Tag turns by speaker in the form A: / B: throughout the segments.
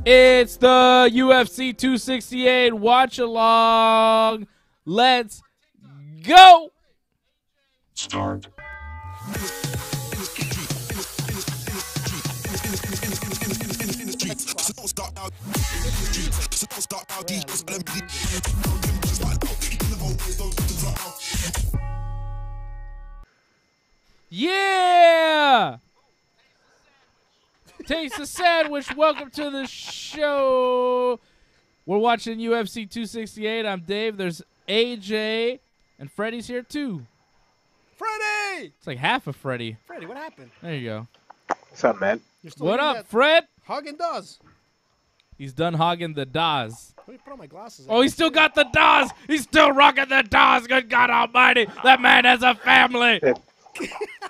A: It's the UFC 268 watch along. Let's go.
B: Start.
A: Yeah! Taste the sandwich. Welcome to the show. We're watching UFC 268. I'm Dave. There's AJ, and Freddie's here too.
C: Freddie!
A: It's like half of Freddie.
C: Freddie, what happened?
A: There you go.
D: What's up, man?
C: You're still
A: What
C: eating
A: up,
C: that
A: Fred?
C: Haagen-Dazs.
A: He's done hogging the Daz.
C: Let me put on my glasses.
A: Oh, he's still got the Daz. He's still rocking the Daz. Good God Almighty. That man has a family.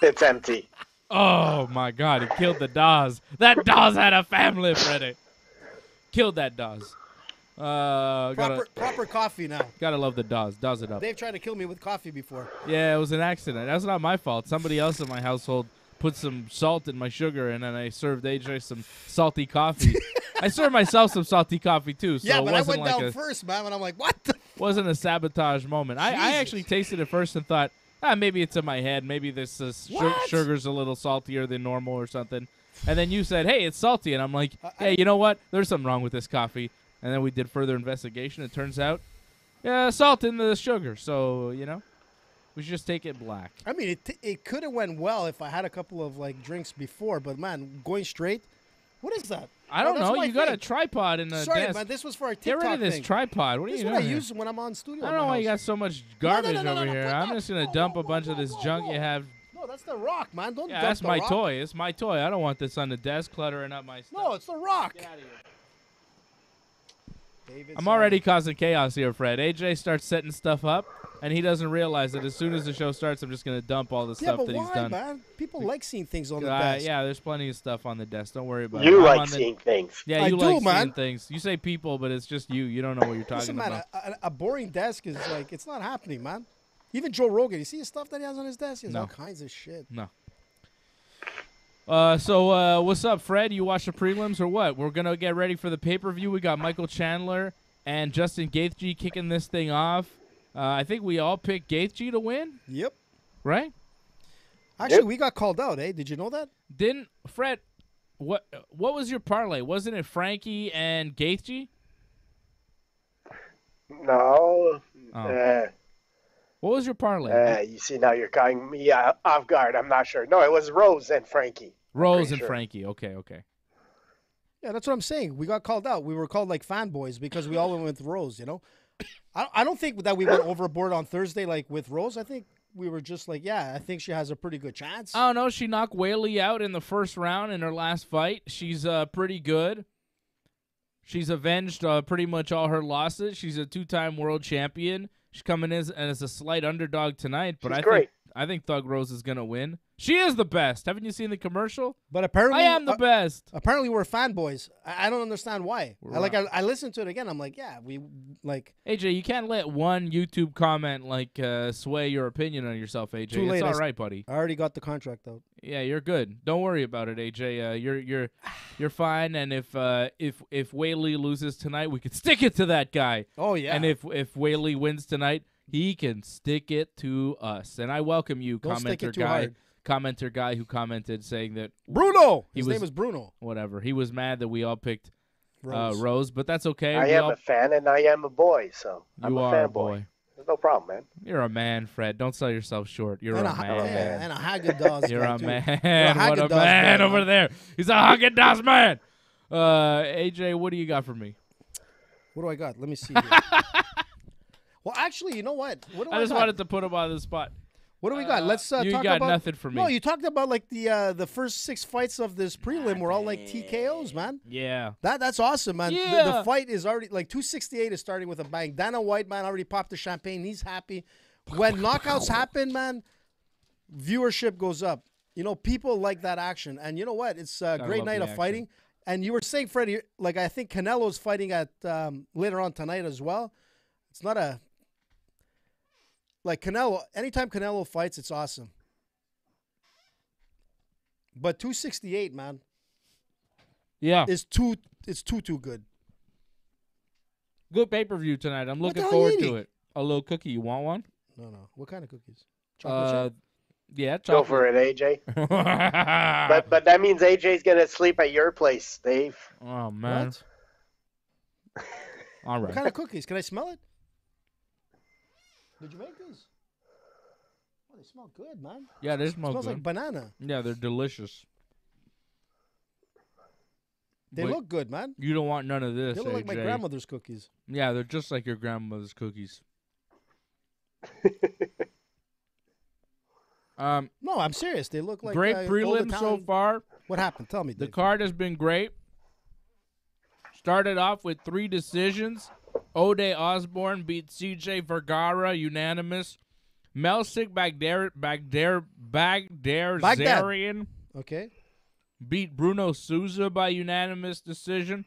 D: It's empty.
A: Oh, my God. He killed the Daz. That Daz had a family, Freddie. Killed that Daz.
C: Proper coffee now.
A: Gotta love the Daz. Daz it up.
C: They've tried to kill me with coffee before.
A: Yeah, it was an accident. That's not my fault. Somebody else in my household put some salt in my sugar, and then I served AJ some salty coffee. I served myself some salty coffee, too. So
C: Yeah,
A: it
C: but I
A: wasn't
C: went
A: like
C: down first, man, and I'm like, what the?
A: Wasn't a sabotage moment. I
C: Jesus.
A: actually tasted it first and thought, maybe it's in my head. Maybe this sugar's a little saltier than normal or something. And then you said, hey, it's salty. And I'm like, hey, you know what? There's something wrong with this coffee. And then we did further investigation. It turns out, salt in the sugar. So, you know, we should just take it black.
C: I mean, it could have went well if I had a couple of, like, drinks before. But, man, going straight, what is that?
A: I don't know. You got a
C: thing.
A: tripod in the
C: Sorry,
A: desk.
C: man, this was for our
A: Get
C: TikTok
A: rid of this
C: thing.
A: tripod. What are
C: This
A: you
C: is
A: doing
C: what I
A: here?
C: use when I'm on studio.
A: I don't know why you got so much garbage over here.
C: put
A: I'm
C: that-
A: just going to dump a bunch of this junk you have.
C: No, that's the rock, man. Don't
A: Yeah,
C: dump
A: that's
C: the
A: my
C: rock.
A: toy. It's my toy. I don't want this on the desk cluttering up my stuff.
C: No, it's the rock.
A: Get out of here. I'm already causing chaos here, Fred. AJ starts setting stuff up, and he doesn't realize that as soon as the show starts, I'm just going to dump all the stuff that he's done.
C: Man? People like seeing things on the desk.
A: Yeah, there's plenty of stuff on the desk. Don't worry about it.
D: You like seeing things.
A: Yeah, you like seeing things. You say people, but it's just you. You don't know what you're talking about.
C: A boring desk is like, it's not happening, man. Even Joe Rogan, you see the stuff that he has on his desk? He has all kinds of shit.
A: No. So what's up, Fred? You watch the prelims or what? We're going to get ready for the pay-per-view. We got Michael Chandler and Justin Gaither kicking this thing off. I think we all picked Gaither to win.
C: Yep.
A: Right?
C: Actually, we got called out, eh? Did you know that?
A: Fred, what was your parlay? Wasn't it Frankie and Gaither?
D: No.
A: What was your parlay?
D: You see, now you're cutting me off guard. I'm not sure. No, it was Rose and Frankie.
A: Rose and Frankie. Okay.
C: Yeah, that's what I'm saying. We got called out. We were called like fanboys because we all went with Rose, you know? I don't think that we went overboard on Thursday like with Rose. I think we were just like, yeah, I think she has a pretty good chance.
A: I don't know. She knocked Whaley out in the first round in her last fight. She's pretty good. She's avenged pretty much all her losses. She's a 2-time world champion. She's coming in as a slight underdog tonight, but I think Thug Rose is gonna win. She is the best. Haven't you seen the commercial?
C: But apparently,
A: I am the best.
C: Apparently, we're fanboys. I don't understand why. I listened to it again. I'm like, yeah, we like.
A: AJ, you can't let one YouTube comment sway your opinion on yourself, AJ.
C: Too late.
A: It's all right, buddy.
C: I already got the contract out.
A: Yeah, you're good. Don't worry about it, AJ. You're fine. And if Whaley loses tonight, we could stick it to that guy.
C: Oh yeah.
A: And if Whaley wins tonight, he can stick it to us. And I welcome you, commenter guy who commented saying that
C: Bruno. His name was Bruno.
A: Whatever. He was mad that we all picked Rose, but that's okay.
D: I am a fan and I am a boy, so I'm a fanboy.
A: Boy.
D: There's no problem, man.
A: You're a man, Fred. Don't sell yourself short. You're a man.
C: And a Haagen-Dazs.
A: You're a man. What a man over there. He's a Haagen-Dazs man. AJ, what do you got for me?
C: What do I got? Let me see here. Well, actually, you know what?
A: I just wanted to put him on the spot.
C: What do we got? Let's talk about.
A: You got nothing for me.
C: No, you talked about like the first 6 fights of this prelim were all like TKOs, man.
A: Yeah.
C: That's awesome, man.
A: Yeah.
C: The fight is already like 268 is starting with a bang. Dana White, man, already popped the champagne. He's happy. When knockouts happen, man, viewership goes up. You know, people like that action, and you know what? It's a great night of fighting. And you were saying, Freddie, like I think Canelo's fighting at later on tonight as well. It's not a. Like Canelo, anytime Canelo fights, it's awesome. But 268, man.
A: Yeah.
C: It's too good.
A: Good pay-per-view tonight. I'm looking forward to it. A little cookie. You want one?
C: No. What kind of cookies? Chocolate chip?
A: Yeah, chocolate.
D: Go for it, AJ. but that means AJ's going to sleep at your place, Dave.
A: Oh, man.
C: What?
A: All right.
C: What kind of cookies? Can I smell it? Did you make these? Oh, they smell good, man.
A: Yeah, they smell
C: smells
A: good.
C: Like banana.
A: Yeah, they're delicious.
C: They look good, man.
A: You don't want none of this,
C: They look like
A: AJ.
C: my grandmother's cookies.
A: Yeah, they're just like your grandmother's cookies.
C: No, I'm serious. They look like
A: great prelim so far.
C: What happened? Tell me, Dave.
A: The card has been great. Started off with 3 decisions. Ode Osborne beat CJ Vergara unanimous. Melsik Bagdasarian
C: Okay.
A: beat Bruno Souza by unanimous decision.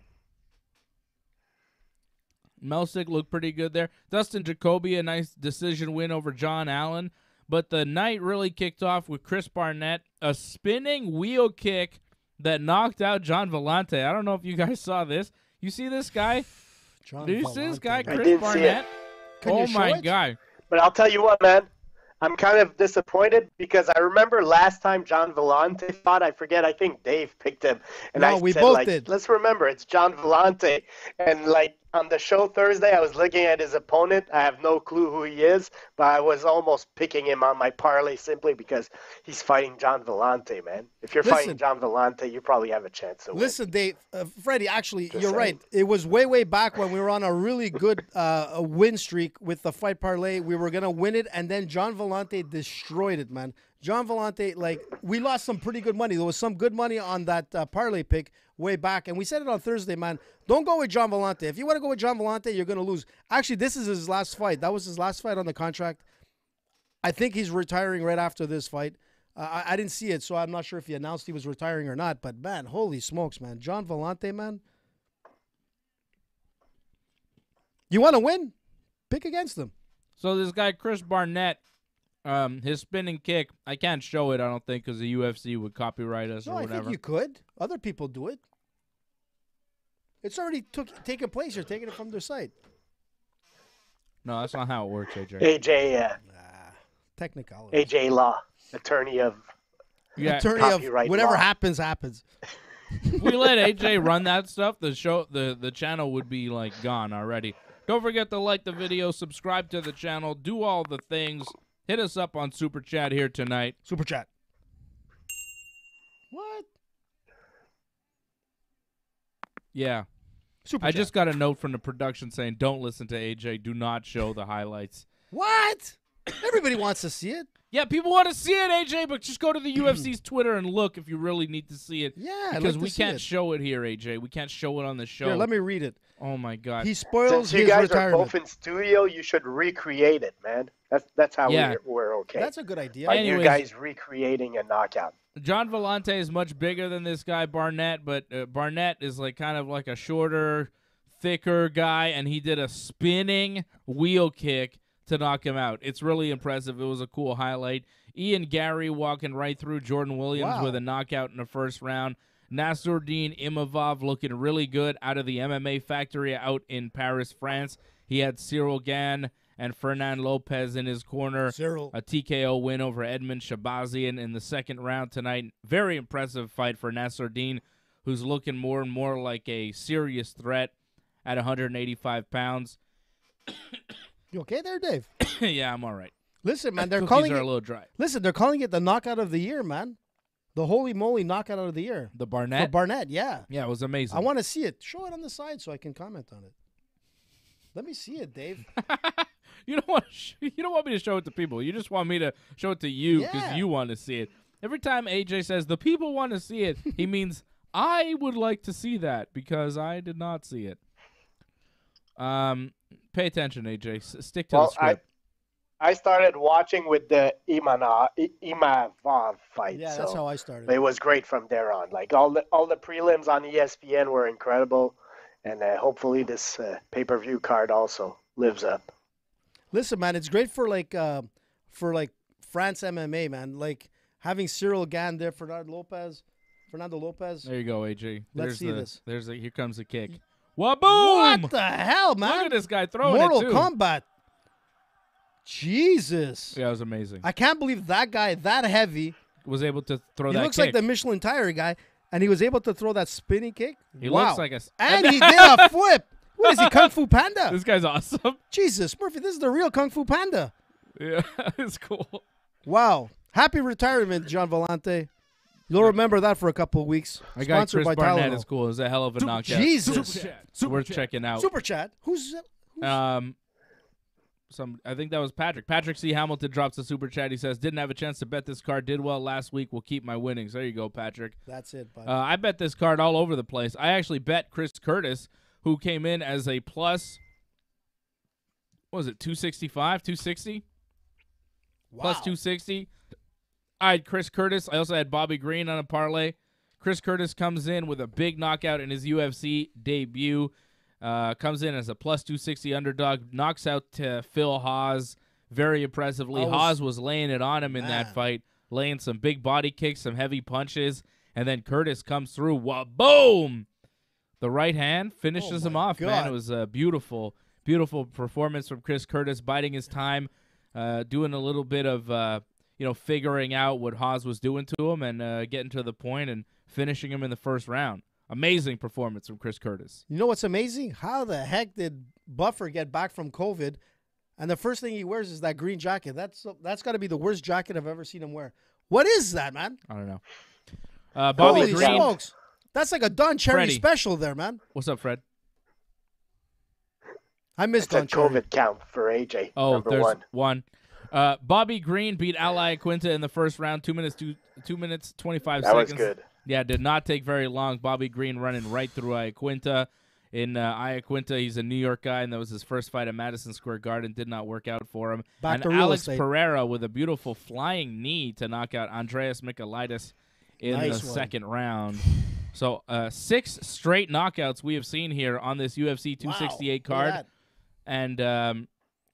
A: Melsik looked pretty good there. Dustin Jacoby, a nice decision win over John Allen. But the night really kicked off with Chris Barnett, a spinning wheel kick that knocked out John Vellante. I don't know if you guys saw this. You see this guy? Do you see this guy, Chris Barnett? Oh, my God.
D: But I'll tell you what, man. I'm kind of disappointed because I remember last time John Vellante fought, I think Dave picked him. And
C: we
D: said,
C: both did.
D: Let's remember, it's John Vellante. And, on the show Thursday, I was looking at his opponent. I have no clue who he is, but I was almost picking him on my parlay simply because he's fighting John Vellante, man. If you're fighting John Vellante, you probably have a chance to win.
C: Listen, Dave, Freddie, actually, you're right. It was way back when we were on a really good win streak with the fight parlay. We were going to win it, and then John Vellante destroyed it, man. John Vellante, like, we lost some pretty good money. There was some good money on that parlay pick way back, and we said it on Thursday, man. Don't go with John Vellante. If you want to go with John Vellante, you're going to lose. Actually, this is his last fight. That was his last fight on the contract. I think he's retiring right after this fight. I didn't see it, so I'm not sure if he announced he was retiring or not. But, man, holy smokes, man. John Vellante, man. You want to win? Pick against him.
A: So this guy, Chris Barnett, his spinning kick, I can't show it, I don't think, because the UFC would copyright us or whatever.
C: I think you could. Other people do it. It's already taken place. You're taking it from their site.
A: No, that's not how it works, AJ.
D: AJ,
C: technicality.
D: AJ Law, attorney of
C: whatever happens, happens.
A: We let AJ run that stuff, the channel would be like gone already. Don't forget to like the video, subscribe to the channel, do all the things. Hit us up on Super Chat here tonight.
C: Super Chat. What?
A: Yeah.
C: Super
A: I
C: Chat.
A: just got a note from the production saying, don't listen to AJ. Do not show the highlights.
C: What? Everybody wants to see it.
A: Yeah, people want to see it, AJ, but just go to the UFC's Twitter and look if you really need to see it.
C: Yeah,
A: because we can't show it here, AJ. We can't show it on the show.
C: Here, let me read it.
A: Oh, my God.
C: He spoils
D: Since you
C: his
D: guys
C: retirement.
D: are both in studio, you should recreate it, man. That's how we're okay.
C: That's a good idea.
D: By
A: Anyways,
D: you guys recreating a knockout.
A: John Vellante is much bigger than this guy Barnett, but Barnett is like kind of like a shorter, thicker guy, and he did a spinning wheel kick to knock him out. It's really impressive. It was a cool highlight. Ian Gary walking right through Jordan Williams with a knockout in the first round. Nasruddin Imavov looking really good out of the MMA factory out in Paris, France. He had Cyril Gann and Fernand Lopez in his corner.
C: Cyril.
A: A TKO win over Edmund Shabazian in the second round tonight. Very impressive fight for Nasruddin, who's looking more and more like a serious threat at 185 pounds.
C: You okay there, Dave?
A: Yeah, I'm all right.
C: Listen, man, they're
A: Cookies
C: calling
A: are
C: it.
A: a little dry.
C: Listen, they're calling it the knockout of the year, man. The holy moly knockout of the year.
A: The Barnett?
C: For Barnett, yeah.
A: Yeah, it was amazing.
C: I want to see it. Show it on the side so I can comment on it. Let me see it, Dave.
A: You don't want me to show it to people. You just want me to show it to you because you want to see it. Every time AJ says the people want to see it, he means I would like to see that because I did not see it. Pay attention, AJ. Stick to the script.
D: I started watching with the Imavov fight.
C: Yeah, that's how I started.
D: It was great from there on. Like all the prelims on ESPN were incredible, and hopefully this pay-per-view card also lives up.
C: Listen, man, it's great for France MMA, man. Like having Cyril Gann there, Fernando Lopez.
A: There you go, AJ.
C: Let's see this.
A: Here comes the kick. Wa-boom!
C: What the hell, man?
A: Look at this guy throwing
C: Mortal
A: it, too.
C: Kombat. Jesus.
A: Yeah, it was amazing.
C: I can't believe that guy, that heavy,
A: was able to throw
C: he
A: that
C: looks
A: kick.
C: like the Michelin tire guy, and he was able to throw that spinning kick.
A: He
C: wow.
A: looks like a...
C: And he did a flip. What is he, Kung Fu Panda?
A: This guy's awesome.
C: Jesus, Murphy, this is the real Kung Fu Panda.
A: Yeah, it's cool.
C: Wow. Happy retirement, John Vellante. You'll remember that for a couple of weeks.
A: My guy Chris
C: by
A: Barnett
C: Tylenol.
A: is cool. It was a hell of a knockout.
C: Jesus.
A: Worth checking out.
C: Super Chat. Who's
A: I think that was Patrick. Patrick C. Hamilton drops a super chat. He says, didn't have a chance to bet this card. Did well last week. Will keep my winnings. There you go, Patrick.
C: That's it, buddy.
A: I bet this card all over the place. I actually bet Chris Curtis, who came in as a plus, what was it, 265, 260?
C: Wow.
A: Plus 260. I had Chris Curtis. I also had Bobby Green on a parlay. Chris Curtis comes in with a big knockout in his UFC debut. Comes in as a plus 260 underdog. Knocks out Phil Haas very impressively. Haas was laying it on him in that fight, laying some big body kicks, some heavy punches, and then Curtis comes through. Boom! The right hand finishes him off, man. It was a beautiful, beautiful performance from Chris Curtis, biding his time, doing a little bit of figuring out what Haas was doing to him and getting to the point and finishing him in the first round. Amazing performance from Chris Curtis.
C: You know what's amazing? How the heck did Buffer get back from COVID? And the first thing he wears is that green jacket. That's got to be the worst jacket I've ever seen him wear. What is that, man?
A: I don't know. Bobby
C: Holy
A: Green.
C: smokes. That's like a Don Cherry
A: Freddie.
C: special there, man.
A: What's up, Fred?
C: I missed
D: It's a
C: Don Cherry.
D: COVID count for AJ.
A: Oh,
D: number
A: there's
D: one.
A: one. Bobby Green beat Al Iaquinta in the first round, 2 minutes 25 seconds.
D: That was good.
A: Yeah, did not take very long. Bobby Green running right through Iaquinta. In Iaquinta, he's a New York guy, and that was his first fight at Madison Square Garden. Did not work out for him.
C: Back to
A: and
C: real
A: Alex
C: estate.
A: Pereira with a beautiful flying knee to knock out Andreas Michailidis in
C: Nice
A: the
C: one.
A: second round. So 6 straight knockouts we have seen here on this UFC 268
C: Wow, look
A: card.
C: at
A: And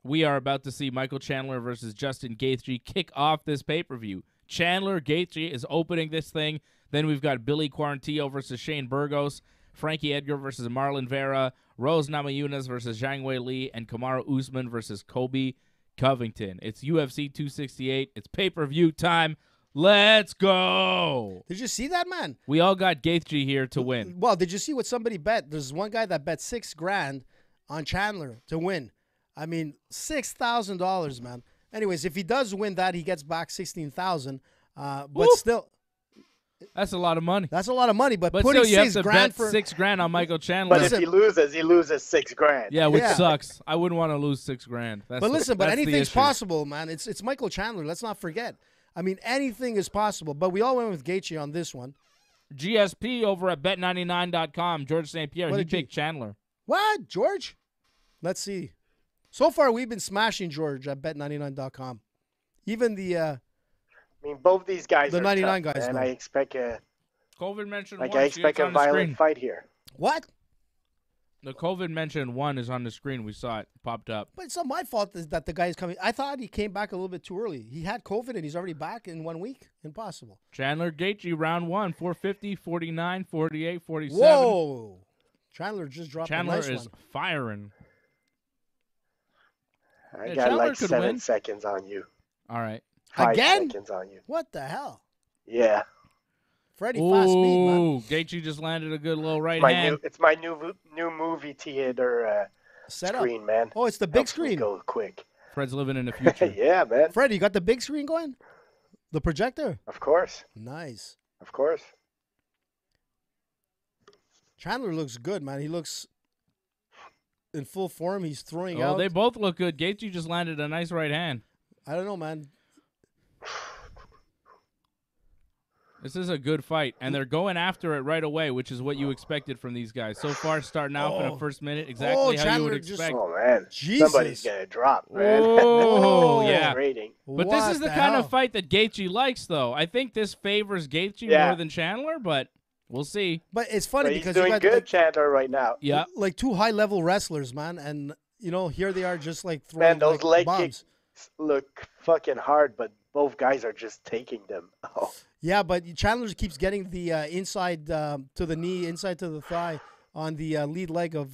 A: we are about to see Michael Chandler versus Justin Gaethje kick off this pay-per-view. Chandler Gaethje is opening this thing. Then we've got Billy Quarantillo versus Shane Burgos, Frankie Edgar versus Marlon Vera, Rose Namajunas versus Zhang Wei Li, and Kamaru Usman versus Kobe Covington. It's UFC 268. It's pay-per-view time. Let's go.
C: Did you see that, man?
A: We all got Gaethje here to win.
C: Well, did you see what somebody bet? There's one guy that bet $6,000 on Chandler to win. I mean, $6,000, man. Anyways, if he does win that, he gets back $16,000. But
A: Woo!
C: still,
A: That's a lot of money.
C: that's a lot of money. But
A: But
C: putting
A: still, you have to
C: $6,000
A: bet
C: for
A: $6,000 on Michael Chandler.
D: But if he loses $6,000.
A: Yeah, which
C: Yeah.
A: sucks. I wouldn't want to lose $6,000. That's
C: But listen, but
A: that's the
C: anything's
A: issue.
C: possible, man. It's Michael Chandler. Let's not forget. I mean, anything is possible. But we all went with Gaethje on this one.
A: GSP over at Bet99.com. George St. Pierre,
C: What
A: he
C: did you-
A: picked Chandler.
C: What, George? Let's see. So far, we've been smashing George at Bet99.com. Even the
D: I mean, both these guys
C: The
D: are
C: 99
D: tough,
C: guys,
D: and
C: no.
D: I expect a
A: COVID mentioned
D: I
A: one.
D: expect
A: See, it's
D: a
A: on the
D: violent
A: screen.
D: fight here.
C: what?
A: The COVID mentioned one is on the screen. We saw it popped up.
C: But it's not my fault that the guy is coming. I thought he came back a little bit too early. He had COVID and he's already back in 1 week. Impossible.
A: Chandler Gaethje, round 1, 450, 49, 48, 47.
C: Whoa! Chandler just dropped
A: Chandler
C: a nice
A: is
C: one.
A: firing.
D: I
A: Yeah,
D: got
A: Chandler
D: like
A: could
D: 7
A: win.
D: seconds on you.
A: All right.
D: 5
C: Again?
D: seconds on you.
C: What the hell?
D: Yeah.
C: Freddie fast speed, man.
A: Ooh, Gaethje just landed a good little right
D: My
A: hand.
D: it's my new movie theater
C: Set up.
D: screen, man.
C: Oh, it's the big
D: Helps me
C: screen.
D: Go quick.
A: Fred's living in the future.
D: Yeah, man.
C: Freddie, you got the big screen going? The projector?
D: Of course.
C: Nice.
D: Of course.
C: Chandler looks good, man. He looks in full form. He's throwing
A: Oh,
C: out.
A: they both look good. Gaethje just landed a nice right hand.
C: I don't know, man.
A: This is a good fight, and they're going after it right away, which is what you expected from these guys. So far, starting out in the first minute, exactly how you
C: Chandler
A: would
C: just-
A: expect.
D: Oh man.
C: Jesus.
D: Somebody's gonna drop, man.
A: Oh, yeah.
D: Rating.
A: But
C: What
A: this is the kind
C: hell?
A: of fight that Gaethje likes, though. I think this favors Gaethje
D: Yeah.
A: more than Chandler, but we'll see.
C: But it's funny
D: But he's
C: because
D: doing
C: you got
D: good, Chandler, right now.
A: Yeah.
C: like two high-level wrestlers, man, and here they are just like throwing
D: Man, those
C: like,
D: leg
C: bombs.
D: kicks look fucking hard, but both guys are just taking them. Oh.
C: Yeah, but Chandler keeps getting the inside to the knee, inside to the thigh on the lead leg of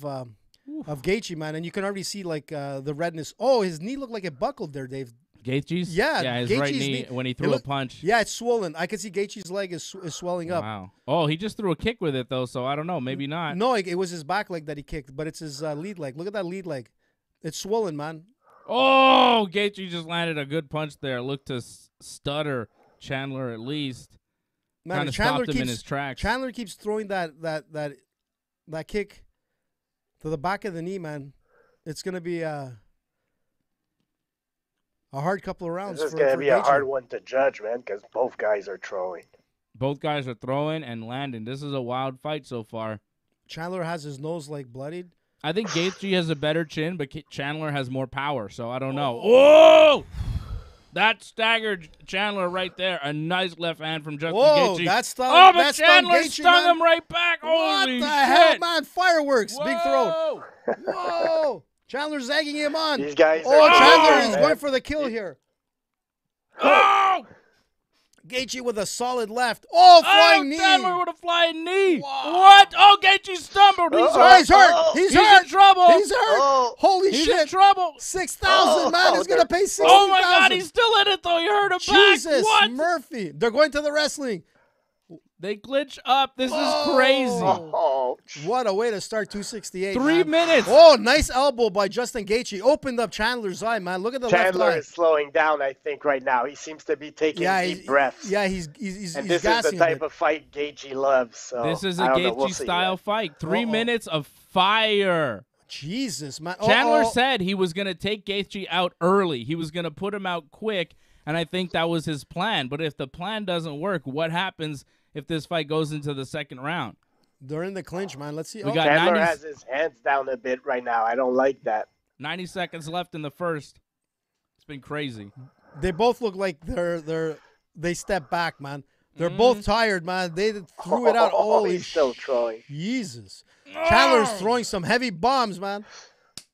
C: Gaethje, man, and you can already see like the redness. Oh, his knee looked like it buckled there, Dave.
A: Gaethje's?
C: Yeah,
A: Yeah, his right
C: Gaethje's
A: knee
C: knee-
A: when he
C: it
A: threw a
C: looked-
A: punch.
C: Yeah, it's swollen. I can see Gaethje's leg is swelling up.
A: Wow. Oh, he just threw a kick with it, though, so I don't know. Maybe not.
C: No, it was his back leg that he kicked, but it's his lead leg. Look at that lead leg. It's swollen, man.
A: Oh, Gaethje just landed a good punch there. Looked to stutter Chandler at least.
C: Man,
A: Kind of
C: Chandler
A: stopped him in
C: keeps
A: his tracks.
C: Chandler keeps throwing that kick to the back of the knee, man. It's gonna be a hard couple of rounds.
D: This is
C: for,
D: gonna
C: for
D: be a
C: Gaethje.
D: hard one to judge, man, because both guys are throwing.
A: Both guys are throwing and landing. This is a wild fight so far.
C: Chandler has his nose like bloodied.
A: I think Gaethje has a better chin, but Chandler has more power, so I don't know. Oh! That staggered Chandler right there. A nice left hand from Justin
C: Whoa,
A: Gaethje.
C: that's stung.
A: Oh, but
C: that's
A: Chandler
C: Gaethje,
A: stung
C: man.
A: him right back.
C: What
A: Holy
C: the
A: shit.
C: hell, man? Fireworks, big throw.
A: Whoa.
C: Whoa, Chandler's egging him on.
D: These guys
C: Oh,
D: are
C: Chandler
D: throwing,
C: is
D: man.
C: going for the kill here.
A: Oh!
C: Gaethje with a solid left. Oh, flying knee.
A: Chandler with a flying knee.
C: Wow.
A: What? Oh, Gaethje stumbled. He's
C: Oh,
A: hurt.
C: he's hurt.
D: Oh,
C: He's
A: He's
C: hurt.
A: in trouble.
C: He's hurt.
D: Oh.
C: Holy
A: He's
C: shit.
A: in trouble.
C: 6,000, man. He's going to pay 60,000.
A: Oh, my God. He's still in it, though. You heard him
C: Jesus,
A: back. What?
C: Murphy. They're going to the wrestling.
A: They glitch up. This
C: Oh.
A: is crazy.
D: Oh,
C: What a way to start 268.
A: 3
C: man.
A: minutes.
C: Oh, nice elbow by Justin Gaethje. Opened up Chandler's eye, man. Look at the
D: Chandler
C: left eye.
D: is slowing down, I think, right now. He seems to be taking deep breaths.
C: Yeah, he's
D: and
C: he's
D: this is
C: gassing
D: the
C: a
D: type
C: bit.
D: of fight Gaethje loves. So
A: This is a
D: I don't know. We'll see,
A: Gaethje-style
D: man.
A: fight. 3
C: Uh-oh.
A: minutes of fire.
C: Jesus, man.
A: Chandler said he was going to take Gaethje out early. He was going to put him out quick, and I think that was his plan. But if the plan doesn't work, what happens if this fight goes into the second round?
C: They're in the clinch, man. Let's see.
A: We got
D: Chandler has his hands down a bit right now. I don't like that.
A: 90 seconds left in the first. It's been crazy.
C: They both look like they step back, man. They're both tired, man. They threw it out. Holy
D: he's still throwing.
C: Jesus. Chandler's throwing some heavy bombs, man.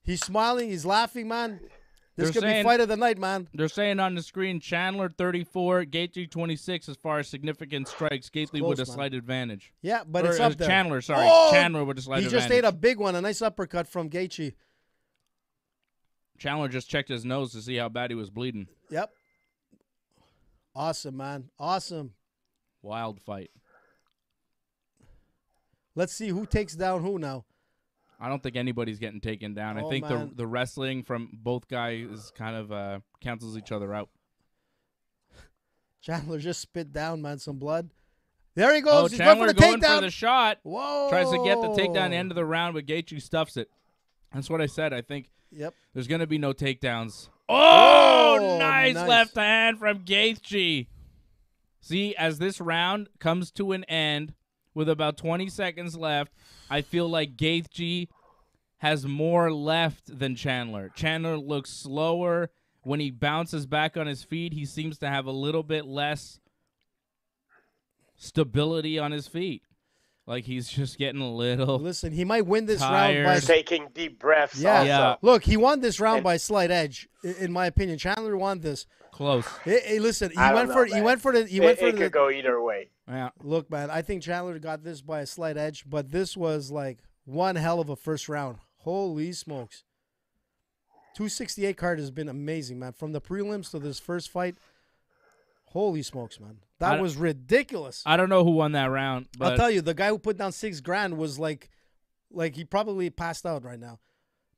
C: He's smiling. He's laughing, man. This could be fight of the night, man.
A: They're saying on the screen, Chandler 34, Gaethje 26 as far as significant strikes. Gaethje with a slight advantage.
C: Yeah, but it's up there.
A: Chandler, sorry.
C: Oh!
A: Chandler with a slight advantage.
C: He just ate a big one, a nice uppercut from Gaethje.
A: Chandler just checked his nose to see how bad he was bleeding.
C: Yep. Awesome, man. Awesome.
A: Wild fight.
C: Let's see who takes down who now.
A: I don't think anybody's getting taken down.
C: Oh,
A: I think
C: man.
A: the wrestling from both guys kind of cancels each other out.
C: Chandler just spit down, man, some blood. There he goes.
A: Oh,
C: He's
A: Chandler
C: going
A: for the shot.
C: Whoa.
A: Tries to get the takedown at the end of the round, but Gaethje stuffs it. That's what I said. I think there's going to be no takedowns. Oh, nice left hand from Gaethje. See, as this round comes to an end with about 20 seconds left, I feel like Gaethje has more left than Chandler. Chandler looks slower. When he bounces back on his feet, he seems to have a little bit less stability on his feet. Like he's just getting a little
C: Listen, he might win this
A: tired.
C: round by
D: taking deep breaths.
A: Yeah.
C: Look, he won this round by slight edge, in my opinion. Chandler won this.
A: Close.
C: Hey, listen, he went for the.
D: It could go either way.
A: Yeah.
C: Look, man, I think Chandler got this by a slight edge, but this was like one hell of a first round. Holy smokes. 268 card has been amazing, man. From the prelims to this first fight, holy smokes, man. That was ridiculous.
A: I don't know who won that round. But
C: I'll tell you, the guy who put down $6,000 was like he probably passed out right now.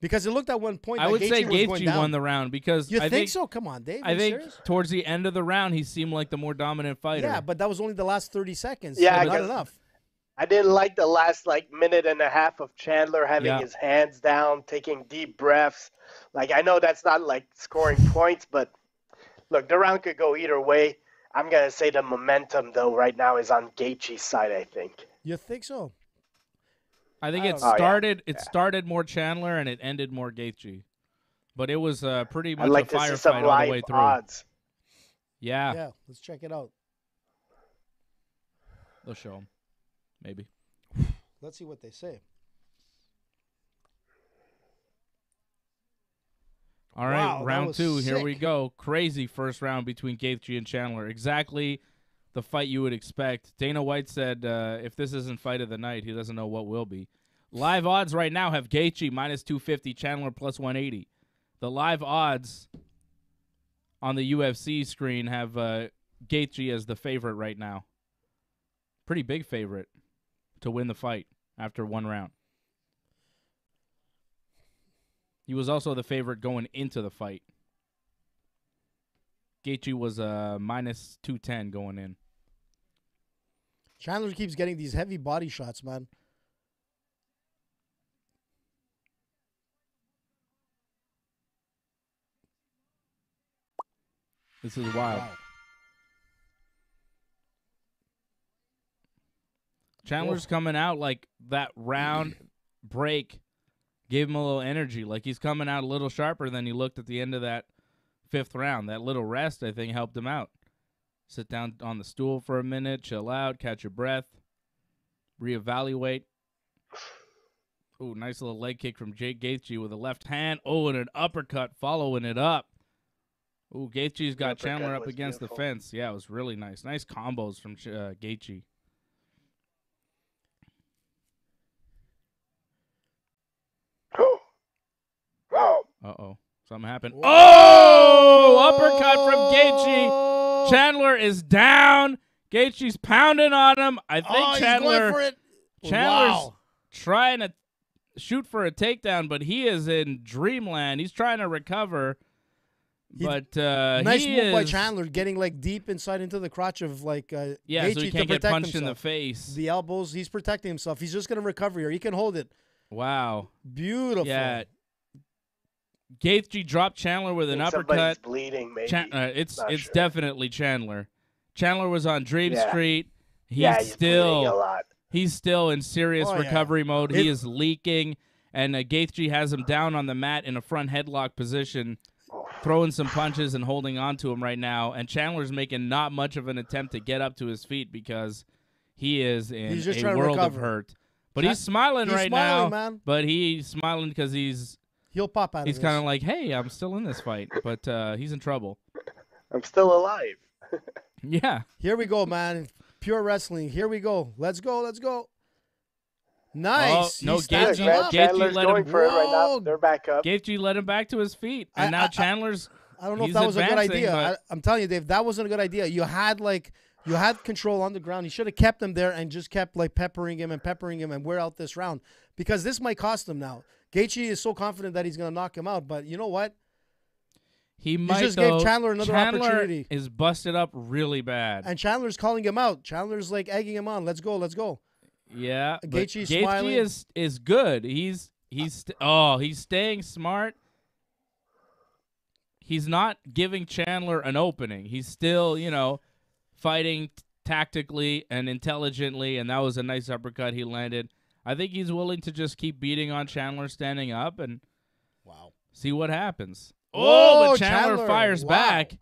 C: Because it looked at one point
A: I would say
C: Gaethje
A: won the round because
C: I think so? Come on, Dave.
A: I think
C: serious?
A: towards the end of the round, he seemed like the more dominant fighter.
C: Yeah, but that was only the last 30 seconds.
D: Yeah,
C: not enough.
D: I didn't like the last minute and a half of Chandler having his hands down, taking deep breaths. Like I know that's not like scoring points, but look, the round could go either way. I'm gonna say the momentum though right now is on Gaethje's side. I think.
C: You think so?
A: I think it started. It started more Chandler and it ended more Gaethje, but it was pretty much a firefight all the way through.
D: Odds.
A: Yeah.
C: Yeah. Let's check it out.
A: They'll show them, maybe.
C: Let's see what they say.
A: All right,
C: Wow,
A: round two.
C: sick.
A: Here we go. Crazy first round between Gaethje and Chandler. Exactly the fight you would expect. Dana White said if this isn't fight of the night, he doesn't know what will be. Live odds right now have Gaethje minus 250, Chandler plus 180. The live odds on the UFC screen have Gaethje as the favorite right now. Pretty big favorite to win the fight after one round. He was also the favorite going into the fight. Gaethje was minus 210 going in.
C: Chandler keeps getting these heavy body shots, man.
A: This is wild.
C: Wow.
A: Chandler's coming out like that round break gave him a little energy. Like he's coming out a little sharper than he looked at the end of that fifth round. That little rest, I think, helped him out. Sit down on the stool for a minute, chill out, catch your breath, reevaluate. Ooh, nice little leg kick from Jake Gaethje with a left hand. Oh, and an uppercut following it up. Ooh, Gaethje's got Chandler up against the fence. Yeah, it was really nice. Nice combos from Gaethje. Uh-oh. Something happened.
C: Whoa.
A: Oh! Uppercut from Gaethje. Chandler is down. Gaethje's pounding on him. I think Chandler's trying to shoot for a takedown, but he is in dreamland. He's trying to recover. But
C: nice move by Chandler, getting like deep inside into the crotch of
A: yeah,
C: Gaethje
A: so he can't get punched in the face.
C: The elbows, he's protecting himself. He's just gonna recover here. He can hold it.
A: Wow.
C: Beautiful.
A: Yeah. Gaither dropped Chandler with an
D: Somebody's
A: uppercut.
D: bleeding, maybe.
A: It's
D: sure.
A: definitely Chandler. Chandler was on Dream Street.
D: He's bleeding a lot.
A: He's still in serious recovery mode. He is leaking, and Gaither has him down on the mat in a front headlock position, throwing some punches and holding on to him right now. And Chandler's making not much of an attempt to get up to his feet because he is in a world of hurt. But he's smiling now.
C: Man.
A: But he's smiling because
C: he'll pop out.
A: He's kind of like, hey, I'm still in this fight, but he's in trouble.
D: I'm still alive.
A: Yeah.
C: Here we go, man. Pure wrestling. Here we go. Let's go. Let's go. Nice.
A: Oh, no, Gaither let him
D: for it right now. They're back up.
A: Gaither led him back to his feet, and now Chandler's.
C: I don't know if that was a good idea. I'm telling you, Dave, that wasn't a good idea. You had control on the ground. You should have kept him there and just kept peppering him and wear out this round, because this might cost him now. Gaethje is so confident that he's going to knock him out, but you know what?
A: He might.
C: Just gave Chandler another opportunity.
A: Is busted up really bad,
C: and Chandler's calling him out. Chandler's egging him on. Let's go, let's go.
A: Yeah,
C: Gaethje smiling.
A: is good. He's staying smart. He's not giving Chandler an opening. He's still, fighting tactically and intelligently, and that was a nice uppercut he landed. I think he's willing to just keep beating on Chandler standing up and see what happens. Oh, but Chandler fires back.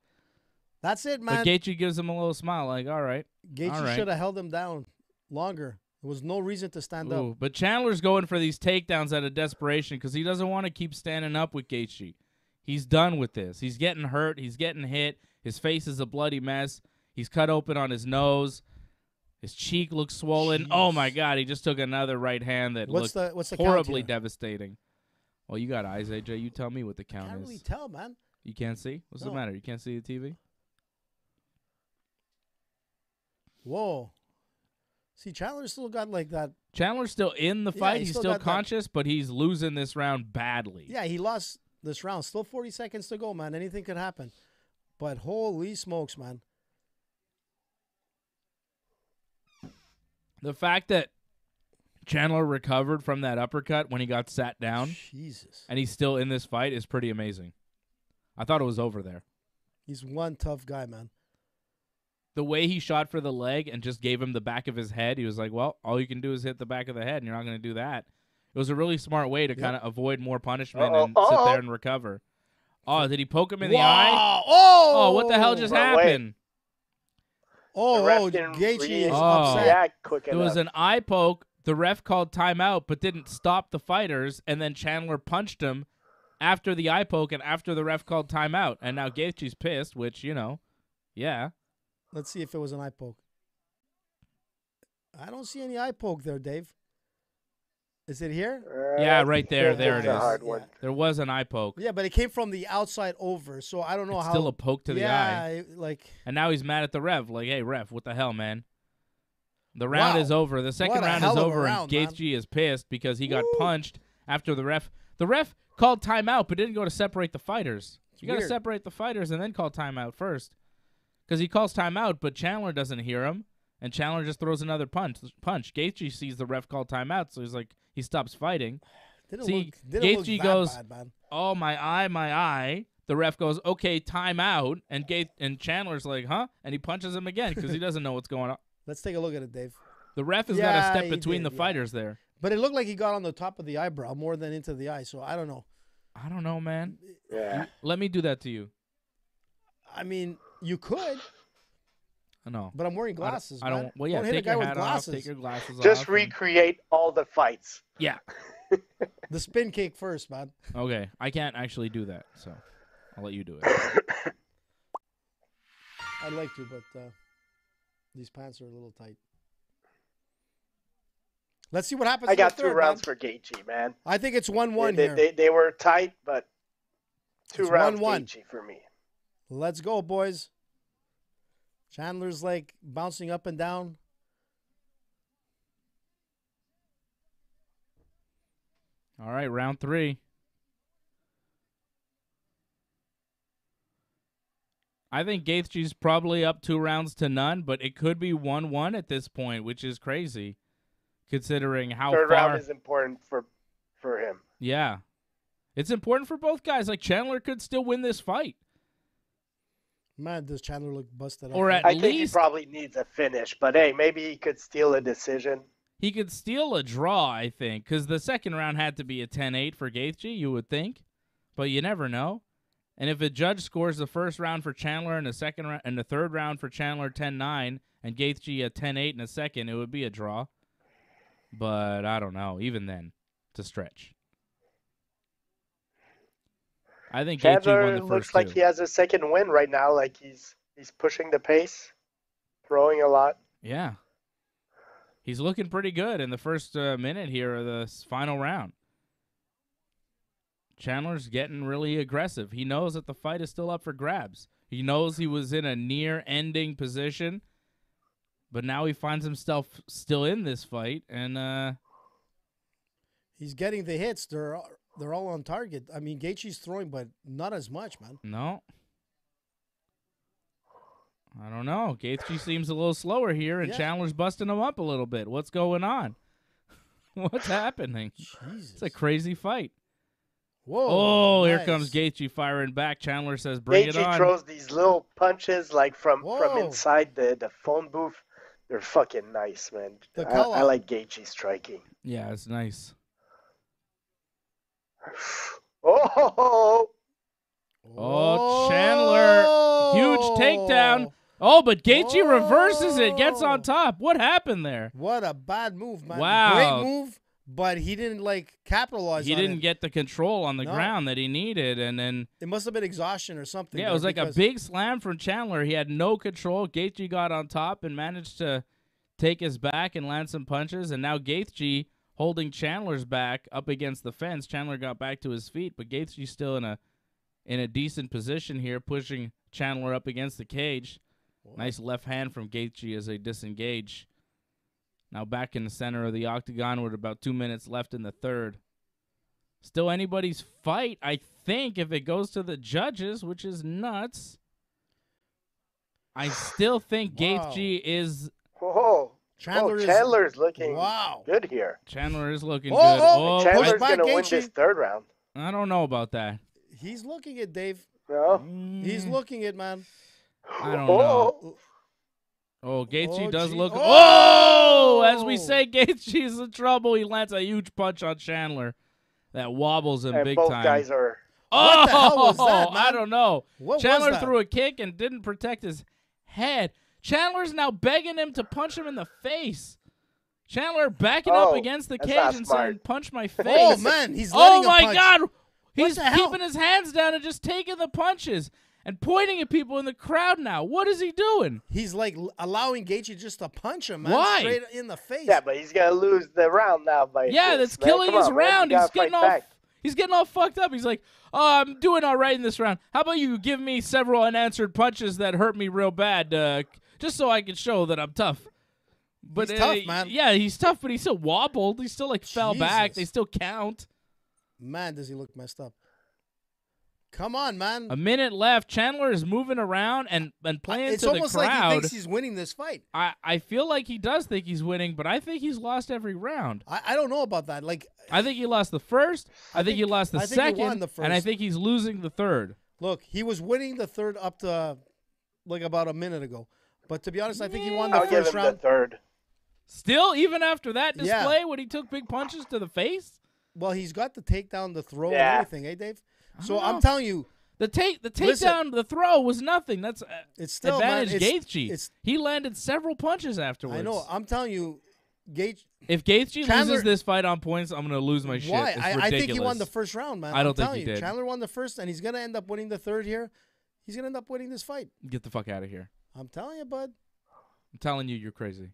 C: That's it, man.
A: But Gaethje gives him a little smile, like, all right.
C: Gaethje should have held him down longer. There was no reason to stand up.
A: But Chandler's going for these takedowns out of desperation because he doesn't want to keep standing up with Gaethje. He's done with this. He's getting hurt. He's getting hit. His face is a bloody mess. He's cut open on his nose. His cheek looks swollen. Jeez. Oh, my God. He just took another right hand that looked horribly devastating. Well, you got eyes, AJ. You tell me what the count is.
C: I can't really tell, man.
A: You can't see? What's the matter? You can't see the TV?
C: Whoa. See, Chandler's still got that.
A: Chandler's still in the fight. He's still conscious, but he's losing this round badly.
C: Yeah, he lost this round. Still 40 seconds to go, man. Anything could happen. But holy smokes, man.
A: The fact that Chandler recovered from that uppercut when he got sat down, and he's still in this fight is pretty amazing. I thought it was over there. He's
C: one tough guy, man.
A: The way he shot for the leg and just gave him the back of his head, he was like, well, all you can do is hit the back of the head, and you're not going to do that. It was a really smart way to kind of avoid more punishment and sit there and recover. Oh, did he poke him in the eye? Oh, what the hell just happened?
C: Gaethje is upset.
A: There was an eye poke. The ref called timeout but didn't stop the fighters, and then Chandler punched him after the eye poke and after the ref called timeout. And now Gaethje's pissed, which, yeah.
C: Let's see if it was an eye poke. I don't see any eye poke there, Dave. Is it here?
A: Yeah, right there. There it is.
D: Hard one.
A: There was an eye poke.
C: Yeah, but it came from the outside over, so I don't know how.
A: Still a poke to the eye.
C: Yeah,
A: And now he's mad at the ref. Like, hey, ref, what the hell, man? The round is over. The second round is over, and Gaethje is pissed because he got punched after the ref. The ref called timeout, but didn't go to separate the fighters. You got to separate the fighters and then call timeout first. Because he calls timeout, but Chandler doesn't hear him, and Chandler just throws another punch. Gaethje sees the ref call timeout, so he's like, he stops fighting. Gaethje goes, oh, my eye. The ref goes, okay, timeout, and Chandler's like, huh? And he punches him again because he doesn't know what's going on.
C: Let's take a look at it, Dave.
A: The ref has got to step between the fighters there.
C: But it looked like he got on the top of the eyebrow more than into the eye, so I don't know.
A: I don't know, man.
D: Yeah.
A: Let me do that to you.
C: I mean, you could.
A: I know.
C: But I'm wearing glasses,
A: I don't.
C: man.
A: Well, yeah,
C: take
A: your hat off, take your glasses off.
D: Just recreate all the fights.
A: Yeah.
C: The spin kick first, man.
A: Okay. I can't actually do that, so I'll let you do it.
C: I'd like to, but these pants are a little tight. Let's see what happens.
D: I got 2 rounds for Gaethje, man.
C: I think it's 1-1 here.
D: They were tight, but 2 rounds
C: 1-1.
D: Gaethje for me.
C: Let's go, boys. Chandler's bouncing up and down.
A: All right, round 3. I think Gaethje's probably up 2 rounds to none, but it could be 1-1 at this point, which is crazy, considering how
D: Third
A: far.
D: round is important for for him.
A: Yeah. It's important for both guys. Like, Chandler could still win this fight.
C: Man, does Chandler look busted up?
A: Or at
D: I think he
A: least
D: probably needs a finish, but hey, maybe he could steal a decision.
A: he could steal a draw, I think, because the second round had to be a 10-8 for Gaethje, you would think. But you never know. And if a judge scores the first round for Chandler and the third round for Chandler 10-9 and Gaethje a 10-8 in a second, it would be a draw. But I don't know. Even then, it's a stretch. I think Gaethje won
D: Chandler
A: the first
D: looks like
A: two.
D: he has a second win right now. Like he's pushing the pace, throwing a lot.
A: Yeah. He's looking pretty good in the first minute here of the final round. Chandler's getting really aggressive. He knows that the fight is still up for grabs. He knows he was in a near-ending position, but now he finds himself still in this fight, and
C: He's getting the hits. They're all on target. I mean, Gaethje's throwing, but not as much, man.
A: no. I don't know. Gaethje seems a little slower here, and
C: Yeah.
A: Chandler's busting him up a little bit. What's going on? What's happening?
C: Jesus.
A: It's a crazy fight.
C: Whoa.
A: Oh, here
C: nice.
A: comes Gaethje firing back. Chandler says, bring it
D: Gaethje
A: on.
D: throws these little punches like from
C: Whoa.
D: inside the phone booth. They're fucking nice, man.
C: The
D: I
C: call-out.
D: like Gaethje striking.
A: Yeah, it's nice.
D: Oh,
A: Oh, Chandler. Huge takedown. Oh, but Gaethje reverses it, gets on top. What happened there?
C: What a bad move, man.
A: Wow.
C: Great move, but he didn't, capitalize
A: He
C: on
A: didn't
C: it.
A: get the control on the
C: No.
A: ground that he needed, and then
C: It must have been exhaustion or something.
A: yeah, it
C: there
A: was like a
C: because-
A: big slam from Chandler. He had no control. Gaethje got on top and managed to take his back and land some punches, and now Gaethje holding Chandler's back up against the fence. Chandler got back to his feet, but Gaethje's still in a decent position here, pushing Chandler up against the cage. Nice left hand from Gaethje as they disengage. Now back in the center of the octagon with about 2 minutes left in the third. Still anybody's fight, I think, if it goes to the judges, which is nuts. I still think
C: Wow.
A: Gaethje is...
D: Chandler's looking
C: Wow.
D: good here.
A: Chandler is looking
C: Oh,
A: good.
C: oh,
D: Chandler's
C: push back,
D: going to win
C: Gaethje.
D: this third round.
A: I don't know about that.
C: He's looking at Dave.
D: No?
C: He's looking at, man.
A: I don't know. Oh, Gaethje
C: Oh,
A: does
C: gee.
A: look...
C: Oh!
A: Oh! As we say, Gaethje's in trouble. He lands a huge punch on Chandler. That wobbles him
D: And
A: big
D: both
A: time.
D: guys are...
A: Oh,
C: What the hell was that, man?
A: I don't know.
C: What was
A: Chandler
C: that?
A: threw a kick and didn't protect his head. Chandler's now begging him to punch him in the face. Chandler backing up
D: Oh,
A: against the
D: that's
A: cage
D: not
A: and
D: smart.
A: saying, punch my face.
C: Oh, man. He's letting
A: Oh, my
C: him punch.
A: God. He's
C: the hell?
A: keeping his hands down and just taking the punches and pointing at people in the crowd now. What is he doing?
C: He's allowing Gaethje just to punch him, man.
A: Why?
C: Straight in the face.
D: Yeah, but he's going to lose the round now by
A: Yeah,
D: this,
A: that's
D: man.
A: killing
D: Come
A: his
D: on, man.
A: round.
D: You
A: He's
D: gotta
A: getting
D: fight
A: all
D: back.
A: he's getting all fucked up. He's like, "Oh, I'm doing all right in this round. How about you give me several unanswered punches that hurt me real bad, just so I can show that I'm tough." But
C: He's tough, man.
A: Yeah, he's tough, but he still wobbled. He still fell back.
C: Jesus.
A: They still count.
C: Man, does he look messed up. Come on, man.
A: A minute left. Chandler is moving around and playing
C: It's
A: to the
C: almost
A: crowd.
C: like he thinks he's winning this fight.
A: I feel like he does think he's winning, but I think he's lost every round.
C: I don't know about that.
A: I think he lost the first. I think he lost the
C: I think he
A: second.
C: won the
A: And I
C: first.
A: think he's losing the third.
C: Look, he was winning the third up to about a minute ago. But to be honest, I think he won the
D: I'll give
C: first
D: him
C: round.
D: the third.
A: Still, even after that
C: Yeah.
A: display when he took big punches to the face?
C: Well, he's got the takedown, the throw,
D: Yeah.
C: and everything, Dave? So
A: don't
C: I'm
A: know.
C: telling you,
A: The
C: Listen.
A: takedown, the throw was nothing. That's
C: it's still, man,
A: advantage Gaethje.
C: it's-
A: He landed several punches afterwards.
C: I know. I'm telling you, Gaethje.
A: If Gaethje
C: Chandler-
A: loses this fight on points, I'm going to lose my shit.
C: Why?
A: It's
C: I think he
A: ridiculous.
C: won the first round, man.
A: I don't
C: I'm
A: think
C: telling
A: he
C: you,
A: did.
C: Chandler won the first, and he's gonna end up winning the third here. He's gonna end up winning this fight.
A: Get the fuck out of here.
C: I'm telling you, bud.
A: I'm telling you, you're crazy.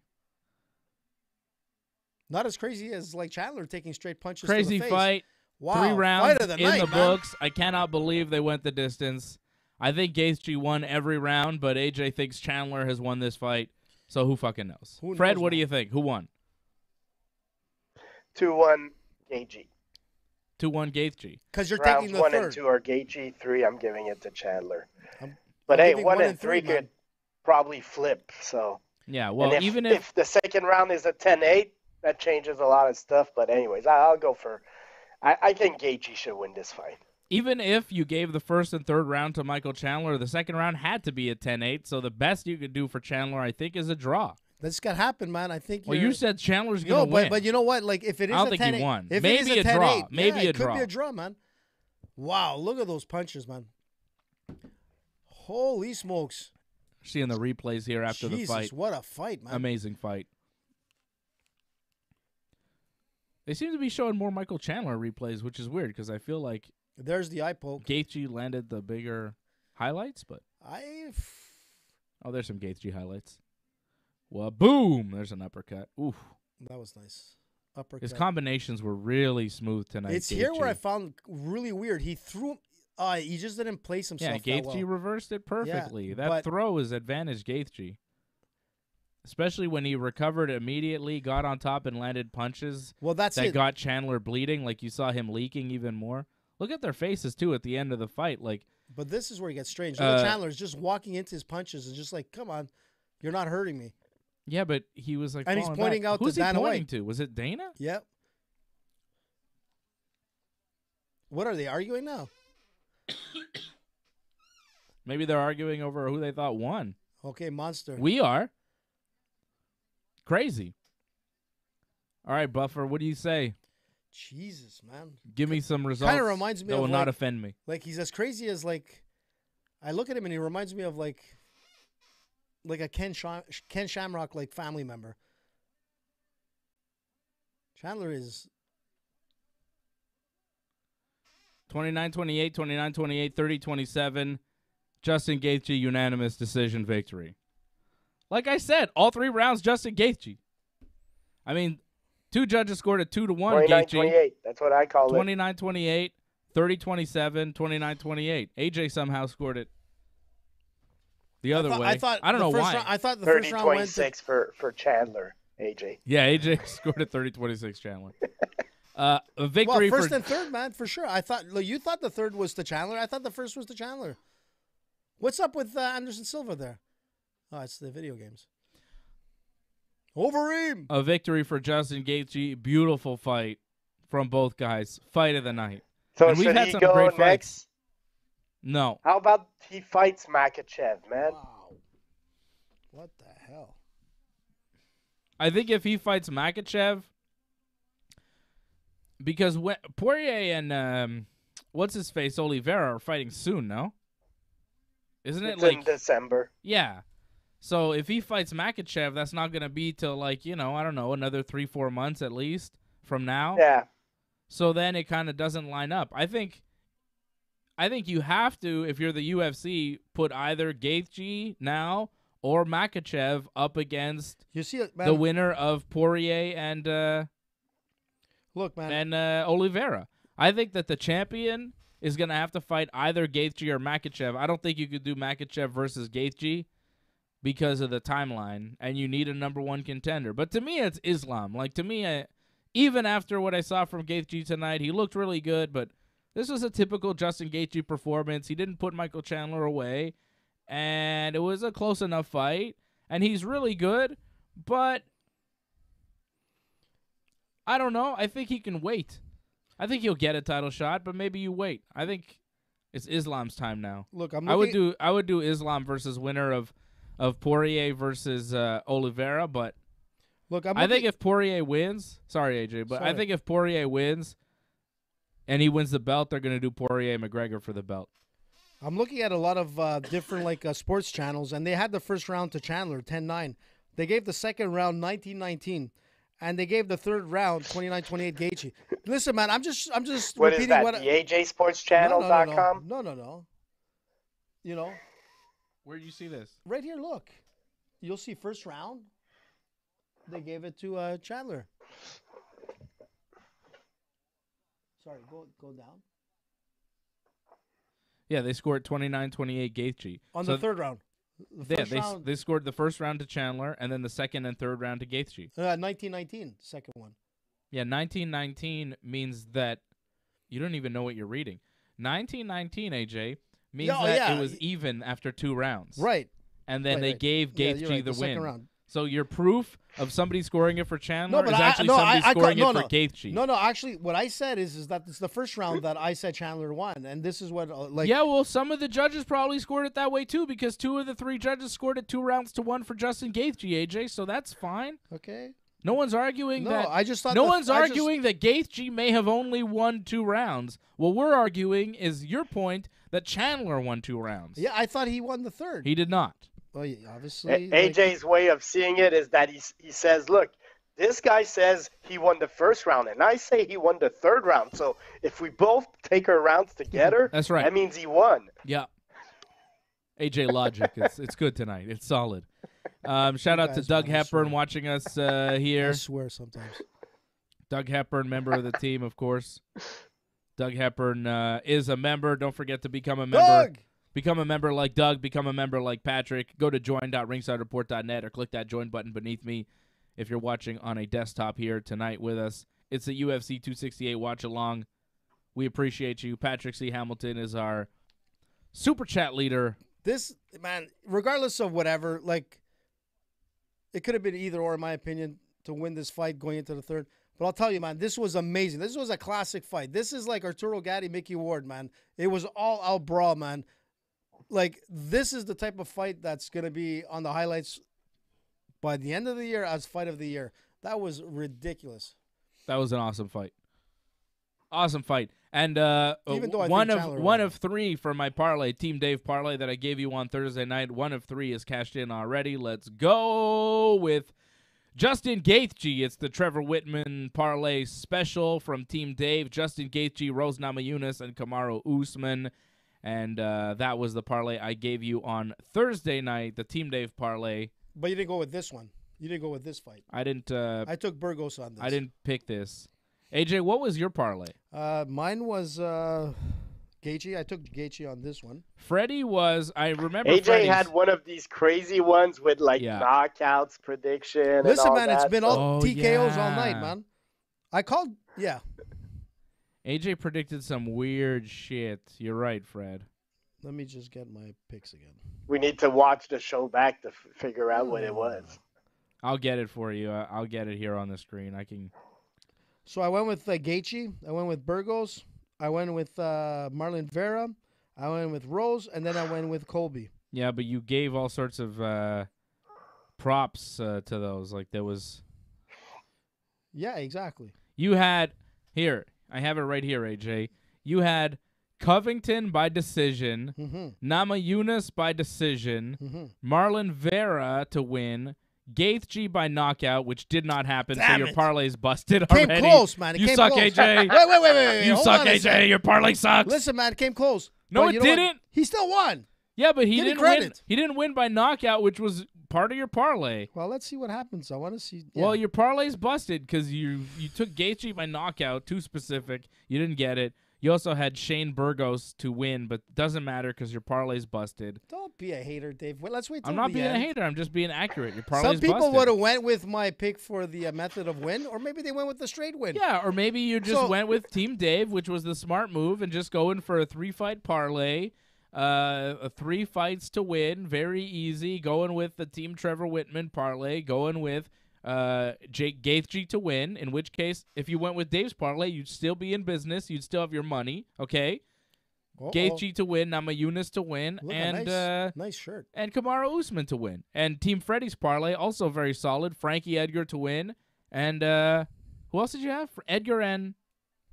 C: Not as crazy as Chandler taking straight punches.
A: Crazy
C: to the face.
A: fight.
C: Wow.
A: 3 rounds
C: Fight of the
A: in
C: night,
A: the
C: man.
A: books. I cannot believe they went the distance. I think Gaethje won every round, but AJ thinks Chandler has won this fight. So who fucking knows?
C: Who
A: Fred,
C: knows,
A: what do
C: man?
A: you think? Who won?
D: 2-1 Gaethje.
A: 2-1 Gaethje.
C: Because you're
D: Rounds
C: taking the
D: 1
C: third.
D: and 2 are Gaethje. 3, I'm giving it to Chandler.
C: I'm
D: But hey,
C: giving
D: 1
C: 1
D: and
C: and
D: 3
C: 3, man.
D: could probably flip. So
A: Yeah, well,
D: and
A: even
D: if the second round is a 10-8, that changes a lot of stuff. But anyways, I'll go for I think Gaethje should win this fight.
A: Even if you gave the first and third round to Michael Chandler, the second round had to be a 10-8. So the best you could do for Chandler, I think, is a draw.
C: This got happen, man. I think.
A: Well, you said Chandler's going to win.
C: But you know what? Like, if it is
A: I don't
C: a
A: think
C: 10-8,
A: he won.
C: If
A: Maybe
C: it is
A: a draw.
C: 10-8,
A: Maybe
C: yeah,
A: a
C: it
A: draw.
C: could be a draw, man. Wow, look at those punches, man. Holy smokes.
A: Seeing the replays here after
C: Jesus,
A: the fight.
C: What a fight, man.
A: Amazing fight. They seem to be showing more Michael Chandler replays, which is weird because I feel like
C: There's the eye poke.
A: Gaethje landed the bigger highlights, but there's some Gaethje highlights. Well, boom! There's an uppercut. Oof.
C: That was nice. Uppercut.
A: His combinations were really smooth tonight.
C: It's here where I found really weird. He threw. He just didn't place himself.
A: Yeah,
C: that
A: Gaethje
C: well.
A: reversed it perfectly.
C: Yeah,
A: that throw is advantage Gaethje. Especially when he recovered immediately, got on top, and landed punches that got Chandler bleeding. Like you saw him leaking even more. Look at their faces, too, at the end of the fight.
C: But this is where he gets strange. Chandler's just walking into his punches and just like, come on, you're not hurting me.
A: Yeah, but he was like,
C: and he's pointing
A: back.
C: out
A: Who's
C: to Dana
A: he pointing
C: White.
A: to? Was it Dana?
C: Yep. What are they arguing now?
A: Maybe they're arguing over who they thought won.
C: Okay, monster.
A: We are. Crazy. All right, Buffer, what do you say?
C: Jesus, man.
A: Give me some results.
C: Kind of reminds me
A: that
C: of
A: will not offend me.
C: Like he's as crazy as like. I look at him and he reminds me of like a Ken Shamrock like family member. Chandler is
A: 29-28, 29-28, 30-27. Justin Gaethje unanimous decision victory. Like I said, all 3 rounds Justin Gaethje. I mean, 2 judges scored a 2-1 Gaethje.
D: 29-28. That's what I call it.
A: 29-28, 30-27, 29-28. AJ somehow scored it the other way. I don't know why.
C: I thought the first round went
D: 30-26 for Chandler, AJ.
A: Yeah, AJ scored at 30-26 Chandler. A victory
C: first and third, man, for sure. I thought you thought the third was to Chandler. I thought the first was to Chandler. What's up with Anderson Silva there? Oh, it's the video games. Overeem.
A: A victory for Justin Gaethje. Beautiful fight from both guys. Fight of the night.
D: So
A: and we've
D: should
A: had
D: he
A: some
D: go
A: great
D: next?
A: fights. No.
D: How about he fights Makhachev, man?
C: Wow. What the hell?
A: I think if he fights Makhachev, because Poirier and what's his face Oliveira are fighting soon, no? Isn't it
D: in December?
A: Yeah. So if he fights Makhachev, that's not going to be till I don't know, another 3-4 months at least from now.
D: Yeah.
A: So then it kind of doesn't line up. I think you have to, if you're the UFC, put either Gaethje now or Makhachev up against the winner of Poirier and Oliveira. I think that the champion is going to have to fight either Gaethje or Makhachev. I don't think you could do Makhachev versus Gaethje because of the timeline, and you need a number 1 contender. But to me, it's Islam. Like, to me, even after what I saw from Gaethje tonight, he looked really good, but this was a typical Justin Gaethje performance. He didn't put Michael Chandler away, and it was a close enough fight, and he's really good, but I don't know. I think he can wait. I think he'll get a title shot, but maybe you wait. I think it's Islam's time now.
C: Look,
A: I would do Islam versus winner of Poirier versus Oliveira, but I think if Poirier wins, sorry AJ, but I think if Poirier wins and he wins the belt, they're going to do Poirier McGregor for the belt.
C: I'm looking at a lot of different sports channels, and they had the first round to Chandler 10-9. They gave the second round 19-19. And they gave the third round 29-28 Gaethje. Listen, man, I'm just
D: what
C: repeating
D: is that,
C: what
D: the AJSportsChannel.com?
C: No. You know.
A: Where do you see this?
C: Right here, look. You'll see first round. They gave it to Chandler. Sorry, go down.
A: Yeah, they scored 29-28 Gaethje.
C: On the third round.
A: They scored the first round to Chandler, and then the second and third round to Gaethje.
C: 19-19, second one.
A: Yeah, 19-19 means that you don't even know what you're reading. 19-19, AJ, means it was even after 2 rounds.
C: Right.
A: And then they gave Gaethje the win.
C: Round.
A: So your proof of somebody scoring it for Chandler
C: No, but
A: is actually somebody scoring it for Gaither.
C: No, actually, what I said is that it's the first round that I said Chandler won, and this is what
A: Yeah, well, some of the judges probably scored it that way too, because 2 of the 3 judges scored it 2 rounds to 1 for Justin Gaither, AJ. So that's fine.
C: Okay.
A: No one's arguing that.
C: I just thought
A: no one's arguing that Gaither may have only won 2 rounds. What we're arguing is your point that Chandler won 2 rounds.
C: Yeah, I thought he won the third.
A: He did not.
C: Well, yeah, obviously.
D: AJ's way of seeing it is that he says, look, this guy says he won the first round, and I say he won the third round. So if we both take our rounds together,
A: that's right.
D: That means he won.
A: Yeah. AJ logic. It's good tonight. It's solid. Shout out to Doug Hepburn watching us here.
C: I swear sometimes.
A: Doug Hepburn, member of the team, of course. Doug Hepburn is a member. Don't forget to become a member.
C: Doug!
A: Become a member like Doug. Become a member like Patrick. Go to join.ringsidereport.net or click that join button beneath me if you're watching on a desktop here tonight with us. It's a UFC 268 watch-along. We appreciate you. Patrick C. Hamilton is our super chat leader.
C: This, man, regardless of whatever, like, it could have been either or, in my opinion, to win this fight going into the third. But I'll tell you, man, this was amazing. This was a classic fight. This is like Arturo Gatti, Mickey Ward, man. It was all out brawl, man. Like, this is the type of fight that's going to be on the highlights by the end of the year as fight of the year. That was ridiculous.
A: That was an awesome fight. Awesome fight. And
C: Even though I
A: one
C: think
A: of
C: Chandler
A: one
C: won.
A: of 3 for my parlay, Team Dave parlay that I gave you on Thursday night. 1 of 3 is cashed in already. Let's go with Justin Gaither. It's the Trevor Whitman parlay special from Team Dave. Justin Gaither, Rose Namajunas, and Kamaru Usman. And that was the parlay I gave you on Thursday night, the Team Dave parlay.
C: But you didn't go with this one. You didn't go with this fight.
A: I didn't.
C: I took Burgos on this.
A: I didn't pick this. AJ, what was your parlay?
C: Mine was Gaethje. I took Gaethje on this one.
A: Freddie was. I remember.
D: AJ
A: Freddie's.
D: had one of these crazy ones with knockouts prediction.
C: Listen,
D: and all
C: man, it's been all TKOs
A: yeah.
C: all night, man. I called. Yeah.
A: AJ predicted some weird shit. You're right, Fred.
C: Let me just get my picks again.
D: We need to watch the show back to figure out what it was.
A: I'll get it for you. I'll get it here on the screen. I can.
C: So I went with Gaethje. I went with Burgos. I went with Marlon Vera. I went with Rose, and then I went with Colby.
A: Yeah, but you gave all sorts of props to those. Like there was.
C: Yeah, exactly.
A: You had here. I have it right here, AJ. You had Covington by decision, Namajunas by decision, Marlon Vera to win, Gaethje by knockout, which did not happen, so your parlay's busted already.
C: Came close, man. It
A: You
C: came
A: suck,
C: close.
A: AJ.
C: Wait.
A: You
C: Hold
A: suck,
C: on a
A: AJ.
C: second.
A: Your parlay sucks.
C: Listen, man, it came close.
A: No,
C: But
A: it
C: you know what?
A: didn't.
C: He still won.
A: Yeah, but he
C: Give me
A: didn't win.
C: credit.
A: He didn't win by knockout, which was part of your parlay.
C: Well, let's see what happens. I want to see. Yeah.
A: Well, your parlay's busted because you took Gaethje by knockout, too specific. You didn't get it. You also had Shane Burgos to win, but doesn't matter because your parlay's busted.
C: Don't be a hater, Dave. Well, let's wait till
A: I'm not
C: the
A: being
C: end.
A: a hater. I'm just being accurate. Your parlay's
C: Some people
A: busted.
C: would have went with my pick for the method of win, or maybe they went with the straight win.
A: Yeah, or maybe you just
C: So-
A: went with Team Dave, which was the smart move, and just going for a 3-fight parlay. 3 fights to win, very easy. Going with the Team Trevor Whitman parlay. Going with Jake Gaethje to win. In which case, if you went with Dave's parlay, you'd still be in business. You'd still have your money. Okay. Gaethje to win, Namajunas to win,
C: Look,
A: and
C: nice shirt.
A: and Kamaru Usman to win. And Team Freddy's parlay also very solid. Frankie Edgar to win, and who else did you have? Edgar and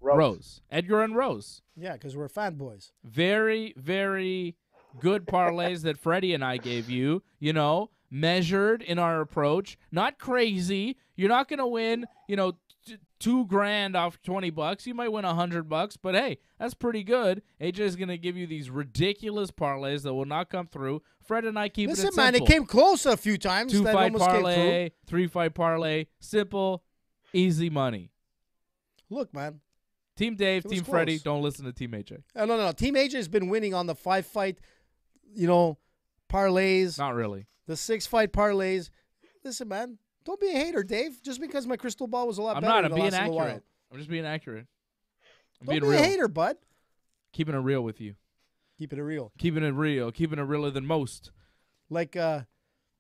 A: Rose. Edgar and Rose.
C: Yeah, because we're fanboys.
A: Very, very good parlays that Freddie and I gave you. You know, measured in our approach, not crazy. You're not gonna win, $2,000 off $20. You might win $100, but hey, that's pretty good. AJ is gonna give you these ridiculous parlays that will not come through. Fred and I keep it
C: Listen,
A: simple.
C: man, it came close a few times. That
A: 2-fight
C: almost came
A: parlay, 3-fight parlay, simple, easy money.
C: through. Look, man.
A: Team Dave,
C: It was
A: Team Freddie,
C: close.
A: don't listen to Team AJ.
C: No. Team AJ has been winning on the 5-fight, parlays,
A: Not really.
C: the 6-fight parlays. Listen, man, don't be a hater, Dave. Just because my crystal ball was a lot
A: I'm
C: better
A: not.
C: in
A: I'm
C: the
A: being
C: last little while.
A: accurate. I'm just being accurate. I'm
C: Don't
A: being
C: be
A: real.
C: a hater, bud.
A: Keeping it real with you.
C: Keeping it real.
A: Keeping it real. Keeping it realer than most.
C: Like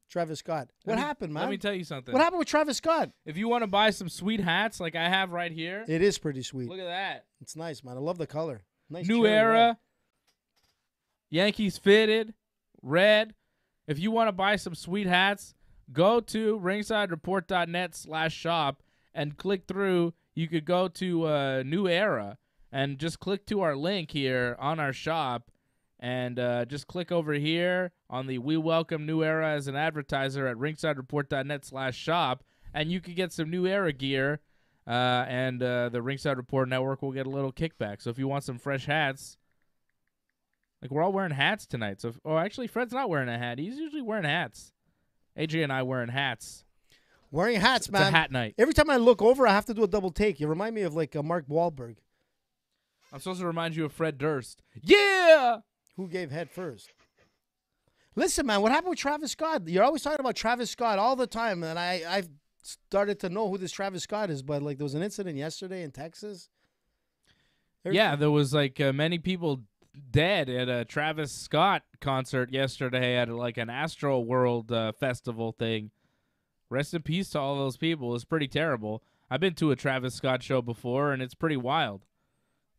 C: Travis Scott. What happened, man?
A: Let me tell you something.
C: What happened with Travis Scott?
A: If you want to buy some sweet hats like I have right here.
C: It is pretty sweet.
A: Look at that.
C: It's nice, man. I love the color. Nice
A: New
C: cherry
A: era.
C: red.
A: Yankees fitted. Red. If you want to buy some sweet hats, go to ringsidereport.net/shop and click through. You could go to New Era and just click to our link here on our shop and just click over here on the We Welcome New Era as an advertiser at ringsidereport.net/shop, and you could get some New Era gear, and the Ringside Report Network will get a little kickback. So if you want some fresh hats, like we're all wearing hats tonight. So, actually, Fred's not wearing a hat. He's usually wearing hats. AJ and I wearing hats.
C: Wearing hats, man.
A: It's a hat night.
C: Every time I look over, I have to do a double take. You remind me of like Mark Wahlberg.
A: I'm supposed to remind you of Fred Durst. Yeah!
C: Who gave head first? Listen, man, what happened with Travis Scott? You're always talking about Travis Scott all the time, and I've started to know who this Travis Scott is, but like there was an incident yesterday in Texas.
A: Yeah, there was like many people dead at a Travis Scott concert yesterday at like an Astro World festival thing. Rest in peace to all those people. It's pretty terrible. I've been to a Travis Scott show before, and it's pretty wild.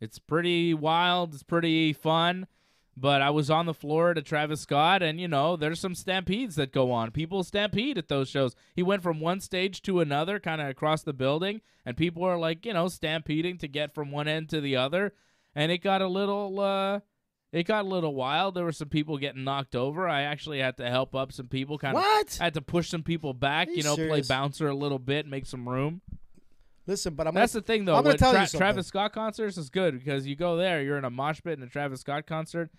A: It's pretty wild. It's pretty fun. But I was on the floor at a Travis Scott, and, you know, there's some stampedes that go on. People stampede at those shows. He went from one stage to another, kind of across the building, and people are, like, you know, stampeding to get from one end to the other. And it got a little wild. There were some people getting knocked over. I actually had to help up some people. I had to push some people back, you know,
C: serious?
A: play bouncer a little bit, make some room.
C: Listen, but
A: that's the thing, though.
C: I'm gonna tell you something.
A: Travis Scott concerts is good because you go there, you're in a mosh pit in a Travis Scott concert.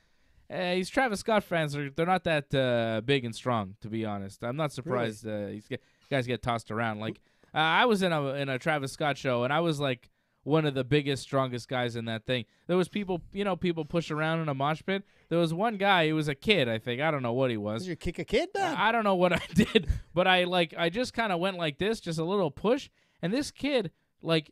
A: These Travis Scott fans, they're not that big and strong, to be honest. I'm not surprised these guys get tossed around. Like I was in a Travis Scott show, and I was like one of the biggest, strongest guys in that thing. There was people push around in a mosh pit. There was one guy, he was a kid, I think. I don't know what he was.
C: Did you kick a kid, man?
A: I don't know what I did, but I just kind of went like this, just a little push, and this kid, like,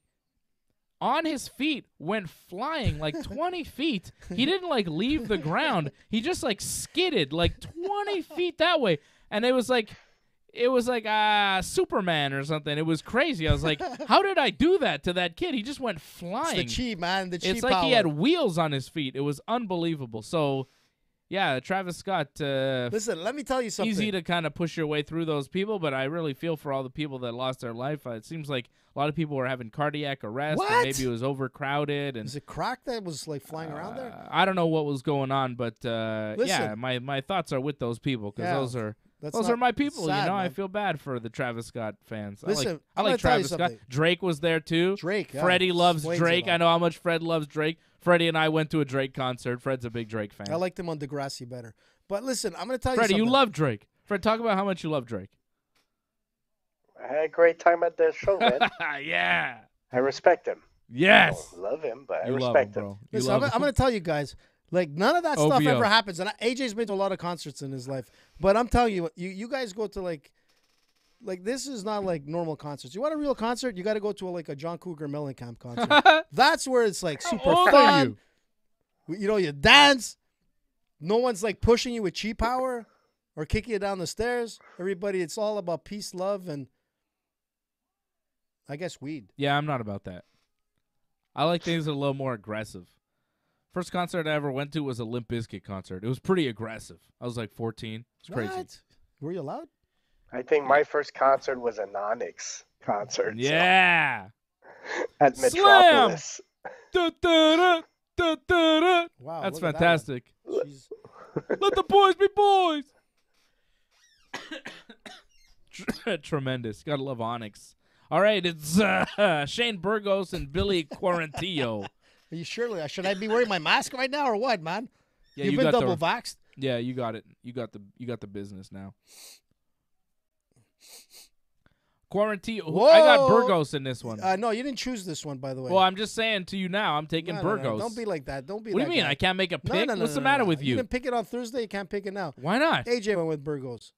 A: on his feet, went flying like 20 feet. He didn't, like, leave the ground. He just, like, skidded like 20 feet that way. And it was like Superman or something. It was crazy. I was like, how did I do that to that kid? He just went flying.
C: It's the chi, man. The chi
A: It's like
C: power.
A: he had wheels on his feet. It was unbelievable. So, yeah, Travis Scott.
C: Listen, let me tell you something.
A: Easy to kind of push your way through those people, but I really feel for all the people that lost their life. It seems like a lot of people were having cardiac arrest.
C: What?
A: And maybe it was overcrowded. And
C: is it crack that was like flying around there?
A: I don't know what was going on, but
C: Listen,
A: yeah, my thoughts are with those people because those are my people.
C: Sad,
A: you know,
C: man.
A: I feel bad for the Travis Scott fans.
C: Listen,
A: I
C: I'm
A: like
C: gonna tell you
A: Travis Scott.
C: something.
A: Drake was there too.
C: Drake, yeah,
A: Freddie loves
C: explains
A: Drake.
C: it all.
A: I know how much Fred loves Drake. Freddie and I went to a Drake concert. Fred's a big Drake fan.
C: I liked him on Degrassi better. But listen, I'm going to tell you
A: Freddie,
C: something.
A: you love Drake. Fred, talk about how much you love Drake.
D: I had a great time at the show, man.
A: Yeah.
D: I respect him.
A: Yes.
D: I don't love him, but I
A: You love
D: respect
A: him,
D: him.
A: bro. You
C: Listen,
A: love
C: I'm
A: him.
C: going to tell you guys, like, none of that stuff
A: OVO.
C: ever happens. And AJ's been to a lot of concerts in his life. But I'm telling you, you guys go to, like this is not like normal concerts. You want a real concert, you got to go to a John Cougar Mellencamp concert. That's where it's, like, super
A: old are
C: fun. You know, you dance. No one's, like, pushing you with chi power or kicking you down the stairs. Everybody, it's all about peace, love, and I guess weed.
A: Yeah, I'm not about that. I like things that are a little more aggressive. First concert I ever went to was a Limp Bizkit concert. It was pretty aggressive. I was like 14. It's crazy.
C: What? Were you allowed?
D: I think my first concert was an Onyx concert.
A: Yeah.
D: At
A: Slam!
D: Metropolis.
A: Da-da-da, da-da-da.
C: Wow.
A: That's
C: look at that
A: fantastic.
C: one. Jeez.
A: Let the boys be boys. Tremendous. Gotta love Onyx. All right, it's Shane Burgos and Billy Cuartillo.
C: Are you sure? Should I be wearing my mask right now or what, man?
A: Yeah,
C: You've been double vaxxed?
A: Yeah, you got it. You got the business now. Cuartillo.
C: Whoa.
A: I got Burgos in this one.
C: No, you didn't choose this one, by the way.
A: Well, I'm just saying to you now, I'm taking
C: No,
A: Burgos.
C: Don't be like that. Don't be.
A: What do
C: that
A: you mean?
C: guy.
A: I can't make a
C: No,
A: pick?
C: no, no,
A: What's
C: no,
A: the
C: no,
A: matter
C: no.
A: with you?
C: You didn't pick it on Thursday. You can't pick it now.
A: Why not?
C: AJ went with Burgos.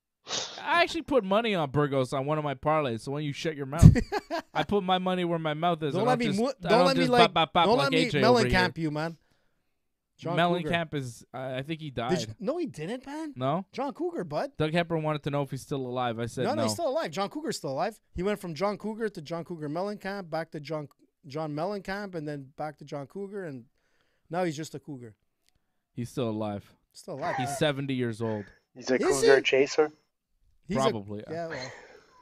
A: I actually put money on Burgos on one of my parlays. So when you shut your mouth, I put my money where my mouth is.
C: Don't
A: I
C: let me.
A: just-
C: Don't let me
A: just
C: like.
A: bop, bop, bop
C: Don't
A: like
C: let me
A: AJ over here.
C: Mellencamp you, man. John Cougar.
A: Mellencamp is, I think he died.
C: No, he didn't, man.
A: No?
C: John Cougar, bud.
A: Doug Hepburn wanted to know if he's still alive. I said no.
C: No, he's still alive. John Cougar's still alive. He went from John Cougar to John Cougar Mellencamp, back to John Mellencamp, and then back to John Cougar, and now he's just a Cougar.
A: He's still alive.
C: Still alive.
A: He's 70 years old.
D: He's a Cougar chaser.
A: Probably.
C: Yeah, well.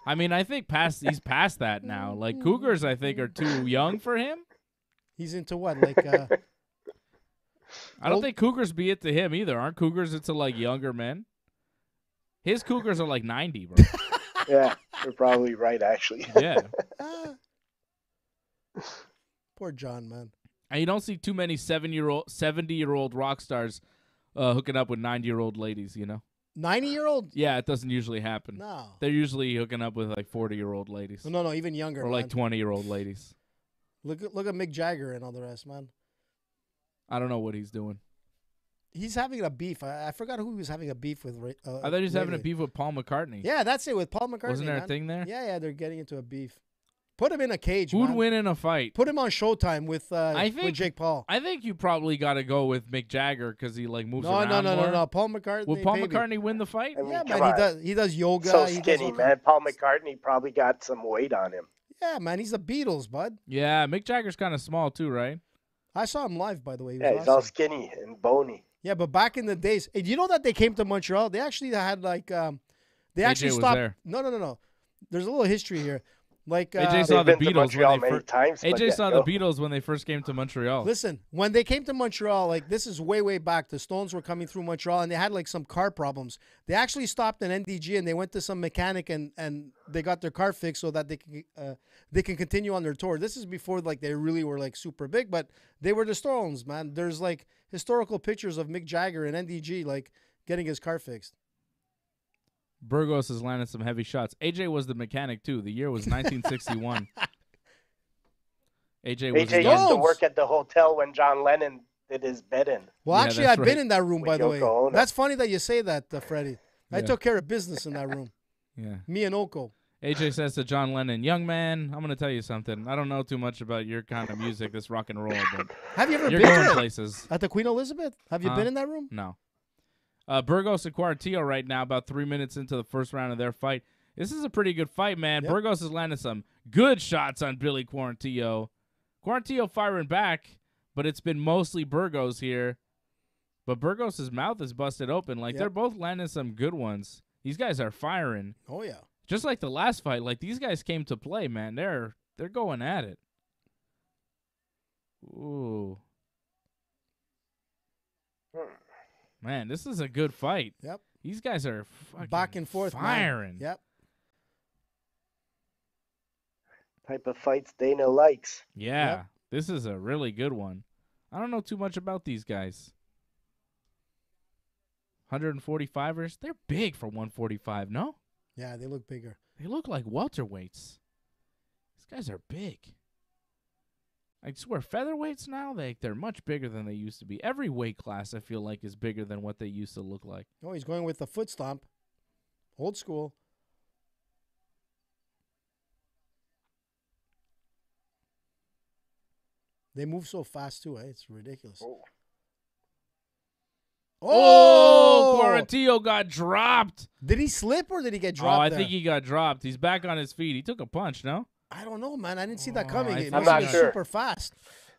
A: I mean, I think he's past that now. Like, Cougars, I think, are too young for him.
C: He's into what? Like,
A: I don't think Cougars be it to him either. Aren't Cougars into, like, younger men? His Cougars are, like, 90, bro.
D: Yeah, you're probably right, actually.
A: Yeah.
C: Poor John, man.
A: And you don't see too many 70-year-old rock stars hooking up with 90-year-old ladies, you know?
C: 90-year-old?
A: Yeah, it doesn't usually happen.
C: No.
A: They're usually hooking up with, like, 40-year-old ladies.
C: No, even younger,
A: or, like, 20-year-old ladies.
C: Look at Mick Jagger and all the rest, man.
A: I don't know what he's doing.
C: He's having a beef. I forgot who he was having a beef with.
A: I thought he was having a beef with Paul McCartney.
C: Yeah, that's it, with Paul McCartney.
A: Wasn't there a thing there?
C: Yeah, they're getting into a beef. Put him in a cage,
A: Who'd
C: man.
A: win in a fight?
C: Put him on Showtime with Jake Paul.
A: I think you probably got to go with Mick Jagger because he like moves around more.
C: No. Paul McCartney.
A: Will Paul McCartney win the fight?
D: I mean,
C: Yeah, man. He does yoga.
D: So
C: he
D: skinny,
C: does
D: man. Paul McCartney probably got some weight on him.
C: Yeah, man. He's the Beatles, bud.
A: Yeah, Mick Jagger's kind of small too, right?
C: I saw him live, by the way.
D: He's all skinny and bony.
C: Yeah, but back in the days, and you know that they came to Montreal? They actually had like, they actually
A: AJ was
C: stopped.
A: there.
C: No. There's a little history here. Like
A: AJ saw the
D: been to
A: Beatles
D: Montreal
A: when they
D: many times.
A: AJ saw the Beatles when they first came to Montreal.
C: Listen, when they came to Montreal, like this is way back. The Stones were coming through Montreal, and they had like some car problems. They actually stopped in NDG, and they went to some mechanic, and they got their car fixed so that they can continue on their tour. This is before like they really were like super big, but they were the Stones, man. There's like historical pictures of Mick Jagger in NDG like getting his car fixed.
A: Burgos has landed some heavy shots. AJ was the mechanic too. The year was 1961. AJ
D: used to work at the hotel when John Lennon did his bed in.
C: Well,
A: Yeah,
C: actually,
A: that's
C: I've been
A: right.
C: in that room, by the way.
D: Yoko Ono.
C: That's funny that you say that, Freddie. I
A: Yeah.
C: took care of business in that room.
A: Yeah.
C: Me and Oko.
A: AJ says to John Lennon, "Young man, I'm gonna tell you something. I don't know too much about your kind of music, this rock and roll, but
C: Have you ever
A: you're
C: been
A: going
C: there?
A: places."
C: At the Queen Elizabeth? Have you been in that room?
A: No. Burgos and Cuartillo right now, about 3 minutes into the first round of their fight. This is a pretty good fight, man.
C: Yep.
A: Burgos has landed some good shots on Billy Cuartillo. Cuartillo firing back, but it's been mostly Burgos here. But Burgos' mouth is busted open. Like, they're both landing some good ones. These guys are firing.
C: Oh, yeah.
A: Just like the last fight, like these guys came to play, man. They're going at it. Ooh. Man, this is a good fight.
C: Yep.
A: These guys are fucking
C: Back and forth,
A: firing.
C: man. Yep.
D: Type of fights Dana likes.
A: Yeah.
C: Yep.
A: This is a really good one. I don't know too much about these guys. 145ers? They're big for 145, no?
C: Yeah, they look bigger.
A: They look like welterweights. These guys are big. I swear, featherweights now, they're much bigger than they used to be. Every weight class, I feel like, is bigger than what they used to look like.
C: Oh, he's going with the foot stomp. Old school. They move so fast, too, eh? It's ridiculous.
A: Oh, Cuartillo got dropped.
C: Did he slip or did he get dropped?
A: I
C: there?
A: think he got dropped. He's back on his feet. He took a punch, no?
C: I don't know, man. I didn't see that
A: Oh,
C: coming.
A: I
C: It
A: think
C: must
D: I'm
C: be
D: not sure.
C: super fast.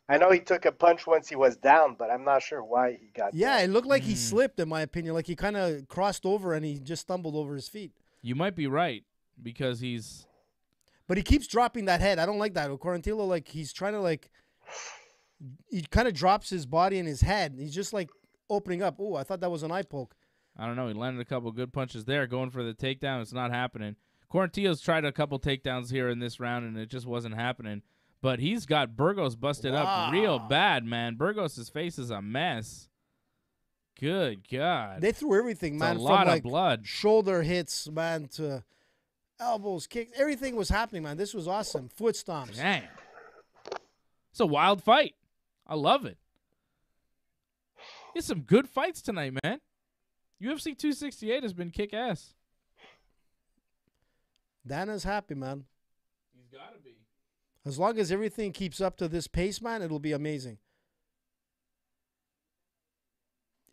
D: I know he took a punch once he was down, but I'm not sure why he got
C: Yeah,
D: down.
C: it looked like he slipped, in my opinion. Like he kind of crossed over and he just stumbled over his feet.
A: You might be right because he's...
C: But he keeps dropping that head. I don't like that. Cuartillo, like he's trying to like, he kind of drops his body and his head. He's just like opening up. Oh, I thought that was an eye poke.
A: I don't know. He landed a couple good punches there. Going for the takedown, it's not happening. Cuartillo's tried a couple takedowns here in this round, and it just wasn't happening. But he's got Burgos busted up real bad, man. Burgos' face is a mess. Good God.
C: They threw everything, man.
A: It's a lot
C: from
A: of
C: like
A: blood.
C: shoulder hits, man, to elbows, kicks. Everything was happening, man. This was awesome. Foot stomps.
A: Damn. It's a wild fight. I love it. It's some good fights tonight, man. UFC 268 has been kick-ass.
C: Dana's happy, man.
A: He's got to be.
C: As long as everything keeps up to this pace, man, it'll be amazing.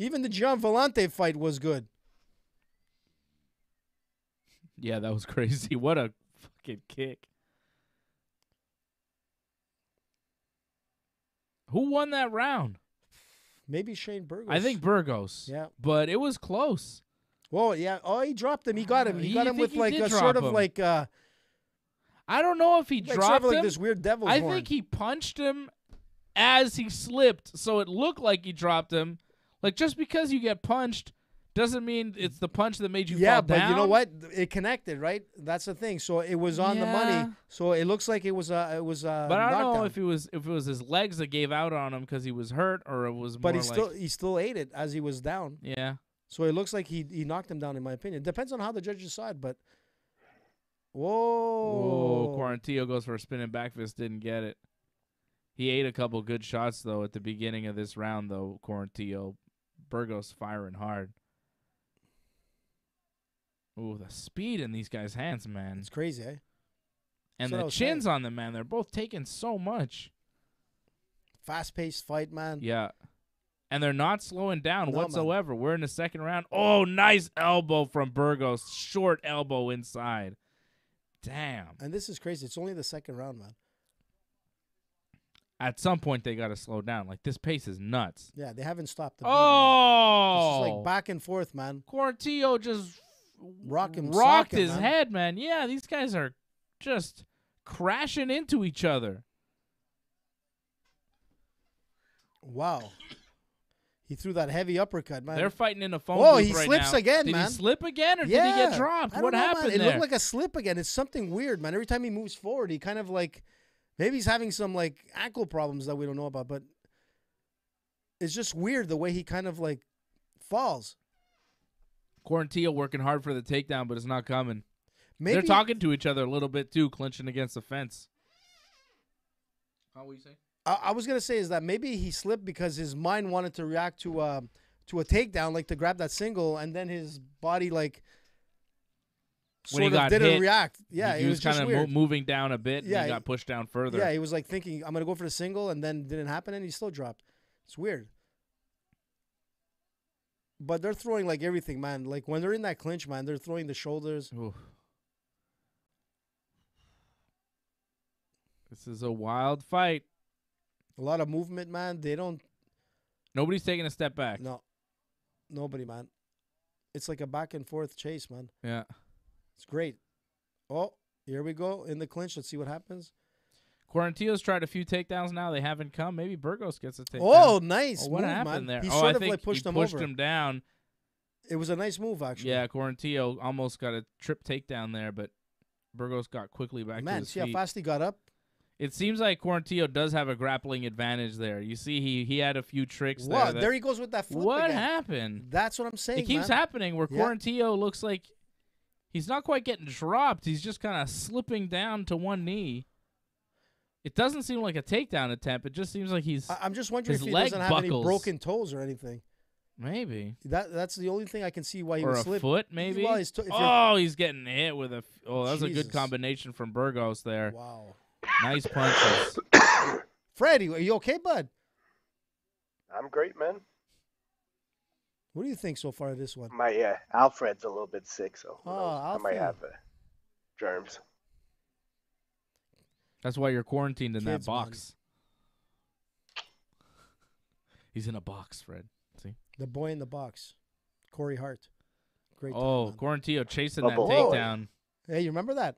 C: Even the Gian Vellante fight was good.
A: Yeah, that was crazy. What a fucking kick. Who won that round?
C: Maybe Shane Burgos.
A: I think Burgos.
C: Yeah.
A: But it was close.
C: Whoa, yeah. Oh, he dropped him. He got him. He
A: You
C: got him
A: think
C: with
A: he
C: like
A: did
C: a
A: drop
C: sort of
A: him?
C: like
A: I don't know if he
C: sort
A: dropped
C: of like
A: him.
C: this weird devil's
A: I
C: horn.
A: think he punched him as he slipped, so it looked like he dropped him. Like, just because you get punched doesn't mean it's the punch that made you fall down.
C: but you know what? It connected, right? That's the thing. So it was on the money. So it looks like it was
A: But I don't
C: knockdown.
A: know if it was his legs that gave out on him because he was hurt, or it was
C: But
A: more
C: he still ate it as he was down.
A: yeah.
C: So it looks like he knocked him down, in my opinion. Depends on how the judges decide, but whoa.
A: Whoa, Cuartillo goes for a spinning back fist, didn't get it. He ate a couple good shots, though, at the beginning of this round, though, Cuartillo. Burgos firing hard. Ooh, the speed in these guys' hands, man.
C: It's crazy, eh?
A: And
C: That's what I
A: the
C: was
A: chins
C: saying.
A: on them, man. They're both taking so much.
C: Fast-paced fight, man.
A: Yeah. And they're not slowing down
C: No, man.
A: whatsoever. We're in the second round. Oh, nice elbow from Burgos. Short elbow inside. Damn.
C: And this is crazy. It's only the second round, man.
A: At some point, they got to slow down. Like, this pace is nuts.
C: Yeah, they haven't stopped the beat, man.
A: Oh!
C: It's just like back and forth, man.
A: Cuartillo just
C: Rocked
A: his
C: man.
A: head, man. Yeah, these guys are just crashing into each other.
C: Wow. He threw that heavy uppercut, man.
A: They're fighting in a phone
C: Whoa,
A: booth
C: he
A: right
C: slips
A: now.
C: again,
A: Did
C: man.
A: he slip again, or
C: Yeah.
A: did he get dropped?
C: I don't
A: What
C: know, man.
A: happened
C: It
A: there?
C: looked like a slip again. It's something weird, man. Every time he moves forward, he kind of like, maybe he's having some like ankle problems that we don't know about, but it's just weird the way he kind of like falls.
A: Cuartillo working hard for the takedown, but it's not coming.
C: Maybe
A: They're talking to each other a little bit, too, clinching against the fence. How will you say?
C: I was gonna say is that maybe he slipped because his mind wanted to react to a takedown, like to grab that single, and then his body like
A: When he
C: sort of
A: got
C: didn't
A: hit,
C: react. Yeah,
A: he
C: it
A: was
C: was just
A: kind
C: weird.
A: of moving down a bit, and
C: Yeah,
A: he got pushed down further.
C: Yeah, he was like thinking, I'm gonna go for the single, and then didn't happen, and he still dropped. It's weird. But they're throwing like everything, man. Like when they're in that clinch, man, they're throwing the shoulders.
A: Oof. This is a wild fight.
C: A lot of movement, man. They don't.
A: Nobody's taking a step back.
C: No, nobody, man. It's like a back and forth chase, man.
A: Yeah.
C: It's great. Oh, here we go in the clinch. Let's see what happens.
A: Cuartillo's tried a few takedowns now. They haven't come. Maybe Burgos gets a takedown.
C: Oh, nice.
A: What
C: move,
A: happened
C: man.
A: there?
C: He
A: I
C: sort of
A: think
C: like pushed
A: he
C: him
A: pushed
C: over.
A: him down.
C: It was a nice move, actually.
A: Yeah, Cuartillo almost got a trip takedown there, but Burgos got quickly back to
C: Man,
A: his
C: see how
A: feet.
C: fast he got up?
A: It seems like Cuartillo does have a grappling advantage there. You see, he had a few tricks
C: What?
A: there.
C: There he goes with that flip
A: What
C: again.
A: happened?
C: That's what I'm saying,
A: It keeps
C: man.
A: happening where
C: Yeah.
A: Cuartillo looks like he's not quite getting dropped. He's just kind of slipping down to one knee. It doesn't seem like a takedown attempt. It just seems like he's
C: I'm just wondering
A: his
C: if he
A: leg
C: doesn't have any
A: buckles.
C: broken toes or anything.
A: maybe
C: That's the only thing I can see why he
A: or
C: would
A: a
C: slip.
A: foot maybe.
C: Well, if you're-
A: Oh, he's getting hit with a. Oh, that was a good
C: Jesus.
A: combination from Burgos there.
C: Wow.
A: Nice punches.
C: Freddie, are you okay, bud?
D: I'm great, man.
C: What do you think so far of this one?
D: My Alfred's a little bit sick, so who
C: Oh,
D: knows? I might
C: Alfred.
D: have germs.
A: That's why you're quarantined in
C: Kids,
A: that
C: man.
A: box. He's in a box, Fred. See?
C: The boy in the box, Corey Hart. Great.
A: Oh,
C: man.
A: Cuartillo chasing
D: Oh,
A: that
D: boy.
A: takedown.
C: Hey, you remember that?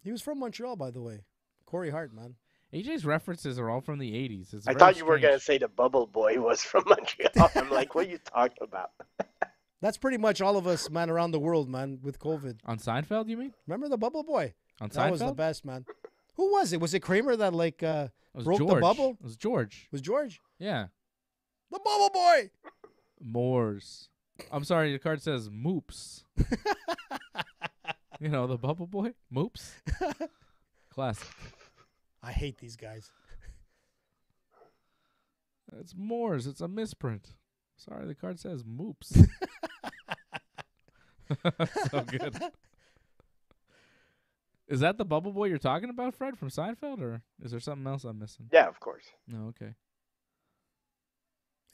C: He was from Montreal, by the way. Corey Hart, man.
A: AJ's references are all from the 80s. It's
D: I
A: very
D: thought you were
A: strange.
D: going to say the Bubble Boy was from Montreal. I'm like, what are you talking about?
C: That's pretty much all of us, man, around the world, man, with COVID.
A: On Seinfeld, you mean?
C: Remember the Bubble Boy?
A: On
C: That
A: Seinfeld?
C: was the best, man. Who was it? Was it Kramer that like
A: It was
C: broke the
A: George.
C: bubble?
A: It was George.
C: was George?
A: Yeah.
C: The Bubble Boy.
A: Moors. I'm sorry, the card says Moops. You know, the Bubble Boy? Moops? Classic.
C: I hate these guys.
A: It's Moors. It's a misprint. Sorry, the card says Moops. So good. Is that the Bubble Boy you're talking about, Fred, from Seinfeld, or is there something else I'm missing?
D: Yeah, of course.
A: No, okay.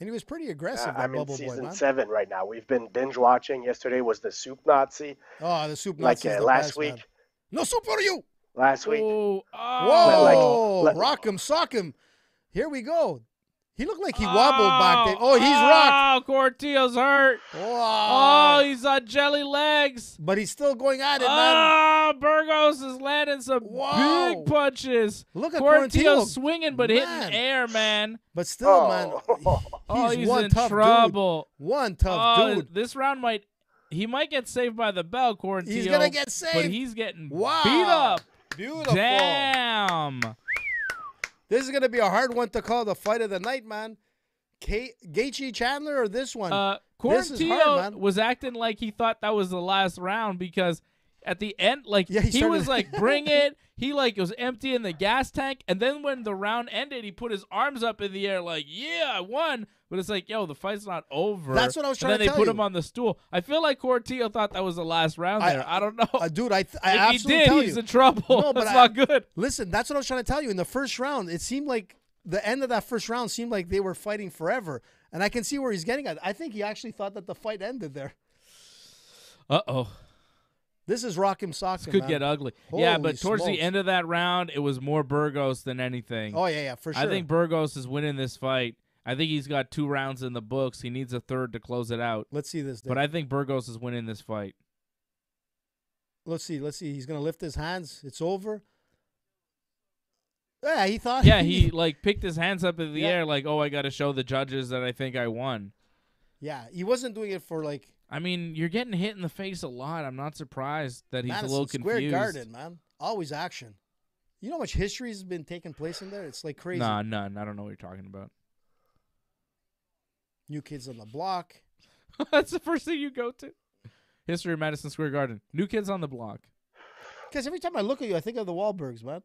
C: And he was pretty aggressive, that
D: I'm in
C: Bubble Boy,
D: season
C: man.
D: 7 right now. We've been binge watching. Yesterday was the Soup Nazi.
C: Oh, the Soup
D: Like
C: Nazi is the
D: last
C: best,
D: week.
C: man. No soup for you!
D: Last week.
A: Oh,
C: Whoa! Rock him, sock him. Here we go. He looked like he wobbled back there. Oh, he's rocked.
A: Oh, Cuartillo's hurt.
C: Wow.
A: Oh, he's on jelly legs.
C: But he's still going at it, man.
A: Oh, Burgos is landing some
C: Wow.
A: big punches.
C: Look at
A: Cuartillo
C: Cuartillo
A: swinging but
C: Man.
A: hitting air, man.
C: But still, man,
A: Oh,
C: he's
A: he's
C: one
A: in
C: tough
A: trouble.
C: dude. One tough dude.
A: This round might get saved by the bell, Cuartillo.
C: He's going to get saved.
A: But he's getting
C: Wow.
A: beat up.
C: Beautiful.
A: Damn.
C: This is going to be a hard one to call the fight of the night, man. Gaethje Chandler or this one? This is hard,
A: Cuartillo
C: man.
A: was acting like he thought that was the last round because at the end, like
C: Yeah,
A: he was like, bring it. He like was emptying the gas tank, and then when the round ended, he put his arms up in the air like, yeah, I won. But it's like, yo, the fight's not over.
C: That's what I was trying to
A: tell you. And then they put him on the stool. I feel like Cuartillo thought that was the last round there. I don't know.
C: Dude, I
A: if
C: absolutely
A: he did,
C: tell
A: he's
C: you.
A: in trouble.
C: No, but
A: That's not good.
C: Listen, that's what I was trying to tell you. In the first round, it seemed like the end of that first round seemed like they were fighting forever. And I can see where he's getting at. I think he actually thought that the fight ended there.
A: Uh-oh.
C: This is rock him, sock him,
A: Could
C: man.
A: get ugly.
C: Holy
A: Yeah, but towards
C: smokes.
A: the end of that round, it was more Burgos than anything.
C: Oh, yeah, for sure.
A: I think Burgos is winning this fight. I think he's got 2 rounds in the books. He needs a third to close it out.
C: Let's see this.
A: But I think Burgos is winning this fight.
C: Let's see. He's going to lift his hands. It's over. Yeah, he thought.
A: Yeah, he like picked his hands up in the
C: Yeah.
A: air like, oh, I got to show the judges that I think I won.
C: Yeah, he wasn't doing it for like
A: I mean, you're getting hit in the face a lot. I'm not surprised that he's
C: Madison
A: a little
C: Square
A: confused.
C: Garden, man. Always action. You know how much history has been taking place in there? It's like crazy.
A: Nah, none. I don't know what you're talking about.
C: New Kids on the Block.
A: That's the first thing you go to. History of Madison Square Garden. New Kids on the Block.
C: Because every time I look at you, I think of the Wahlbergs, man.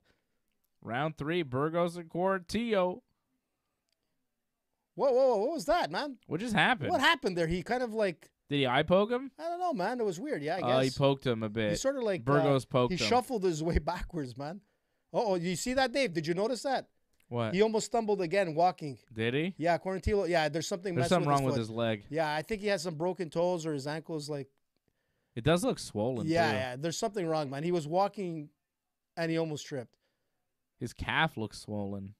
A: Round 3, Burgos and Cuartillo.
C: Whoa. What was that, man?
A: What just happened?
C: What happened there? He kind of like,
A: Did he eye poke him?
C: I don't know, man. It was weird. Yeah, I
A: Oh,
C: guess.
A: he poked him a bit.
C: He sort of like
A: Burgos poked
C: he
A: him.
C: shuffled his way backwards, man. Oh, you see that, Dave? Did you notice that?
A: What?
C: He almost stumbled again walking.
A: Did he?
C: Yeah, Cuartillo. Yeah, there's something
A: There's
C: messing
A: something wrong with
C: foot.
A: his leg.
C: Yeah, I think he has some broken toes or his ankle's like.
A: It does look swollen,
C: Yeah,
A: too.
C: yeah. There's something wrong, man. He was walking, and he almost tripped.
A: His calf looks swollen.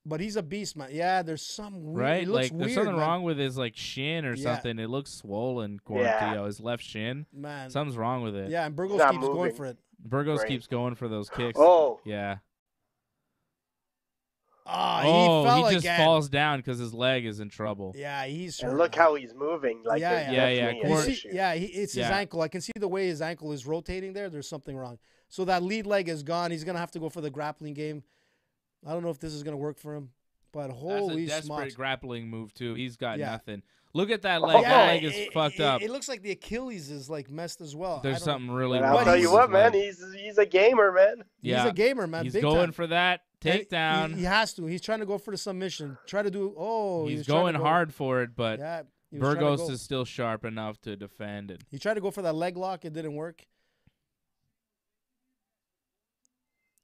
C: But he's a beast, man. Yeah, there's some weird.
A: Right?
C: It looks
A: Like, there's
C: weird,
A: something
C: man.
A: wrong with his, like, shin or
C: Yeah.
A: something. It looks swollen,
D: Yeah.
A: Cuartillo. His left shin.
C: Man.
A: Something's wrong with it.
C: Yeah, and Burgos
D: Not
C: keeps going
D: moving.
C: for it.
A: Burgos
D: Right.
A: keeps going for those kicks.
D: Oh,
A: Yeah.
C: He fell
A: he just
C: again.
A: falls down because his leg is in trouble.
C: Yeah, he's hurt.
D: and look how he's moving. Like,
C: Yeah,
D: there's
A: yeah.
D: definitely
A: Yeah,
D: an
C: You
A: Cuart-
C: see,
D: issue.
C: yeah, it's his
A: Yeah.
C: ankle. I can see the way his ankle is rotating there. There's something wrong. So that lead leg is gone. He's going to have to go for the grappling game. I don't know if this is going to work for him, but holy
A: That's a desperate
C: smokes.
A: grappling move, too. He's got
C: Yeah.
A: nothing. Look at that leg.
D: Oh,
A: That leg is fucked up.
C: It looks like the Achilles is like messed as well. I
A: There's
C: don't know.
A: something really
D: But
A: wrong
D: I'll tell
A: with
D: you
A: his
D: what, man.
A: leg.
D: He's a gamer, man.
A: Yeah.
C: He's a gamer, man.
A: He's
C: big
A: going
C: time.
A: for that
C: And
A: takedown.
C: He has to. He's trying to go for the submission. Try to do. Oh,
A: He's
C: was trying
A: going
C: to go-
A: hard for it, but
C: Yeah, he was trying to
A: Burgos
C: go.
A: is still sharp enough to defend it.
C: He tried to go for that leg lock. It didn't work.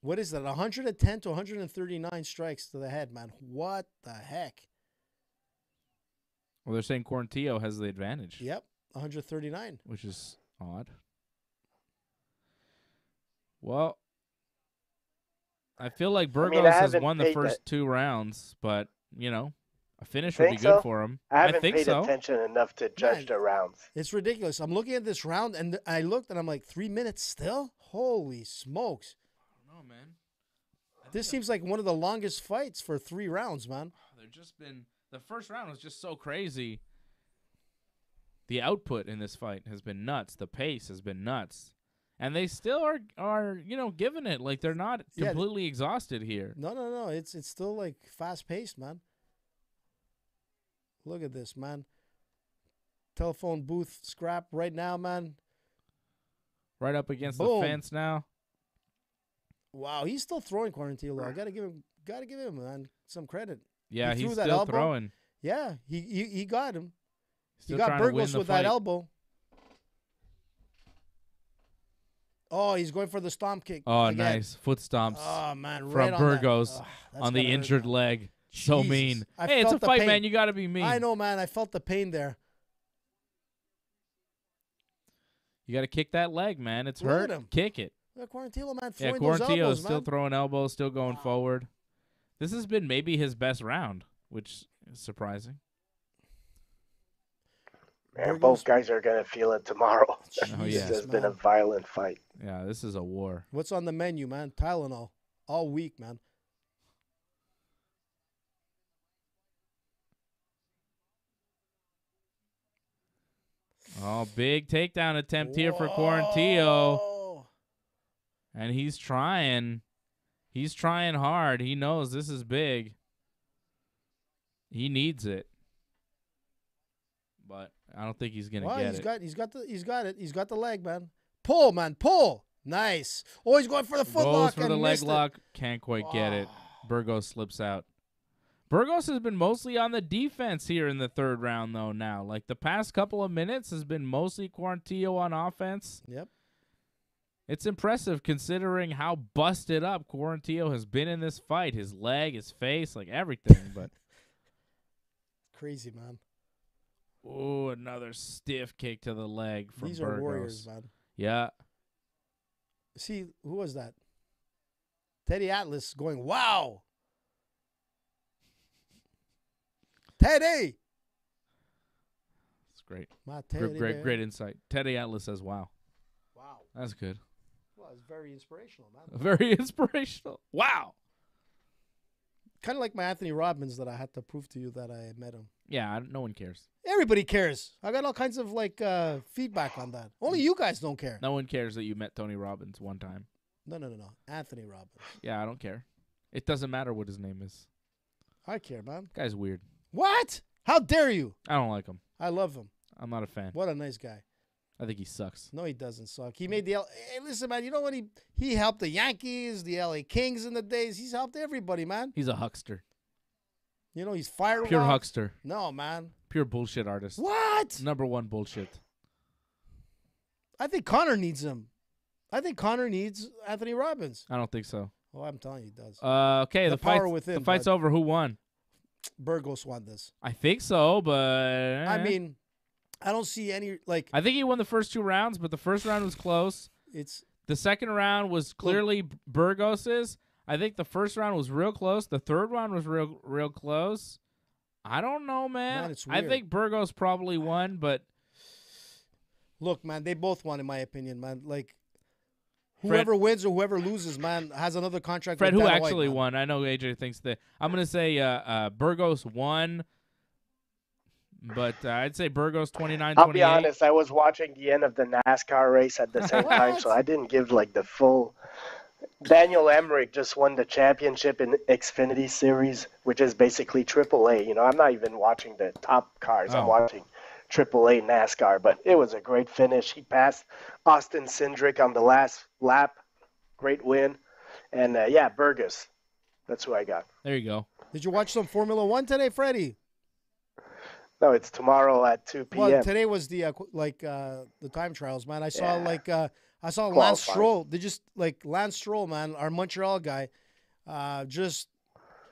C: What is that? 110 to 139 strikes to the head, man. What the heck?
A: Well, they're saying Cuartillo has the advantage,
C: Yep, 139.
A: which is odd. Well, I feel like Burgos has
D: haven't
A: won the
D: paid
A: first
D: that-
A: 2 rounds, but, you know, a finish would be
D: Think
A: good
D: so?
A: for him.
D: I haven't
A: think
D: paid
A: so.
D: attention enough to judge
C: Man.
D: the rounds.
C: It's ridiculous. I'm looking at this round, and I looked, and I'm like, 3 minutes still? Holy smokes.
A: No, man.
C: This seems like one of the longest fights for 3 rounds, man.
A: They've just been the first round was just so crazy. The output in this fight has been nuts. The pace has been nuts. And they still are giving it. Like, they're not
C: Yeah.
A: completely exhausted here.
C: No. It's still like fast paced, man. Look at this, man. Telephone booth scrap right now, man.
A: Right up against
C: Boom.
A: the fence now.
C: Wow, he's still throwing Cuartillo. I gotta give him, man, some credit.
A: Yeah,
C: He threw
A: he's
C: that
A: still
C: elbow.
A: throwing.
C: Yeah, he got him.
A: Still
C: He got
A: trying to win
C: Burgos
A: the
C: with
A: fight.
C: that elbow. Oh, he's going for the stomp kick.
A: Oh,
C: again.
A: nice. Foot stomps
C: Oh man,
A: from
C: right on
A: Burgos
C: that. Oh, that's
A: on the
C: gotta hurt,
A: injured
C: man.
A: leg. So
C: Jesus.
A: mean.
C: I
A: Hey, it's a
C: felt the
A: fight,
C: pain.
A: man. You got to be mean.
C: I know, man. I felt the pain there.
A: You got to kick that leg, man. It's
C: Look
A: hurt.
C: at him.
A: Kick it.
C: Quarantillo, man,
A: Yeah,
C: throwing those
A: Cuartillo
C: elbows,
A: is still
C: man.
A: throwing elbows, still going forward. This has been maybe his best round, which is surprising.
D: Man, both guys are going to feel it tomorrow.
A: Oh, yeah.
D: This has been a violent fight.
A: Yeah, this is a war.
C: What's on the menu, man? Tylenol. All week, man.
A: Oh, big takedown attempt here for Cuartillo. And he's trying. He's trying hard. He knows this is big. He needs it. But I don't think he's going to get it.
C: He's got it. He's got the leg, man. Pull, man. Pull. Nice. Oh, he's going for the foot lock.
A: Goes for the leg lock. Can't quite get it. Burgos slips out. Burgos has been mostly on the defense here in the third round, though, now. Like, the past couple of minutes has been mostly Cuartillo on offense.
C: Yep.
A: It's impressive considering how busted up Cuartillo has been in this fight. His leg, his face, like everything. But
C: crazy, man.
A: Oh, another stiff kick to the leg from
C: These
A: Burgos.
C: are warriors, man.
A: Yeah.
C: See, who was that? Teddy Atlas going, wow. Teddy.
A: It's great.
C: My Teddy,
A: great insight. Teddy Atlas says, wow.
C: Wow.
A: That's good.
C: Well, it's very inspirational, man.
A: Very inspirational. Wow.
C: Kind of like my Anthony Robbins that I had to prove to you that I met him.
A: Yeah, no one cares.
C: Everybody cares. I got all kinds of feedback on that. Only you guys don't care.
A: No one cares that you met Tony Robbins one time.
C: No. Anthony Robbins.
A: Yeah, I don't care. It doesn't matter what his name is.
C: I care, man.
A: Guy's weird.
C: What? How dare you?
A: I don't like him.
C: I love him.
A: I'm not a fan.
C: What a nice guy.
A: I think he sucks.
C: No, he doesn't suck. He made the Hey, listen, man, you know what? He helped the Yankees, the LA Kings in the days. He's helped everybody, man.
A: He's a huckster.
C: You know, he's fired.
A: Pure huckster.
C: No, man.
A: Pure bullshit artist.
C: What?
A: #1 bullshit.
C: I think Connor needs him. I think Connor needs Anthony Robbins.
A: I don't think so.
C: Oh, I'm telling you, he does.
A: Okay,
C: The power within,
A: the fight's
C: bud.
A: over. Who won?
C: Burgos won this.
A: I think so, but
C: I mean, I don't see any, like,
A: I think he won the first 2 rounds, but the first round was close. The second round was clearly Burgos's. I think the first round was real close. The third round was real close. I don't know, man.
C: it's
A: I
C: weird.
A: think Burgos probably won, but
C: look, man, they both won, in my opinion, man. Like, whoever wins or whoever loses, man, has another contract.
A: Fred,
C: with
A: who
C: Dana
A: actually
C: White,
A: won? I know AJ thinks that. I'm going to say Burgos won, but I'd say Burgos 29-28.
D: I'll be honest, I was watching the end of the NASCAR race at the same time, so I didn't give like the full. Daniel Emmerich just won the championship in Xfinity Series, which is basically AAA. You know, I'm not even watching the top cars. I'm watching AAA NASCAR, but it was a great finish. He passed Austin Cindric on the last lap. Great win. And, yeah, Burgos. That's who I got.
A: There you go.
C: Did you watch some Formula One today, Freddie?
D: No, it's tomorrow at 2 p.m.
C: Well, today was the the time trials, man. I saw I saw Lance Stroll. They just Lance Stroll, man, our Montreal guy, just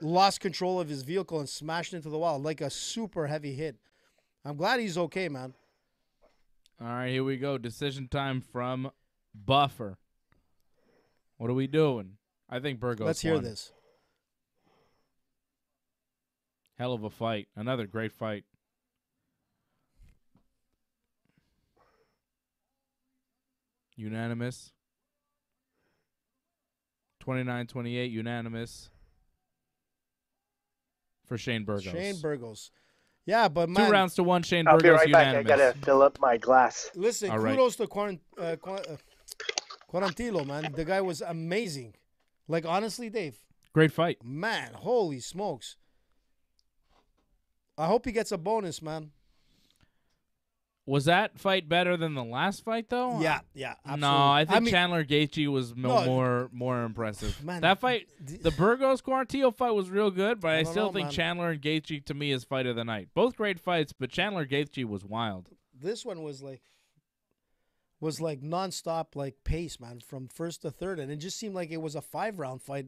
C: lost control of his vehicle and smashed into the wall like a super heavy hit. I'm glad he's okay, man.
A: All right, here we go. Decision time from Buffer. What are we doing? I think Burgos
C: Let's hear
A: won.
C: this.
A: Hell of a fight. Another great fight. Unanimous. 29-28, unanimous. For Shane Burgos.
C: Shane Burgos. Yeah, but man.
A: 2 rounds to 1, Shane
D: I'll
A: Burgos
D: be right back.
A: unanimous.
D: I got to fill up my glass.
C: Listen,
A: All right.
C: kudos to Cuartillo, man. The guy was amazing. Like, honestly, Dave.
A: Great fight.
C: Man, holy smokes. I hope he gets a bonus, man.
A: Was that fight better than the last fight, though?
C: Yeah, absolutely.
A: No, I think Chandler Gaethje was more impressive.
C: Man,
A: that fight, the Burgos Cuartillo fight was real good, but I
C: don't
A: still
C: know,
A: think
C: man.
A: Chandler and Gaethje to me is fight of the night. Both great fights, but Chandler Gaethje was wild.
C: This one was like nonstop pace, man, from first to third, and it just seemed like it was a 5-round fight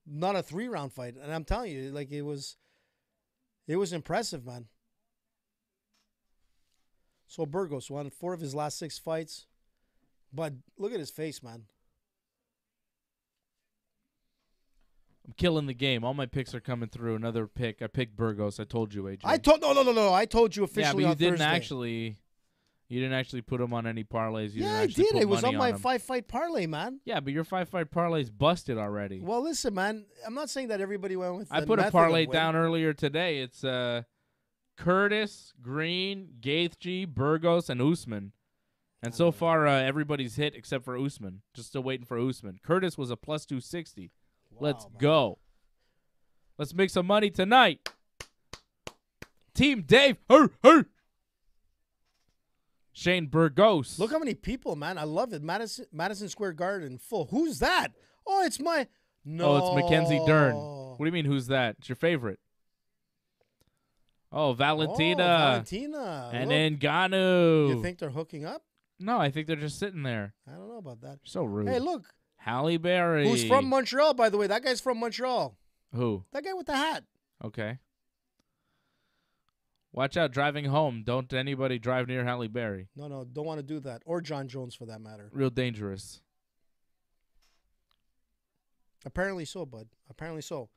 C: not a 3-round fight. And I'm telling you, like it was impressive, man. So Burgos won 4 of his last 6 fights. But look at his face, man.
A: I'm killing the game. All my picks are coming through. Another pick. I picked Burgos. I told you, AJ.
C: No. I told you officially
A: yeah,
C: on
A: but you
C: Thursday.
A: You didn't actually put him on any parlays. You
C: Yeah,
A: didn't
C: I
A: actually
C: did.
A: put
C: It was
A: money
C: on my
A: him.
C: 5-fight parlay, man.
A: Yeah, but your 5-fight parlay's busted already.
C: Well, listen, man. I'm not saying that everybody went with.
A: I
C: the
A: put a
C: method
A: parlay
C: of win.
A: down earlier today. It's Curtis, Green, Gaither, Burgos, and Usman. And so far, everybody's hit except for Usman. Just still waiting for Usman. Curtis was a plus 260. Let's go. Let's make some money tonight. Team Dave. Her. Shane Burgos.
C: Look how many people, man. I love it. Madison Square Garden full. Who's that? Oh, it's my. No.
A: Oh, it's Mackenzie Dern. What do you mean, who's that? It's your favorite. Oh, Valentina.
C: Valentina.
A: And
C: Look.
A: Ngannou.
C: You think they're hooking up?
A: No, I think they're just sitting there.
C: I don't know about that.
A: So rude.
C: Hey, look.
A: Halle Berry.
C: Who's from Montreal, by the way? That guy's from Montreal.
A: Who?
C: That guy with the hat.
A: Okay. Watch out driving home. Don't anybody drive near Halle Berry.
C: No, don't want to do that. Or John Jones, for that matter.
A: Real dangerous.
C: Apparently so, bud. Apparently so.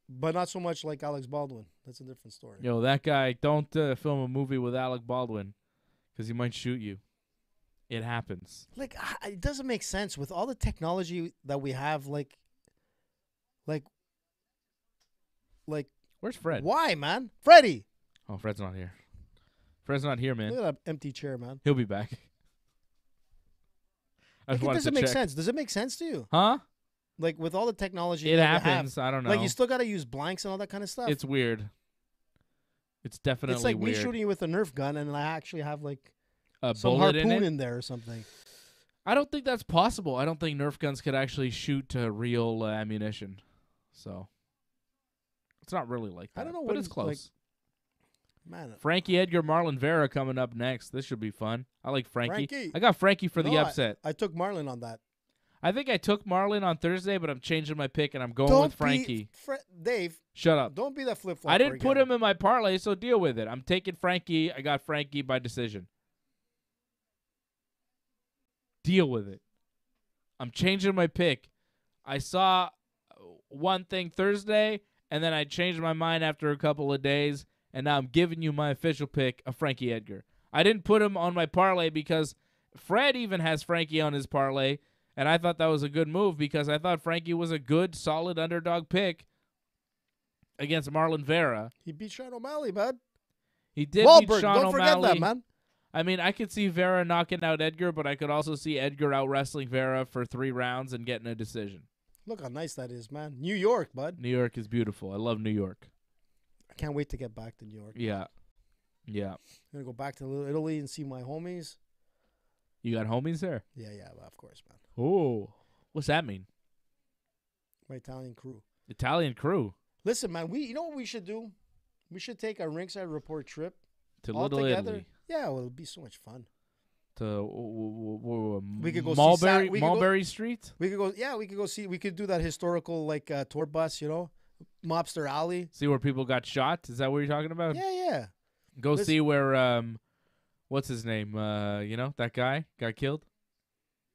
C: But not so much like Alex Baldwin. That's a different story.
A: Yo, that guy, don't film a movie with Alec Baldwin because he might shoot you. It happens.
C: Like, it doesn't make sense with all the technology that we have. Like,
A: Where's Fred?
C: why, man? Freddie.
A: Oh, Fred's not here. Fred's not here, man.
C: Look at that empty chair, man.
A: He'll be back. I
C: Like,
A: just
C: it
A: wanted
C: doesn't
A: to
C: make
A: check.
C: sense. Does it make sense to you?
A: Huh?
C: Like, with all the technology
A: It
C: that we
A: happens.
C: have,
A: I don't know.
C: like, you still got to use blanks and all that kind of stuff.
A: It's weird. It's definitely
C: It's like
A: weird.
C: me shooting you with a Nerf gun and I actually have, like,
A: A
C: some
A: bullet
C: harpoon
A: in it?
C: in there or something.
A: I don't think that's possible. I don't think Nerf guns could actually shoot real ammunition. So it's not really like that.
C: I don't know
A: but
C: what
A: it's
C: it's
A: close.
C: like. Man,
A: Frankie, Edgar, Marlon, Vera coming up next. This should be fun. I like Frankie.
C: Frankie.
A: I got Frankie for the
C: No,
A: upset.
C: I took Marlon on that.
A: I think I took Marlon on Thursday, but I'm changing my pick and I'm going with Frankie.
C: Dave,
A: Shut up.
C: don't be that flip-flopper
A: I didn't put
C: again.
A: him in my parlay, so deal with it. I'm taking Frankie. I got Frankie by decision. Deal with it. I'm changing my pick. I saw one thing Thursday, and then I changed my mind after a couple of days, and now I'm giving you my official pick of Frankie Edgar. I didn't put him on my parlay because Fred even has Frankie on his parlay, and I thought that was a good move because I thought Frankie was a good, solid underdog pick against Marlon Vera.
C: He beat Sean O'Malley, man.
A: He did beat
C: Wahlberg,
A: Sean
C: don't forget
A: O'Malley.
C: that, man.
A: I mean, I could see Vera knocking out Edgar, but I could also see Edgar out-wrestling Vera for 3 rounds and getting a decision.
C: Look how nice that is, man. New York, bud.
A: New York is beautiful. I love New York.
C: I can't wait to get back to New York.
A: Yeah. Yeah.
C: I'm going to go back to Little Italy and see my homies.
A: You got homies there?
C: Yeah, of course, man.
A: Oh. What's that mean?
C: My Italian crew.
A: Italian crew.
C: Listen, man, you know what we should do? We should take a Ringside Report trip.
A: To
C: all
A: Little
C: together.
A: Italy.
C: Yeah, well, it'll be so much fun.
A: To
C: We could go see
A: Mulberry Street?
C: We could go. Yeah, we could go see. We could do that historical tour bus. You know, Mobster Alley.
A: See where people got shot? Is that what you're talking about?
C: Yeah.
A: Go see where what's his name? You know, that guy got killed?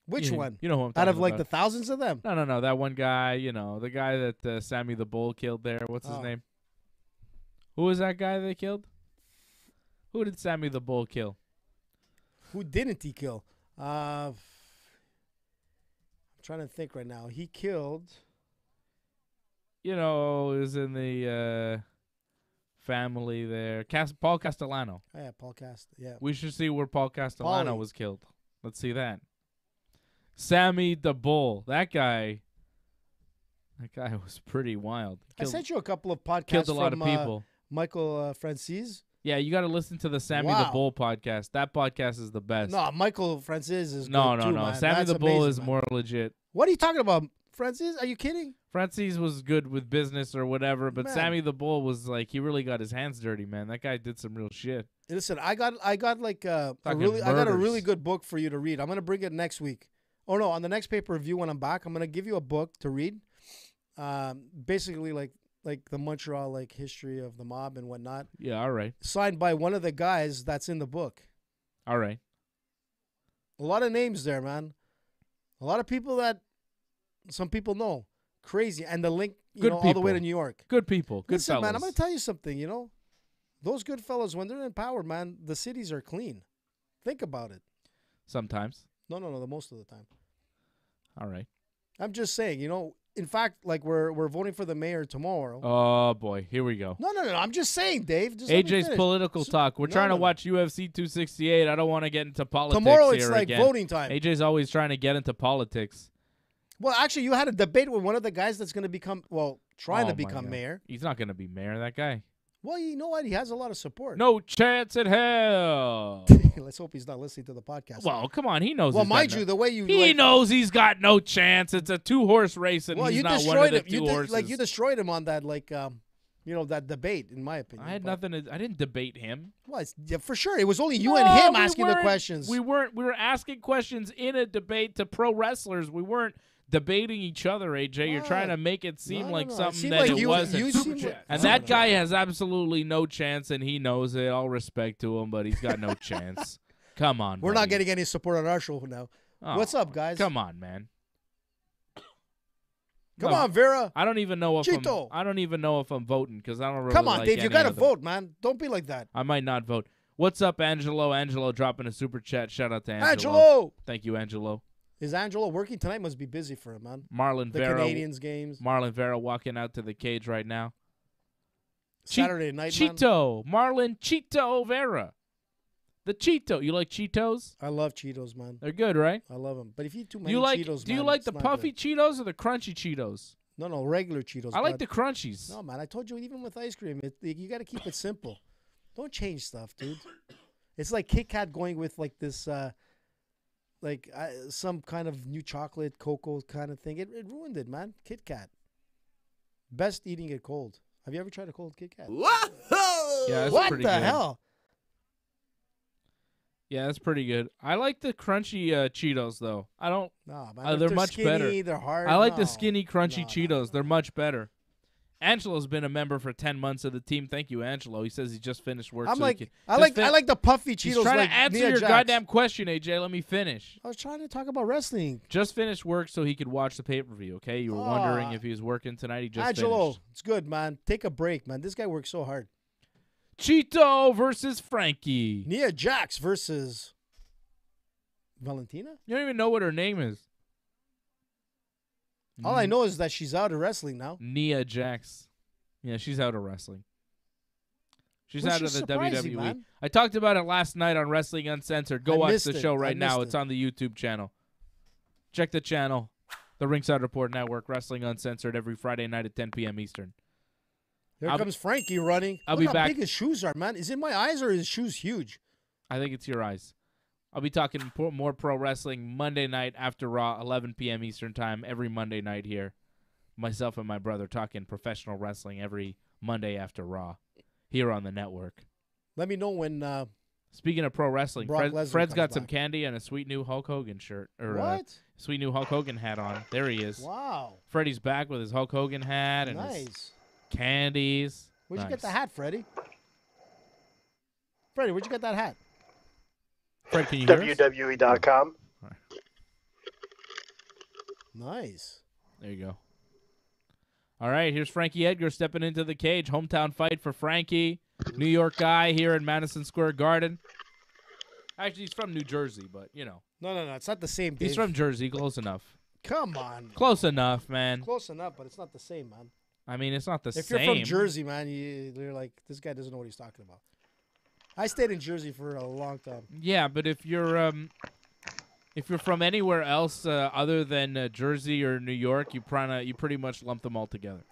C: Which
A: You-
C: one?
A: You know who I'm talking
C: Out of like
A: about.
C: the thousands of them.
A: No, that one guy, you know, the guy that Sammy the Bull killed there. What's his
C: Oh.
A: name? Who was that guy they killed? Who did Sammy the Bull kill?
C: Who didn't he kill? I'm trying to think right now. He killed.
A: You know, it was in the family there. Paul Castellano.
C: Oh, yeah, Paul Cast. Yeah.
A: We should see where Paul Castellano
C: Paulie.
A: was killed. Let's see that. Sammy the Bull. That guy was pretty wild.
C: I sent you a couple of podcasts
A: Killed a lot
C: from
A: of people.
C: Michael Francis.
A: Yeah, you got to listen to the Sammy the
C: Wow.
A: Bull podcast. That podcast is the best.
C: No, Michael Francis is
A: No.
C: good too, man.
A: Sammy
C: That's
A: the Bull
C: amazing,
A: is
C: man.
A: more legit.
C: What are you talking about, Francis? Are you kidding?
A: Francis was good with business or whatever, but
C: Man.
A: Sammy the Bull was like, he really got his hands dirty, man. That guy did some real shit.
C: Listen, I got like a
A: Fucking
C: really I got a
A: murders.
C: really good book for you to read. I'm gonna bring it next week. Oh no, on the next pay-per-view when I'm back, I'm gonna give you a book to read. basically like the Montreal like history of the mob and whatnot.
A: Yeah, all right.
C: Signed by one of the guys that's in the book.
A: All right.
C: A lot of names there, man. A lot of people that some people know. Crazy. And the link, all the way to New York.
A: Good people. Good
C: Listen,
A: fellas.
C: man, I'm going to tell you something, Those good fellas, when they're in power, man, the cities are clean. Think about it.
A: Sometimes.
C: No, the most of the time.
A: All right.
C: I'm just saying, in fact, like we're voting for the mayor tomorrow.
A: Oh, boy. Here we go.
C: No. I'm just saying, Dave. Just let me
A: AJ's
C: finish.
A: political talk. We're trying to watch UFC 268. I don't want to get into politics
C: Tomorrow
A: here
C: it's like
A: again.
C: voting time.
A: AJ's always trying to get into politics.
C: Well, actually, you had a debate with one of the guys that's going to become, trying to
A: Oh, my
C: become
A: God.
C: mayor.
A: He's not going to be mayor, that guy.
C: Well, you know what? He has a lot of support.
A: No chance in hell.
C: Let's hope he's not listening to the podcast.
A: Well, come on. He knows.
C: Well,
A: he's got
C: mind
A: no-
C: you, the way you
A: He knows he's got no chance. It's a 2-horse race, and he's
C: you
A: not one of
C: destroyed
A: the
C: him.
A: two horses.
C: You destroyed him on that, that debate, in my opinion.
A: I had nothing. I didn't debate him.
C: Well, for sure. It was only you
A: No,
C: and him
A: we
C: asking the
A: weren't-
C: questions.
A: We were asking questions in a debate to pro wrestlers. We weren't debating each other, AJ. You're
C: What?
A: trying to make it seem
C: No,
A: like
C: no. It
A: something
C: seemed
A: that
C: like
A: it
C: you
A: wasn't.
C: seemed like-
A: And
C: No,
A: that
C: no.
A: guy has absolutely no chance, and he knows it. All respect to him, but he's got no chance. Come on,
C: We're not
A: buddy.
C: getting any support on our show now.
A: Oh,
C: What's up, guys?
A: Come on, man.
C: Come
A: No,
C: on, Vera.
A: I don't even know if
C: Chito.
A: I don't even know if I'm voting because I don't really
C: Come on,
A: like
C: Dave. You
A: any
C: got to
A: of them.
C: vote, man. Don't be like that.
A: I might not vote. What's up, Angelo? Angelo dropping a super chat. Shout out to Angelo.
C: Angelo!
A: Thank you, Angelo.
C: Is Angelo working tonight? Must be busy for him, man.
A: Marlon
C: The
A: Vera.
C: Canadians games.
A: Marlon Vera walking out to the cage right now.
C: Saturday night, man.
A: Cheeto. Marlon Cheeto Vera. The Cheeto. You like Cheetos?
C: I love Cheetos, man.
A: They're good, right?
C: I love them. But if you eat too many
A: Do you like
C: Cheetos,
A: Do you
C: man,
A: like
C: it's
A: the
C: not
A: puffy
C: good.
A: Cheetos or the crunchy Cheetos?
C: No, regular Cheetos.
A: I like
C: bud.
A: the crunchies.
C: No, man. I told you, even with ice cream, you got to keep it simple. Don't change stuff, dude. It's like Kit Kat going with like this, some kind of new chocolate cocoa kind of thing. It ruined it, man. Kit Kat. Best eating it cold. Have you ever tried a cold Kit Kat?
A: Yeah, that's
C: What
A: pretty
C: the
A: good.
C: hell?
A: Yeah, that's pretty good. I like the crunchy Cheetos though. I don't.
C: No, man.
A: They're
C: They're
A: much
C: skinny,
A: better.
C: They're hard.
A: I like
C: No.
A: the skinny crunchy
C: No,
A: Cheetos. They're much better. Angelo's been a member for 10 months of the team. Thank you, Angelo. He says he just finished work.
C: I'm
A: so
C: like,
A: he can
C: I
A: just
C: like the puffy Cheetos.
A: He's trying
C: like
A: to answer
C: Nia
A: your
C: Jax.
A: goddamn question, AJ. Let me finish.
C: I was trying to talk about wrestling.
A: Just finished work so he could watch the pay-per-view, okay? You were wondering if he was working tonight. He just
C: Angelo,
A: finished.
C: it's good, man. Take a break, man. This guy works so hard.
A: Cheeto versus Frankie.
C: Nia Jax versus Valentina?
A: You don't even know what her name is.
C: All I know is that she's out of wrestling now.
A: Nia Jax. Yeah, she's out of wrestling. She's
C: Which
A: out of
C: is
A: the
C: surprising,
A: WWE.
C: man.
A: I talked about it last night on Wrestling Uncensored. Go
C: I
A: watch
C: missed
A: the
C: it.
A: show
C: I
A: right now.
C: missed
A: It's
C: it.
A: on the YouTube channel. Check the channel. The Ringside Report Network, Wrestling Uncensored, every Friday night at 10 p.m. Eastern.
C: Here
A: I'll-
C: comes Frankie running.
A: I'll
C: Look
A: be
C: how
A: back.
C: big his shoes are, man. Is it my eyes or his shoes huge?
A: I think it's your eyes. I'll be talking more pro wrestling Monday night after Raw, 11 p.m. Eastern time, every Monday night here. Myself and my brother talking professional wrestling every Monday after Raw here on the network.
C: Let me know when.
A: Speaking of pro wrestling,
C: Brock Lesnar
A: Fred's got
C: comes
A: some
C: back.
A: candy and a sweet new Hulk Hogan shirt. Or
C: What?
A: sweet new Hulk Hogan hat on. There he is.
C: Wow.
A: Freddie's back with his Hulk Hogan hat and his
C: Nice.
A: candies.
C: Where'd you get the
A: Nice.
C: hat, Freddie? Freddie, where'd you get that hat?
A: Fred, can you hear us?
D: WWE.com.
C: Nice.
A: There you go. All right, here's Frankie Edgar stepping into the cage. Hometown fight for Frankie. New York guy here in Madison Square Garden. Actually, he's from New Jersey, but, you know.
C: No. It's not the same, Dave.
A: He's from Jersey. Close enough.
C: Come on.
A: Close enough, man.
C: Close enough, but it's not the same, man.
A: I mean, it's not the
C: If
A: same.
C: you're from Jersey, man, you're like, this guy doesn't know what he's talking about. I stayed in Jersey for a long time.
A: Yeah, but if you're from anywhere else other than Jersey or New York, you pretty much lump them all together.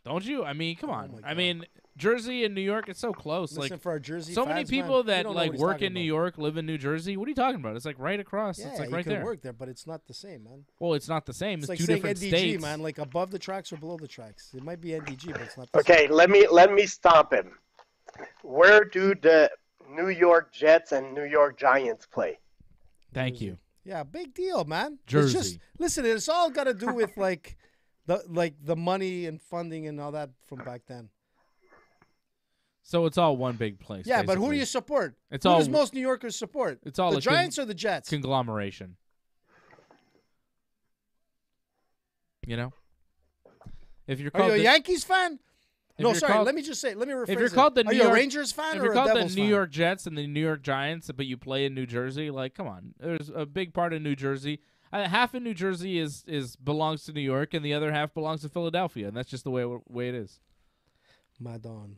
A: Don't you? I mean, come on.
C: my
A: I
C: God.
A: mean, Jersey and New York, it's so close.
C: Listen,
A: like
C: for our Jersey
A: so many
C: fans,
A: people
C: man, you
A: that
C: don't know
A: like
C: what he's
A: work
C: talking
A: in New
C: about.
A: York, live in New Jersey. What are you talking about? It's like right across.
C: Yeah,
A: It's like
C: you
A: right
C: can
A: there.
C: work there, but it's not the same, man.
A: Well, it's not the same.
C: It's
A: It's
C: like
A: two
C: saying
A: different
C: NDG,
A: states.
C: man, like above the tracks or below the tracks. It might be NDG, but it's not the same.
D: Okay, let me stop him. Where do the New York Jets and New York Giants play?
A: Thank you.
C: Yeah, big deal, man.
A: Jersey.
C: It's just, listen, it's all got to do with, like, the money and funding and all that from back then.
A: So it's all one big place.
C: Yeah, but who do
A: basically.
C: you support?
A: It's
C: who
A: all
C: does most New Yorkers support?
A: It's all
C: the
A: a
C: Giants or the Jets?
A: Conglomeration. You know, if you're
C: Are
A: called
C: you a Yankees fan? No,
A: you're
C: sorry.
A: called-
C: Let me just say. Let me rephrase
A: if you're called the
C: Are
A: New
C: you
A: York,
C: a Rangers fan
A: if
C: or
A: you're
C: a
A: called
C: Devils
A: the New
C: fan?
A: York Jets and the New York Giants, but you play in New Jersey, like, come on. There's a big part of New Jersey. Half of New Jersey is belongs to New York, and the other half belongs to Philadelphia, and that's just the way it is.
C: Madon.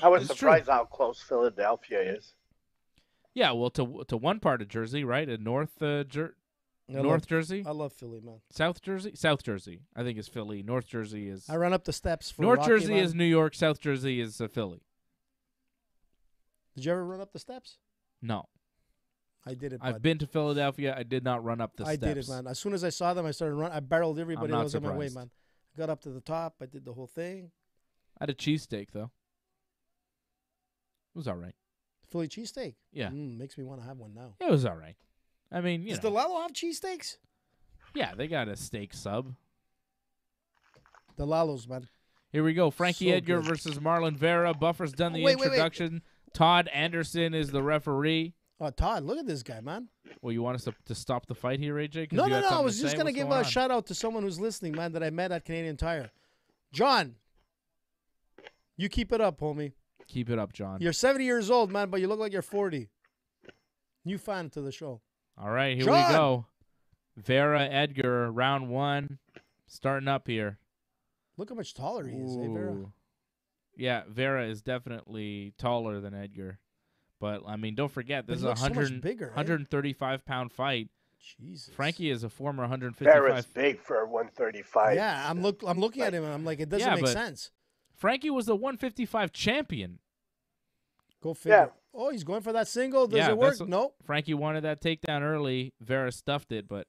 D: I was
A: It's
D: surprised how close Philadelphia is.
A: Yeah, well, to one part of Jersey, right? In North Jersey,
C: I love Philly, man.
A: South Jersey. I think is Philly. North Jersey is
C: I run up the steps for
A: North
C: Rocky,
A: Jersey
C: man.
A: is New York. South Jersey is Philly.
C: Did you ever run up the steps?
A: No,
C: I did it.
A: I've
C: bud.
A: been to Philadelphia. I did not run up the
C: I
A: steps.
C: did it, man. As soon as I saw them, I started running. I barreled everybody
A: I'm
C: that
A: not
C: was on my way,
A: surprised.
C: man. I got up to the top. I did the whole thing.
A: I had a cheesesteak though. It was all right.
C: Philly cheesesteak.
A: Yeah,
C: Makes me want to have one now.
A: it was all right. I mean,
C: Does
A: know.
C: Delalo have cheesesteaks?
A: Yeah, they got a steak sub.
C: Delalo's, man.
A: Here we go. Frankie
C: So
A: Edgar
C: good.
A: versus Marlon Vera. Buffer's done the
C: Wait.
A: introduction. Todd Anderson is the referee.
C: Oh, Todd, look at this guy, man.
A: Well, you want us to stop the fight here, AJ? 'Cause
C: No.
A: you had
C: I
A: something
C: was
A: to
C: just
A: say?
C: going to
A: What's
C: give
A: going
C: a
A: on?
C: shout out to someone who's listening, man, that I met at Canadian Tire. John, you keep it up, homie.
A: Keep it up, John.
C: You're 70 years old, man, but you look like you're 40. New fan to the show.
A: All right, here
C: John!
A: we go. Vera Edgar, round one, starting up here.
C: Look how much taller he is, eh, Vera?
A: Ooh. Yeah, Vera is definitely taller than Edgar. But, I mean, don't forget,
C: But
A: this
C: he
A: is a
C: looks so much
A: 100,
C: bigger, eh?
A: 135-pound fight.
C: Jesus.
A: Frankie is a former 155.
D: Vera's big for 135.
C: Yeah, I'm looking at him and I'm like, it doesn't
A: Yeah,
C: make
A: but-
C: sense.
A: Frankie was the 155 champion.
C: Go figure.
D: Yeah.
C: Oh, he's going for that single. Does
A: Yeah,
C: it work?
A: that's what-
C: Nope.
A: Frankie wanted that takedown early. Vera stuffed it, but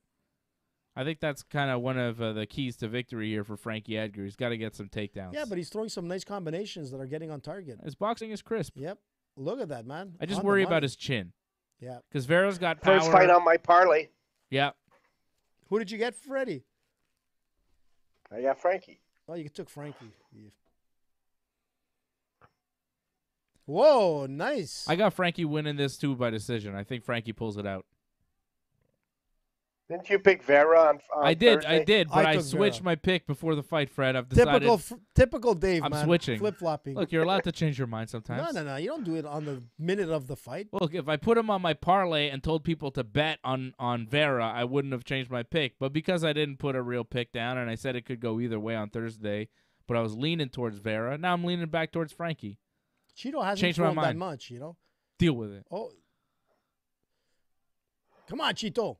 A: I think that's kind of one of the keys to victory here for Frankie Edgar. He's got to get some takedowns.
C: Yeah, but he's throwing some nice combinations that are getting on target.
A: his boxing is crisp.
C: Yep. Look at that, man.
A: I just
C: On the
A: worry about
C: money.
A: his chin
C: Yeah.
A: because Vera's got power.
D: First fight on my parlay.
A: Yeah,
C: Who did you get, Freddie?
D: I got Frankie.
C: Oh, you took Frankie. Yeah. Whoa, nice.
A: I got Frankie winning this too by decision. I think Frankie pulls it out.
D: Didn't you pick Vera on
A: I did,
D: Thursday?
A: but
C: I
A: I
C: took
A: switched
C: Vera.
A: my pick before the fight, Fred. I've decided.
C: Typical Dave,
A: I'm
C: man.
A: switching.
C: Flip-flopping.
A: Look, you're allowed to change your mind sometimes.
C: No. You don't do it on the minute of the fight.
A: Look, if I put him on my parlay and told people to bet on Vera, I wouldn't have changed my pick. But because I didn't put a real pick down and I said it could go either way on Thursday, but I was leaning towards Vera, now I'm leaning back towards Frankie.
C: Cheeto hasn't
A: Changed my
C: thrown that
A: mind.
C: much, you know?
A: Deal with it.
C: Oh. Come on, Cheeto.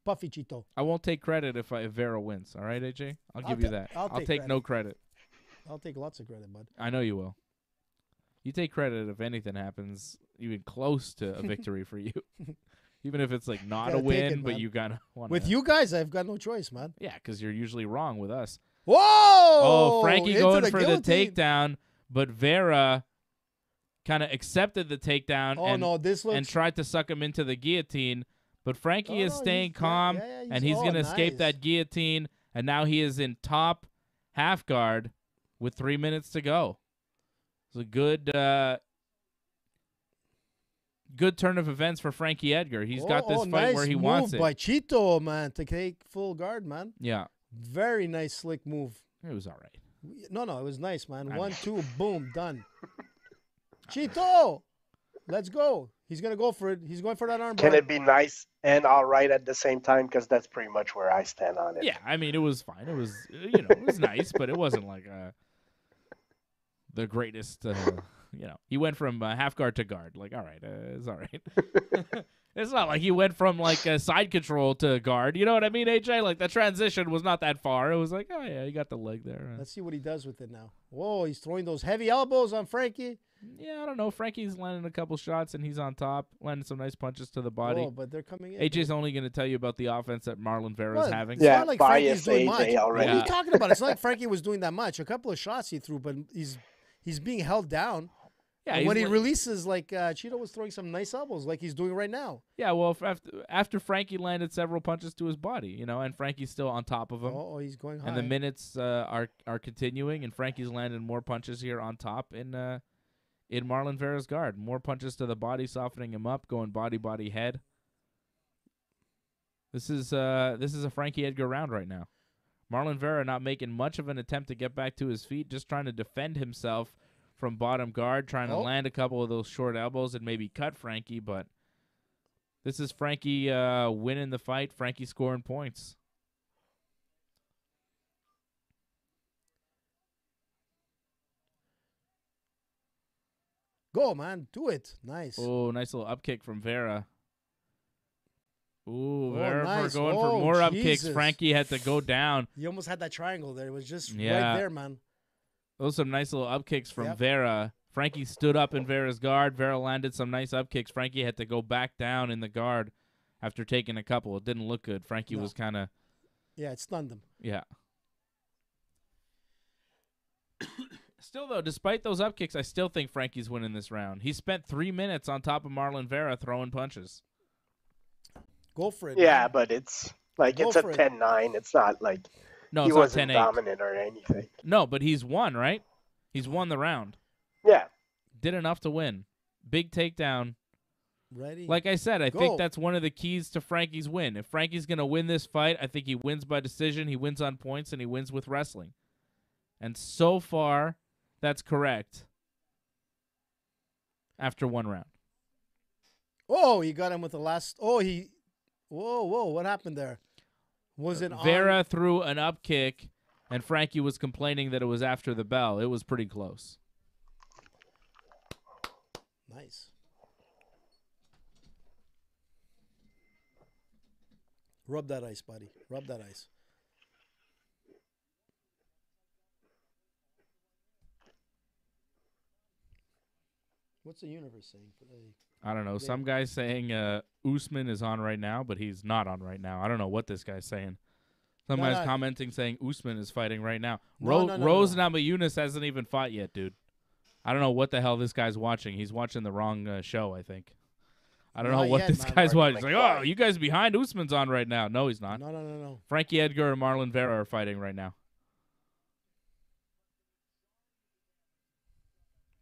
C: Puffy Cheeto.
A: I won't take credit if Vera wins. All right, AJ? I'll give you that.
C: I'll
A: I'll
C: take
A: take no credit.
C: I'll take lots of credit, bud.
A: I know you will. You take credit if anything happens even close to a victory for you. Even if it's like not a
C: Gotta take
A: win,
C: it,
A: but
C: man.
A: you gotta want
C: With you guys, I've got no choice, man.
A: Yeah, because you're usually wrong with us.
C: Whoa!
A: Oh, Frankie
C: Into
A: going
C: the
A: for
C: guillotine.
A: the takedown, but Vera kind of accepted the takedown
C: Oh,
A: and,
C: no, this looks...
A: and tried to suck him into the guillotine. But Frankie
C: Oh,
A: is
C: no,
A: staying
C: he's-
A: calm,
C: yeah,
A: and he's going to escape
C: nice.
A: that guillotine. And now he is in top half guard with 3 minutes to go. It's a good turn of events for Frankie Edgar. He's got this fight
C: nice
A: where he
C: move
A: wants it.
C: by Cheeto, man, to take full guard, man.
A: Yeah,
C: Very nice, slick move.
A: it was all right.
C: No, it was nice, man.
A: I
C: 1,
A: know.
C: 2, boom, done. Cheeto, let's go. He's gonna go for it. He's going for that arm.
D: Can it be nice and all right at the same time? Because that's pretty much where I stand on it.
A: Yeah, I mean, it was fine. It was, it was nice, but it wasn't like the greatest. He went from half guard to guard. Like, all right, it's all right. It's not like he went from like side control to guard. You know what I mean, AJ? Like the transition was not that far. It was like, oh yeah, he got the leg there.
C: Let's see what he does with it now. Whoa, he's throwing those heavy elbows on Frankie.
A: Yeah, I don't know. Frankie's landing a couple shots and he's on top, landing some nice punches to the body.
C: Oh, but they're coming in.
A: AJ's only going to tell you about the offense that Marlon Vera is
C: What?
A: having.
C: It's
D: Yeah,
C: not like
D: bias
C: Frankie's doing much.
D: AJ already.
C: What are
A: Yeah.
C: you talking about? It's not like Frankie was doing that much. A couple of shots he threw, but he's being held down.
A: Yeah,
C: And when he
A: like,
C: releases, like Cheeto was throwing some nice elbows, like he's doing right now.
A: Yeah, well, after Frankie landed several punches to his body, you know, and Frankie's still on top of him.
C: Oh, he's going high.
A: And the minutes are continuing, and Frankie's landed more punches here on top in Marlon Vera's guard. More punches to the body, softening him up, going body, head. This is a Frankie Edgar round right now. Marlon Vera not making much of an attempt to get back to his feet, just trying to defend himself from bottom guard, trying to land a couple of those short elbows and maybe cut Frankie, but this is Frankie winning the fight, Frankie scoring points.
C: Go, man. Do it. Nice.
A: Oh, nice little up kick from Vera. Ooh, Vera
C: nice.
A: going for more up kicks.
C: Jesus.
A: Frankie had to go down.
C: You almost had that triangle there. It was just right there, man.
A: Those are some nice little up kicks from Vera. Frankie stood up in Vera's guard. Vera landed some nice up kicks. Frankie had to go back down in the guard after taking a couple. It didn't look good. Frankie was kind of...
C: Yeah, it stunned him.
A: Yeah. Still, though, despite those up kicks, I still think Frankie's winning this round. He spent 3 minutes on top of Marlon Vera throwing punches.
C: Go for it.
D: Yeah,
C: man.
D: but it's like it's a 10-9. It's not like he wasn't dominant or anything.
A: No, but he's won, right? He's won the round.
D: Yeah.
A: Did enough to win. Big takedown.
C: Ready?
A: Like I said, I think that's one of the keys to Frankie's win. If Frankie's going to win this fight, I think he wins by decision, he wins on points, and he wins with wrestling. And so far, that's correct after one round.
C: Oh, he got him with the last... Oh, he... Whoa, what happened there? Was it
A: Vera threw an up kick, and Frankie was complaining that it was after the bell. It was pretty close.
C: Nice. Rub that ice, buddy. Rub that ice. What's the universe saying?
A: I don't know. Some guy's saying Usman is on right now, but he's not on right now. I don't know what this guy's saying. Some guy's commenting saying Usman is fighting right now. Rose Namajunas hasn't even fought yet, dude. I don't know what the hell this guy's watching. He's watching the wrong show, I think. I don't know what this guy's watching. He's like, oh, you guys behind? Usman's on right now. No, he's not.
C: No.
A: Frankie Edgar and Marlon Vera are fighting right now.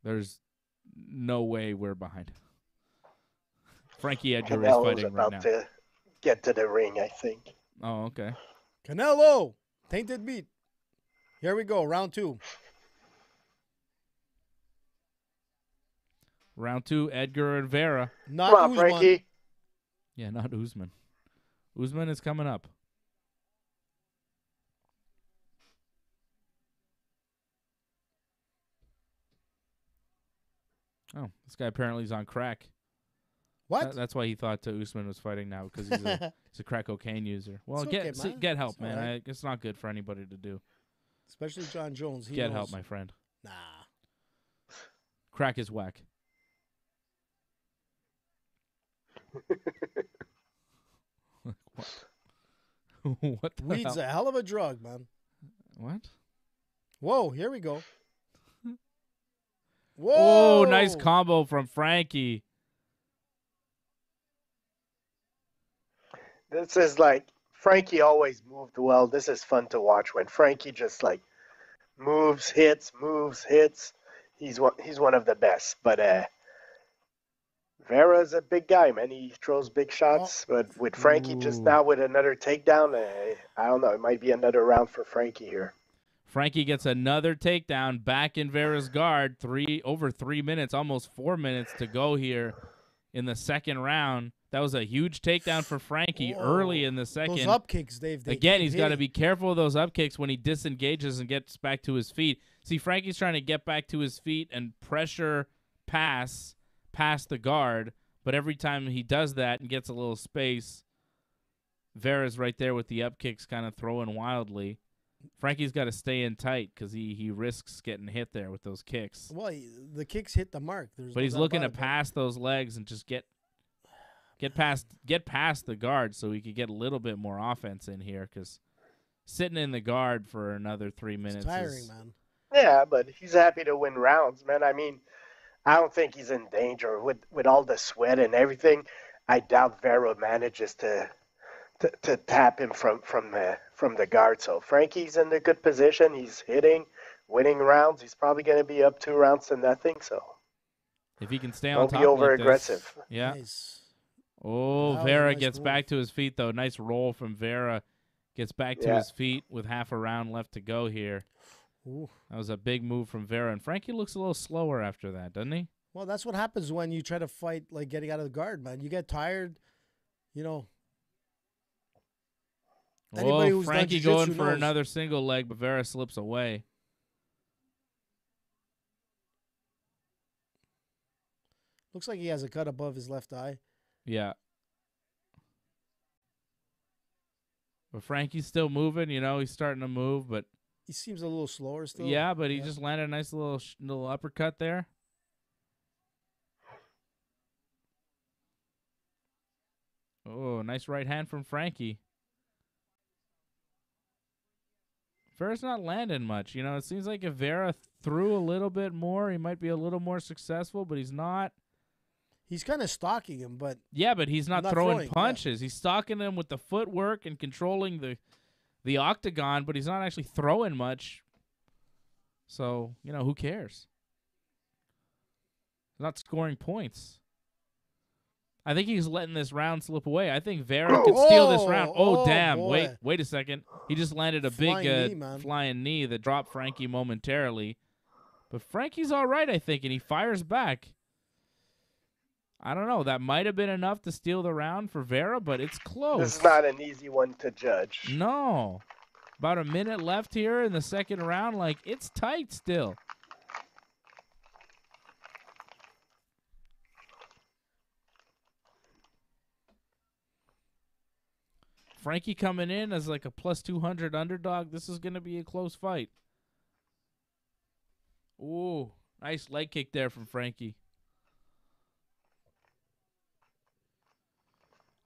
A: There's no way we're behind. Frankie Edgar is fighting right now.
D: About to get to the ring, I think.
A: Oh, okay.
C: Canelo, tainted meat. Here we go, round 2.
A: Round 2, Edgar and Vera.
C: Not
D: Come on,
C: Usman.
D: Frankie.
A: Yeah, not Usman. Usman is coming up. Oh, this guy apparently is on crack.
C: What?
A: That's why he thought Usman was fighting now, because he's a crack cocaine user. Well, get help, man. Right. It's not good for anybody to do.
C: Especially John Jones.
A: Get help, my friend.
C: Nah.
A: Crack is whack. What the
C: Weed's
A: hell?
C: a hell of a drug, man.
A: What?
C: Whoa, here we go.
A: Whoa! Oh, nice combo from Frankie.
D: This is like Frankie always moved well. This is fun to watch when Frankie just like moves, hits. He's one of the best. But Vera's a big guy, man. He throws big shots. But with Frankie just now with another takedown, I don't know. It might be another round for Frankie here.
A: Frankie gets another takedown back in Vera's guard. Over 3 minutes, almost 4 minutes to go here in the second round. That was a huge takedown for Frankie early in the second.
C: Those up kicks, Dave.
A: Again, he's got to be careful of those up kicks when he disengages and gets back to his feet. See, Frankie's trying to get back to his feet and pressure pass past the guard, but every time he does that and gets a little space, Vera's right there with the up kicks kind of throwing wildly. Frankie's got to stay in tight because he risks getting hit there with those kicks.
C: Well, the kicks hit the mark.
A: But he's looking to pass those legs and just get past the guard so he could get a little bit more offense in here, because sitting in the guard for another 3 minutes
C: is tiring, man.
D: Yeah, but he's happy to win rounds, man. I mean, I don't think he's in danger with all the sweat and everything. I doubt Vera manages to tap him from the guard. So Frankie's in a good position. He's winning rounds. He's probably going to be up 2-0. So
A: if he can stay on
D: don't
A: top
D: be over
A: like
D: aggressive.
A: This, yeah.
C: Nice.
A: Oh,
C: That was a
A: Vera
C: nice
A: gets
C: move.
A: back to his feet though. Nice roll from Vera. Gets back to his feet with half a round left to go here.
C: Ooh.
A: That was a big move from Vera, and Frankie looks a little slower after that, doesn't he?
C: Well, that's what happens when you try to fight, like getting out of the guard, man. You get tired, you know. Anybody
A: Oh,
C: who's done
A: Frankie
C: jiu-jitsu
A: going for
C: knows.
A: another single leg, but Vera slips away.
C: Looks like he has a cut above his left eye.
A: Yeah. But Frankie's still moving, he's starting to move, but
C: He seems a little slower still.
A: yeah, but he just landed a nice little uppercut there. Oh, nice right hand from Frankie. Vera's not landing much. It seems like if Vera threw a little bit more, he might be a little more successful, but he's not.
C: He's kind of stalking him, but
A: Yeah, but he's not,
C: Not
A: throwing
C: throwing,
A: punches. He's stalking him with the footwork and controlling the octagon, but he's not actually throwing much. So, who cares? He's not scoring points. I think he's letting this round slip away. I think Vera could steal this round. Oh, damn.
C: boy.
A: Wait a second. He just landed a
C: Flying
A: big
C: knee, man.
A: flying knee that dropped Frankie momentarily. But Frankie's all right, I think, and he fires back. I don't know. That might have been enough to steal the round for Vera, but it's close.
D: This is not an easy one to judge.
A: No. About a minute left here in the second round. It's tight still. Frankie coming in as a plus 200 underdog. This is going to be a close fight. Ooh, nice leg kick there from Frankie.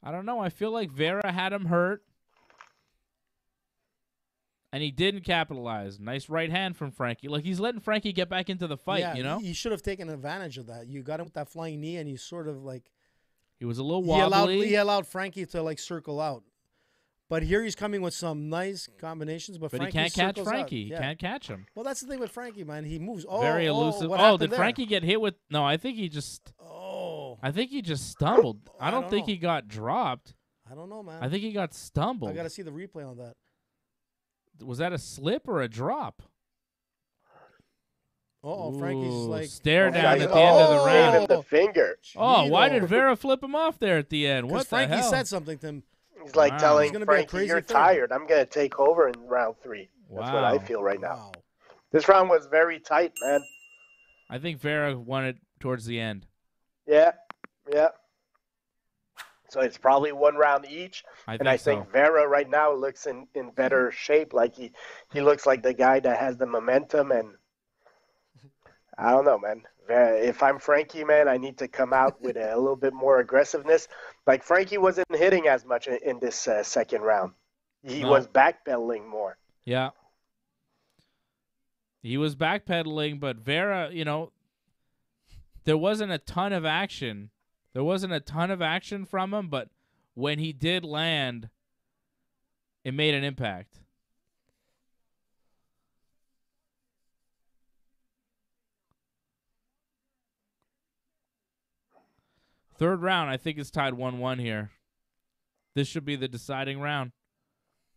A: I don't know. I feel like Vera had him hurt. And he didn't capitalize. Nice right hand from Frankie. He's letting Frankie get back into the fight,
C: yeah, He should have taken advantage of that. You got him with that flying knee, and he sort of
A: He was a little wobbly.
C: He allowed Frankie to circle out. But here he's coming with some nice combinations, but
A: he
C: Frankie
A: can't catch
C: circles
A: Frankie.
C: out.
A: He
C: Yeah.
A: can't catch him.
C: Well, that's the thing with Frankie, man. He moves.
A: Very elusive.
C: What
A: Oh,
C: happened
A: did
C: there?
A: Frankie get hit with? No, I think he just.
C: Oh,
A: I think he just stumbled. I don't
C: don't
A: think
C: know.
A: he got dropped.
C: I don't know, man.
A: I think he got stumbled.
C: I got to see the replay on that.
A: Was that a slip or a drop?
C: Oh, Frankie's
A: Ooh, stare down
D: Guys,
A: at the end of the
C: oh,
A: round.
D: gave him the finger.
A: Oh, why
C: Gino.
A: did Vera flip him off there at the end? What
C: Because
A: the
C: Frankie
A: hell?
C: said something to him.
D: He's like
A: Wow.
D: telling
C: It's gonna be a
D: Frankie,
C: crazy
D: "You're
C: thing."
D: tired. I'm going to take over in round 3." That's what I
A: Wow.
D: feel right now.
C: Wow.
D: This round was very tight, man.
A: I think Vera won it towards the end.
D: Yeah. So it's probably 1 round each.
A: I
D: And I think
A: so.
D: Vera right now looks in better shape. He looks like the guy that has the momentum. And I don't know, man. If I'm Frankie, man, I need to come out with a little bit more aggressiveness. Frankie wasn't hitting as much in this second round. He
A: No.
D: was backpedaling more.
A: Yeah. He was backpedaling, but Vera, there wasn't a ton of action. There wasn't a ton of action from him, but when he did land, it made an impact. Third round, I think it's tied 1-1 here. This should be the deciding round.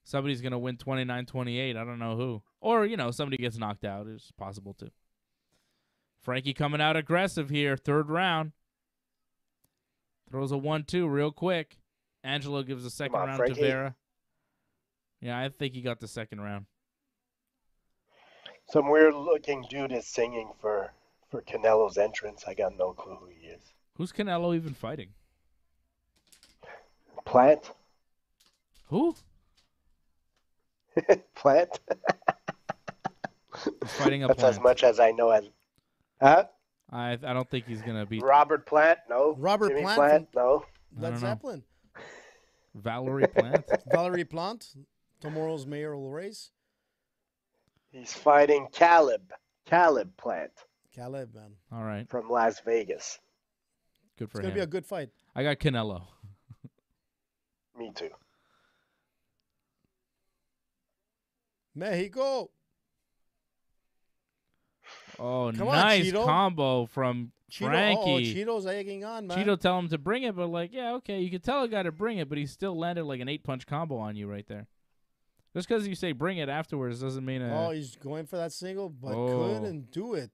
A: Somebody's going to win 29-28. I don't know who. Or, somebody gets knocked out. It's possible too. Frankie coming out aggressive here. Third round. Throws a 1-2 real quick. Angelo gives the second round
D: Frankie.
A: to Vera. Yeah, I think he got the second round.
D: Some weird-looking dude is singing for Canelo's entrance. I got no clue who he is.
A: Who's Canelo even fighting?
D: Plant?
A: Who?
D: Plant?
A: He's fighting a
D: That's
A: Plant.
D: as much as I know. Huh?
A: I don't think he's going to beat
D: Robert Plant? No.
C: Robert
D: Jimmy
C: Plant
D: No.
A: I
C: Led
A: don't know.
C: Zeppelin.
A: Valerie Plant.
C: Valerie Plant. Tomorrow's mayoral race.
D: He's fighting Caleb. Caleb Plant.
C: Caleb, man.
A: All right.
D: from Las Vegas.
A: Good for
C: It's
A: him.
C: gonna be a good fight.
A: I got Canelo.
D: Me too.
C: Mexico.
A: Oh,
C: Come on,
A: nice
C: Cheeto.
A: combo from
C: Cheeto,
A: Frankie.
C: Cheeto's egging on, man.
A: Cheeto tell him to bring it, but like, yeah, okay. You could tell a guy to bring it, but he still landed like an 8-punch combo on you right there. Just because you say bring it afterwards doesn't mean
C: Oh, he's going for that single, but
A: Oh.
C: couldn't do it.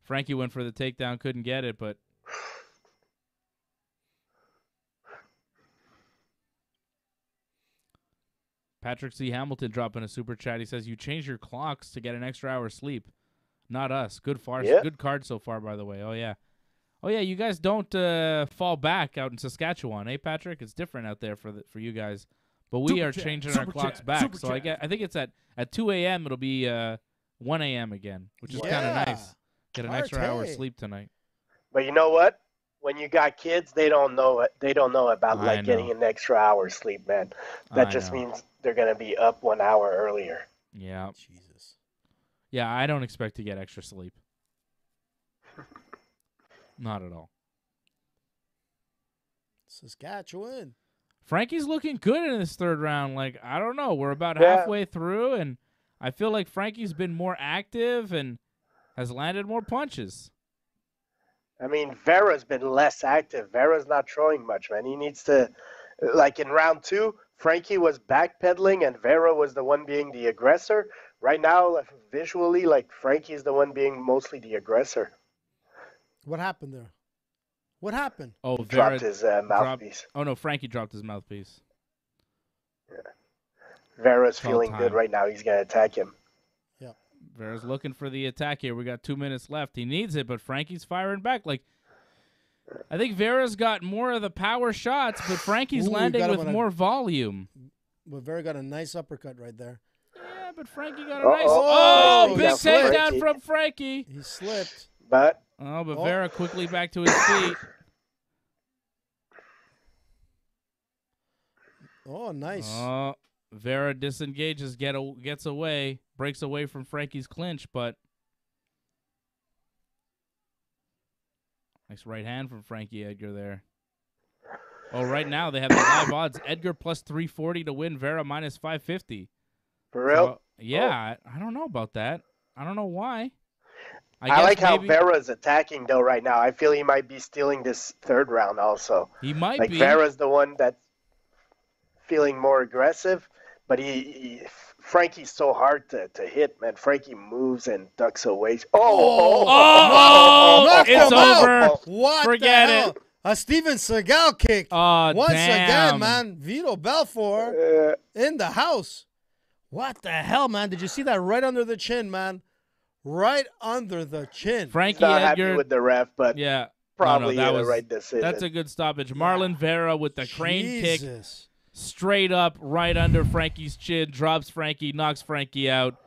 A: Frankie went for the takedown, couldn't get it, but Patrick C. Hamilton dropping a super chat. He says, you changed your clocks to get an extra hour sleep. Not us. Good card so far, by the way. Oh, yeah. Oh, yeah, you guys don't fall back out in Saskatchewan, eh, Patrick? It's different out there for you guys. But we are changing our clocks back. So I think it's at 2 a.m. It'll be 1 a.m. again, which is kind of nice. Get an extra hour sleep tonight.
D: But you know what? When you got kids, they don't know it. They don't know about getting an extra hour sleep, man. That just means they're gonna be up 1 hour earlier.
A: Yeah.
C: Jesus.
A: Yeah, I don't expect to get extra sleep. Not at all.
C: Saskatchewan.
A: Frankie's looking good in this third round. Like, I don't know. We're about halfway through, and I feel like Frankie's been more active and has landed more punches.
D: I mean, Vera's been less active. Vera's not throwing much, man. He needs to, like in round 2, Frankie was backpedaling and Vera was the one being the aggressor. Right now, visually, like Frankie's the one being mostly the aggressor.
C: What happened there? What happened?
A: Oh,
D: He
A: Vera
D: dropped his mouthpiece.
A: Oh, no, Frankie dropped his mouthpiece.
D: Yeah. Vera's
A: Call
D: feeling
A: time.
D: good right now. He's going to attack him.
A: Vera's looking for the attack here. We got 2 minutes left. He needs it, but Frankie's firing back. Like, I think Vera's got more of the power shots, but Frankie's landing with more volume.
C: But Vera got a nice uppercut right there.
A: Yeah, but Frankie got a nice... big takedown from Frankie.
C: He slipped.
D: But
A: Vera quickly back to his feet.
C: Oh, nice.
A: Vera disengages, gets away, breaks away from Frankie's clinch, but nice right hand from Frankie Edgar there. Oh, right now they have the live odds. Edgar plus 340 to win, Vera minus 550.
D: For real?
A: So, yeah, I don't know about that. I don't know why.
D: I like how Vera's attacking, though, right now. I feel he might be stealing this third round also.
A: He might
D: be. Vera's the one that's feeling more aggressive, but Frankie's so hard to hit, man. Frankie moves and ducks away. It's
A: over.
C: What
A: Forget
C: the hell?
A: it.
C: A Steven Seagal kick. Once again, man. Vito Belfort in the house. What the hell, man? Did you see that right under the chin, man? Right under the chin.
A: Frankie
D: not
A: Edgar
D: happy with the ref, but
A: yeah,
D: probably
A: that
D: the
A: was
D: right decision.
A: That's a good stoppage. Marlon Vera with the crane kick.
C: Jesus.
A: Straight up, right under Frankie's chin, drops Frankie, knocks Frankie out.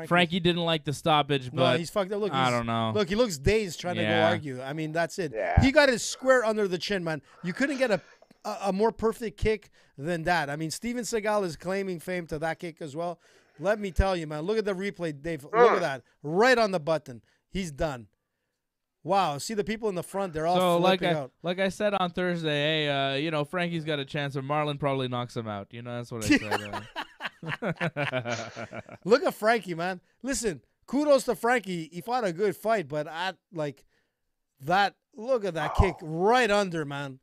A: Frankie didn't like the stoppage, but
C: no, he's fucked up. Look,
A: I don't know.
C: Look, he looks dazed trying to go argue. I mean, that's it.
D: Yeah.
C: He got his square under the chin, man. You couldn't get a more perfect kick than that. I mean, Steven Seagal is claiming fame to that kick as well. Let me tell you, man. Look at the replay, Dave. Look at that. Right on the button. He's done. Wow. See the people in the front. They're all flipping out.
A: Like I said on Thursday, hey, Frankie's got a chance, and Marlon probably knocks him out. That's what I said.
C: Look at Frankie, man. Listen, kudos to Frankie. He fought a good fight, but look at that kick right under, man.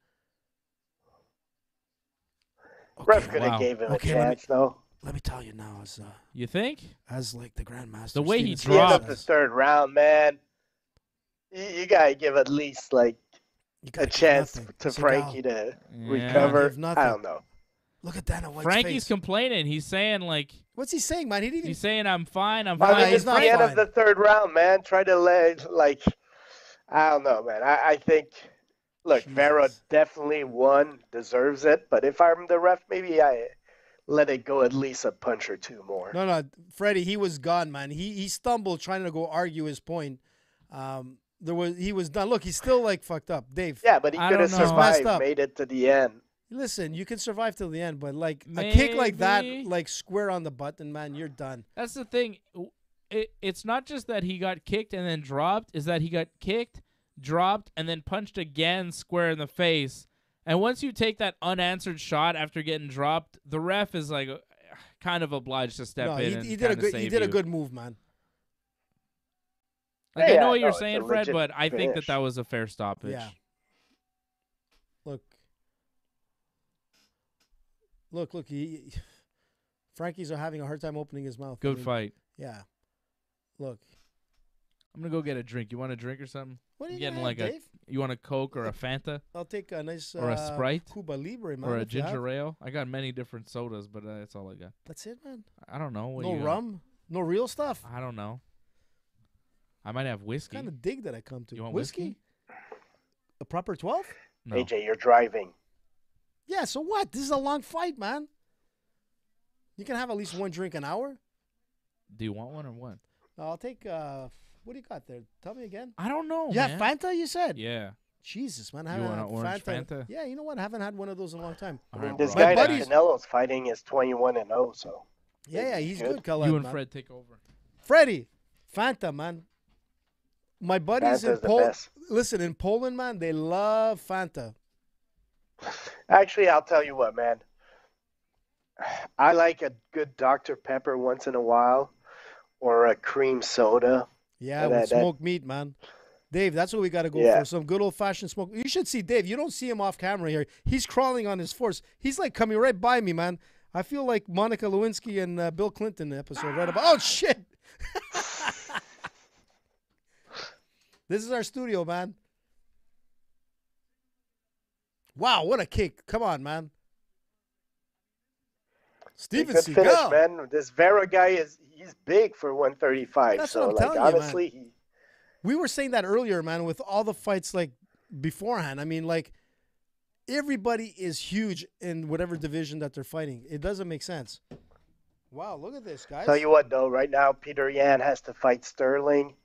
D: Ref could have gave him a chance, though.
C: Let me tell you now,
A: you think?
C: As like the Grandmaster,
A: the way he
D: dropped. The end of the third round, man. You gotta give at least a chance to Frankie to recover. I don't know.
C: Look at Dana White's
A: Frankie's
C: face.
A: complaining. He's saying
C: what's he saying, man?
A: He's saying I'm fine. I'm
D: I
A: fine.
D: mean, it's the end of the third round, man. Try to I don't know, man. I think. Look, Vera definitely won, deserves it. But if I'm the ref, maybe I let it go at least a punch or two more.
C: No, Freddie, he was gone, man. He stumbled trying to go argue his point. He was done. Look, he's still fucked up, Dave.
D: Yeah, but he could have survived, made it to the end.
C: Listen, you can survive till the end, but like a kick like that,
A: Maybe.
C: like square on the button, man, you're done.
A: That's the thing. It's not just that he got kicked and then dropped. Is that he got kicked, dropped, and then punched again square in the face. And once you take that unanswered shot after getting dropped, the ref is like kind of obliged to step
C: No,
A: in. And
C: he did a
A: kinda
C: good.
A: save
C: He did a
A: you.
C: good move, man.
A: Like, I
D: Yeah,
A: know what
D: no,
A: you're
D: it's a
A: saying, Fred,
D: legit
A: but I think
D: finish.
A: that was a fair stoppage.
C: Yeah. Look. Frankie's are having a hard time opening his mouth.
A: Good fight.
C: Yeah. Look.
A: I'm gonna go get a drink. You want a drink or something?
C: What are you
A: Getting
C: gonna have,
A: like
C: Dave?
A: You want a Coke or a Fanta
C: I'll take a nice
A: or a Sprite
C: Cuba Libre, man.
A: or a
C: if you have.
A: ginger ale? I got many different sodas, but that's all I got.
C: That's it, man.
A: I don't know. What
C: No
A: do you got?
C: rum, no real stuff.
A: I don't know. I might have whiskey.
C: Kind of dig that I come to.
A: You want whiskey?
C: A proper 12?
A: No.
D: AJ, you're driving.
C: Yeah. So what? This is a long fight, man. You can have at least one drink an hour.
A: Do you want one or what?
C: I'll take. What do you got there? Tell me again.
A: I don't know.
C: You have
A: man.
C: Fanta, you said?
A: Yeah.
C: Jesus, man. I
A: You
C: haven't
A: want an
C: had
A: orange Fanta?
C: Yeah, you know what? I haven't had one of those in a long time.
A: All
D: I mean,
A: right,
D: this
A: bro.
C: My
D: guy that
C: buddies-
D: Canelo's fighting is 21-0, so
C: Yeah, he's good,
D: Good.
C: Khaled,
A: You and
C: man.
A: Fred take over.
C: Freddie, Fanta, man. My buddies in
D: Fanta's the
C: Poland.
D: best.
C: Listen, in Poland, man, they love Fanta.
D: Actually, I'll tell you what, man. I like a good Dr. Pepper once in a while, or a cream soda.
C: Yeah,
D: Yeah,
C: with
D: that-
C: smoked meat, man. Dave, that's what we got to go
D: Yeah.
C: for. Some good old-fashioned smoke. You should see Dave. You don't see him off camera here. He's crawling on his force. He's like coming right by me, man. I feel like Monica Lewinsky and Bill Clinton episode right about. Oh, shit. This is our studio, man. Wow, what a kick. Come on, man. Steven
D: Good finish,
C: Seagal.
D: man. This Vera guy he's big for 135.
C: That's
D: so
C: what I'm
D: like
C: telling you, man.
D: honestly,
C: We were saying that earlier, man, with all the fights like beforehand. I mean, like everybody is huge in whatever division that they're fighting. It doesn't make sense. Wow, look at this, guys.
D: Tell you what though, right now Peter Yan has to fight Sterling.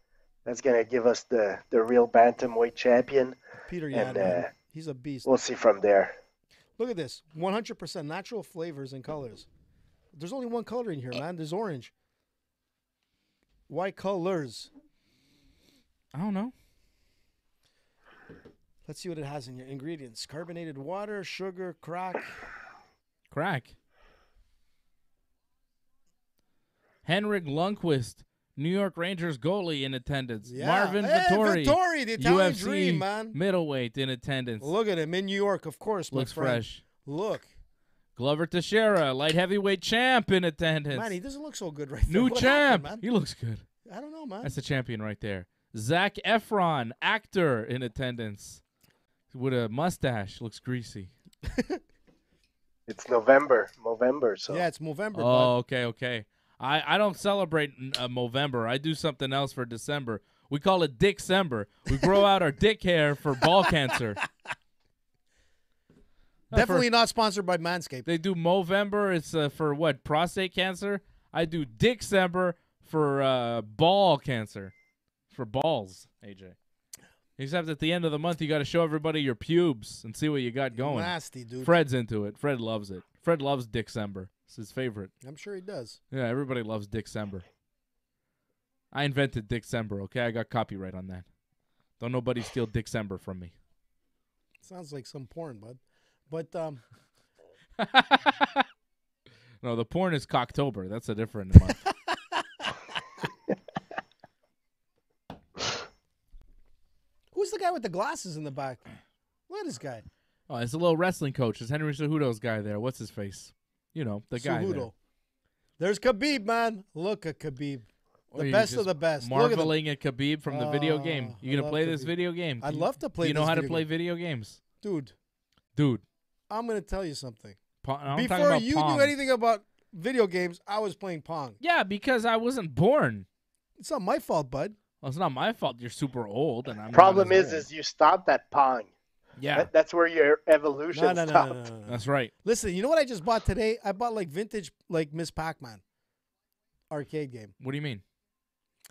D: That's gonna give us the real bantamweight champion.
C: Peter Yan,
D: and,
C: man. He's a beast.
D: We'll see from there.
C: Look at this. 100% natural flavors and colors. There's only one color in here, man. There's orange. Why colors?
A: I don't know.
C: Let's see what it has in your ingredients. Carbonated water, sugar, crack.
A: Crack. Henrik Lundqvist, New York Rangers goalie in attendance.
C: Yeah.
A: Marvin
C: Hey,
A: Vittori,
C: Vittori, the Italian
A: UFC
C: dream, man.
A: middleweight in attendance.
C: Look at him in New York, of course, my
A: Looks
C: friend.
A: fresh.
C: Look.
A: Glover Teixeira, light heavyweight champ in attendance.
C: Man, he doesn't look so good right now.
A: New
C: What
A: champ.
C: happened,
A: He looks good.
C: man? I don't know, man.
A: That's the champion right there. Zach Efron, actor in attendance. With a mustache. Looks greasy.
D: It's November, so
C: Yeah, it's November,
A: Oh, okay. I don't celebrate Movember. I do something else for December. We call it Dickcember. We grow out our dick hair for ball cancer.
C: bud. Definitely not sponsored by Manscaped.
A: They do Movember. It's for what? Prostate cancer. I do Dickcember for ball cancer. For balls, AJ. Except at the end of the month, you got to show everybody your pubes and see what you got going.
C: Nasty, dude.
A: Fred's into it. Fred loves it. Fred loves Dickcember. It's his favorite.
C: I'm sure he does.
A: Yeah, everybody loves Dickcember. I invented Dickcember, okay? I got copyright on that. Don't nobody steal Dickcember from me.
C: Sounds like some porn, bud. But
A: No, the porn is Cocktober. That's a different month.
C: who's the guy with the glasses in the back? Look at this guy.
A: Oh, it's a little wrestling coach. It's Henry Cejudo's guy there. What's his face? You know, the guy there.
C: Cejudo. There's Khabib, man. Look at Khabib.
A: Or
C: The
A: you're
C: best
A: just
C: of the best. Look at them.
A: Marveling at Khabib from the video game.
C: Oh,
A: You
C: I
A: gonna
C: love
A: play this
C: Khabib.
A: video game?
C: I'd
A: Can
C: love to play
A: Do you know
C: this
A: how to
C: video
A: play
C: game.
A: video games?
C: Dude,
A: Dude.
C: I'm going to tell you something.
A: I'm talking
C: Before
A: about
C: you
A: Pong.
C: knew anything about video games, I was playing Pong.
A: Yeah, because I wasn't born.
C: It's not my fault, bud.
A: Well, it's not my fault. You're super old, and I'm
D: Problem
A: not as
D: is
A: old.
D: you stopped at Pong.
A: Yeah,
D: That's where your evolution
C: No.
D: stopped.
A: that's right.
C: Listen, you know what I just bought today? I bought like vintage, like Miss Pac-Man arcade game.
A: What do you mean?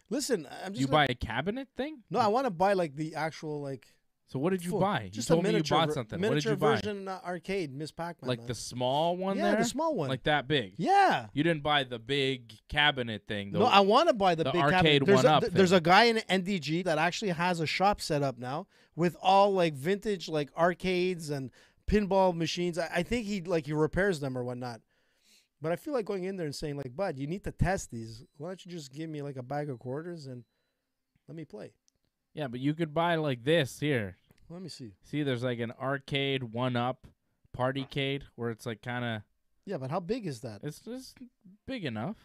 C: Listen, I'm just
A: You
C: gonna-
A: buy a cabinet thing?
C: No, I want to buy like the actual like
A: So what did you buy?
C: Just
A: you told
C: a
A: me you bought something. What did you buy?
C: Miniature version arcade, Miss Pac-Man.
A: Like
C: man.
A: the small one there?
C: Yeah, the small one.
A: Like that big?
C: Yeah.
A: You didn't buy the big cabinet thing, though.
C: No, I want to buy the big
A: arcade
C: cabinet.
A: one-up
C: There's
A: thing.
C: a guy in NDG that actually has a shop set up now with all like vintage like arcades and pinball machines. I think he repairs them or whatnot. But I feel like going in there and saying like, "Bud, you need to test these. Why don't you just give me like a bag of quarters and let me play?"
A: Yeah, but you could buy like this here.
C: Let me see.
A: See, there's like an arcade one-up partycade where it's like kind of.
C: Yeah, but how big is that?
A: It's just big enough.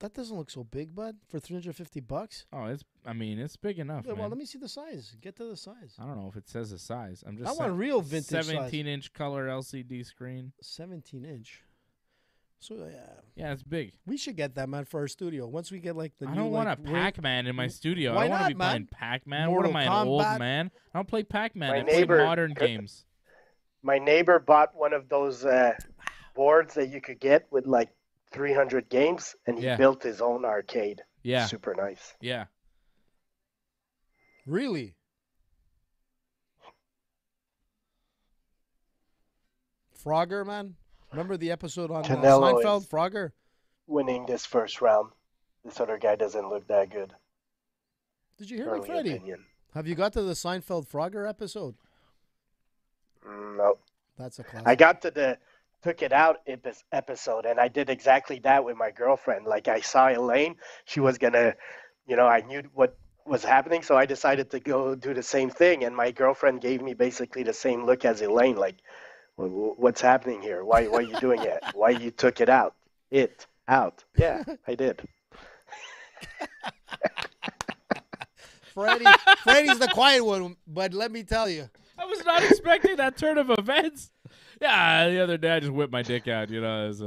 C: That doesn't look so big, bud. For $350.
A: Oh, it's big enough.
C: Yeah, well,
A: man.
C: let me see the size. Get to the size.
A: I don't know if it says the size. I'm just.
C: I want a real vintage
A: 17-inch color LCD screen.
C: 17-inch. So
A: Yeah, it's big.
C: we should get that, man, for our studio. Once we get like the
A: I
C: new
A: don't want a
C: like,
A: Pac-Man in my studio.
C: Why
A: I don't want
C: not,
A: to be
C: man?
A: playing Pac-Man.
C: Mortal
A: What am I, an old
C: Kombat?
A: man? I don't play Pac-Man.
D: My
A: I play
D: neighbor-
A: modern games.
D: My neighbor bought one of those boards that you could get with like 300 games, and he
A: Yeah.
D: built his own arcade.
A: Yeah,
D: Super nice.
A: yeah.
C: Really? Frogger, man. Remember the episode on
D: Canelo
C: Seinfeld?
D: is-
C: Frogger?
D: Winning this first round. This other guy doesn't look that good.
C: Did you hear me,
D: Early
C: Freddie?
D: opinion.
C: Have you got to the Seinfeld Frogger episode?
D: No.
C: That's a classic.
D: I got to the took it out episode, and I did exactly that with my girlfriend. Like, I saw Elaine. She was going to, I knew what was happening, so I decided to go do the same thing. And my girlfriend gave me basically the same look as Elaine, like, what's happening here? Why are you doing it? Why you took it out? Out. Yeah, I did.
C: Freddie's the quiet one, but let me tell you.
A: I was not expecting that turn of events. Yeah, the other day I just whipped my dick out, as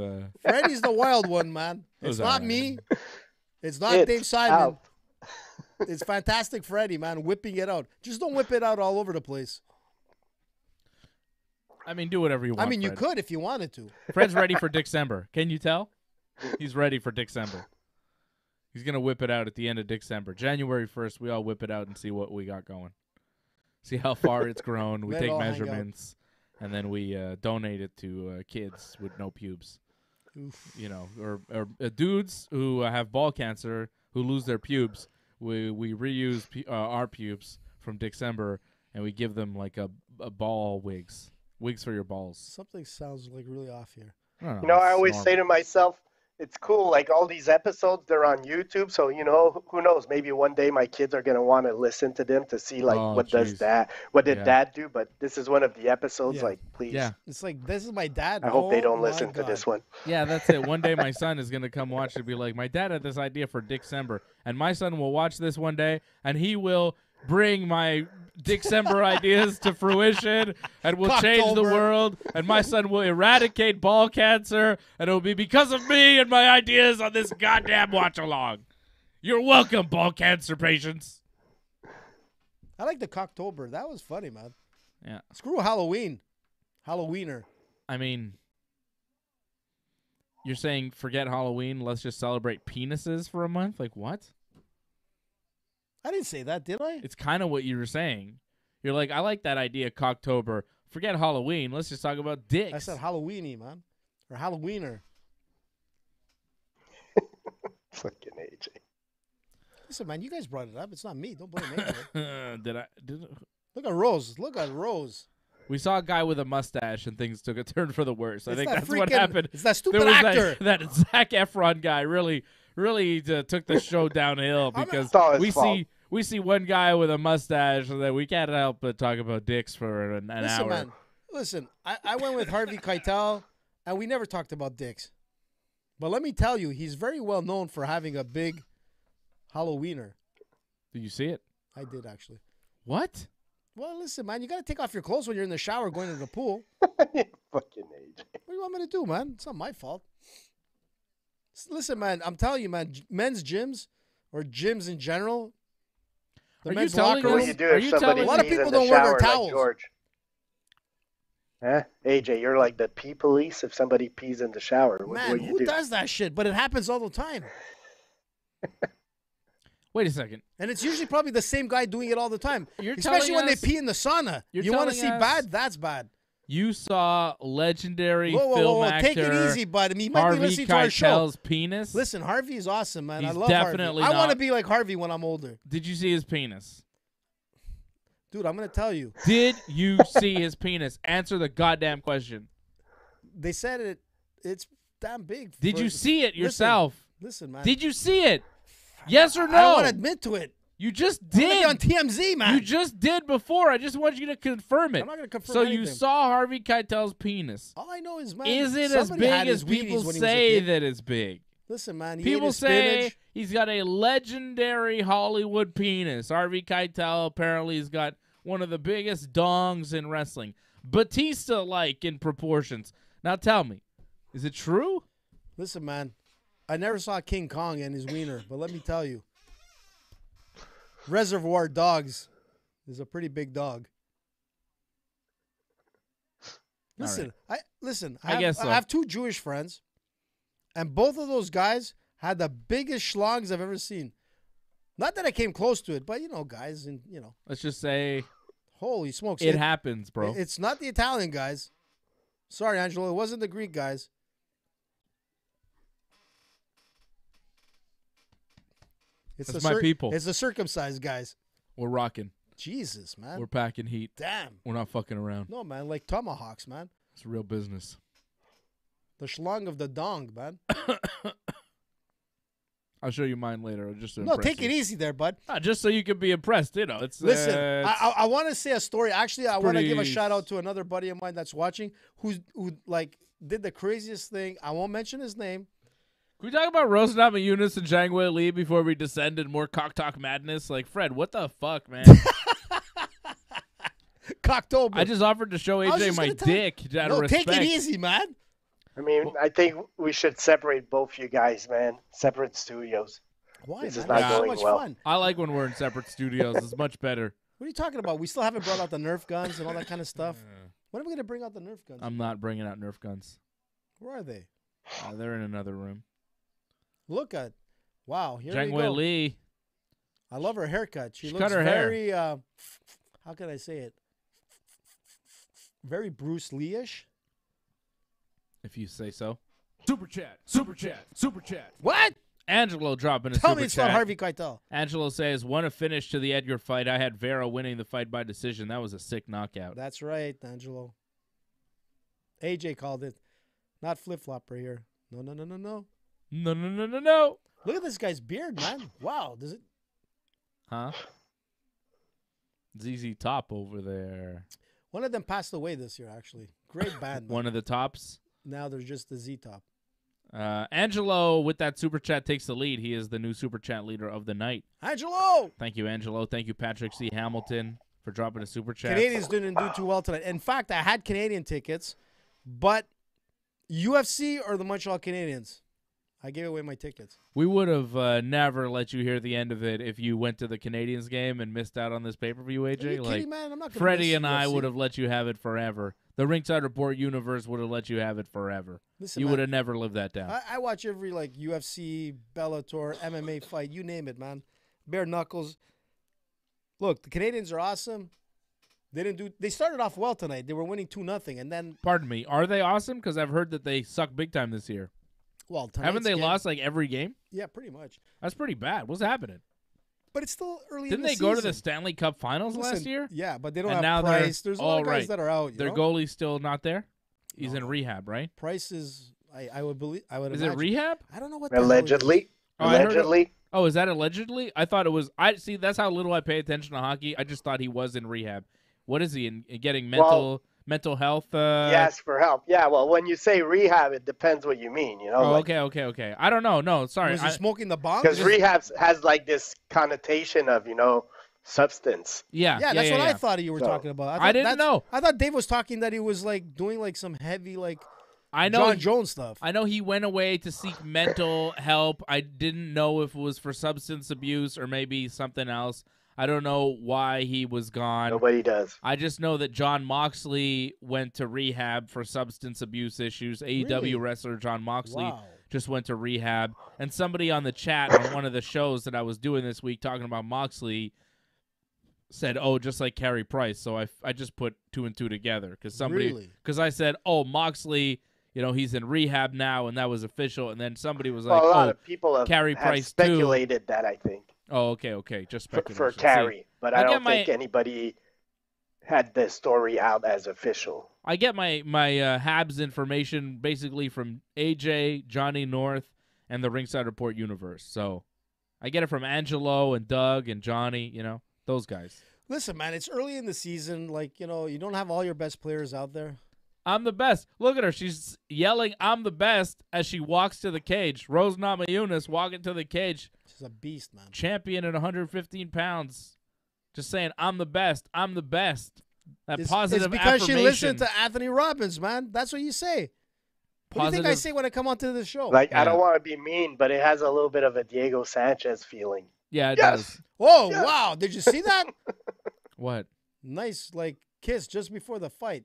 C: Freddie's the wild one, man. It's
A: was
C: not
A: alright.
C: me. It's not
D: It's
C: Dave Simon.
D: out.
C: It's Fantastic Freddie, man, whipping it out. Just don't whip it out all over the place.
A: I mean, do whatever you want.
C: I mean, you
A: Fred.
C: could if you wanted to.
A: Fred's ready for December. Can you tell? He's ready for December. He's going to whip it out at the end of December. January 1st, we all whip it out and see what we got going. See how far it's grown. We
C: Let it
A: take
C: all hang out.
A: measurements, and then we donate it to kids with no pubes.
C: Oof.
A: Or dudes who have ball cancer who lose their pubes. We reuse our pubes from December, and we give them like a ball wigs for your balls.
C: Something sounds like really off here.
A: I don't know,
D: I
A: it's
D: always
A: normal.
D: say to myself, it's cool. Like, all these episodes, they're on YouTube. So, who knows? Maybe one day my kids are going to want to listen to them to see, like,
A: Oh,
D: what
A: jeez.
D: did
A: Yeah.
D: Dad do? But this is one of the episodes.
C: Yeah.
D: Like, please.
A: Yeah.
C: It's like, this is my dad.
D: I hope they don't
C: my
D: listen to
C: God.
D: this one.
A: Yeah, that's it. One day my son is going to come watch it and be like, my dad had this idea for December. And my son will watch this one day, and he will bring my December ideas to fruition and will change the
C: Cocktober.
A: world. And my son will eradicate ball cancer, and it will be because of me and my ideas on this goddamn watch-along. You're welcome, ball cancer patients.
C: I like the Cocktober. That was funny, man.
A: Yeah.
C: Screw Halloween. Halloweener.
A: I mean, you're saying forget Halloween, let's just celebrate penises for a month? Like, what?
C: I didn't say that, did I?
A: It's kind of what you were saying. You're like, I like that idea, Cocktober. Forget Halloween. Let's just talk about dicks.
C: I said Halloweeny, man. Or Halloweener.
D: Fucking AJ.
C: Listen, man, you guys brought it up. It's not me. Don't blame me.
A: Did
C: Look at Rose. Look at Rose.
A: we saw a guy with a mustache and things took a turn for the worse. I
C: It's
A: think
C: that
A: that's what
C: freaking-
A: happened.
C: It's that stupid
A: There was
C: actor.
A: that Zac Efron guy really took the show downhill because
D: It's all his
A: we
D: fault.
A: see one guy with a mustache that we can't help but talk about dicks for an
C: Listen,
A: hour.
C: man. Listen, I went with Harvey Keitel, and we never talked about dicks. But let me tell you, he's very well known for having a big Halloweener.
A: Did you see it?
C: I did, actually.
A: What?
C: Well, listen, man, you got to take off your clothes when you're in the shower going to the pool.
D: Fucking AJ.
C: What do you want me to do, man? It's not my fault. Listen, man, I'm telling you, man, men's gyms or gyms in general, the
A: Are you
C: men's
A: telling
C: locker
D: What
A: us-
D: do
C: room.
D: you do
A: Are
D: if
A: you
D: somebody
A: telling-
C: A lot of
D: pees
C: people
D: in the
C: don't wear their
D: shower like
C: towels.
D: George? Huh? AJ, you're like the pee police if somebody pees in the shower. What
C: Man,
D: do you
C: who
D: do?
C: does that shit? But it happens all the time.
A: Wait a second.
C: And it's usually probably the same guy doing it all the time.
A: You're
C: Especially when
A: telling
C: they
A: us-
C: pee in the sauna. You want to see
A: telling us-
C: bad? That's bad.
A: You saw legendary
C: Whoa,
A: film
C: Take
A: actor
C: it easy, bud. I mean, he might be
A: Harvey
C: listening to our show.
A: Keitel's penis.
C: Listen, Harvey is awesome, man. I
A: He's
C: love
A: definitely
C: Harvey. I want to
A: not-
C: be like Harvey when I'm older.
A: Did you see his penis?
C: Dude, I'm going to tell you.
A: Did you see his penis? Answer the goddamn question.
C: They said it's damn big.
A: Did
C: for-
A: you see it yourself?
C: Listen, man.
A: Did you see it? Yes or
C: I don't
A: no?
C: want to admit to it.
A: You just
C: I'm gonna be
A: did.
C: on TMZ, man.
A: You just did before. I just want you to confirm it.
C: I'm not going to confirm
A: So
C: anything.
A: you saw Harvey Keitel's penis.
C: All I know is, man.
A: Is it as
C: somebody
A: big
C: had
A: as
C: his Wheaties
A: people
C: when he was a
A: say
C: kid.
A: that it's big?
C: Listen, man. He ate
A: People
C: his
A: say
C: spinach.
A: he's got a legendary Hollywood penis. Harvey Keitel apparently has got one of the biggest dongs in wrestling. Batista-like in proportions. Now tell me, is it true?
C: Listen, man. I never saw King Kong and his wiener, but let me tell you. Reservoir Dogs is a pretty big dog. Listen, I
A: guess so.
C: I have two Jewish friends, and both of those guys had the biggest schlongs I've ever seen. Not that I came close to it, but guys, and
A: Let's just say
C: holy smokes,
A: it happens, bro.
C: It's not the Italian guys. Sorry, Angelo, it wasn't the Greek guys. It's
A: That's
C: the
A: my people.
C: It's the circumcised guys.
A: We're rocking.
C: Jesus, man.
A: We're packing heat.
C: Damn.
A: We're not fucking around.
C: No, man, like tomahawks, man.
A: It's real business.
C: The schlong of the dong, man.
A: I'll show you mine later. Just to
C: No,
A: impress
C: take
A: you.
C: it easy there, bud.
A: Just so you can be impressed. It's
C: Listen,
A: it's-
C: I want to say a story. Actually, I want to give a
A: pretty-
C: shout out to another buddy of mine that's watching who like did the craziest thing. I won't mention his name.
A: Can we talk about Rose Namajunas and Zhang Wei Li before we descend into more cock talk madness? Like, Fred, what the fuck, man?
C: Cocktober.
A: I just offered to show
C: was
A: AJ
C: just
A: my
C: gonna tell-
A: dick out of
C: No,
A: respect.
C: take it easy, man.
D: I mean, I think we should separate both you guys, man. Separate studios.
C: Why,
D: This
C: man?
D: is not
C: It's so
D: going
C: much
D: well.
C: fun.
A: I like when we're in separate studios. It's much better.
C: What are you talking about? We still haven't brought out the Nerf guns and all that kind of stuff. When are we going to bring out the Nerf guns?
A: I'm not bringing out Nerf guns.
C: Where are they?
A: They're in another room.
C: Look at. Wow, here
A: Zhang
C: we
A: Wei
C: go.
A: Li.
C: I love her haircut. She looks
A: cut her hair.
C: very, how can I say it? Very Bruce Lee-ish.
A: If you say so.
B: Super chat, super chat, super chat.
C: What?
A: Angelo dropping a
C: Tell
A: super
C: me it's
A: chat.
C: not Harvey Keitel.
A: Angelo says, "Want a finish to the Edgar fight. I had Vera winning the fight by decision. That was a sick knockout."
C: That's right, Angelo. AJ called it. Not flip-flopper here. No.
A: No.
C: Look at this guy's beard, man. Wow. Does it?
A: Huh? ZZ Top over there.
C: One of them passed away this year, actually. Great band. man.
A: One of the tops.
C: Now there's just the Z-Top.
A: Angelo, with that super chat, takes the lead. He is the new super chat leader of the night.
C: Angelo!
A: Thank you, Angelo. Thank you, Patrick C. Hamilton, for dropping a super chat.
C: Canadians didn't do too well tonight. In fact, I had Canadian tickets, but UFC or the Montreal Canadiens? I gave away my tickets.
A: We would have never let you hear the end of it if you went to the Canadians game and missed out on this pay-per-view, AJ.
C: Are you
A: like,
C: kidding, man? I'm not gonna
A: Freddie
C: miss
A: and I
C: UFC.
A: would have let you have it forever. The Ringside Report universe would have let you have it forever.
C: Listen,
A: You
C: man,
A: would have never lived that down.
C: I watch every UFC, Bellator, MMA fight, you name it, man. Bare knuckles. Look, the Canadians are awesome. They started off well tonight. They were winning 2-0, and then
A: Pardon me. Are they awesome? Because I've heard that they suck big time this year.
C: tonight's
A: Haven't they
C: game-
A: lost like every game?
C: Yeah, pretty much.
A: That's pretty bad. What's happening?
C: But it's still early.
A: Didn't
C: in
A: they
C: the
A: go to
C: season.
A: the Stanley Cup Finals last
C: Listen,
A: year?
C: Yeah, but they don't
A: And
C: have
A: now they're-
C: Price. There's a lot of guys
A: right.
C: that are out.
A: Their goalie's still not there? He's in rehab, right?
C: Price is. I would believe. I would.
A: Is
C: imagine.
A: it rehab?
C: I don't know what. the hell it is.
D: Allegedly.
A: Oh, I heard it-
D: Allegedly.
A: Oh, is that allegedly? I thought it was. I see. That's how little I pay attention to hockey. I just thought he was in rehab. What is he in getting mental health?
D: He asked for help. Yeah, well, when you say rehab, it depends what you mean, you know?
A: Oh,
D: like,
A: okay. I don't know. No, sorry.
C: Was he smoking the bong?
D: because rehab has like this connotation of, substance.
A: Yeah,
C: That's what I
A: yeah.
C: thought you were
D: So-
C: talking about.
A: I didn't know.
C: I thought Dave was talking that he was like doing like some heavy like
A: I know.
C: John Jones stuff.
A: I know he went away to seek mental help. I didn't know if it was for substance abuse or maybe something else. I don't know why he was gone.
D: Nobody does.
A: I just know that John Moxley went to rehab for substance abuse issues. AEW
C: Really?
A: wrestler John Moxley
C: Wow.
A: just went to rehab. And somebody on the chat on one of the shows that I was doing this week talking about Moxley said, "Oh, just like Carey Price." So I just put 2 and 2 together because I said, "Oh, Moxley, he's in rehab now," and that was official. And then somebody was like,
D: a lot of people have
A: Price
D: speculated that, I think.
A: Oh, okay, just speculation.
D: For Carey, but I don't think anybody had the story out as official.
A: I get my Habs information basically from AJ, Johnny North, and the Ringside Report universe. So I get it from Angelo and Doug and Johnny, those guys.
C: Listen, man, it's early in the season. Like, you don't have all your best players out there.
A: I'm the best. Look at her. She's yelling, "I'm the best," as she walks to the cage. Rose Namajunas walking to the cage.
C: She's a beast, man.
A: Champion at 115 pounds. Just saying, "I'm the best. I'm the best." That positive
C: It's because
A: affirmation.
C: she listened to Anthony Robbins, man. That's what you say. What do you think I say when I come onto the show?
D: I don't want to be mean, but it has a little bit of a Diego Sanchez feeling.
A: Yeah, it does.
C: Oh, wow. Did you see that?
A: What?
C: Nice, kiss just before the fight.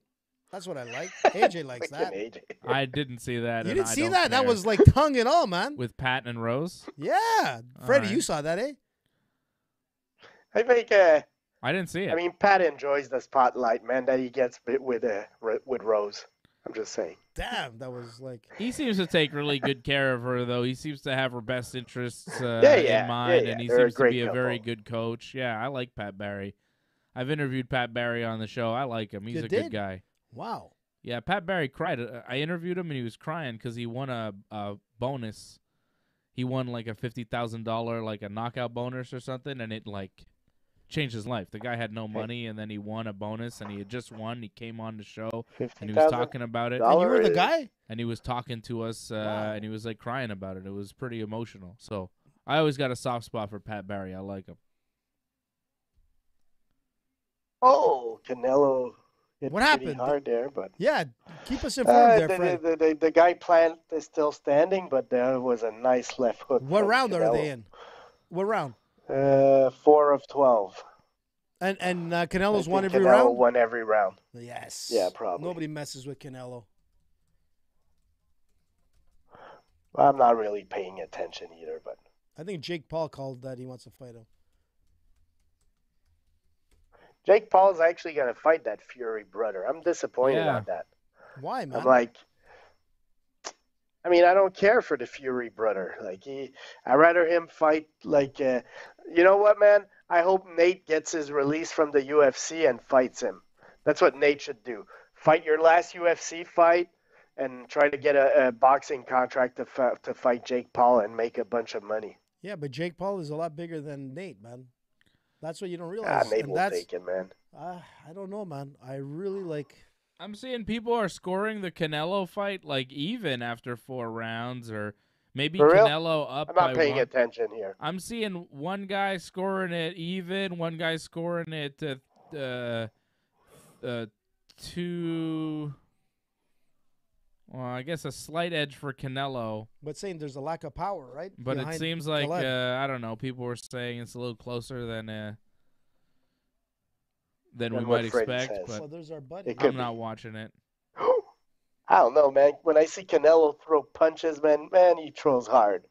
C: That's what I like. AJ likes that.
D: AJ.
A: I didn't see that.
C: You didn't see
A: Care.
C: that? That was tongue and all, man.
A: With Pat and Rose?
C: Yeah. Freddie, you saw that, eh?
D: I think
A: I didn't see it.
D: I mean, Pat enjoys the spotlight, man, that he gets with Rose. I'm just saying.
C: Damn, that was
A: He seems to take really good care of her, though. He seems to have her best interests in mind, and he seems to be a very good coach. Yeah, I like Pat Barry. I've interviewed Pat Barry on the show. I like him. He's a good guy.
C: Wow.
A: Yeah, Pat Barry cried. I interviewed him, and he was crying because he won a bonus. He won a $50,000 a knockout bonus or something, and it changed his life. The guy had no money, and then he won a bonus, and he had just won. He came on the show, and he was talking about it.
C: And you were the guy?
A: And he was talking to us, and he was crying about it. It was pretty emotional. So I always got a soft spot for Pat Barry. I like him.
D: Oh, Canelo.
C: What happened?
D: Hard there, but
C: yeah, keep us informed there, Fred.
D: The guy plant is still standing, but there was a nice left hook.
C: What round Canelo. Are they in? What round?
D: 4 of 12.
C: And Canelo's won every
D: Canelo
C: round?
D: Won every round.
C: Yes.
D: Yeah, probably.
C: Nobody messes with Canelo.
D: I'm not really paying attention either, but
C: I think Jake Paul called that he wants to fight him.
D: Jake Paul's actually going to fight that Fury brother. I'm disappointed on that.
C: Why, man?
D: I don't care for the Fury brother. I'd rather him fight you know what, man? I hope Nate gets his release from the UFC and fights him. That's what Nate should do. Fight your last UFC fight and try to get a boxing contract to fight Jake Paul and make a bunch of money.
C: Yeah, but Jake Paul is a lot bigger than Nate, man. That's what you don't realize.
D: Nate will take it, man.
C: I don't know, man. I really
A: I'm seeing people are scoring the Canelo fight even after 4 rounds, or maybe Canelo up.
D: I'm not paying attention here.
A: I'm seeing one guy scoring it even, one guy scoring it 2. Well, I guess a slight edge for Canelo.
C: But saying there's a lack of power, right?
A: But it seems like, I don't know, people were saying it's a little closer than we might expect. But
C: there's our buddy.
A: I'm not watching it.
D: I don't know, man. When I see Canelo throw punches, man, he throws hard.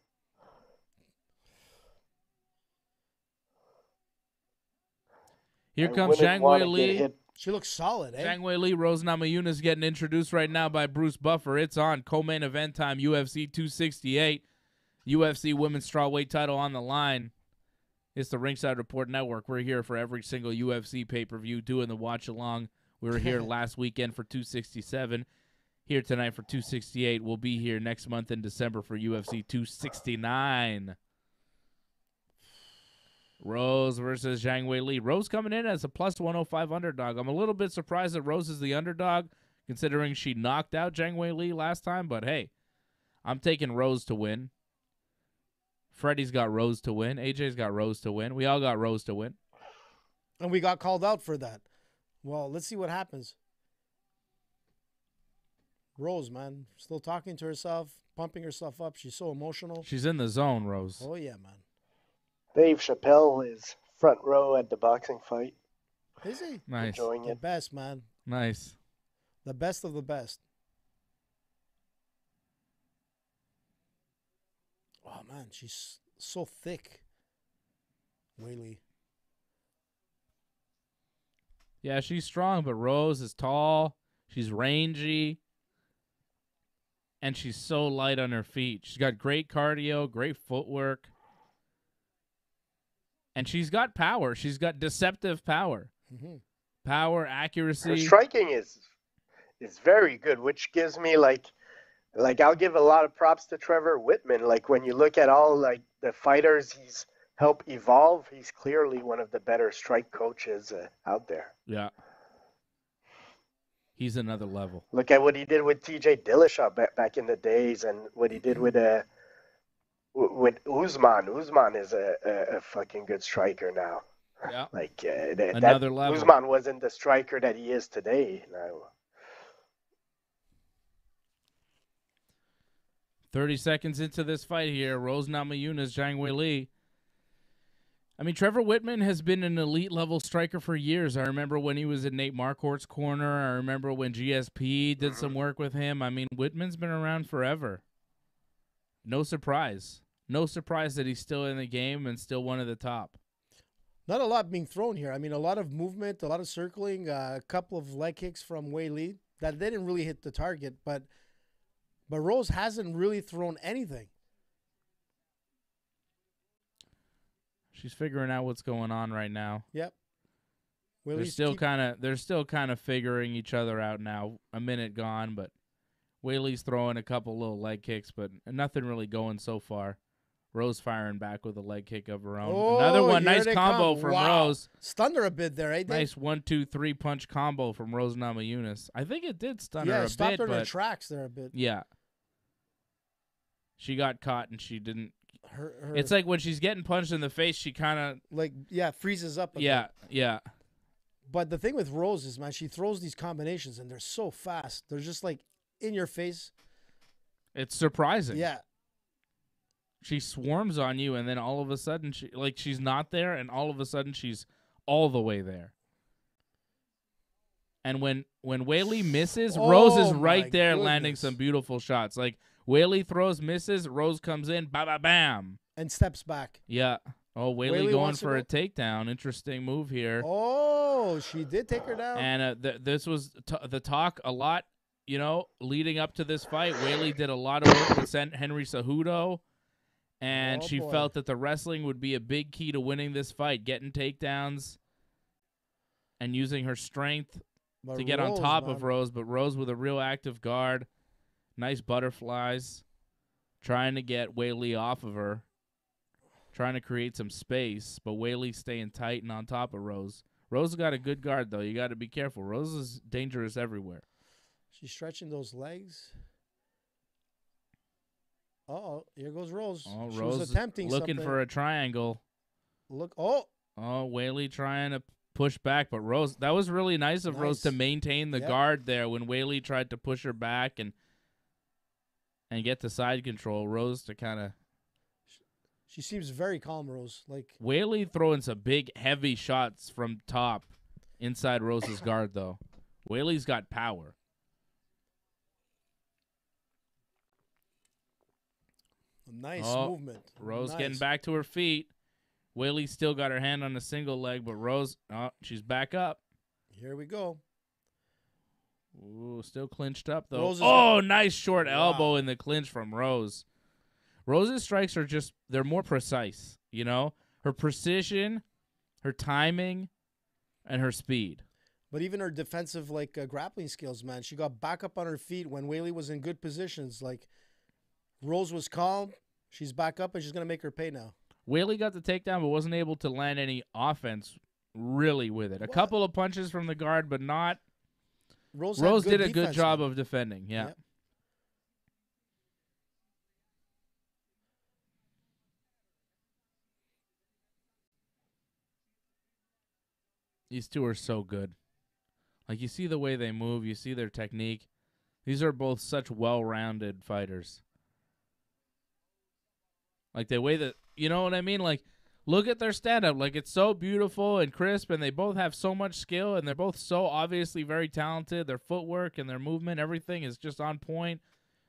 A: Here comes Zhang Wei Li.
C: She looks solid, eh?
A: Zhang Wei Li, Rose Namajunas getting introduced right now by Bruce Buffer. It's on co-main event time, UFC 268. UFC Women's Strawweight title on the line. It's the Ringside Report Network. We're here for every single UFC pay-per-view, doing the watch-along. We were here last weekend for 267. Here tonight for 268. We'll be here next month in December for UFC 269. Rose versus Zhang Wei Li. Rose coming in as a plus 105 underdog. I'm a little bit surprised that Rose is the underdog, considering she knocked out Zhang Wei Li last time. But, hey, I'm taking Rose to win. Freddie's got Rose to win. AJ's got Rose to win. We all got Rose to win.
C: And we got called out for that. Well, let's see what happens. Rose, man, still talking to herself, pumping herself up. She's so emotional.
A: She's in the zone, Rose.
C: Oh, yeah, man.
D: Dave Chappelle is front row at the boxing fight.
C: Is he?
A: Nice.
D: Enjoying
C: The
D: it.
C: best, man.
A: Nice.
C: The best of the best. Oh, man, she's so thick. Whaley.
A: Yeah, she's strong, but Rose is tall. She's rangy. And she's so light on her feet. She's got great cardio, great footwork. And she's got power. She's got deceptive power.
C: Mm-hmm.
A: Power, accuracy.
D: Her striking is very good, which gives me like I'll give a lot of props to Trevor Whitman. Like when you look at all like the fighters he's helped evolve, he's clearly one of the better strike coaches out there.
A: Yeah. He's another level.
D: Look at what he did with T.J. Dillashaw back in the days, and what he did with Usman. Usman is a fucking good striker now.
A: Yeah.
D: Like
A: another level.
D: Usman wasn't the striker that he is today. No.
A: 30 seconds into this fight here, Rose Namajunas, Zhang Weili. I mean, Trevor Whitman has been an elite-level striker for years. I remember when he was in Nate Marquardt's corner. I remember when GSP did some work with him. I mean, Whitman's been around forever. No surprise. No surprise that he's still in the game and still one of the top.
C: Not a lot being thrown here. I mean, a lot of movement, a lot of circling, a couple of leg kicks from Weili that they didn't really hit the target, but Rose hasn't really thrown anything.
A: She's figuring out what's going on right now.
C: Yep.
A: They're still kind of figuring each other out now. A minute gone, but Weili's throwing a couple little leg kicks, but nothing really going so far. Rose firing back with a leg kick of her own.
C: Oh,
A: another one. Nice combo from Rose.
C: Stunned her a bit there, eh?
A: Nice 1-2-3 punch combo from Rose Namajunas. I think it did stun her a bit.
C: Yeah, stopped her in her tracks there a bit.
A: Yeah. She got caught and she didn't. It's like when she's getting punched in the face, she kind of
C: freezes up.
A: Yeah.
C: But the thing with Rose is, man, she throws these combinations and they're so fast. They're just like in your face.
A: It's surprising.
C: Yeah.
A: She swarms on you, and then all of a sudden, she's not there, and all of a sudden, she's all the way there. And when Weili misses, Rose is right there landing some beautiful shots. Like, Weili throws, misses, Rose comes in, bam.
C: And steps back.
A: Yeah. Oh, Weili going for a takedown. Interesting move here.
C: Oh, she did take her down.
A: And this was the talk a lot, leading up to this fight. Weili did a lot of work with Henry Cejudo. And she felt that the wrestling would be a big key to winning this fight, getting takedowns and using her strength to get on top of Rose. But Rose with a real active guard, nice butterflies, trying to get Weili off of her, trying to create some space. But Weili staying tight and on top of Rose. Rose has got a good guard, though. You got to be careful. Rose is dangerous everywhere.
C: She's stretching those legs. Uh-oh, here goes Rose.
A: Oh,
C: she
A: Rose
C: was attempting
A: looking
C: something.
A: for a triangle.
C: Look, oh,
A: Weili trying to push back, but Rose, that was really nice of Rose to maintain the guard there when Weili tried to push her back and get the side control. Rose to kind of...
C: She seems very calm, Rose. Like
A: Weili throwing some big, heavy shots from top inside Rose's guard, though. Weili's got power.
C: Nice movement.
A: Rose getting back to her feet. Weili still got her hand on a single leg, but Rose, she's back up.
C: Here we go.
A: Ooh, still clinched up, though. Nice short elbow in the clinch from Rose. Rose's strikes are they're more precise, Her precision, her timing, and her speed.
C: But even her defensive, grappling skills, man. She got back up on her feet when Weili was in good positions. Rose was calm. She's back up, and she's going to make her pay now.
A: Weili got the takedown, but wasn't able to land any offense really with it. A couple of punches from the guard, but not. Rose did a good job of defending, yeah. Yep. These two are so good. You see the way they move. You see their technique. These are both such well-rounded fighters. The way that, you know what I mean? Look at their stand-up. It's so beautiful and crisp, and they both have so much skill, and they're both so obviously very talented. Their footwork and their movement, everything is just on point.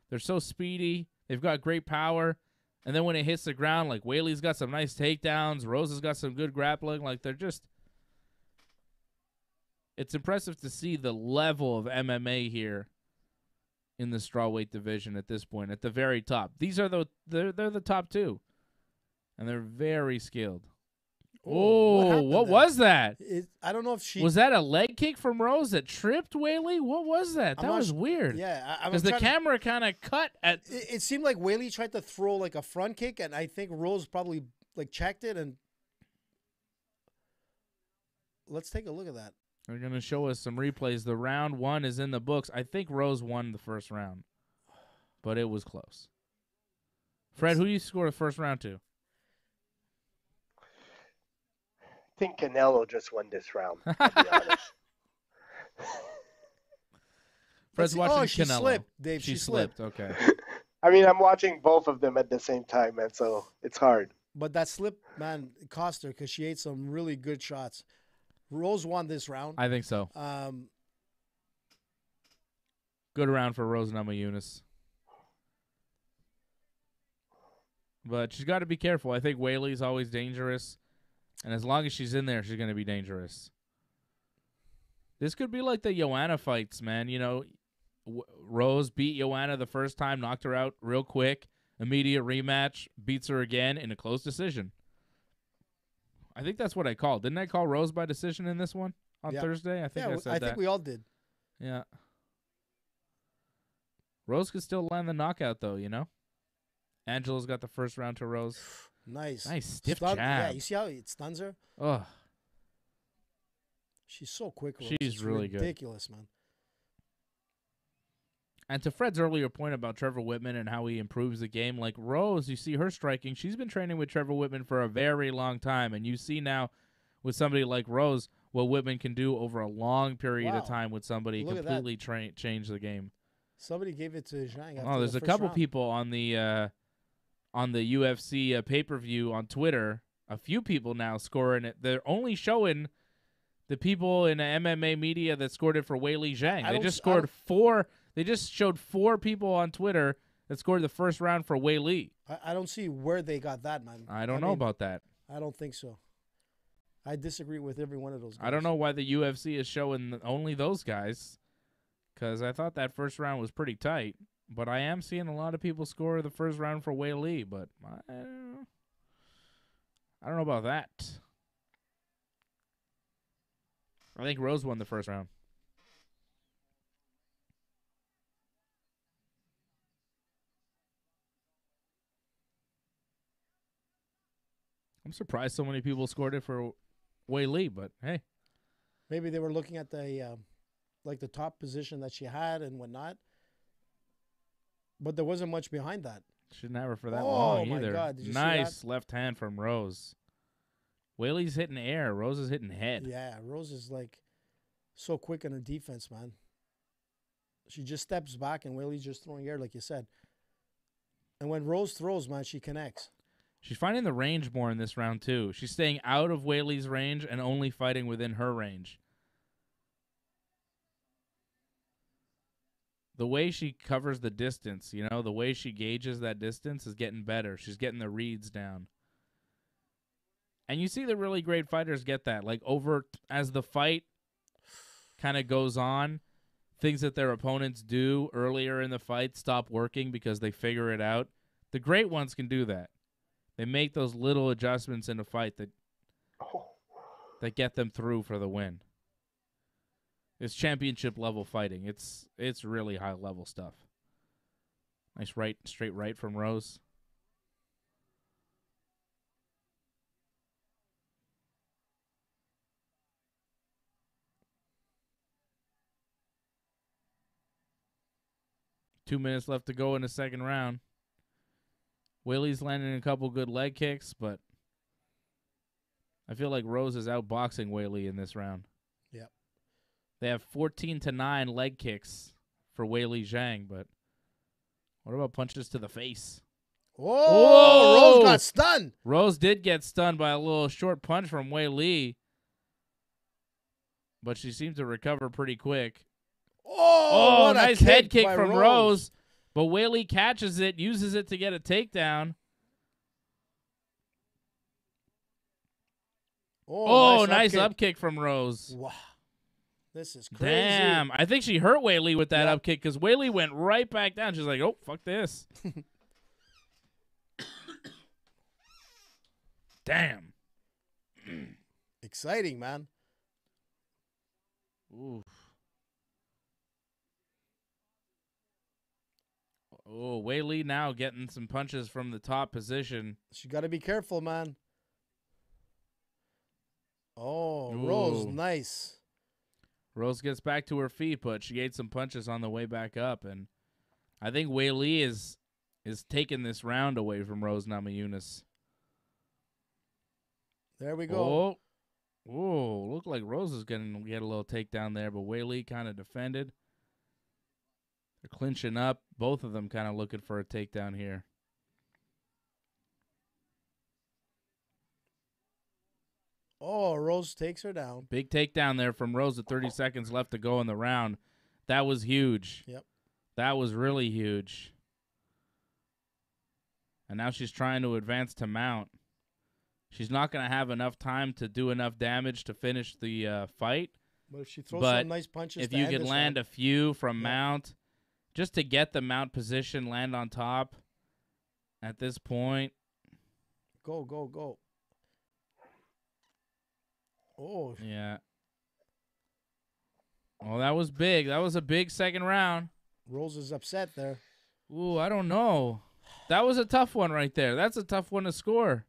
A: They're so speedy. They've got great power. And then when it hits the ground, like Whaley's got some nice takedowns. Rose has got some good grappling. Like it's impressive to see the level of MMA here in the strawweight division at this point, at the very top. These are they're the top two, and they're very skilled. Oh, what was that?
C: I don't know if she
A: was that a leg kick from Rose that tripped Whaley. What was that? That was weird.
C: Yeah,
A: because the camera kind of cut at.
C: It seemed like Whaley tried to throw like a front kick, and I think Rose probably like checked it. And let's take a look at that.
A: They're gonna show us some replays. The round 1 is in the books. I think Rose won the first round, but it was close. Fred, who do you score the first round to?
D: I think Canelo just won this round, I'll be honest.
A: Fred's watching
C: she
A: Canelo.
C: Slipped, Dave.
A: She slipped. Okay.
D: I mean, I'm watching both of them at the same time, man, so it's hard.
C: But that slip, man, it cost her because she ate some really good shots. Rose won this round.
A: I think so. Good round for Rose Namajunas. But she's got to be careful. I think Whaley's always dangerous. And as long as she's in there, she's going to be dangerous. This could be like the Joanna fights, man. You know, Rose beat Joanna the first time, knocked her out real quick. Immediate rematch, beats her again in a close decision. I think that's what I called. Didn't I call Rose by decision in this one on Thursday? I think I said that.
C: I think we all did.
A: Yeah. Rose could still land the knockout, though, you know? Angela's got the first round to Rose.
C: Nice
A: stiff jab.
C: Yeah, you see how it stuns her?
A: Ugh.
C: She's so quick. Rose.
A: She's really good.
C: Ridiculous, man.
A: And to Fred's earlier point about Trevor Whitman and how he improves the game, like Rose, you see her striking. She's been training with Trevor Whitman for a very long time, and you see now with somebody like Rose what Whitman can do over a long period of time with somebody.
C: Look
A: completely change the game.
C: Somebody gave it to Zhang.
A: Oh, there's a couple people on the UFC pay-per-view on Twitter. A few people now scoring it. They're only showing the people in the MMA media that scored it for Weili Zhang. They just scored 4. They just showed 4 people on Twitter that scored the first round for Weili.
C: I don't see where they got that, man.
A: I don't know about that.
C: I don't think so. I disagree with every one of those guys.
A: I don't know why the UFC is showing only those guys, because I thought that first round was pretty tight. But I am seeing a lot of people score the first round for Weili, but I don't know about that. I think Rose won the first round. I'm surprised so many people scored it for Weili, but hey.
C: Maybe they were looking at the like the top position that she had and whatnot. But there wasn't much behind that.
A: She didn't have her for that long either.
C: Oh, my God. Did you
A: nice
C: see that?
A: left hand from Rose. Weili's hitting air. Rose is hitting head.
C: Yeah, Rose is like so quick on her defense, man. She just steps back and Weili's just throwing air, like you said. And when Rose throws, man, she connects.
A: She's finding the range more in this round, too. She's staying out of Weili's range and only fighting within her range. The way she covers the distance, you know, the way she gauges that distance is getting better. She's getting the reads down. And you see the really great fighters get that. Like, as the fight kind of goes on, things that their opponents do earlier in the fight stop working because they figure it out. The great ones can do that. They make those little adjustments in a fight that get them through for the win. It's championship level fighting. It's really high level stuff. Nice straight right from Rose. Two minutes left to go in the second round. Weili's landing a couple good leg kicks, but I feel like Rose is outboxing Weili in this round.
C: Yep.
A: They have 14-9 leg kicks for Weili Zhang, but what about punches to the face?
C: Oh, Rose got stunned.
A: Rose did get stunned by a little short punch from Weili, but she seemed to recover pretty quick.
C: Oh,
A: nice head kick from Rose. But Weili catches it, uses it to get a takedown. Oh, nice up kick from Rose.
C: Wow. This is crazy.
A: Damn. I think she hurt Wei Li with that up kick because Wei Li went right back down. She's like, oh, fuck this. Damn.
C: Exciting, man.
A: Oof. Oh, Wei Li now getting some punches from the top position.
C: She got to be careful, man. Oh,
A: Ooh.
C: Rose, nice.
A: Rose gets back to her feet, but she ate some punches on the way back up, and I think Wei Li is taking this round away from Rose Namajunas.
C: There we go.
A: Oh, looked like Rose is going to get a little takedown there, but Wei Li kind of defended. They're clinching up. Both of them kind of looking for a takedown here.
C: Oh, Rose takes her down.
A: Big takedown there from Rose with 30 seconds left to go in the round. That was huge.
C: Yep.
A: That was really huge. And now she's trying to advance to mount. She's not going to have enough time to do enough damage to finish the fight.
C: But if she throws some nice punches,
A: if you could land a few from mount, just to get the mount position, land on top at this point.
C: Go, go, go. Oh.
A: Yeah. Oh, that was big. That was a big second round.
C: Rose is upset there.
A: Ooh, I don't know. That was a tough one right there. That's a tough one to score.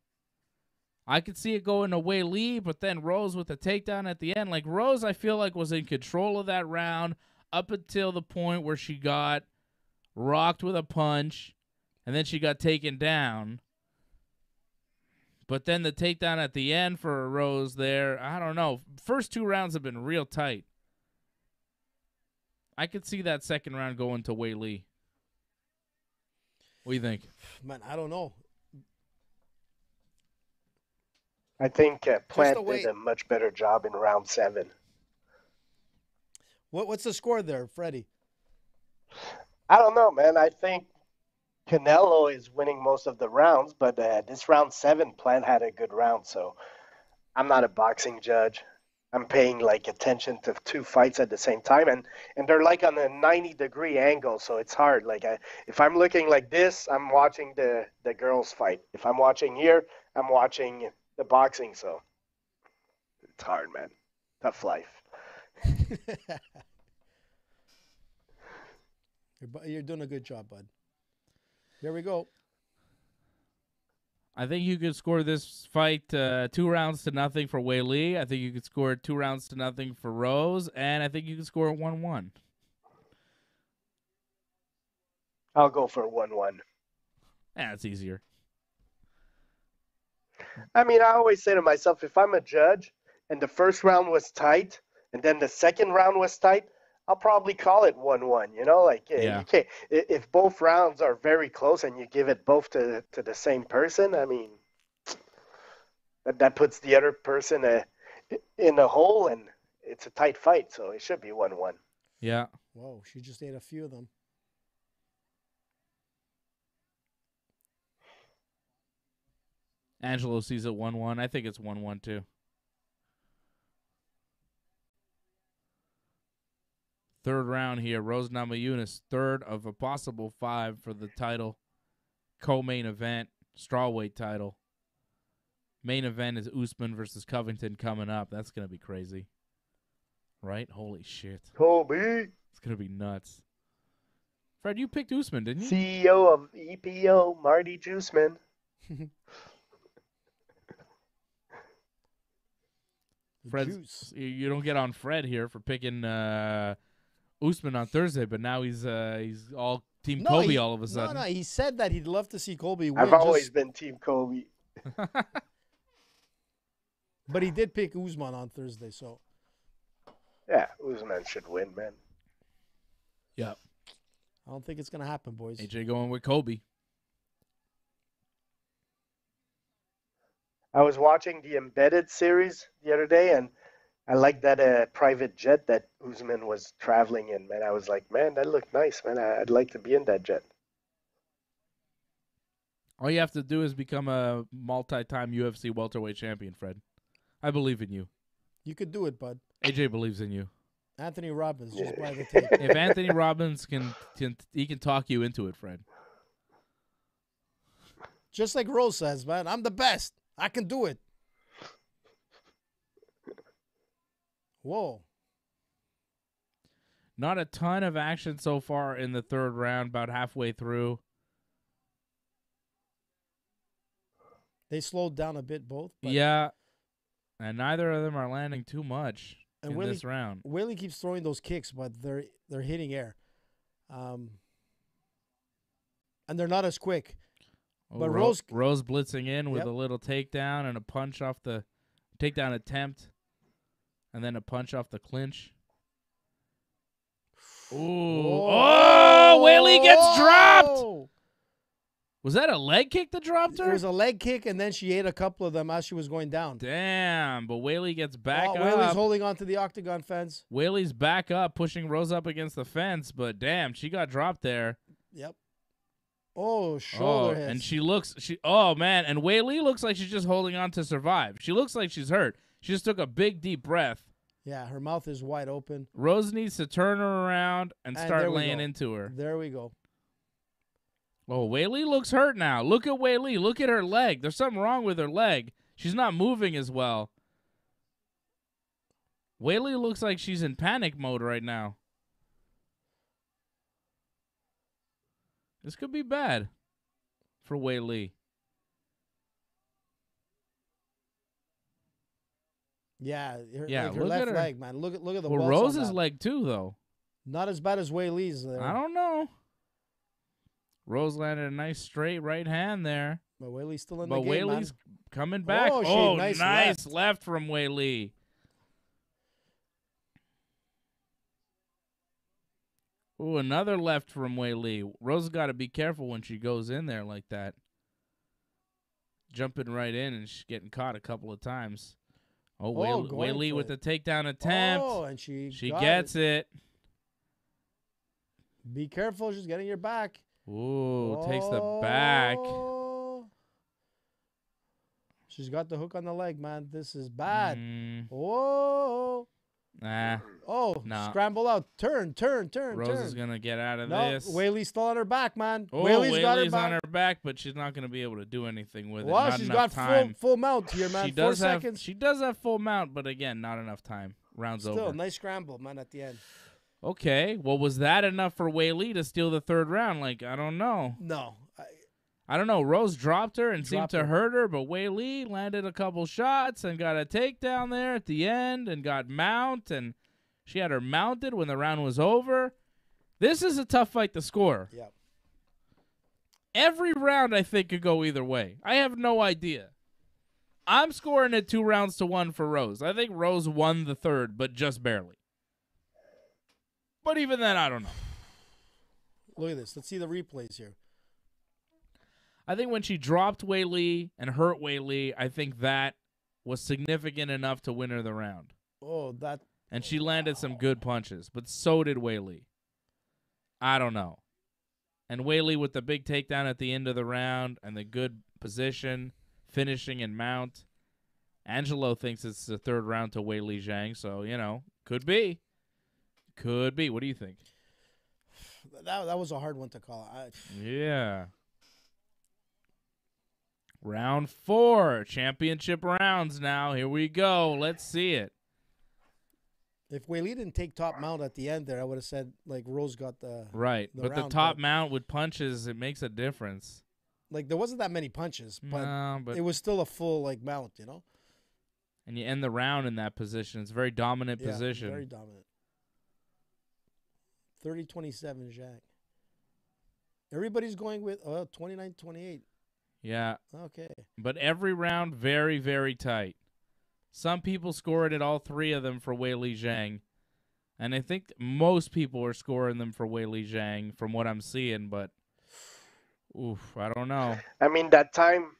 A: I could see it going to Wei Li, but then Rose with a takedown at the end. Like, Rose, I feel like, was in control of that round up until the point where she got rocked with a punch, and then she got taken down. But then the takedown at the end for Rose there, I don't know. First two rounds have been real tight. I could see that second round going to Wei Li. What do you think?
C: Man, I don't know.
D: I think Plant did a much better job in round 7.
C: What's the score there, Freddie?
D: I don't know, man. I think Canelo is winning most of the rounds, but this round 7, Plant had a good round, so I'm not a boxing judge. I'm paying like attention to 2 fights at the same time, and they're like on a 90-degree angle, so it's hard. Like if I'm looking like this, I'm watching the girls fight. If I'm watching here, I'm watching the boxing, so it's hard, man. Tough life.
C: You're doing a good job, bud. Here we go.
A: I think you could score this fight 2 rounds to nothing for Wei Li. I think you could score 2 rounds to nothing for Rose, and I think you could score 1-1.
D: I'll go for 1-1.
A: Yeah, it's easier.
D: I mean, I always say to myself, if I'm a judge and the first round was tight and then the second round was tight, I'll probably call it 1-1. You know, like you can't, if both rounds are very close and you give it both to the same person, I mean, that puts the other person in a hole, and it's a tight fight, so it should be 1-1.
A: Yeah.
C: Whoa, she just ate a few of them.
A: Angelo sees it 1-1. I think it's 1-1 too. Third round here. Rose Namajunas, third of a possible 5 for the title. Co-main event, strawweight title. Main event is Usman versus Covington coming up. That's going to be crazy. Right? Holy shit.
D: Kobe.
A: It's going to be nuts. Fred, you picked Usman, didn't you?
D: CEO of EPO, Marty Juiceman.
A: Fred, you don't get on Fred here for picking Usman on Thursday, but now he's all Team Kobe all of a sudden.
C: No, he said that he'd love to see Kobe win.
D: I've always been Team Kobe.
C: But he did pick Usman on Thursday, so.
D: Yeah, Usman should win, man.
A: Yep.
C: I don't think it's going to happen, boys.
A: AJ going with Kobe.
D: I was watching the Embedded series the other day, and I liked that private jet that Usman was traveling in, man. I was like, man, that looked nice, man. I'd like to be in that jet.
A: All you have to do is become a multi-time UFC welterweight champion, Fred. I believe in you.
C: You could do it, bud.
A: AJ believes in you.
C: Anthony Robbins, just buy the tape.
A: If Anthony Robbins can talk you into it, Fred.
C: Just like Rose says, man, I'm the best. I can do it. Whoa.
A: Not a ton of action so far in the third round, about halfway through.
C: They slowed down a bit, both. But
A: Yeah, and neither of them are landing too much in
C: Willie,
A: this round.
C: Willie keeps throwing those kicks, but they're hitting air. And they're not as quick. But
A: Rose blitzing in with
C: Yep.
A: a little takedown and a punch off the takedown attempt, and then a punch off the clinch. Ooh! Oh, Whaley gets dropped. Was that a leg kick that dropped her?
C: It was a leg kick, and then she ate a couple of them as she was going down.
A: Damn! But Whaley gets back up.
C: Whaley's holding on to the octagon fence.
A: Whaley's back up, pushing Rose up against the fence, but damn, she got dropped there.
C: Yep. Oh, shoulder hits.
A: And oh man, and Whaley looks like she's just holding on to survive. She looks like she's hurt. She just took a big deep breath.
C: Yeah, her mouth is wide open.
A: Rose needs to turn her around and start laying into her.
C: There we go.
A: Oh, Whaley looks hurt now. Look at Whaley. Look at her leg. There's something wrong with her leg. She's not moving as well. Whaley looks like she's in panic mode right now. This could be bad for Whaley.
C: Yeah, her
A: look
C: left
A: at her
C: leg, man. Look at the
A: Well,
C: welts
A: Rose's
C: on that.
A: leg too, though.
C: Not as bad as Whaley's there.
A: I don't know. Rose landed a nice straight right hand there.
C: But Whaley's still in the
A: But
C: game,
A: Whaley's
C: man.
A: coming back.
C: Oh,
A: nice left from Whaley. Ooh, another left from Whaley. Rose got to be careful when she goes in there like that. Jumping right in, and she's getting caught a couple of times. Oh, Whaley with the takedown attempt.
C: Oh, and she
A: gets it.
C: Be careful. She's getting your back.
A: Ooh, takes the back.
C: She's got the hook on the leg, man. This is bad.
A: Nah.
C: Oh,
A: nah.
C: Scramble out. Turn.
A: Rose is going to get out of
C: no,
A: this.
C: Whaley's still on her back, man.
A: Oh,
C: Whaley's got her
A: on
C: back.
A: her back, but she's not going to be able to do anything with it.
C: Well,
A: Not
C: she's
A: enough
C: got
A: time.
C: full mount here, man. 4 seconds.
A: She does have full mount, but again, not enough time. Round's over.
C: Still, nice scramble, man, at the end.
A: Okay, well, was that enough for Whaley to steal the third round? Like, I don't know.
C: No.
A: I don't know. Rose dropped her and seemed to
C: her.
A: hurt her, but Whaley landed a couple shots and got a takedown there at the end and got mount, and she had her mounted when the round was over. This is a tough fight to score.
C: Yep.
A: Every round, I think, could go either way. I have no idea. I'm scoring it 2-1 for Rose. I think Rose won the third, but just barely. But even then, I don't know.
C: Look at this. Let's see the replays here.
A: I think when she dropped Whaley and hurt Whaley, I think that was significant enough to win her the round.
C: Oh, that.
A: And she landed some good punches, but so did Whaley. I don't know. And Whaley with the big takedown at the end of the round and the good position, finishing and mount. Angelo thinks it's the third round to Whaley Zhang, so, could be. Could be. What do you think?
C: That was a hard one to call.
A: Yeah. Round 4. Championship rounds now. Here we go. Let's see it.
C: If Whaley didn't take top mount at the end there, I would have said, like, Rose got the
A: Right.
C: the
A: But
C: round,
A: the top mount with punches, it makes a difference.
C: Like, there wasn't that many punches, but,
A: No, but
C: it was still a full, like, mount,
A: And you end the round in that position. It's a very dominant
C: Yeah,
A: position.
C: very dominant. 30-27, Jacques. Everybody's going with 29-28.
A: Yeah.
C: Okay.
A: But every round, very, very tight. Some people scored it, all three of them, for Whaley Zhang. And I think most people are scoring them for Whaley Zhang from what I'm seeing, but I don't know.
D: I mean, that time,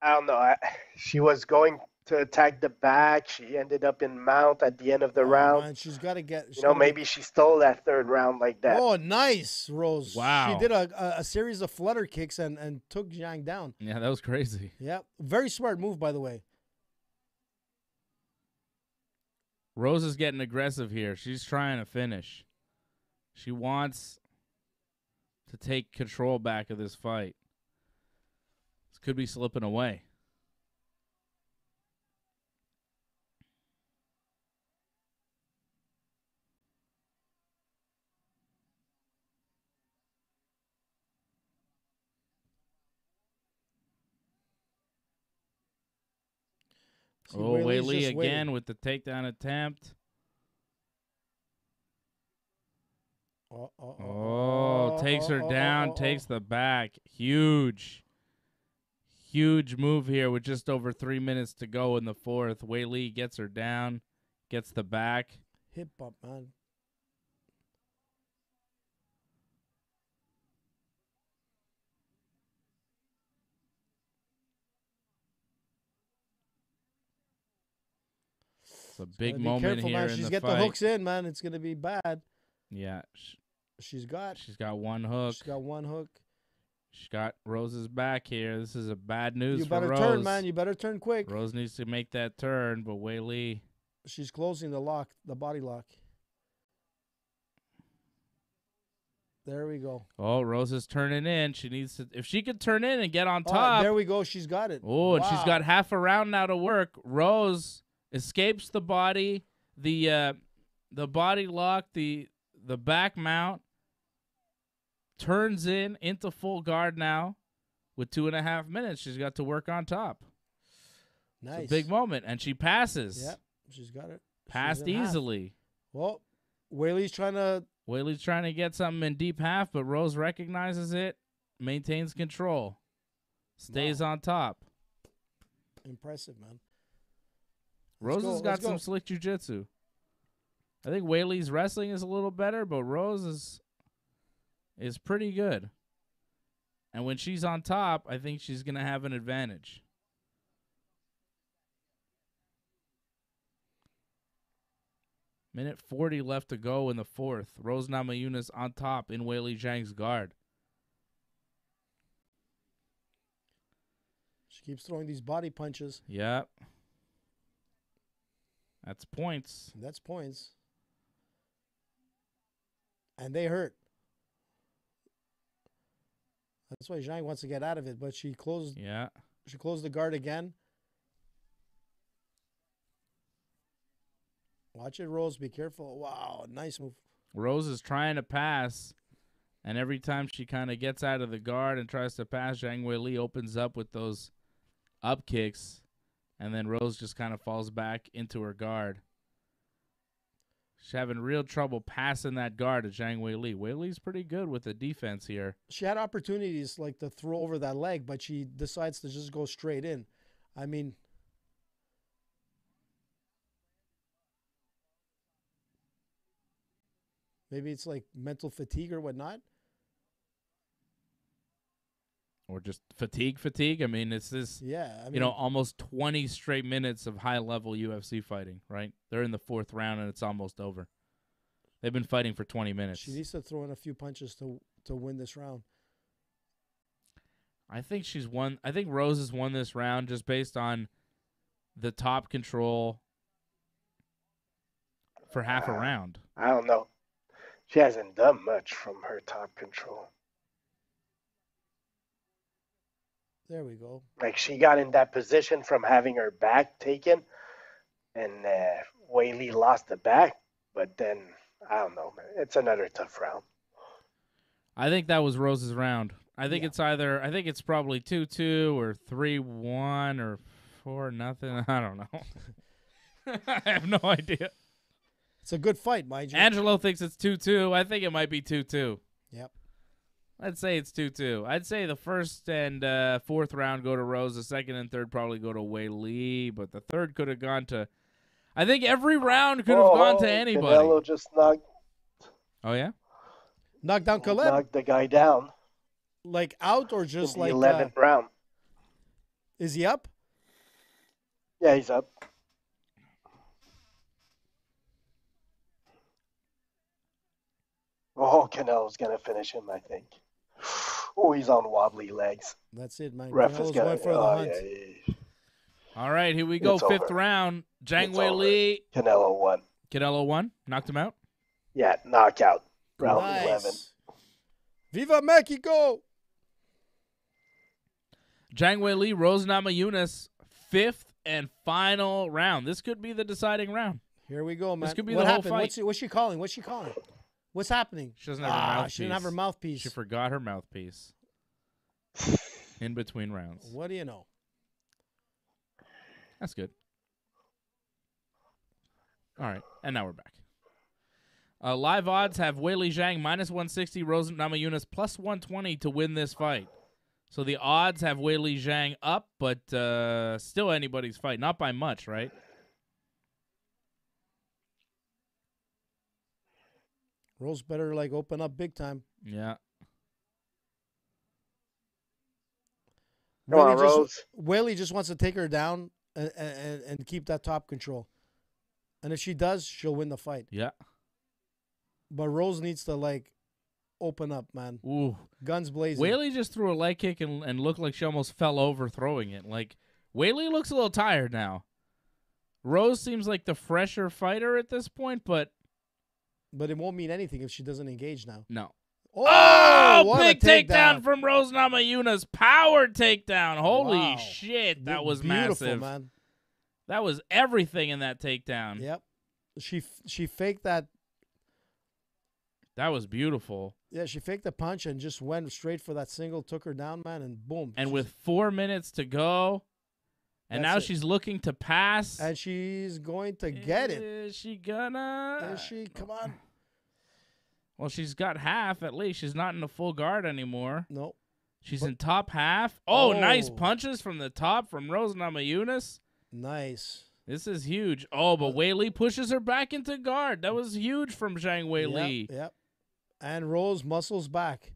D: I don't know. She was going to attack the back. She ended up in mount at the end of the round.
C: Man, she's got to get.
D: Maybe she stole that third round like that.
C: Oh, nice, Rose.
A: Wow.
C: She did a series of flutter kicks and took Zhang down.
A: Yeah, that was crazy.
C: Yeah. Very smart move, by the way.
A: Rose is getting aggressive here. She's trying to finish. She wants to take control back of this fight. This could be slipping away. Oh, Weili again with the takedown attempt. Takes her down, takes the back. Huge move here with just over 3 minutes to go in the fourth. Weili gets her down, gets the back.
C: Hip bump, man.
A: It's a big moment here
C: man.
A: in
C: She's
A: the
C: got
A: fight.
C: the hooks in, man. It's gonna be bad.
A: Yeah,
C: she's got
A: one hook.
C: She's got one hook.
A: She's got Rose's back here. This is a bad news for Rose.
C: You better turn, man. You better turn quick.
A: Rose needs to make that turn, but Weili.
C: She's closing the lock, the body lock. There we go.
A: Oh, Rose is turning in. She needs to. If she could turn in and get on top.
C: There we go. She's got it.
A: Oh, and she's got half a round now to work. Rose escapes the body, the body lock, the back mount. Turns into full guard now. With 2.5 minutes, she's got to work on top.
C: Nice.
A: It's a big moment, and she passes.
C: Yep, she's got it.
A: Passed easily.
C: Well, Weili's trying to
A: get something in deep half, but Rose recognizes it, maintains control, stays on top.
C: Impressive, man.
A: Rose has got some slick jiu-jitsu. I think Weili's wrestling is a little better, but Rose is pretty good. And when she's on top, I think she's going to have an advantage. Minute 40 left to go in the fourth. Rose Namajunas on top in Weili Zhang's guard.
C: She keeps throwing these body punches.
A: Yep. That's points.
C: That's points. And they hurt. That's why Zhang wants to get out of it, but she closed.
A: Yeah.
C: She closed the guard again. Watch it, Rose. Be careful. Wow, nice move.
A: Rose is trying to pass, and every time she kind of gets out of the guard and tries to pass, Zhang Weili opens up with those up kicks, and then Rose just kind of falls back into her guard. She's having real trouble passing that guard to Zhang Weili. Weili's pretty good with the defense here.
C: She had opportunities like to throw over that leg, but she decides to just go straight in. I mean, maybe it's like mental fatigue or whatnot.
A: Or just fatigue. I mean, it's this,
C: I mean,
A: almost 20 straight minutes of high-level UFC fighting, right? They're in the fourth round, and it's almost over. They've been fighting for 20 minutes.
C: She needs to throw in a few punches to win this round.
A: I think she's won. I think Rose has won this round just based on the top control for half a round.
D: I don't know. She hasn't done much from her top control.
C: There we go.
D: Like, she got in that position from having her back taken, and Weili lost the back. But then, I don't know, man. It's another tough round.
A: I think that was Rose's round. I think it's probably 2-2 or 3-1 or 4-0. I don't know. I have no idea.
C: It's a good fight, mind you.
A: Angelo thinks it's 2-2. I think it might be 2-2.
C: Yep.
A: I'd say it's 2-2. I'd say the first and fourth round go to Rose. The second and third probably go to Weili. But the third could have gone to... I think every round could have gone to anybody.
D: Canelo just knocked...
A: Oh, yeah?
C: Knocked down Caleb?
D: Knocked the guy down.
C: Like out or just like...
D: the 11th round.
C: Is he up?
D: Yeah, he's up. Oh, Canelo's going to finish him, I think. Oh, he's on wobbly legs.
C: That's it, man.
D: Ref is
C: going for the hunt.
A: All right, here we go.
D: It's
A: Fifth
D: over.
A: round. Zhang
D: It's
A: Wei
D: over.
A: Li.
D: Canelo won.
A: Canelo won. Knocked him out.
D: Yeah, knockout. Round
C: Nice.
D: 11.
C: Viva Mexico!
A: Zhang Wei Li, Rose Namajunas, 5th and final round. This could be the deciding round.
C: Here we go, man.
A: This could be
C: what
A: the whole
C: happened?
A: fight.
C: What's she calling? What's she calling? What's happening?
A: She doesn't have her mouthpiece.
C: She didn't have her mouthpiece.
A: She forgot her mouthpiece. In between rounds.
C: What do you know?
A: That's good. All right, and now we're back. Live odds have Weili Zhang -160, Rose Namajunas +120 to win this fight. So the odds have Weili Zhang up, but still anybody's fight. Not by much, right?
C: Rose better like open up big time.
A: Yeah.
D: Come on, Rose.
C: Weili just wants to take her down and keep that top control. And if she does, she'll win the fight.
A: Yeah.
C: But Rose needs to like open up, man.
A: Ooh.
C: Guns blazing.
A: Weili just threw a leg kick and looked like she almost fell over throwing it. Like, Weili looks a little tired now. Rose seems like the fresher fighter at this point, but
C: it won't mean anything if she doesn't engage now.
A: no.
C: Oh, what
A: big
C: a
A: takedown from Rose Namajunas. Power takedown. Holy
C: Wow.
A: shit, that was
C: beautiful,
A: massive.
C: man.
A: That was everything in that takedown.
C: Yep. She faked that.
A: That was beautiful.
C: Yeah, she faked the punch and just went straight for that single, took her down, man, and boom.
A: And with 4 minutes to go, and now she's looking to pass.
C: And she's going to get it.
A: Is she gonna?
C: Is she? Come on.
A: Well, she's got half at least. She's not in the full guard anymore.
C: No.
A: She's in top half. Oh, nice
C: Oh.
A: punches from the top from Rose Namajunas.
C: Nice.
A: This is huge. Oh, but Weili pushes her back into guard. That was huge from Zhang Wei Li.
C: Yep. And Rose muscles back.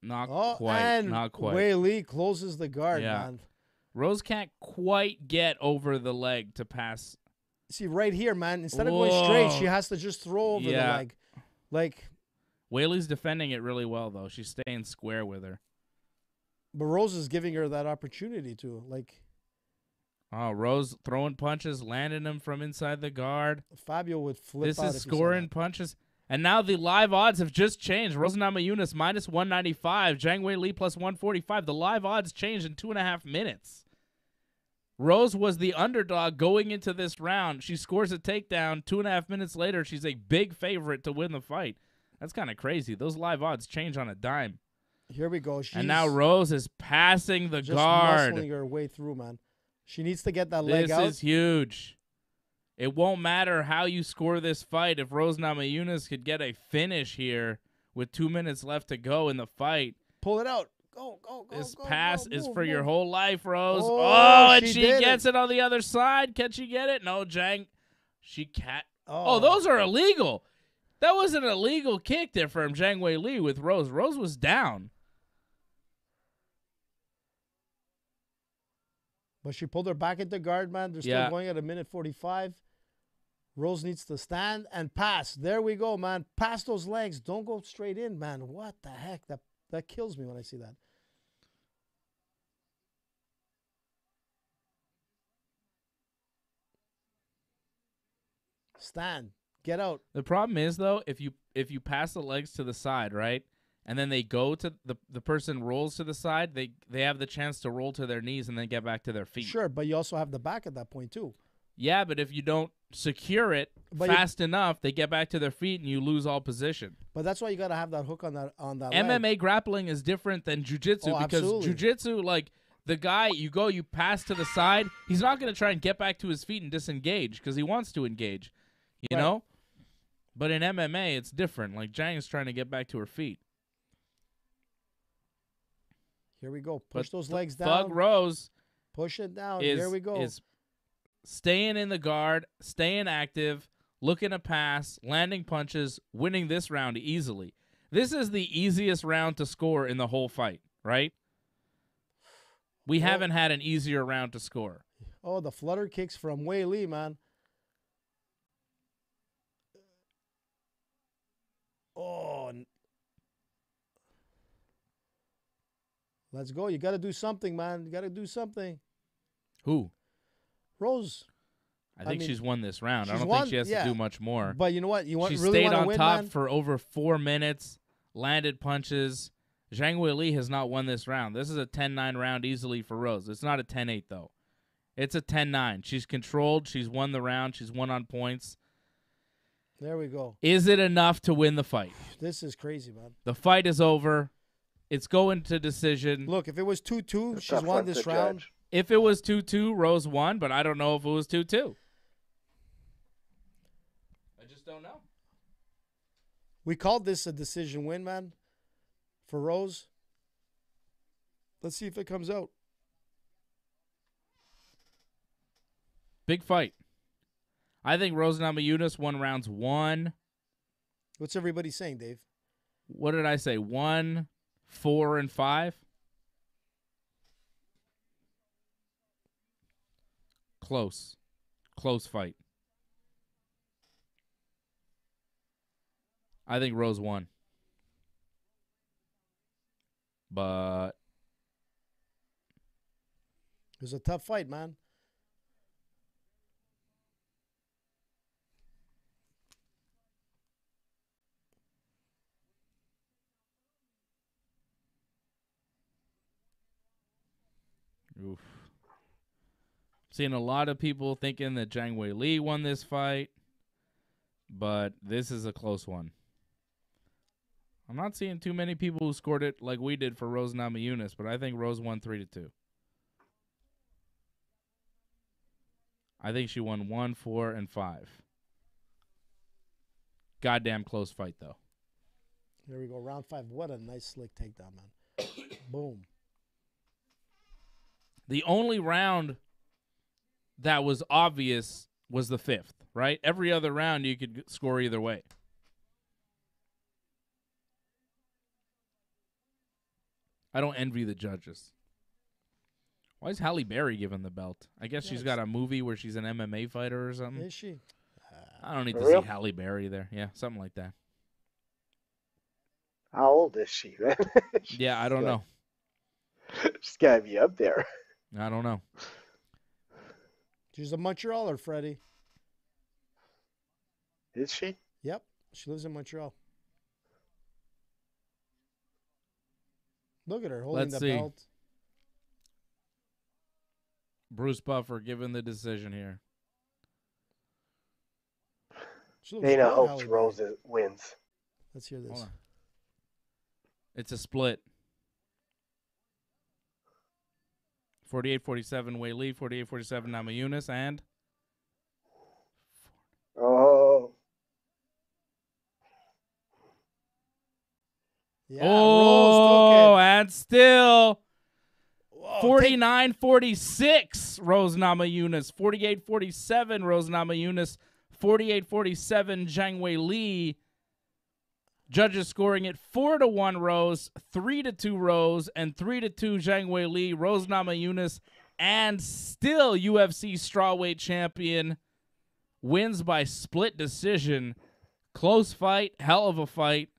A: Not
C: Oh,
A: quite.
C: and
A: Not quite.
C: Wei Li closes the guard,
A: Yeah.
C: man.
A: Rose can't quite get over the leg to pass.
C: See, right here, man, instead of going straight,
A: Whoa.
C: she has to just throw over the
A: Yeah.
C: leg. Like,
A: Weili's defending it really well, though. She's staying square with her.
C: but Rose is giving her that opportunity to. Like,
A: Oh, Rose throwing punches, landing them from inside the guard.
C: Fabio would flip
A: This
C: out
A: is
C: if he saw
A: scoring
C: that.
A: punches. And now the live odds have just changed. Rose Namajunas -195, Zhang Wei Li +145. The live odds changed in 2.5 minutes. Rose was the underdog going into this round. She scores a takedown. 2.5 minutes later, she's a big favorite to win the fight. That's kind of crazy. Those live odds change on a dime.
C: Here we go. She's
A: And now Rose is passing the
C: just
A: guard.
C: muscling her way through, man. She needs to get that leg out.
A: This is huge. It won't matter how you score this fight. If Rose Namajunas could get a finish here with 2 minutes left to go in the fight,
C: Pull it out. Go, go, go.
A: this
C: go,
A: pass
C: go,
A: is
C: move,
A: for your
C: move.
A: whole life, Rose.
C: Oh,
A: Oh, and
C: she
A: she
C: did
A: gets it on the other side. Can she get it? No, Zhang. She can't.
C: Oh,
A: Oh, those are illegal. That was an illegal kick there from Zhang Wei Li with Rose. Rose was down.
C: But she pulled her back into guard, man. They're still going at 1:45. Rose needs to stand and pass. There we go, man. Pass those legs. Don't go straight in, man. What the heck? That kills me when I see that. Stand. Get out.
A: The problem is though, if you pass the legs to the side, right? And then they go to the person rolls to the side, they have the chance to roll to their knees and then get back to their feet.
C: Sure, but you also have the back at that point too.
A: Yeah, but if you don't secure it fast enough, they get back to their feet and you lose all position.
C: But that's why you got to have that hook on that leg.
A: MMA grappling is different than jiu-jitsu because
C: absolutely.
A: jiu-jitsu, like the guy, you pass to the side, he's not going to try and get back to his feet and disengage because he wants to engage, you know? But in MMA, it's different. Like Zhang is trying to get back to her feet.
C: Here we go. Push those legs down.
A: Thug Rose
C: Push it down.
A: is,
C: Here we go.
A: is staying in the guard, staying active, looking to pass, landing punches, winning this round easily. This is the easiest round to score in the whole fight, right? We haven't had an easier round to score.
C: Oh, the flutter kicks from Wei Li, man. Oh. Let's go. You got to do something, man. You got to do something.
A: Who?
C: Rose.
A: I think she's won this round. I
C: she's
A: don't
C: won,
A: think she has
C: yeah.
A: to do much more.
C: But you know what? You want
A: She
C: really
A: stayed
C: want to
A: on
C: win,
A: top
C: man?
A: for over 4 minutes, landed punches. Zhang Weili has not won this round. This is a 10-9 round easily for Rose. It's not a 10-8, though. It's a 10-9. She's controlled. She's won the round. She's won on points.
C: There we go.
A: Is it enough to win the fight?
C: This is crazy, man.
A: The fight is over. It's going to decision.
C: Look, if it was 2-2, she's
D: Tough
C: won
D: one
C: this
D: to
C: round.
D: judge.
A: If it was 2-2, Rose won, but I don't know if it was 2-2. I just don't know.
C: We called this a decision win, man, for Rose. Let's see if it comes out.
A: Big fight. I think Rose Namajunas won rounds 1.
C: What's everybody saying, Dave?
A: What did I say? 1, 4, and 5? Close. Close fight. I think Rose won. But
C: It was a tough fight, man.
A: oof. Seeing a lot of people thinking that Zhang Weili won this fight, but this is a close one. I'm not seeing too many people who scored it like we did for Rose Namajunas, but I think Rose won 3-2. I think she won 1, 4, and 5. Goddamn close fight, though.
C: There we go. Round 5. What a nice slick takedown, man. Boom.
A: The only round that was obvious was the 5th, right? Every other round you could score either way. I don't envy the judges. Why is Halle Berry given the belt? I guess she's got a movie where she's an MMA fighter or something.
C: Is she?
A: I don't need
D: For
A: to
D: real?
A: see Halle Berry there. Yeah, something like that.
D: How old is she, man?
A: Yeah, I don't know.
D: She's got to be up there.
A: I don't know.
C: She's a Montrealer, Freddie.
D: Is she?
C: Yep. She lives in Montreal. Look at her holding
A: Let's
C: the
A: see.
C: belt.
A: Bruce Buffer given the decision here.
C: She looks
D: Dana
C: good,
D: hopes
C: Halle Berry.
D: Rose wins.
C: Let's hear this.
A: Hold on. It's a split. 48-47 Weili, 48-47 Namajunas, and
D: Oh,
C: Yeah,
A: oh,
C: Rose
A: and still
C: took it. Whoa,
A: 49-46 Rose Namajunas, 48-47 Rose Namajunas, 48-47 Zhang Weili. Judges scoring it 4-1 Rose, 3-2 Rose, and 3-2 Zhang Weili. Rose Namajunas, and still UFC strawweight champion, wins by split decision. Close fight, hell of a fight.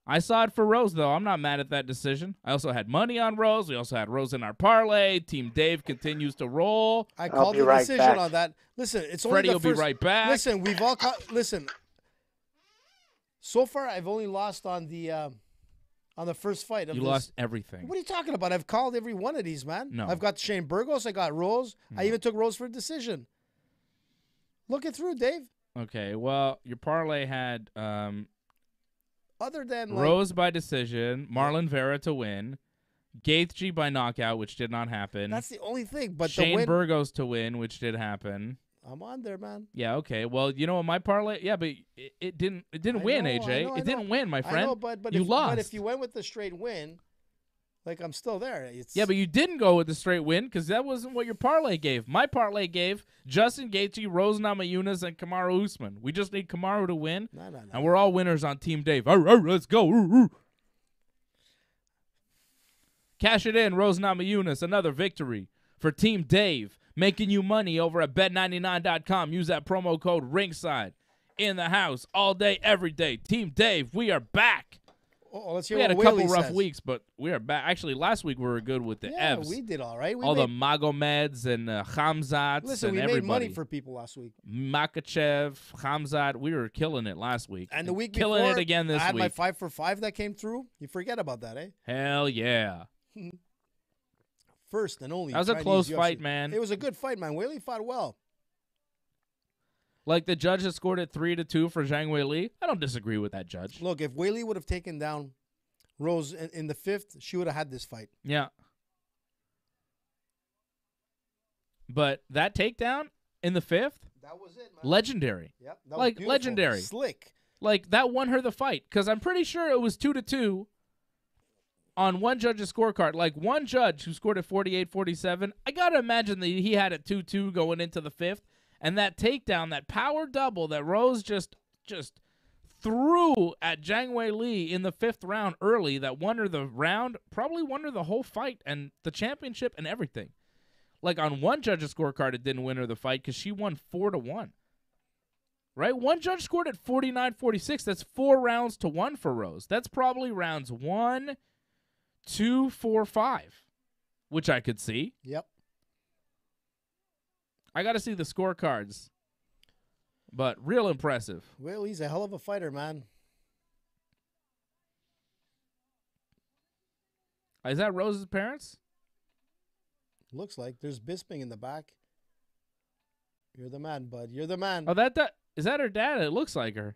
A: I saw it for Rose, though. I'm not mad at that decision. I also had money on Rose. We also had Rose in our parlay. Team Dave continues to roll.
C: I called
D: be
C: the
D: right
C: decision
D: back.
C: on that. Listen, it's only
A: Freddie
C: the
A: will
C: first.
A: be right back.
C: Listen, we've all listen. So far, I've only lost on the first fight. Of
A: You
C: this.
A: lost everything.
C: What are you talking about? I've called every one of these, man.
A: No.
C: I've got Shane Burgos. I got Rose.
A: Hmm.
C: I even took Rose for a decision. Look it through, Dave.
A: Okay, well, your parlay had
C: Other than like,
A: Rose by decision, Marlon Vera to win, Gaither by knockout, which did not happen.
C: that's the only thing. But the
A: Shane
C: win,
A: Burgos to win, which did happen.
C: I'm on there, man.
A: Yeah, okay. Well, you know what my parlay? Yeah, but it didn't
C: I
A: win,
C: know,
A: AJ.
C: I know, I
A: It didn't
C: know.
A: win, my friend.
C: I know, but
A: you
C: if,
A: lost.
C: But if you went with the straight win, like I'm still there. It's
A: Yeah, but you didn't go with the straight win because that wasn't what your parlay gave. My parlay gave Justin Gaethje, Rose Namajunas, and Kamaru Usman. We just need Kamaru to win,
C: no.
A: and we're all winners on Team Dave. Arr, arr, let's go. Arr, arr. Cash it in, Rose Namajunas. Another victory for Team Dave, making you money over at bet99.com. Use that promo code Ringside. In the house all day, every day. Team Dave, we are back.
C: let's hear
A: We had a
C: what
A: couple
C: Whaley
A: rough
C: says.
A: weeks, but we are back. Actually, last week we were good with the
C: Yeah,
A: Evs.
C: we did all right.
A: All the Magomeds and Khamzats
C: Listen,
A: and
C: we
A: everybody.
C: made money for people last week.
A: Makachev, Khamzat, we were killing it last week.
C: And the week
A: killing
C: before,
A: it again this
C: I had
A: week.
C: my 5 for 5 that came through. You forget about that, eh?
A: Hell yeah.
C: First and only.
A: That was a
C: Chinese
A: close
C: UFC.
A: fight, man.
C: It was a good fight, man. Whaley fought well.
A: Like the judge that scored it 3-2 for Zhang Weili. I don't disagree with that judge.
C: Look, if Whaley would have taken down Rose in the 5th, she would have had this fight.
A: Yeah. But that takedown in the 5th,
C: That was it, man.
A: legendary.
C: Yep, that was
A: Like,
C: beautiful.
A: legendary.
C: Slick.
A: Like, that won her the fight. Because I'm pretty sure it was 2-2 on one judge's scorecard. Like, one judge who scored at 48-47, I got to imagine that he had it 2-2 going into the 5th. And that takedown, that power double that Rose just threw at Zhang Weili in the 5th round early that won her the round, probably won her the whole fight and the championship and everything. Like, on one judge's scorecard, it didn't win her the fight because she won 4-1. Right? One judge scored at 49-46. That's 4 rounds to 1 for Rose. That's probably rounds 1, 2, 4, 5, which I could see.
C: Yep.
A: I got to see the scorecards, but real impressive.
C: Well, he's a hell of a fighter, man.
A: Is that Rose's parents?
C: Looks like there's Bisping in the back. You're the man, bud. You're the man.
A: Oh, is that her dad? It looks like her.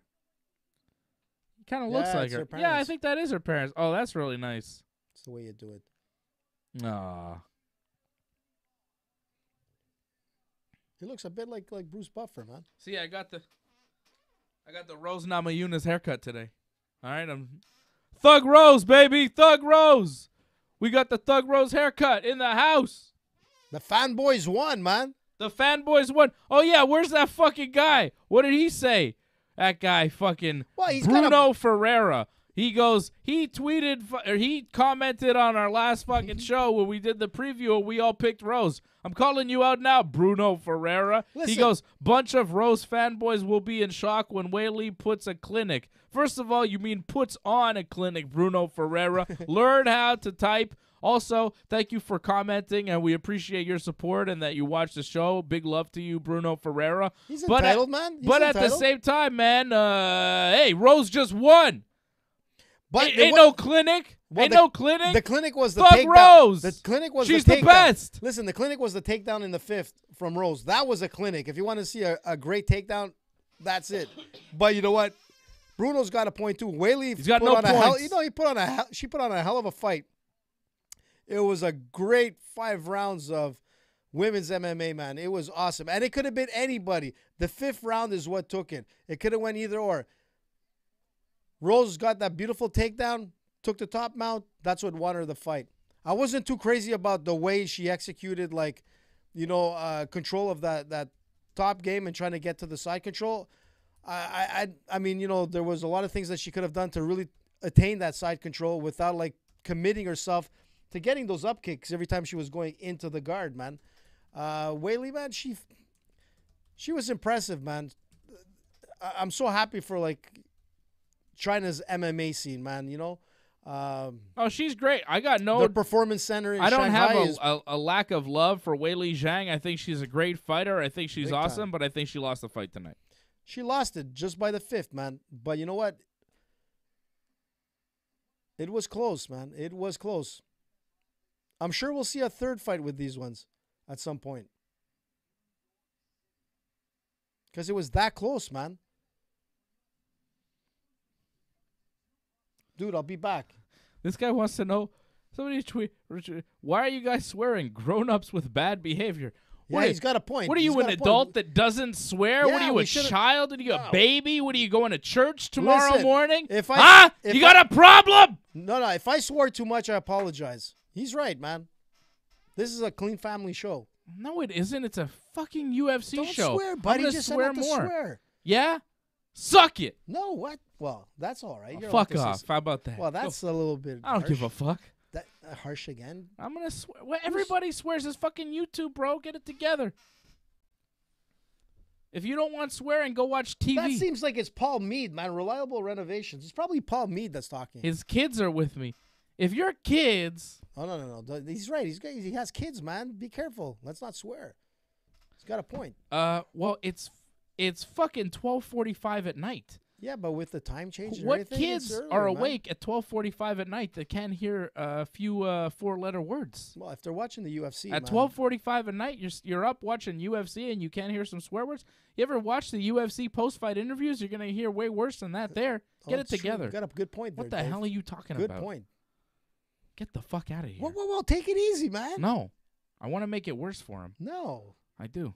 A: It kind of looks
C: Yeah,
A: like
C: it's
A: her.
C: her
A: Yeah, I
C: parents.
A: think that is her parents. Oh, that's really nice.
C: That's the way you do it.
A: Aw.
C: He looks a bit like Bruce Buffer, man.
A: See, I got the Rose Namajunas haircut today. All right, I'm Thug Rose, baby, Thug Rose. We got the Thug Rose haircut in the house.
C: The fanboys won, man.
A: The fanboys won. Oh yeah, where's that fucking guy? What did he say? That guy, fucking
C: Well, he's got
A: Bruno Ferreira. He goes. He tweeted or he commented on our last fucking show when we did the preview. And we all picked Rose. I'm calling you out now, Bruno Ferreira. He
C: Listen.
A: goes. Bunch of Rose fanboys will be in shock when Weili puts a clinic. First of all, you mean puts on a clinic, Bruno Ferreira. Learn how to type. Also, thank you for commenting, and we appreciate your support and that you watch the show. Big love to you, Bruno Ferreira.
C: He's entitled, man. He's
A: At the
C: entitled.
A: same time, man, hey, Rose just won.
C: But
A: Ain't no clinic.
C: Well,
A: no clinic.
C: The clinic was the
A: Fuck
C: takedown.
A: Rose.
C: The clinic was
A: She's
C: the
A: the
C: takedown.
A: best.
C: Listen, the clinic was the takedown in the 5th from Rose. That was a clinic. If you want to see a great takedown, that's it. But you know what? Bruno's got a point too. Weili
A: He's got
C: put
A: no
C: on a hell.
A: points.
C: You know, she put on a hell of a fight. It was a great 5 rounds of women's MMA, man. It was awesome, and it could have been anybody. The 5th round is what took it. It could have went either or. Rose got that beautiful takedown, took the top mount. That's what won her the fight. I wasn't too crazy about the way she executed, like, control of that top game and trying to get to the side control. I mean, there was a lot of things that she could have done to really attain that side control without like committing herself to getting those up kicks every time she was going into the guard, man. Weili, man, she was impressive, man. I'm so happy for like China's MMA scene, man.
A: Oh, she's great. I got
C: The Performance Center in
A: I don't
C: Shanghai
A: have a lack of love for Weili Zhang. I think she's a great fighter. I think she's
C: Big
A: awesome,
C: time.
A: but I think she lost the fight tonight.
C: She lost it just by the 5th, man. But you know what? It was close, man. It was close. I'm sure we'll see a third fight with these ones at some point. Because it was that close, man. Dude, I'll be back.
A: This guy wants to know. Somebody tweet. Why are you guys swearing? Grown-ups with bad behavior.
C: Yeah, he's got a point.
A: What are you,
C: He's
A: an
C: got a point.
A: adult that doesn't swear? What
C: Yeah,
A: are you,
C: we
A: a
C: should've-
A: child? Are you a
C: No.
A: baby? What are you going to church tomorrow
C: Listen,
A: morning?
C: if I-
A: Huh?
C: if
A: You got a problem?
C: No, if I swore too much, I apologize. He's right, man. This is a clean family show.
A: No, it isn't. It's a fucking UFC
C: Don't
A: show.
C: swear,
A: I'm
C: buddy.
A: gonna
C: Just
A: swear
C: said not to
A: more.
C: swear.
A: Yeah? Suck it.
C: No, what? Well, that's all right. You're
A: Fuck
C: allowed to
A: off.
C: say-
A: How about that?
C: Well, that's a little bit
A: I don't
C: harsh.
A: give a fuck.
C: That harsh again?
A: I'm gonna swear. Well, everybody swears. It's fucking YouTube, bro. Get it together. If you don't want swearing, go watch TV.
C: That seems like it's Paul Mead, man. Reliable Renovations. It's probably Paul Mead that's talking.
A: His kids are with me. If your kids...
C: Oh, no. He's right. He has kids, man. Be careful. Let's not swear. He's got a point.
A: Well, it's fucking 12:45 at night.
C: Yeah, but with the time change and
A: What
C: everything,
A: kids
C: it's earlier,
A: are
C: man.
A: awake at 12:45 at night that can't hear a few 4-letter words?
C: Well, if they're watching the UFC,
A: At
C: man.
A: 12:45 at night, you're up watching UFC and you can't hear some swear words? You ever watch the UFC post-fight interviews? You're going to hear way worse than that there. Get it
C: it's true.
A: together.
C: You got a good point there,
A: What the
C: Dave.
A: hell are you talking
C: Good
A: about?
C: point.
A: Get the fuck out of here.
C: Whoa. Take it easy, man.
A: No. I want to make it worse for him.
C: No.
A: I do.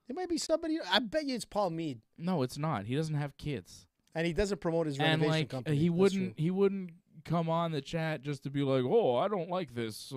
C: It might be somebody. I bet you it's Paul Mead.
A: No, it's not. He doesn't have kids.
C: And he doesn't promote his
A: And
C: renovation
A: like
C: company.
A: he
C: That's true.
A: wouldn't come on the chat just to be like, "Oh, I don't like this,"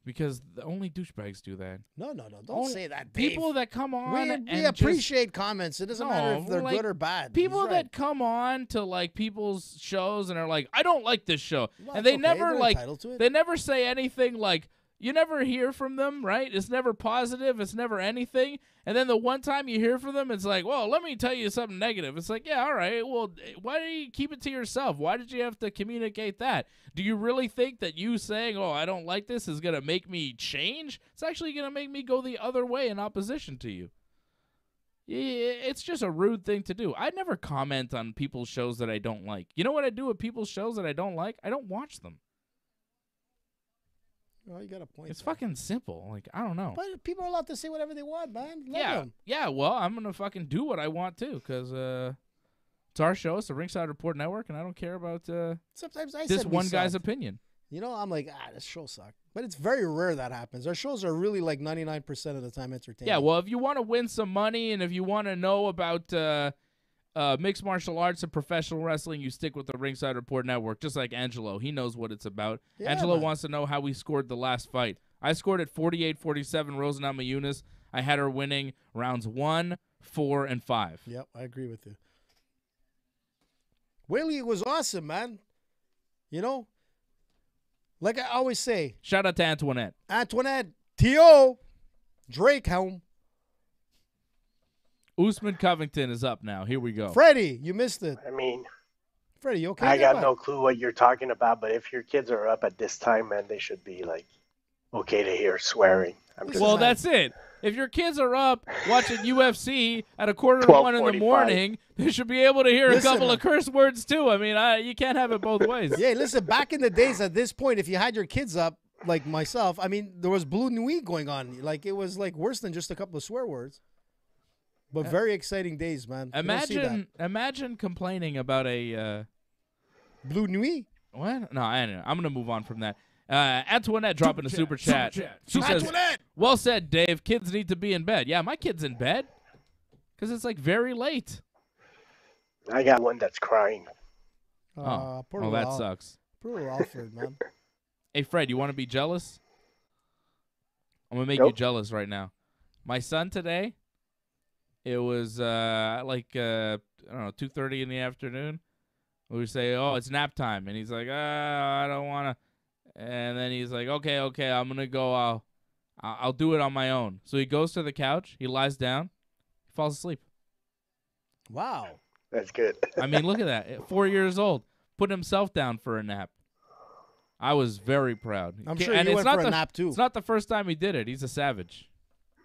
A: because only douchebags do that.
C: No. Don't
A: Only
C: say that, Dave.
A: People that come on
C: we
A: and
C: appreciate comments. It doesn't matter if they're
A: like,
C: good or bad.
A: People
C: He's right.
A: that come on to like people's shows and are like, "I don't like this show,"
C: Well,
A: and they
C: it's okay.
A: never
C: They're
A: like
C: entitled to it.
A: they never say anything like. You never hear from them, right? It's never positive. It's never anything. And then the one time you hear from them, it's like, well, let me tell you something negative. It's like, yeah, all right. Well, why do you keep it to yourself? Why did you have to communicate that? Do you really think that you saying, oh, I don't like this is going to make me change? It's actually going to make me go the other way in opposition to you. It's just a rude thing to do. I never comment on people's shows that I don't like. You know what I do with people's shows that I don't like? I don't watch them.
C: Oh, you got a point.
A: It's
C: there.
A: fucking simple. Like, I don't know.
C: But people are allowed to say whatever they want, man. Let them.
A: Yeah, well, I'm going to fucking do what I want to because it's our show. It's the Ringside Report Network, and I don't care about
C: Sometimes I
A: this
C: said we
A: one guy's
C: sucked.
A: opinion.
C: You know, I'm like, this show sucked. But it's very rare that happens. Our shows are really like 99% of the time entertaining.
A: Yeah, well, if you want to win some money and if you want to know about mixed martial arts and professional wrestling, you stick with the Ringside Report Network, just like Angelo. He knows what it's about.
C: Yeah,
A: Angelo
C: man.
A: wants to know how we scored the last fight. I scored at 48-47, Rosa Namajunas. I had her winning rounds 1, 4, and 5.
C: Yep, I agree with you. Whaley, it was awesome, man. You know, like I always say,
A: Shout out to Antoinette.
C: Antoinette, T.O., Drake home.
A: Usman Covington is up now. Here we go.
C: Freddie, you missed it.
D: I mean,
C: Freddie, you okay?
D: I
C: there,
D: got
C: bud?
D: no clue what you're talking about, but if your kids are up at this time, man, they should be like okay to hear swearing. I'm just
A: Well,
C: man.
A: that's it. If your kids are up watching UFC at a quarter to 1 in the
D: 12:45.
A: morning, they should be able to hear
C: Listen,
A: a couple
C: man.
A: of curse words too. I mean, you can't have it both ways.
C: Yeah, listen, back in the days at this point, if you had your kids up, like myself, I mean, there was Blue Nuit going on. Like, it was like worse than just a couple of swear words. But very exciting days, man. You don't see that.
A: Imagine complaining about a
C: Blue Nuit?
A: what? No, I don't know. I'm gonna move on from that. Antoinette dropping a super chat.
B: Super chat.
A: She says,
C: Antoinette!
A: "Well said, Dave. Kids need to be in bed." Yeah, my kid's in bed because it's like very late.
D: I got one that's crying.
C: Poor
A: Well, that
C: little
A: sucks.
C: Poor little Alfred, man.
A: Hey, Fred, you want to be jealous? I'm gonna make you jealous right now. My son today. It was like I don't know, 2:30 in the afternoon. We say, "Oh, it's nap time," and he's like, "I don't wanna." And then he's like, "Okay, I'm gonna go. I'll do it on my own." So he goes to the couch. He lies down. He falls asleep.
C: Wow.
D: That's good.
A: I mean, look at that. 4 years old, put himself down for a nap. I was very proud.
C: I'm sure
A: and
C: you
A: it's
C: went
A: not
C: for a
A: the-
C: nap, too.
A: It's not the first time he did it. He's a savage.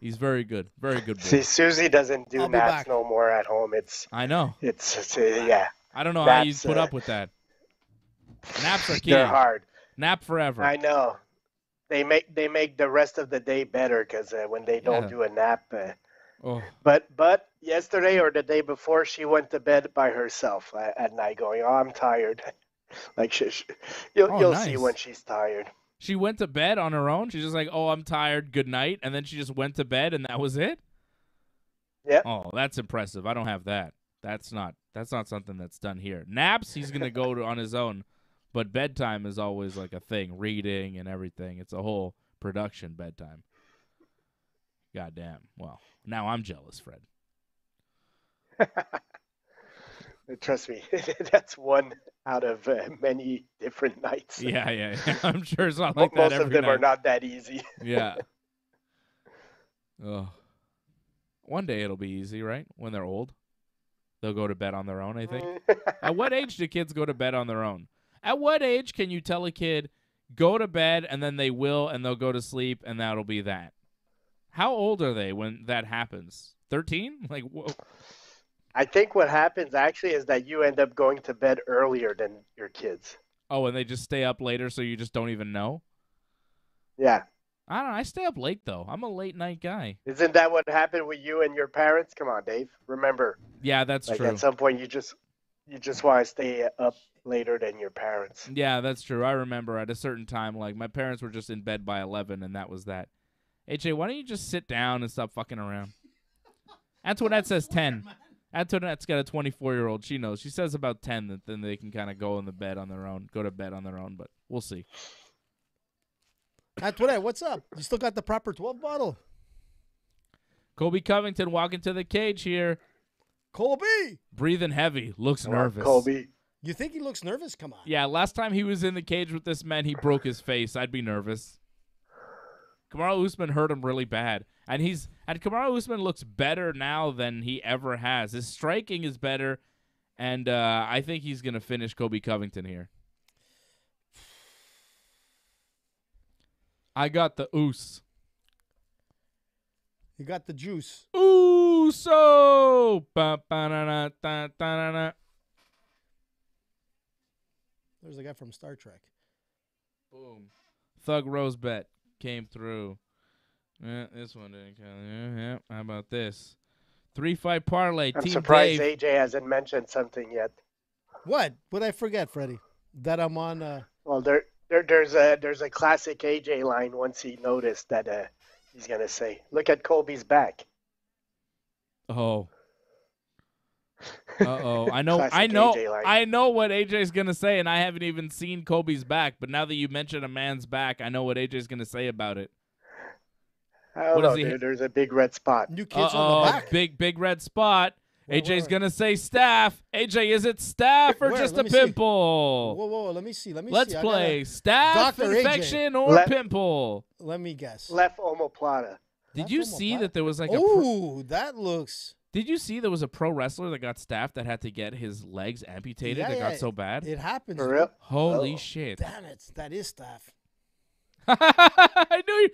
A: He's very good. Very good boy.
D: See, Susie doesn't do
C: I'll be back.
D: naps no more at home.
A: I know.
D: It's yeah.
A: I don't know how you
D: That's,
A: put up with that. Naps are key.
D: They're hard.
A: Nap forever.
D: I know. They make the rest of the day better because when they don't
A: Yeah.
D: do a nap.
A: Oh.
D: But yesterday or the day before, she went to bed by herself at night, going, "Oh, I'm tired." Like you'll see
A: nice.
D: when she's tired.
A: She went to bed on her own. She's just like, "Oh, I'm tired. Good night." And then she just went to bed, and that was it.
D: Yeah.
A: Oh, that's impressive. I don't have that. That's not something that's done here. Naps, he's gonna go to on his own, but bedtime is always like a thing. Reading and everything. It's a whole production. Bedtime. Goddamn. Well, now I'm jealous, Fred.
D: Trust me, that's one out of many different nights.
A: Yeah. I'm sure it's not like that
D: Most
A: every
D: of them
A: night.
D: are not that easy.
A: Yeah. Oh. One day it'll be easy, right? When they're old, they'll go to bed on their own, I think. At what age do kids go to bed on their own? At what age can you tell a kid, go to bed, and then they will, and they'll go to sleep, and that'll be that? How old are they when that happens? 13? Like, whoa.
D: I think what happens actually is that you end up going to bed earlier than your kids.
A: Oh, and they just stay up later, so you just don't even know?
D: Yeah.
A: I don't know. I stay up late, though. I'm a late-night guy.
D: Isn't that what happened with you and your parents? Come on, Dave. Remember.
A: Yeah, that's true.
D: At some point, you just want to stay up later than your parents.
A: Yeah, that's true. I remember at a certain time, like, my parents were just in bed by 11, and that was that. AJ, why don't you just sit down and stop fucking around? Antoinette says 10. Antoinette's got a 24-year-old. She knows. She says about 10 that then they can kind of go to bed on their own, but we'll see.
C: Antoinette, what's up? You still got the proper 12 bottle?
A: Colby Covington walking to the cage here.
C: Colby!
A: Breathing heavy. Looks nervous.
D: Colby.
C: You think he looks nervous? Come on.
A: Yeah, last time he was in the cage with this man, he broke his face. I'd be nervous. Kamaru Usman hurt him really bad. And Kamaru Usman looks better now than he ever has. His striking is better, and I think he's going to finish Colby Covington here. I got the oos.
C: You got the juice.
A: Ooh-so!
C: There's a guy from Star Trek.
A: Boom. Thug Rosebet came through. This one didn't count. Yeah. How about this? 3-fight parlay.
D: I'm
A: Team
D: surprised
A: Dave.
D: AJ hasn't mentioned something yet.
C: What? What did I forget, Freddie? That I'm on.
D: Well, there's a classic AJ line once he noticed that he's gonna say, "Look at Colby's back."
A: Oh. Uh-oh. I know
D: AJ line.
A: I know what AJ's going to say, and I haven't even seen Colby's back, but now that you mention a man's back, I know what AJ's going to say about it.
D: I don't know, dude. There's a big red spot.
C: New kids on the back.
A: Big red spot.
C: Where?
A: AJ's going to say staph. AJ, is it staph or
C: Where?
A: just
C: Let
A: a
C: me see.
A: pimple?
C: Whoa, let me see.
A: Let's play. Staph,
C: Dr.
A: infection,
C: AJ.
A: or pimple?
C: Let me guess.
D: Left omoplata.
A: Did you see that there was like
C: that looks...
A: Did you see there was a pro wrestler that got staph that had to get his legs amputated?
C: Yeah,
A: it got so bad.
C: It happens.
D: For real?
A: Holy shit.
C: Damn it. That is staph.
A: I knew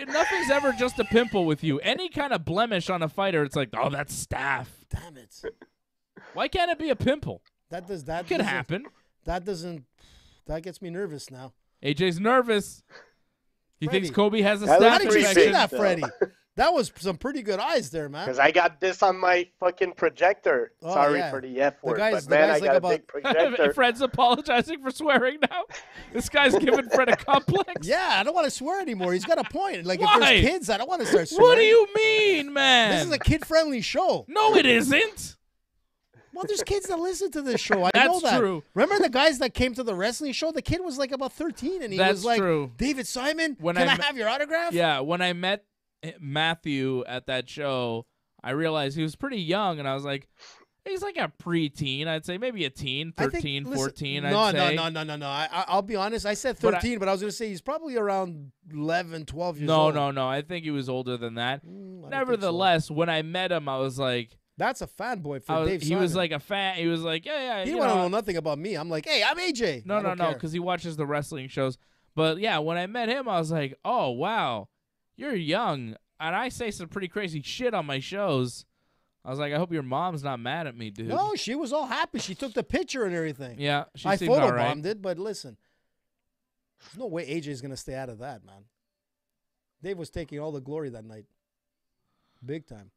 A: nothing's ever just a pimple with you. Any kind of blemish on a fighter, it's like, oh, that's staph.
C: Damn it.
A: Why can't it be a pimple?
C: That
A: Could happen.
C: That gets me nervous now.
A: AJ's nervous. He
C: Freddie.
A: thinks Kobe has a
D: That
A: staph
C: How did you see
A: infection.
C: that, Freddie? That was some pretty good eyes there, man.
D: Because I got this on my fucking projector.
C: Oh,
D: Sorry
C: yeah.
D: for the F word,
C: guy's-
D: but man, I
C: the
D: got
C: guy's
D: a big projector.
A: Fred's apologizing for swearing now. This guy's giving Fred a complex.
C: Yeah, I don't want to swear anymore. He's got a point. Like,
A: Why?
C: if there's kids, I don't want to start swearing.
A: What do you mean, man?
C: This is a kid-friendly show.
A: No, it isn't.
C: Well, there's kids that listen to this show. I
A: That's
C: know that.
A: true.
C: Remember the guys that came to the wrestling show? The kid was like about 13, and he
A: That's
C: was like,
A: true.
C: David Simon,
A: When
C: can
A: I
C: I have your autograph?
A: Yeah, when I met Matthew at that show, I realized he was pretty young, and I was like, he's like a preteen. I'd say maybe a teen, 13, 14, I'd say.
C: No. I'll be honest. I said 13, but I was going to say he's probably around 11, 12 years
A: No,
C: old.
A: no. I think he was older than that.
C: I don't think
A: Nevertheless, when I met him, I was like,
C: That's a fanboy for Dave
A: he
C: Simon.
A: was like a fan. He was like, yeah.
C: He
A: you
C: didn't want to
A: know.
C: know nothing about me. I'm like, hey, I'm AJ.
A: No,
C: I don't care.
A: because he watches the wrestling shows. But yeah, when I met him, I was like, oh, wow, you're young. And I say some pretty crazy shit on my shows. I was like, I hope your mom's not mad at me, dude.
C: No, she was all happy. She took the picture and everything.
A: Yeah, she
C: I
A: seemed all right.
C: photobombed it, but listen, there's no way AJ's going to stay out of that, man. Dave was taking all the glory that night. Big time.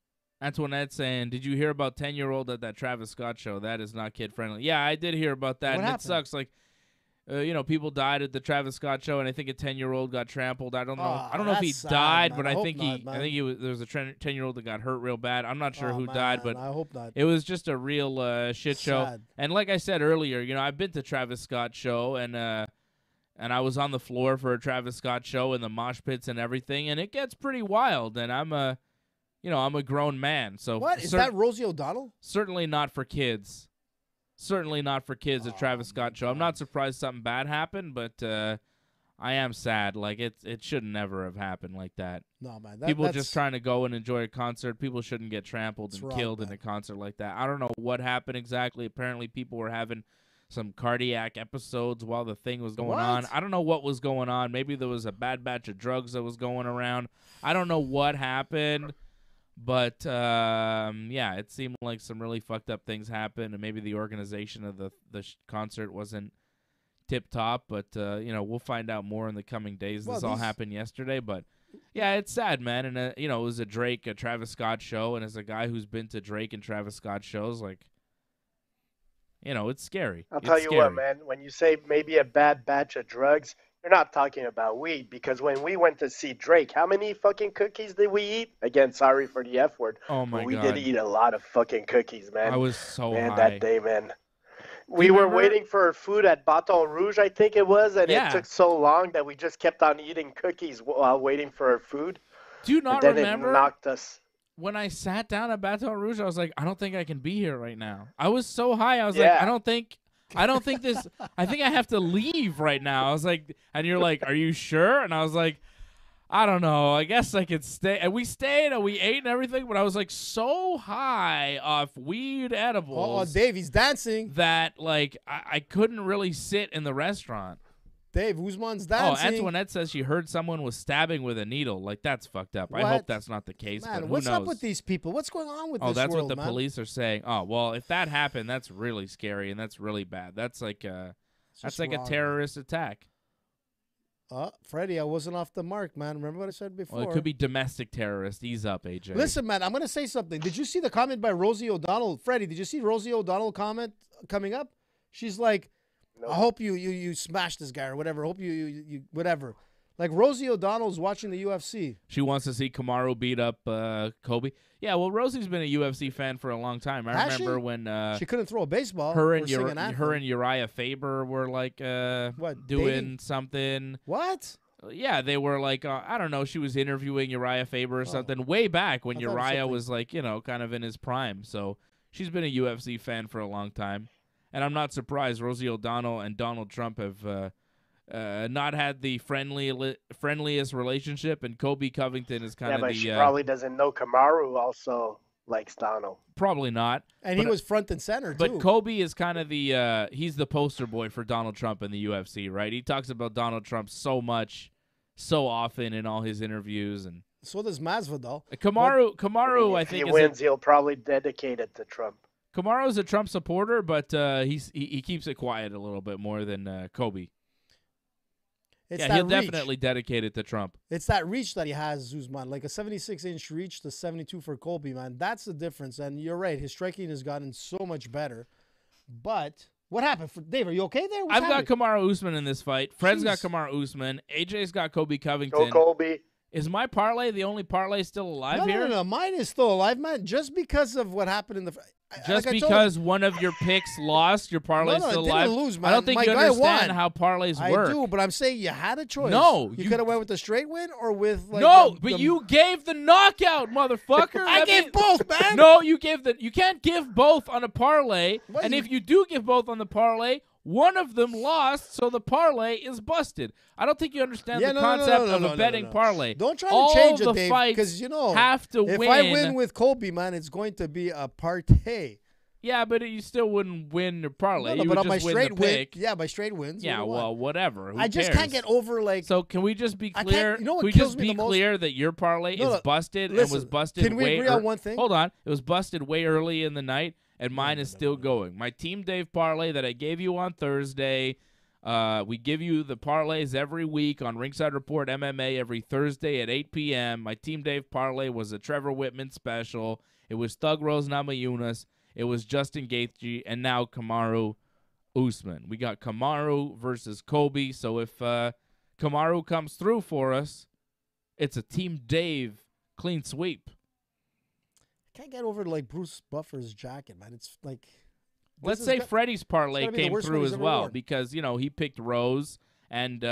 A: Antoinette saying, did you hear about 10-year-old at that Travis Scott show? That is not kid-friendly. Yeah, I did hear about that.
C: What
A: and
C: happened?
A: It sucks. Like, people died at the Travis Scott show, and I think a 10-year-old got trampled. I don't know.
C: Oh,
A: I don't know if he
C: that's sad,
A: died,
C: man.
A: but
C: I
A: I
C: hope
A: think
C: not, man.
A: there was a 10-year-old that got hurt real bad. I'm not sure
C: Oh,
A: who
C: man,
A: died, but
C: I hope not.
A: it was just a real shit show.
C: Sad.
A: And like I said earlier, I've been to Travis Scott show, and I was on the floor for a Travis Scott show in the mosh pits and everything, and it gets pretty wild. And I'm a grown man, so
C: What? Is that Rosie O'Donnell?
A: certainly not for kids. Certainly not for kids at Travis Scott show. I'm not surprised something bad happened, but I am sad. Like it should never have happened like that.
C: No, man.
A: People just trying to go and enjoy a concert. People shouldn't get trampled and killed
C: man.
A: in a concert like that. I don't know what happened exactly. Apparently, people were having some cardiac episodes while the thing was going on. I don't know what was going on. Maybe there was a bad batch of drugs that was going around. I don't know what happened. But, yeah, it seemed like some really fucked up things happened, and maybe the organization of the concert wasn't tip-top. But, you know, we'll find out more in the coming days. This all happened yesterday. But, yeah, it's sad, man. And, you know, it was a Travis Scott show, and as a guy who's been to Drake and Travis Scott shows, like, you know, it's scary.
D: I'll tell you what, man. When you say maybe a bad batch of drugs, you're not talking about weed, because when we went to see Drake, how many fucking cookies did we eat? Again, sorry for the F word.
A: Oh, my God.
D: We did eat a lot of fucking cookies, man.
A: I was so high.
D: That day, man. We were waiting for our food at Baton Rouge, I think it was, and it took so long that we just kept on eating cookies while waiting for our food.
A: Do you not remember?
D: It knocked us.
A: When I sat down at Baton Rouge, I was like, I don't think I can be here right now. I was so high. I was like, I don't think this, I think I have to leave right now. I was like, and you're like, are you sure? And I was like, I don't know. I guess I could stay. And we stayed and we ate and everything, but I was like so high off weed edibles.
C: Oh, Dave, he's dancing.
A: That like I couldn't really sit in the restaurant.
C: Dave, Usman's dancing.
A: Oh, Antoinette says she heard someone was stabbing with a needle. Like, that's fucked up.
C: What?
A: I hope that's not the case,
C: man,
A: but who
C: what's
A: knows?
C: up with these people? What's going on with this
A: that's
C: world,
A: what the
C: man?
A: police are saying. Oh, well, if that happened, that's really scary, and that's really bad. That's like a terrorist attack.
C: Freddie, I wasn't off the mark, man. Remember what I said before?
A: Well, it could be domestic terrorist. Ease up, AJ.
C: Listen, man, I'm going to say something. Did you see the comment by Rosie O'Donnell? Freddie, did you see Rosie O'Donnell comment coming up? She's like, I hope you smash this guy or whatever. I hope you whatever. Like Rosie O'Donnell's watching the UFC.
A: She wants to see Kamaru beat up Kobe. Yeah, well, Rosie's been a UFC fan for a long time. I remember when
C: she couldn't throw a baseball.
A: Her and Uriah Faber were like doing
C: dating?
A: something.
C: What?
A: Yeah, they were like I don't know. She was interviewing Uriah Faber or something way back when Uriah was like kind of in his prime. So she's been a UFC fan for a long time. And I'm not surprised Rosie O'Donnell and Donald Trump have not had the friendliest relationship, and Kobe Covington is kind of the...
D: Yeah, but she probably doesn't know Kamaru also likes Donald.
A: Probably not.
C: And he was front and center, too.
A: But Kobe is kind of the... he's the poster boy for Donald Trump in the UFC, right? He talks about Donald Trump so much, so often in all his interviews, and...
C: So does Masvidal.
A: Kamaru, I think...
D: If he wins, he'll probably dedicate it to Trump.
A: Kamaru's a Trump supporter, but he keeps it quiet a little bit more than Kobe. He'll definitely dedicate it to Trump.
C: It's that reach that he has, Usman. Like a 76-inch reach to 72 for Kobe, man. That's the difference. And you're right. His striking has gotten so much better. But what happened? Dave, are you okay there? I've
A: got Kamaru Usman in this fight. Fred's got Kamaru Usman. AJ's got Kobe Covington.
D: Go Kobe.
A: Is my parlay the only parlay still alive here?
C: No. Mine is still alive, man. Just because of what happened in the...
A: Just because one of your picks lost, your parlay's still alive?
C: Didn't lose, man.
A: I don't think you understand how parlays work.
C: I do, but I'm saying you had a choice.
A: No.
C: You could have went with the straight win or with...
A: like you gave the knockout, motherfucker.
C: I gave both, man.
A: No, you can't give both on a parlay. And if you do give both on the parlay, one of them lost, so the parlay is busted. I don't think you understand the concept of a betting parlay.
C: Don't try to change it, Dave,
A: because have to win.
C: If I win with Kobe, man, it's going to be a partay.
A: Yeah, but you still wouldn't win the parlay.
C: No,
A: you
C: but
A: would
C: on
A: just
C: my
A: win
C: straight
A: the pick.
C: Yeah, by straight wins.
A: Yeah, well, whatever. Who
C: I just
A: cares?
C: can't get over like.
A: So can we just be clear?
C: You know what
A: can we
C: kills
A: just
C: me
A: be
C: the most?
A: clear that your parlay is busted and was busted?
C: Can we agree on one thing?
A: Hold on, it was busted way early in the night, and mine is still going. My Team Dave parlay that I gave you on Thursday. We give you the parlays every week on Ringside Report MMA every Thursday at 8 p.m. My Team Dave parlay was a Trevor Whitman special. It was Thug Rose Namajunas. It was Justin Gaethje, and now Kamaru Usman. We got Kamaru versus Kobe. So if Kamaru comes through for us, it's a Team Dave clean sweep.
C: I can't get over like Bruce Buffer's jacket, man. It's like...
A: Let's say Freddie's parlay came through as well because, he picked Rose and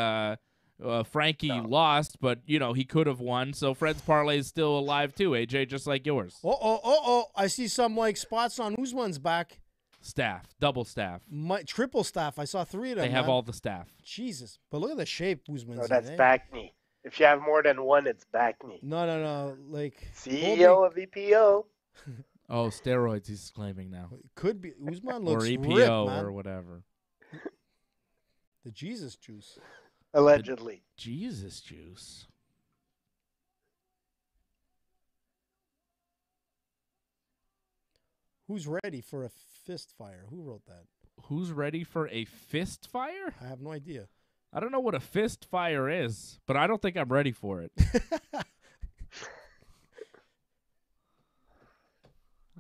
A: Frankie lost, but, he could have won. So Fred's parlay is still alive too, AJ, just like yours.
C: I see some, spots on Usman's back.
A: Staff, double staff.
C: Triple staff. I saw 3 of them.
A: They have
C: man.
A: all the staff.
C: Jesus. But look at the shape Usman's
D: No,
C: in,
D: that's
C: eh?
D: back knee. If you have more than one, it's back knee.
C: No. Like
D: CEO of EPO.
A: Oh, steroids he's claiming now.
C: Could be. Usman
A: Or
C: looks
A: EPO
C: ripped, man.
A: or whatever.
C: The Jesus juice.
D: Allegedly.
A: Jesus juice.
C: Who's ready for a fist fire? Who wrote that?
A: Who's ready for a fist fire?
C: I have no idea.
A: I don't know what a fist fire is, but I don't think I'm ready for it.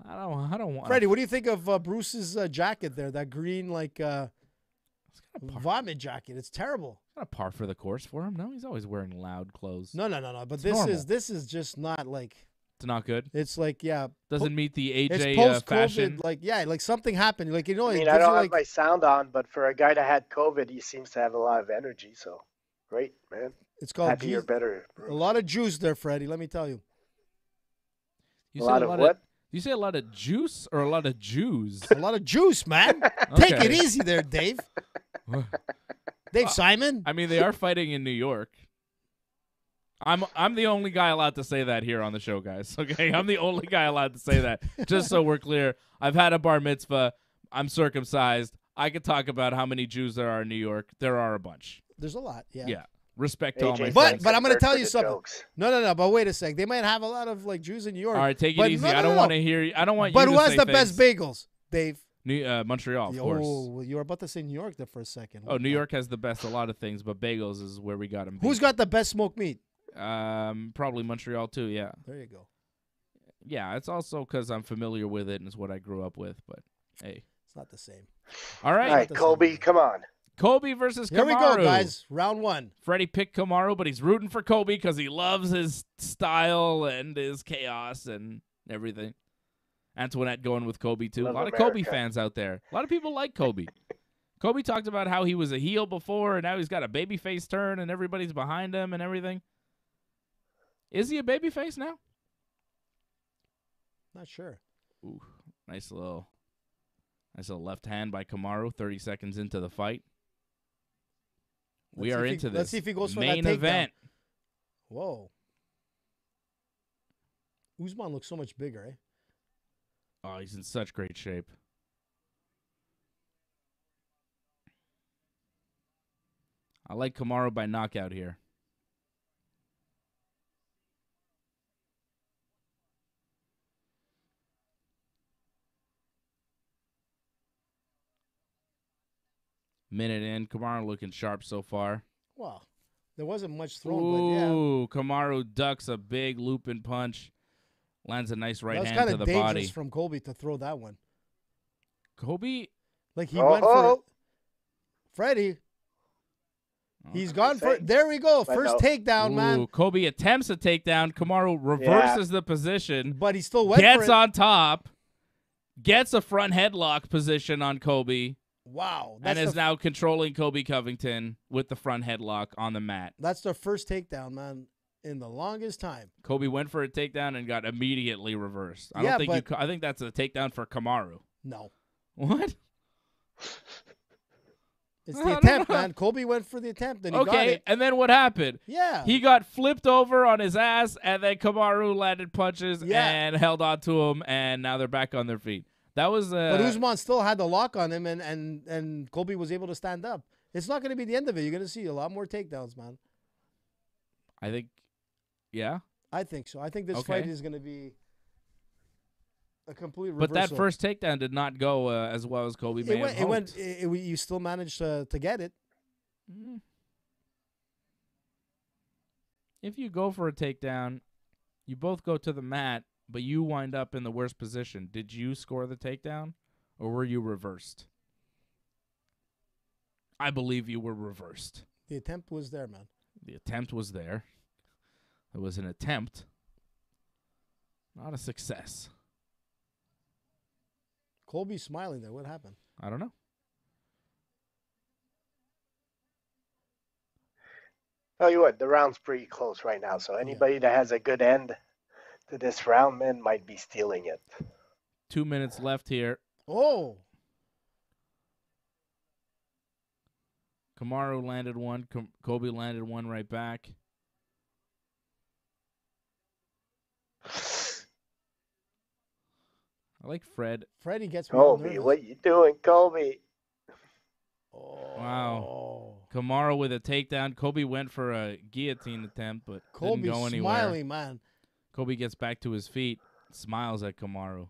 A: I don't want.
C: Freddie, what do you think of Bruce's jacket there? That green, like,
A: It's kind of
C: vomit jacket. It's terrible.
A: kind of par for the course for him. No, he's always wearing loud clothes.
C: No. But
A: It's
C: this
A: normal.
C: this is just not like.
A: It's not good.
C: It's like
A: Doesn't meet the
C: It's
A: AJ
C: post
A: fashion.
C: COVID. Like something happened. Like
D: I
C: it
D: mean,
C: gives
D: I don't
C: you
D: have
C: like
D: my sound on, but for a guy that had COVID, he seems to have a lot of energy. So, great, man.
C: it's called
D: Happy you're better.
C: a lot of juice there, Freddie. Let me tell you.
A: You
D: A
A: say
D: lot of what?
A: You say a lot of juice or a lot of Jews?
C: A lot of juice, man. Take it
A: Okay.
C: easy there, Dave. Dave Simon.
A: I mean, they are fighting in New York. I'm the only guy allowed to say that here on the show, guys. Okay, I'm the only guy allowed to say that. Just so we're clear, I've had a bar mitzvah. I'm circumcised. I could talk about how many Jews there are in New York. There are a bunch.
C: There's a lot. Yeah.
A: Yeah. Respect to all my
D: AJ
C: But
A: friends.
C: I'm gonna
D: Hurt
C: tell
D: for
C: you
D: the
C: something.
D: jokes.
C: No. But wait a sec. They might have a lot of like Jews in New York.
A: All right, take it
C: But
A: easy.
C: no,
A: I don't
C: no.
A: want to hear you. I don't want
C: But
A: you
C: who
A: to
C: has
A: say
C: the best
A: things.
C: bagels, Dave?
A: Montreal, of course.
C: Oh, you were about to say New York there for a second.
A: Oh, New York has the best a lot of things, but bagels is where we got them.
C: Who's got the best smoked meat?
A: Probably Montreal too. Yeah,
C: There you go.
A: yeah. It's also because I'm familiar with it and it's what I grew up with. But hey,
C: It's not the same.
A: all right.
D: All right, Colby, come on.
A: Kobe versus
C: Here
A: Kamaru.
C: we go, guys. Round 1.
A: Freddie picked Kamaru, but he's rooting for Kobe because he loves his style and his chaos and everything. Antoinette going with Kobe too.
D: Love
A: a lot
D: America.
A: of Kobe fans out there. A lot of people like Kobe. Kobe talked about how he was a heel before, and now he's got a babyface turn, and everybody's behind him and everything. Is he a babyface now?
C: Not sure.
A: Ooh, nice little left hand by Kamaru. 30 seconds into the fight. We
C: Let's
A: are
C: see if
A: into
C: he-
A: this
C: let's see if he goes for
A: main
C: that takedown.
A: event.
C: Whoa. Usman looks so much bigger, eh?
A: Oh, he's in such great shape. I like Kamaru by knockout here. Minute in, Kamaru looking sharp so far.
C: Wow. There wasn't much thrown, but yeah.
A: Ooh, Kamaru ducks a big looping punch. Lands a nice right
C: That was
A: hand
C: kind
A: to
C: of
A: the
C: dangerous
A: body.
C: from Colby to throw that one.
A: Kobe,
C: Like he went for Freddie.
A: Oh,
C: He's
D: I'm
C: gone
D: just
C: for
D: saying.
C: there we go.
D: But
C: First
D: no.
C: takedown, man.
A: Kobe attempts a takedown. Kamaru reverses the position.
C: But he still went for
A: Gets
C: it.
A: on top, gets a front headlock position on Kobe,
C: Wow.
A: and is now controlling Kobe Covington with the front headlock on the mat.
C: That's the first takedown, man, in the longest time.
A: Kobe went for a takedown and got immediately reversed. I
C: Yeah,
A: don't think
C: but-
A: I think that's a takedown for Kamaru.
C: No.
A: What?
C: It's
A: I
C: the
A: don't
C: attempt,
A: know.
C: man. Kobe went for the attempt and he got
A: Okay,
C: it.
A: and then what happened?
C: Yeah.
A: He got flipped over on his ass, and then Kamaru landed punches
C: Yeah.
A: and held on to him, and now they're back on their feet. That was
C: But Usman still had the lock on him, and Colby was able to stand up. It's not going to be the end of it. You're going to see a lot more takedowns, man.
A: I think, yeah.
C: I think so. I think this
A: Okay.
C: fight is going to be a complete reversal.
A: But that first takedown did not go as well as Kobe may have hoped.
C: You still managed to get it.
A: If you go for a takedown, you both go to the mat, but you wind up in the worst position. Did you score the takedown, or were you reversed? I believe you were reversed.
C: The attempt was there, man.
A: The attempt was there. It was an attempt, not a success.
C: Colby's smiling there. What happened?
A: I don't know.
D: Tell you what, the round's pretty close right now. So anybody that has a good end to this round, man, might be stealing it.
A: 2 minutes left here.
C: Oh,
A: Kamaru landed one. Kobe landed one right back. I like Fred.
C: Freddie gets me all
D: Kobe,
C: nervous.
D: what you doing, Kobe?
C: Oh.
A: Wow. Kamaru with a takedown. Kobe went for a guillotine attempt, but didn't go
C: Kobe's
A: anywhere.
C: smiling, man.
A: Kobe gets back to his feet, smiles at Kamaru.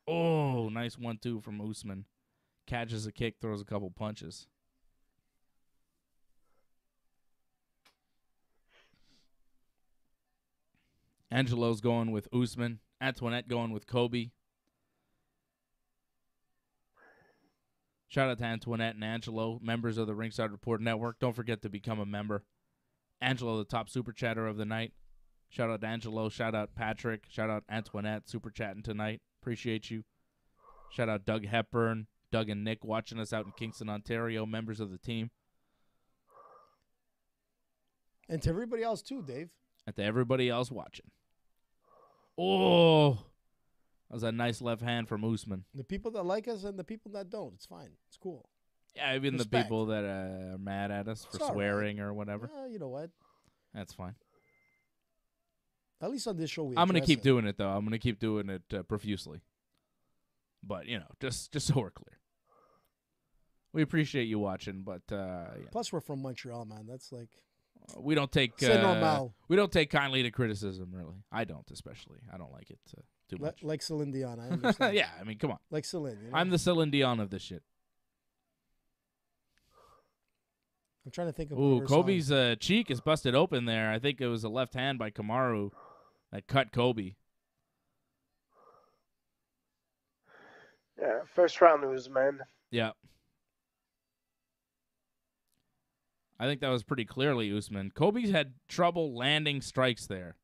A: Oh, nice 1-2 from Usman. Catches a kick, throws a couple punches. Angelo's going with Usman. Antoinette going with Kobe. Shout out to Antoinette and Angelo, members of the Ringside Report Network. Don't forget to become a member. Angelo, the top super chatter of the night. Shout out to Angelo. Shout out Patrick. Shout out Antoinette, super chatting tonight. Appreciate you. Shout out Doug Hepburn, Doug and Nick watching us out in Kingston, Ontario, members of the team.
C: And to everybody else too, Dave.
A: And to everybody else watching. Oh, that was a nice left hand from Usman.
C: The people that like us and the people that don't. It's fine. It's cool.
A: Yeah, even
C: Respect.
A: the people that are mad at us for
C: It's all
A: swearing or whatever.
C: You know what?
A: That's fine.
C: At least on this show,
A: I'm going to keep doing it, though. I'm going to keep doing it profusely. But, you know, just so we're clear. We appreciate you watching, but yeah.
C: Plus, we're from Montreal, man. That's like
A: we don't take we don't take kindly to criticism, really. I don't, especially. I don't like it too much.
C: like Celine Dion. I understand.
A: Yeah, I mean, come on.
C: Like Celine. You know?
A: I'm the Celine Dion of this shit.
C: I'm trying to think of.
A: Ooh, Kobe's cheek is busted open there. I think it was a left hand by Kamaru that cut Kobe.
D: Yeah, first round Usman.
A: Yeah. I think that was pretty clearly Usman. Kobe's had trouble landing strikes there.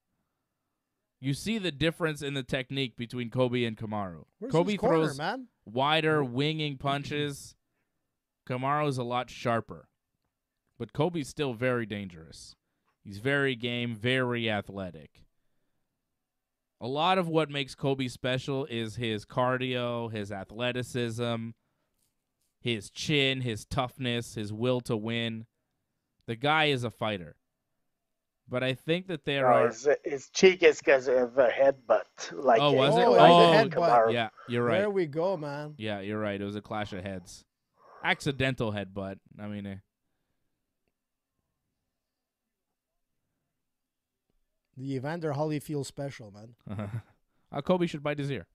A: You see the difference in the technique between Kobe and Kamaru.
C: Where's
A: Kobe
C: his corner,
A: throws
C: man?
A: wider, winging punches. Kamaru's a lot sharper. But Kobe's still very dangerous. He's very game, very athletic. A lot of what makes Kobe special is his cardio, his athleticism, his chin, his toughness, his will to win. The guy is a fighter. But I think that there are...
D: His cheek is because of a headbutt. Like
A: was it?
C: Like a headbutt.
A: Yeah, you're right.
C: There we go, man.
A: Yeah, you're right. It was a clash of heads. Accidental headbutt. I mean...
C: The Evander Holyfield special, man.
A: Kobe should bite his ear.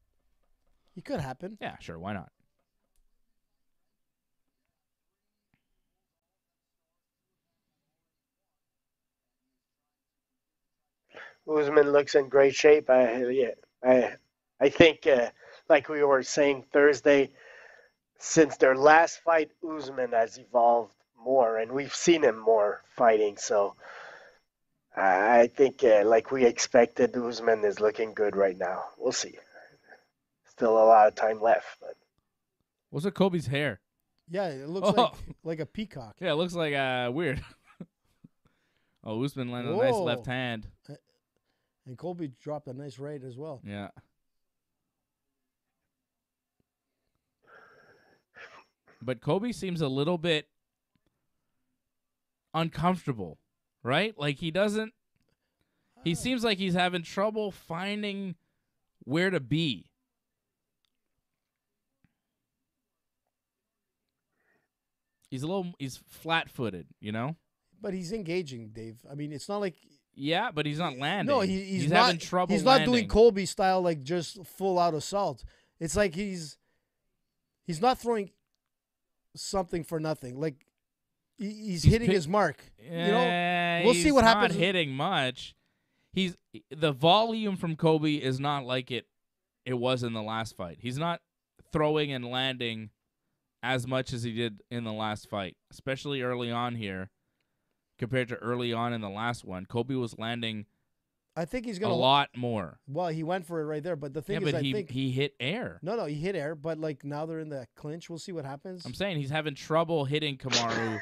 C: It could happen.
A: Yeah, sure. Why not?
D: Usman looks in great shape. I think, like we were saying Thursday, since their last fight, Usman has evolved more, and we've seen him more fighting. So I think, like we expected, Usman is looking good right now. We'll see. Still a lot of time left. But
A: What's with Kobe's hair?
C: Yeah, it looks like a peacock.
A: Yeah, it looks like weird. Oh, Usman landed a nice left hand.
C: And Kobe dropped a nice right as well.
A: Yeah. But Kobe seems a little bit uncomfortable, right? Like he seems like he's having trouble finding where to be. He's flat-footed, you know?
C: But he's engaging, Dave. I mean, it's not like...
A: Yeah, but he's not landing.
C: No, he's
A: not, having trouble
C: He's
A: landing.
C: not doing Kobe style, like just full out assault. It's like he's not throwing something for nothing. Like he's hitting his mark.
A: Yeah,
C: you know, we'll see what happens.
A: He's not hitting much. The volume from Kobe is not like it was in the last fight. He's not throwing and landing as much as he did in the last fight, especially early on here. Compared to early on in the last one, Kobe was landing.
C: I think he's
A: a
C: gonna
A: lot more.
C: Well, he went for it right there, but the thing is,
A: I
C: think
A: he hit air.
C: No, he hit air, but like now they're in the clinch. We'll see what happens.
A: I'm saying he's having trouble hitting Kamaru.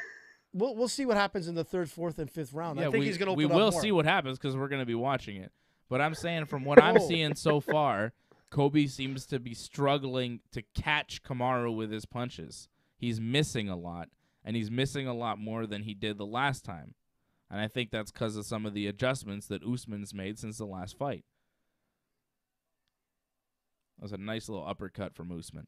C: We'll see what happens in the third, fourth, and fifth round.
A: Yeah,
C: I think he's gonna.
A: We will see what happens because we're gonna be watching it. But I'm saying from what I'm seeing so far, Kobe seems to be struggling to catch Kamaru with his punches. he's missing a lot, and he's missing a lot more than he did the last time. And I think that's because of some of the adjustments that Usman's made since the last fight. That was a nice little uppercut from Usman.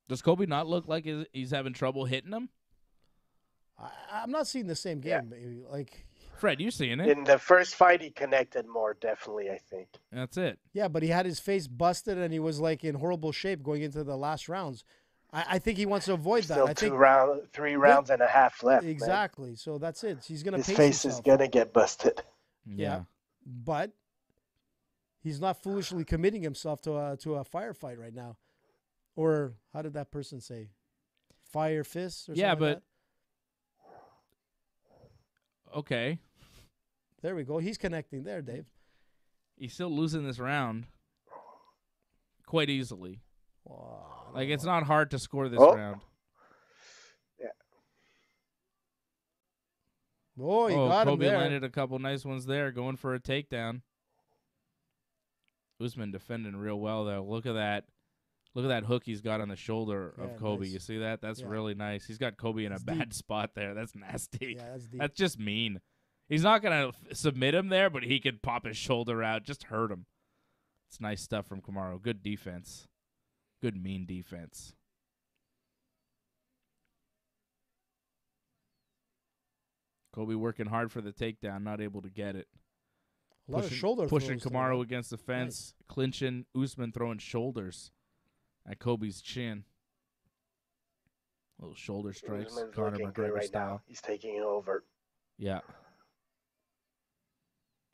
A: Does Kobe not look like he's having trouble hitting him?
C: I'm not seeing the same game. Maybe. Like,
A: Fred, you seeing it?
D: In the first fight, he connected more, definitely, I think.
A: That's it.
C: Yeah, but he had his face busted and he was like in horrible shape going into the last rounds. I think he wants to avoid that.
D: Still
C: I think
D: 3 rounds and a half left.
C: exactly. Man. So that's it. He's gonna.
D: His
C: pace
D: face
C: himself.
D: is gonna get busted.
A: Yeah.
C: But he's not foolishly committing himself to a firefight right now. Or how did that person say? Fire fists or something like that?
A: Okay.
C: There we go. He's connecting there, Dave.
A: He's still losing this round quite easily. Like, it's not hard to score this round.
D: Yeah.
C: Oh, he got
A: Kobe
C: him there.
A: landed a couple nice ones there, going for a takedown. Usman defending real well, though. Look at that. Look at that hook he's got on the shoulder of Kobe.
C: Nice.
A: You see that? That's really nice. He's got Kobe in a bad spot there. That's nasty.
C: Yeah, that's deep.
A: That's just mean. He's not going to submit him there, but he could pop his shoulder out, just hurt him. It's nice stuff from Kamaru. Good defense. Good, mean defense. Kobe working hard for the takedown, not able to get it.
C: A lot of shoulder
A: pushing
C: throws
A: Kamaru
C: today.
A: against the fence, clinching. Usman throwing shoulders at Kobe's chin. Little shoulder strikes,
D: Usman's
A: Conor
D: looking good
A: McGregor
D: right
A: style.
D: now. He's taking it over.
A: Yeah.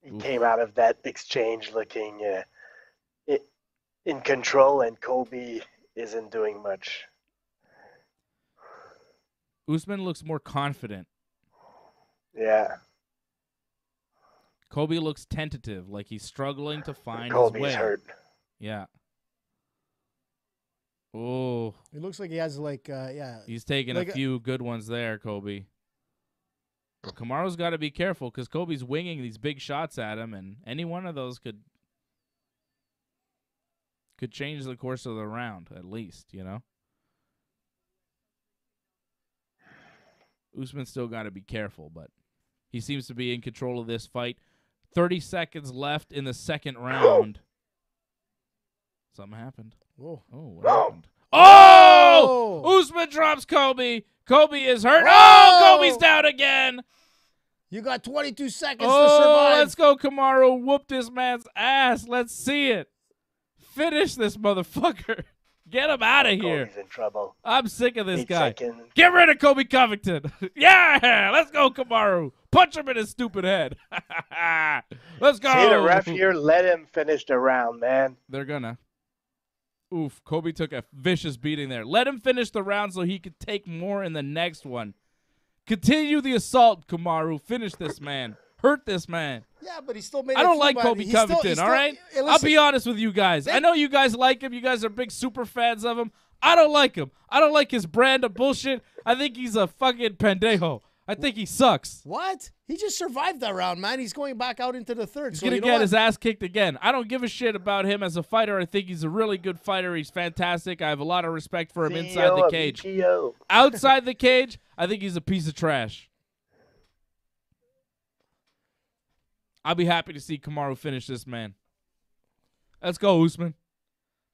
D: He came out of that exchange looking in control, and Kobe isn't doing much.
A: Usman looks more confident.
D: Yeah.
A: Kobe looks tentative, like he's struggling to find
D: Kobe's
A: his way.
D: hurt.
A: Yeah. Oh.
C: It looks like he has
A: He's taking
C: like
A: a few good ones there, Kobe. But Kamaru's got to be careful because Kobe's winging these big shots at him, and any one of those could change the course of the round, at least, you know? Usman's still got to be careful, but he seems to be in control of this fight. 30 seconds left in the second round. Something happened.
C: Whoa.
A: Oh, what happened? Oh! Usman drops Kobe. Kobe is hurt. Oh, Kobe's down again.
C: You got 22 seconds to survive.
A: Let's go, Kamaru. Whoop this man's ass. Let's see it. Finish this motherfucker. Get him out of here.
D: Kobe's in trouble.
A: I'm sick of this
D: 8
A: guy.
D: seconds.
A: Get rid of Kobe Covington. Yeah, let's go, Kamaru. Punch him in his stupid head. Let's go.
D: See the ref here? Let him finish the round, man.
A: They're gonna. Oof, Kobe took a vicious beating there. Let him finish the round so he could take more in the next one. Continue the assault, Kamaru. Finish this man. Hurt this man.
C: Yeah, but he still made
A: I don't like Kobe Covington, all right? I'll be honest with you guys. I know you guys like him. You guys are big super fans of him. I don't like him. I don't like his brand of bullshit. I think he's a fucking pendejo. I think he sucks.
C: What? He just survived that round, man. He's going back out into the third.
A: He's
C: So
A: going
C: you
A: to
C: know
A: get
C: what?
A: his ass kicked again. I don't give a shit about him as a fighter. I think he's a really good fighter. He's fantastic. I have a lot of respect for him inside the cage.
D: BPO.
A: Outside the cage, I think he's a piece of trash. I'll be happy to see Kamaru finish this man. Let's go, Usman.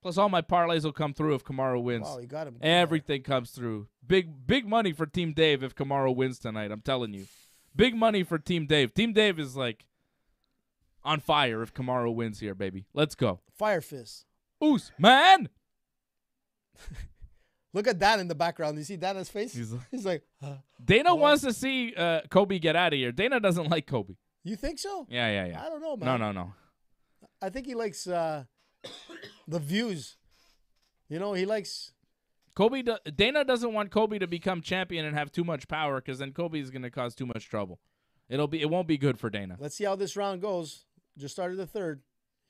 A: Plus, all my parlays will come through if Kamaru wins.
C: Wow, he got him.
A: Everything comes through. Big money for Team Dave if Kamaru wins tonight. I'm telling you. Big money for Team Dave. Team Dave is like on fire if Kamaru wins here, baby. Let's go.
C: Fire fist.
A: Usman!
C: Look at Dan in the background. You see Dan's face? He's like,
A: Dana wants to see Kobe get out of here. Dana doesn't like Kobe.
C: You think so?
A: Yeah.
C: I don't know, man.
A: No.
C: I think he likes the views. You know, he likes...
A: Dana doesn't want Kobe to become champion and have too much power because then Kobe is going to cause too much trouble. It won't be good for Dana.
C: Let's see how this round goes. Just started the third.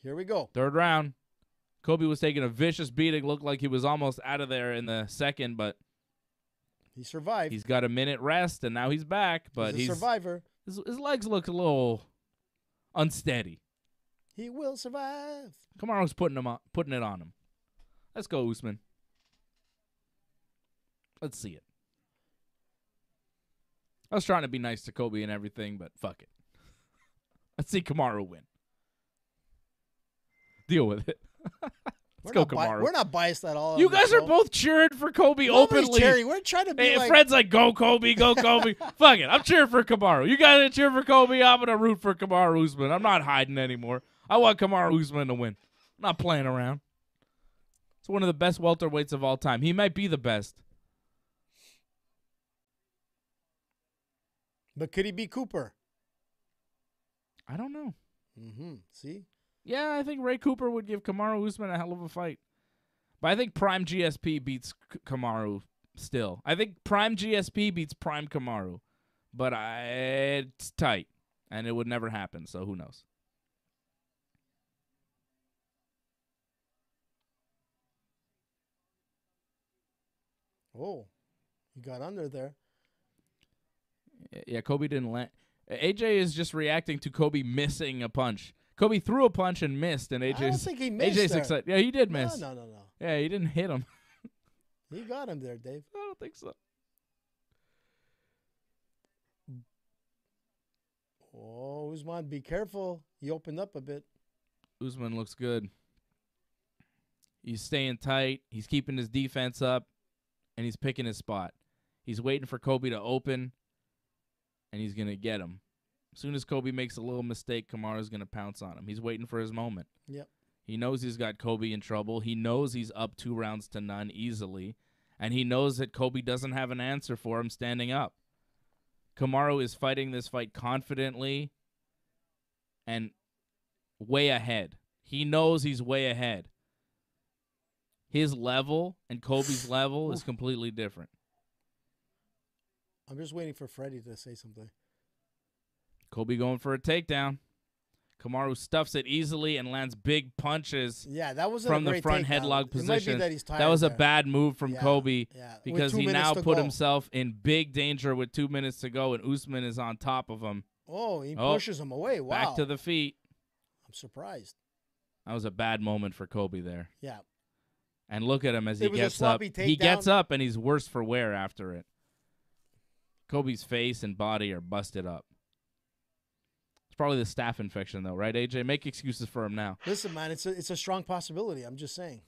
C: Here we go.
A: Third round. Kobe was taking a vicious beating. Looked like he was almost out of there in the second, but
C: he survived.
A: He's got a minute rest, and now he's back. But
C: he's a survivor.
A: His legs look a little unsteady.
C: He will survive.
A: Kamaru's putting it on him. Let's go, Usman. Let's see it. I was trying to be nice to Kobe and everything, but fuck it. Let's see Kamaru win. Deal with it. Let's go, Kamaru.
C: We're not biased at all.
A: You guys are both cheering for Kobe openly.
C: Cheering. We're trying to be
A: hey, Fred's like, go Kobe, go Kobe. Fuck it. I'm cheering for Kamaru. You guys are cheering for Kobe. I'm going to root for Kamaru Usman. I'm not hiding anymore. I want Kamaru Usman to win. I'm not playing around. It's one of the best welterweights of all time. He might be the best.
C: But could he beat Cooper?
A: I don't know.
C: See?
A: Yeah, I think Ray Cooper would give Kamaru Usman a hell of a fight. But I think Prime GSP beats Kamaru still. I think Prime GSP beats Prime Kamaru. But it's tight. And it would never happen, so who knows?
C: Oh, he got under there.
A: Yeah, Kobe didn't land. AJ is just reacting to Kobe missing a punch. Kobe threw a punch and missed, and AJ's,
C: I don't think he missed
A: AJ's
C: there.
A: excited. Yeah, he did miss.
C: No.
A: Yeah, he didn't hit him.
C: He got him there, Dave.
A: I don't think so.
C: Oh, Usman, be careful. He opened up a bit.
A: Usman looks good. He's staying tight. He's keeping his defense up, and he's picking his spot. He's waiting for Kobe to open, and he's going to get him. As soon as Kobe makes a little mistake, Kamaru's going to pounce on him. He's waiting for his moment.
C: Yep.
A: He knows he's got Kobe in trouble. He knows he's up 2-0 easily, and he knows that Kobe doesn't have an answer for him standing up. Kamaru is fighting this fight confidently and way ahead. He knows he's way ahead. His level and Kobe's level is completely different.
C: I'm just waiting for Freddie to say something.
A: Kobe going for a takedown. Kamaru stuffs it easily and lands big punches.
C: Yeah, that wasn't
A: from
C: a
A: the
C: great
A: front
C: takedown.
A: headlock
C: It
A: position.
C: might be that he's tired
A: that was a
C: there.
A: bad move from Kobe
C: Yeah.
A: because
C: With 2
A: he
C: minutes
A: now
C: to
A: put
C: go.
A: himself in big danger with 2 minutes to go, and Usman is on top of him.
C: Oh, he pushes him away. Wow.
A: Back to the feet.
C: I'm surprised.
A: That was a bad moment for Kobe there.
C: Yeah.
A: And look at him as he
C: It was a
A: gets up.
C: sloppy
A: He gets
C: takedown.
A: up, and he's worse for wear after it. Kobe's face and body are busted up. It's probably the staph infection, though, right, AJ? Make excuses for him now.
C: Listen, man, it's a strong possibility. I'm just saying.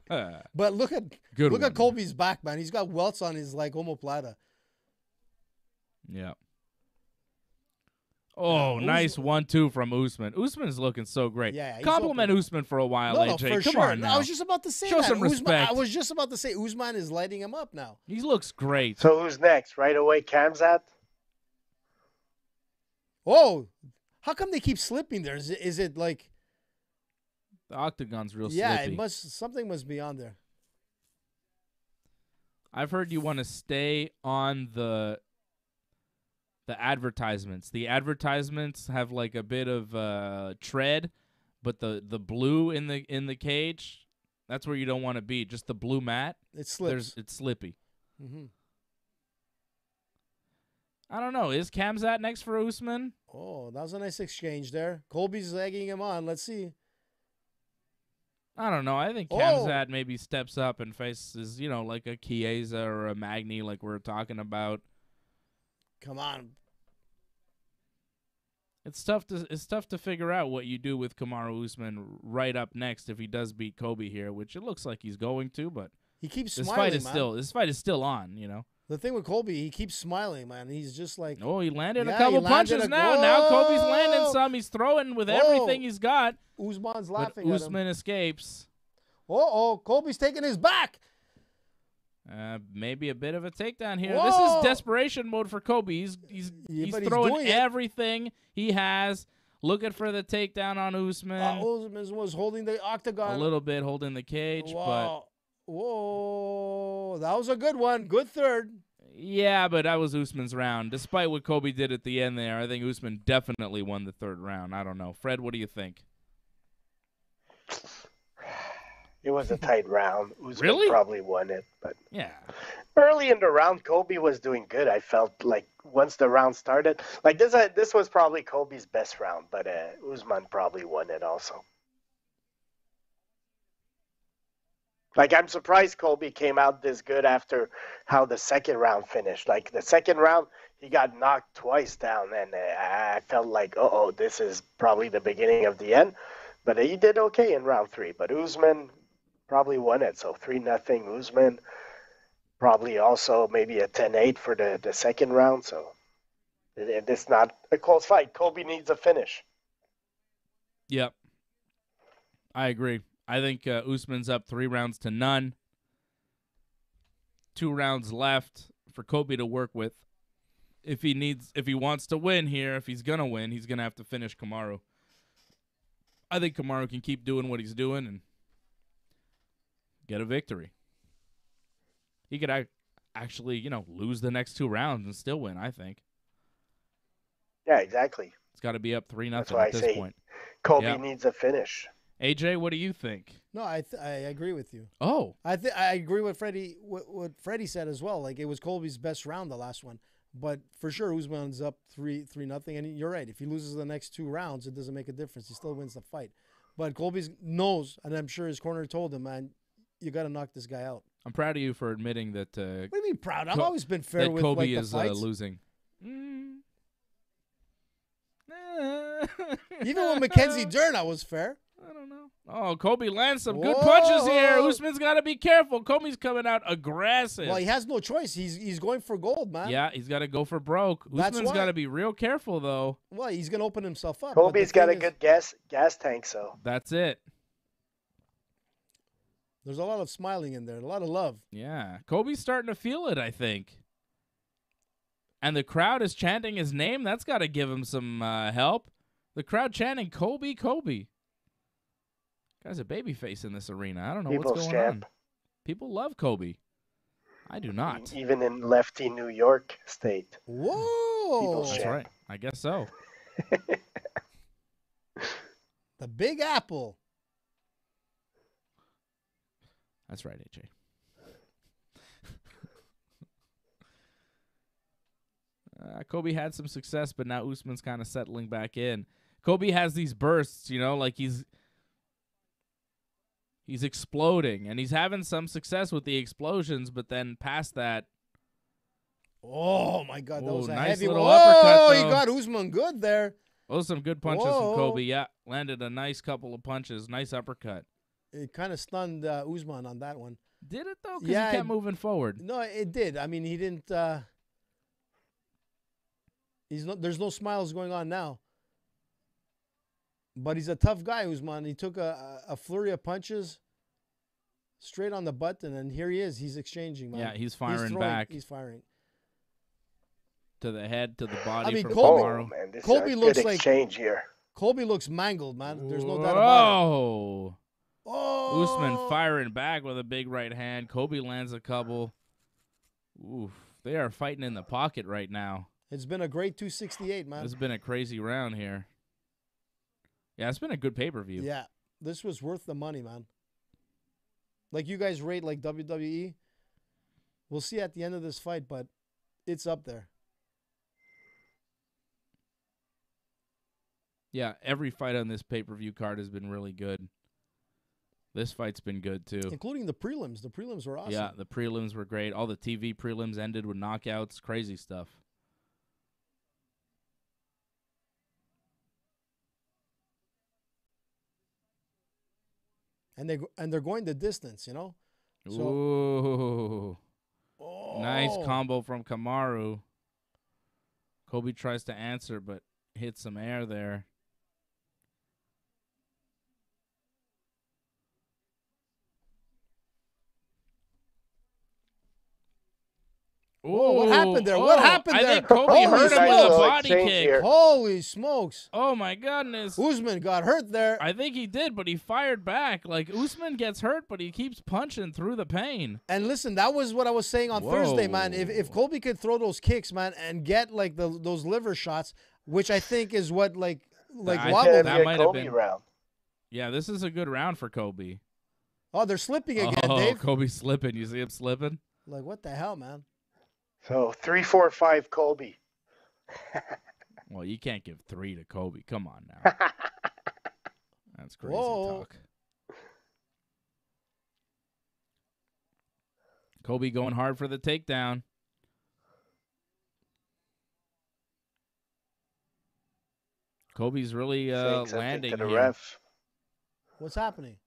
A: Yeah.
C: But look at
A: Good one.
C: Kobe's back, man. He's got welts on his like omoplata.
A: Yeah. Oh, nice 1-2 from Usman. Usman's looking so great.
C: Yeah, he's
A: Compliment
C: open.
A: Usman for a while,
C: No,
A: AJ.
C: for
A: Come
C: sure.
A: on now.
C: I was just about to say
A: Show
C: that.
A: some respect.
C: I was just about to say Usman is lighting him up now.
A: He looks great.
D: So who's next? Right away, Kamzat?
C: Oh, how come they keep slipping there? Is it like?
A: The octagon's real
C: Yeah,
A: slippy.
C: something must be on there.
A: I've heard you want to stay on the advertisements. The advertisements have like a bit of tread, but the blue in the cage, that's where you don't want to be. Just the blue mat.
C: It slips.
A: It's slippy.
C: Mm-hmm.
A: I don't know. Is Kamzat next for Usman?
C: Oh, that was a nice exchange there. Colby's egging him on. Let's see.
A: I don't know. I think Kamzat maybe steps up and faces, like a Chiesa or a Magny like we were talking about.
C: Come on.
A: It's tough to figure out what you do with Kamaru Usman right up next if he does beat Kobe here, which it looks like he's going to, but
C: he keeps
A: this
C: smiling,
A: this fight is still on,
C: The thing with Colby, he keeps smiling, man. He's just like,
A: oh, he landed
C: Yeah,
A: a couple
C: he landed
A: punches
C: a-
A: now. Now Kobe's landing some. He's throwing with everything he's got.
C: Usman's
A: But
C: laughing at him.
A: Usman escapes.
C: Colby's taking his back.
A: Maybe a bit of a takedown here.
C: Whoa.
A: This is desperation mode for Kobe. He's
C: but he's
A: throwing
C: doing it.
A: everything he has, looking for the takedown on Usman.
C: Usman was holding the octagon.
A: A little bit holding the cage,
C: Wow. Whoa, that was a good one. Good third.
A: Yeah, but that was Usman's round. Despite what Kobe did at the end there, I think Usman definitely won the third round. I don't know. Fred, what do you think?
D: It was a tight round. Usman
A: Really?
D: probably won it, but
A: Yeah.
D: early in the round, Kobe was doing good. I felt like once the round started. Like this was probably Colby's best round, but Usman probably won it also. Like, I'm surprised Colby came out this good after how the second round finished. Like, the second round, he got knocked twice down, and I felt like, this is probably the beginning of the end. But he did okay in round 3. But Usman probably won it, so 3-0 Usman. Probably also maybe a 10-8 for the second round, so it's not a close fight. Colby needs a finish.
A: Yep. I agree. I think Usman's up 3-0. 2 rounds left for Colby to work with. If he wants to win here, if he's gonna win, he's gonna have to finish Kamaru. I think Kamaru can keep doing what he's doing and get a victory. He could actually, lose the next 2 rounds and still win, I think.
D: Yeah, exactly.
A: It's got to be up 3-0
D: That's why
A: at this
D: I say
A: point.
D: Colby needs a finish.
A: AJ, what do you think?
C: No, I agree with you.
A: Oh,
C: I agree with what Freddie said as well. Like, it was Colby's best round, the last one. But for sure, Usman's up 3-0, and you're right. If he loses the next 2 rounds, it doesn't make a difference. He still wins the fight. But Colby knows, and I'm sure his corner told him, man, you got to knock this guy out.
A: I'm proud of you for admitting that.
C: What do you mean proud? I've always been fair
A: that
C: with
A: Colby
C: the
A: is
C: fights.
A: losing.
C: Even with Mackenzie Dern, I was fair.
A: I don't know. Oh, Colby lands some good punches here. Usman's got to be careful. Colby's coming out aggressive.
C: Well, he has no choice. He's going for gold, man.
A: Yeah, he's got to go for broke. Usman's got to be real careful, though.
C: Well, he's going to open himself up.
D: Colby's got a good gas tank, so.
A: That's it.
C: There's a lot of smiling in there, a lot of love.
A: Yeah, Colby's starting to feel it, I think. And the crowd is chanting his name. That's got to give him some help. The crowd chanting, Colby, Colby. Guy's a babyface in this arena. I don't know what's going on. People love Colby. I do not.
D: Even in lefty New York State.
C: Whoa.
A: That's right. I guess so.
C: The Big Apple.
A: That's right, AJ. Colby had some success, but now Usman's kind of settling back in. Colby has these bursts, like he's exploding, and he's having some success with the explosions, but then past that.
C: Oh, my God. That was a
A: nice
C: heavy
A: little
C: one.
A: uppercut,
C: Oh,
A: though.
C: he got Usman good there.
A: Those some good punches from Colby. Yeah, landed a nice couple of punches. Nice uppercut.
C: It kind of stunned Usman on that one.
A: Did it, though? Because he kept moving forward.
C: No, it did. I mean, he didn't. There's no smiles going on now. But he's a tough guy, Usman. He took a flurry of punches straight on the button, and here he is. He's exchanging, man.
A: Yeah, he's firing back.
C: He's firing.
A: To the head, to the body.
C: I mean,
A: from
C: Colby,
A: Kamaru.
D: Man, this
C: Colby
D: is a
C: looks
D: good
C: like
D: exchange here.
C: Colby looks mangled, man. There's no doubt about it. Oh,
A: Usman firing back with a big right hand. Colby lands a couple. Oof, they are fighting in the pocket right now.
C: It's been a great 268, man.
A: This has been a crazy round here. Yeah, it's been a good pay-per-view.
C: Yeah, this was worth the money, man. Like, you guys rate like WWE. We'll see at the end of this fight, but it's up there.
A: Yeah, every fight on this pay-per-view card has been really good. This fight's been good, too.
C: Including the prelims. The prelims were awesome.
A: Yeah, the prelims were great. All the TV prelims ended with knockouts. Crazy stuff.
C: And they're going the distance, So,
A: Ooh. Nice combo from Kamaru. Colby tries to answer, but hits some air there.
C: Whoa, what happened there? What happened there?
A: I think Colby hurt him with a body kick.
D: Here.
C: Holy smokes.
A: Oh, my goodness.
C: Usman got hurt there.
A: I think he did, but he fired back. Like, Usman gets hurt, but he keeps punching through the pain.
C: And listen, that was what I was saying on Thursday, man. If Colby could throw those kicks, man, and get, like, those liver shots, which I think is what, like wobbled.
A: That might have been.
D: Round.
A: Yeah, this is a good round for Colby.
C: Oh, they're slipping again, Dave.
A: Colby's slipping. You see him slipping?
C: Like, what the hell, man?
D: So 3-4-5 Colby.
A: Well, you can't give 3 to Kobe. Come on now. That's crazy talk. Kobe going hard for the takedown. Kobe's really landing
D: to the
A: here.
D: ref.
C: What's happening?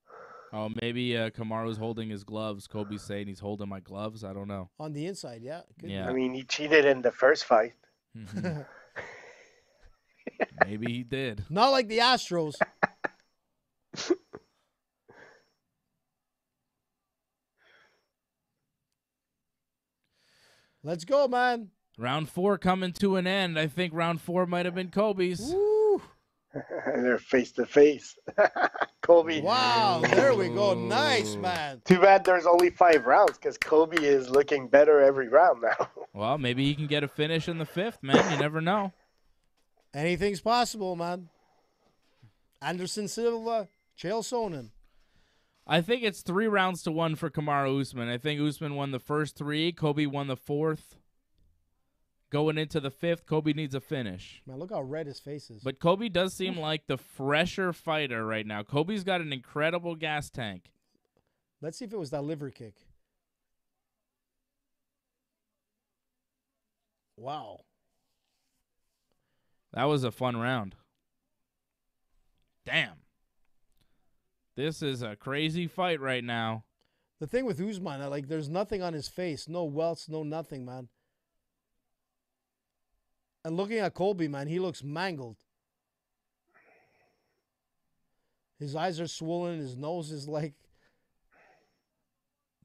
A: Oh, maybe Kamaru's holding his gloves. Kobe's saying he's holding my gloves. I don't know.
C: On the inside, yeah. Could
A: Yeah.
D: I mean, he cheated in the first fight.
A: Mhm. Maybe he did.
C: Not like the Astros. Let's go, man.
A: Round 4 coming to an end. I think round 4 might have been Kobe's.
C: Woo.
D: They're face to face. Kobe.
C: Wow, there we go. Nice, man.
D: Too bad there's only 5 rounds because Kobe is looking better every round now.
A: Well, maybe he can get a finish in the 5th, man. You never know.
C: Anything's possible, man. Anderson Silva, Chael Sonnen.
A: I think it's 3 rounds to 1 for Kamaru Usman. I think Usman won the first 3. Kobe won the 4th. Going into the 5th, Kobe needs a finish.
C: Man, look how red his face is.
A: But Kobe does seem like the fresher fighter right now. Kobe's got an incredible gas tank.
C: Let's see if it was that liver kick. Wow.
A: That was a fun round. Damn. This is a crazy fight right now.
C: The thing with Usman, like, there's nothing on his face. No welts, no nothing, man. And looking at Colby, man, he looks mangled. His eyes are swollen. His nose is, like,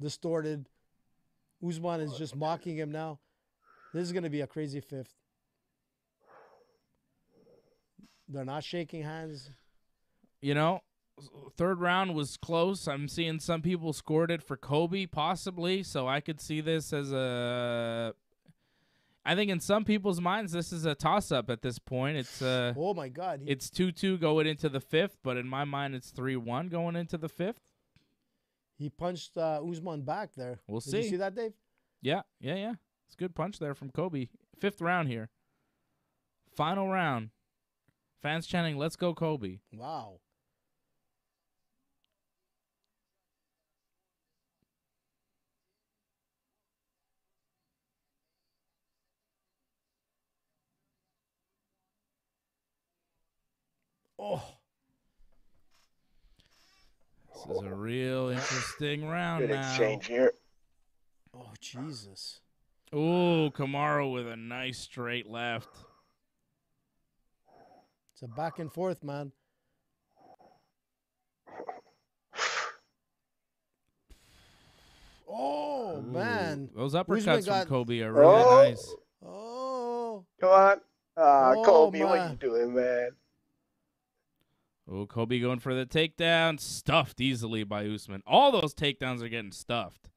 C: distorted. Usman is just mocking him now. This is going to be a crazy 5th. They're not shaking hands.
A: You know, 3rd round was close. I'm seeing some people scored it for Kobe, possibly. So I could see this as a... I think in some people's minds, this is a toss-up at this point. It's
C: oh, my God.
A: It's 2-2 going into the 5th, but in my mind, it's 3-1 going into the 5th.
C: He punched Usman back there.
A: We'll
C: Did
A: see.
C: you see that, Dave?
A: Yeah. It's a good punch there from Kobe. 5th round here. Final round. Fans chanting, "Let's go, Kobe."
C: Wow. Oh.
A: This is a real interesting round
D: Good
A: now.
D: exchange here.
C: Oh, Jesus.
A: Ooh, Kamaru with a nice straight left.
C: It's a back and forth, man. Oh,
A: Ooh,
C: man.
A: those
C: Usman
A: uppercuts
C: got-
A: from Kobe are really nice.
C: Oh.
D: Come on.
C: Oh,
D: Kobe, what
C: man.
D: you doing, man?
A: Oh, Kobe going for the takedown. Stuffed easily by Usman. All those takedowns are getting stuffed.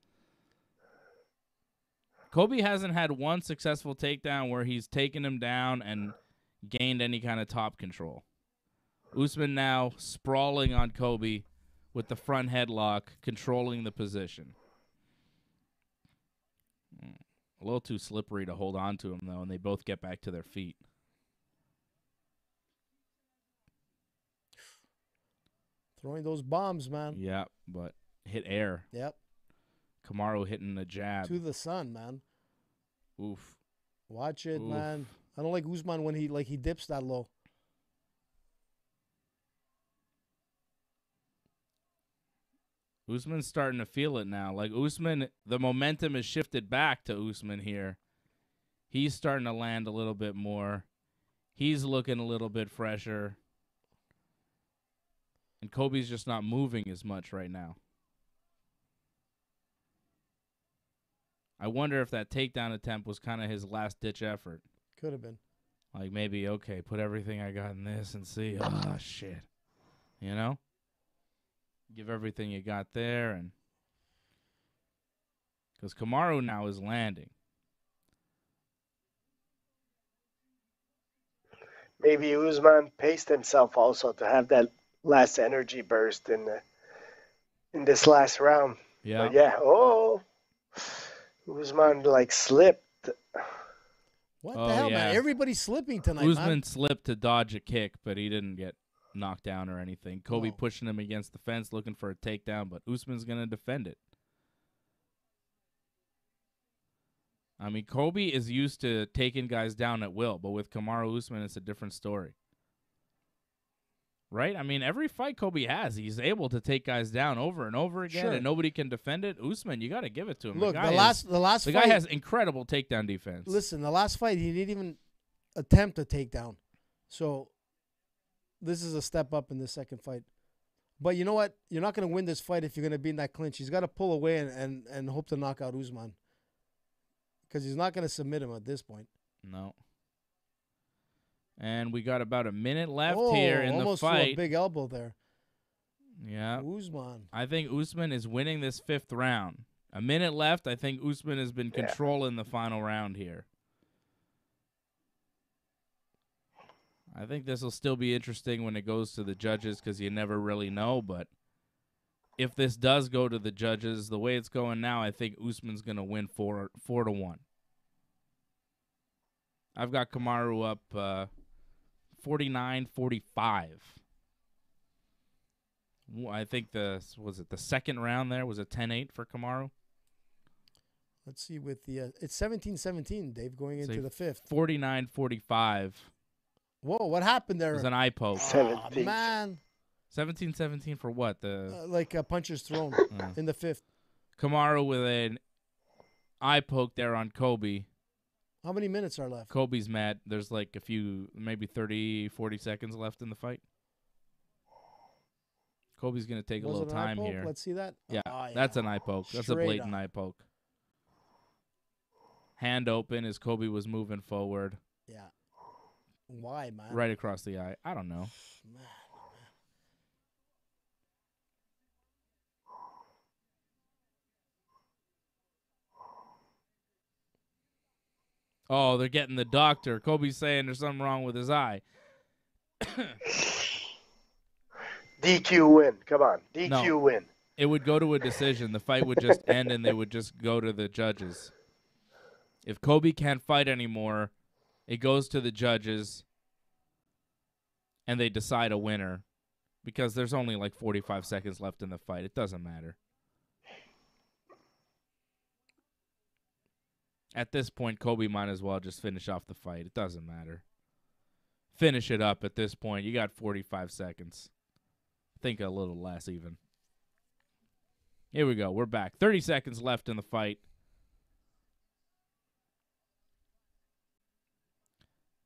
A: Kobe hasn't had one successful takedown where he's taken him down and gained any kind of top control. Usman now sprawling on Kobe with the front headlock, controlling the position. A little too slippery to hold on to him, though, and they both get back to their feet.
C: Throwing those bombs, man.
A: Yeah, but hit air.
C: Yep.
A: Kamaru hitting the jab.
C: To the sun, man.
A: Oof.
C: Watch it,
A: Oof.
C: man. I don't like Usman when he dips that low.
A: Usman's starting to feel it now. Like Usman, the momentum has shifted back to Usman here. He's starting to land a little bit more. He's looking a little bit fresher. And Kobe's just not moving as much right now. I wonder if that takedown attempt was kind of his last-ditch effort.
C: Could have been.
A: Like maybe, okay, put everything I got in this and see. Oh, shit. You know? Give everything you got there. And because Kamaru now is landing.
D: Maybe Usman paced himself also to have that last energy burst in this last round.
A: Yeah.
D: But yeah, Usman like slipped.
C: What the hell, man? Everybody's slipping tonight,
A: Usman
C: man.
A: slipped to dodge a kick, but he didn't get knocked down or anything. Kobe pushing him against the fence, looking for a takedown, but Usman's going to defend it. I mean, Kobe is used to taking guys down at will, but with Kamaru Usman, it's a different story. Right? I mean, every fight Kobe has, he's able to take guys down over and over again, and nobody can defend it. Usman, you got to give it to him.
C: Look, the last
A: fight, guy has incredible takedown defense.
C: Listen, the last fight, he didn't even attempt a takedown. So this is a step up in the second fight. But you know what? You're not going to win this fight if you're going to be in that clinch. He's got to pull away and hope to knock out Usman. Because he's not going to submit him at this point. No.
A: And we got about a minute left here in the fight.
C: Almost a big elbow there.
A: Yeah.
C: Usman.
A: I think Usman is winning this 5th round. A minute left. I think Usman has been controlling the final round here. I think this will still be interesting when it goes to the judges because you never really know. But if this does go to the judges, the way it's going now, I think Usman's going to win 4-1. I've got Kamaru up 49-45. I think the second round there was a 10-8 for Kamaru.
C: Let's see with the it's 17-17, Dave, going into the 5th.
A: 49-45.
C: Whoa, what happened there?
A: It was an eye poke.
D: 17.
C: Man.
A: 17-17 for what?
C: Like punches thrown in the 5th.
A: Kamaru with an eye poke there on Kobe.
C: How many minutes are left?
A: Kobe's mad. There's like a few, maybe 30, 40 seconds left in the fight. Kobe's going to take a little time here.
C: Let's see that.
A: Yeah, that's an eye poke. That's a blatant eye poke. Hand open as Kobe was moving forward.
C: Yeah. Why, man?
A: Right across the eye. I don't know. Man. Oh, they're getting the doctor. Kobe's saying there's something wrong with his eye.
D: DQ win. Come on. DQ win.
A: It would go to a decision. The fight would just end and they would just go to the judges. If Kobe can't fight anymore, it goes to the judges and they decide a winner because there's only like 45 seconds left in the fight. It doesn't matter. At this point, Kobe might as well just finish off the fight. It doesn't matter. Finish it up at this point. You got 45 seconds. Think a little less even. Here we go. We're back. 30 seconds left in the fight.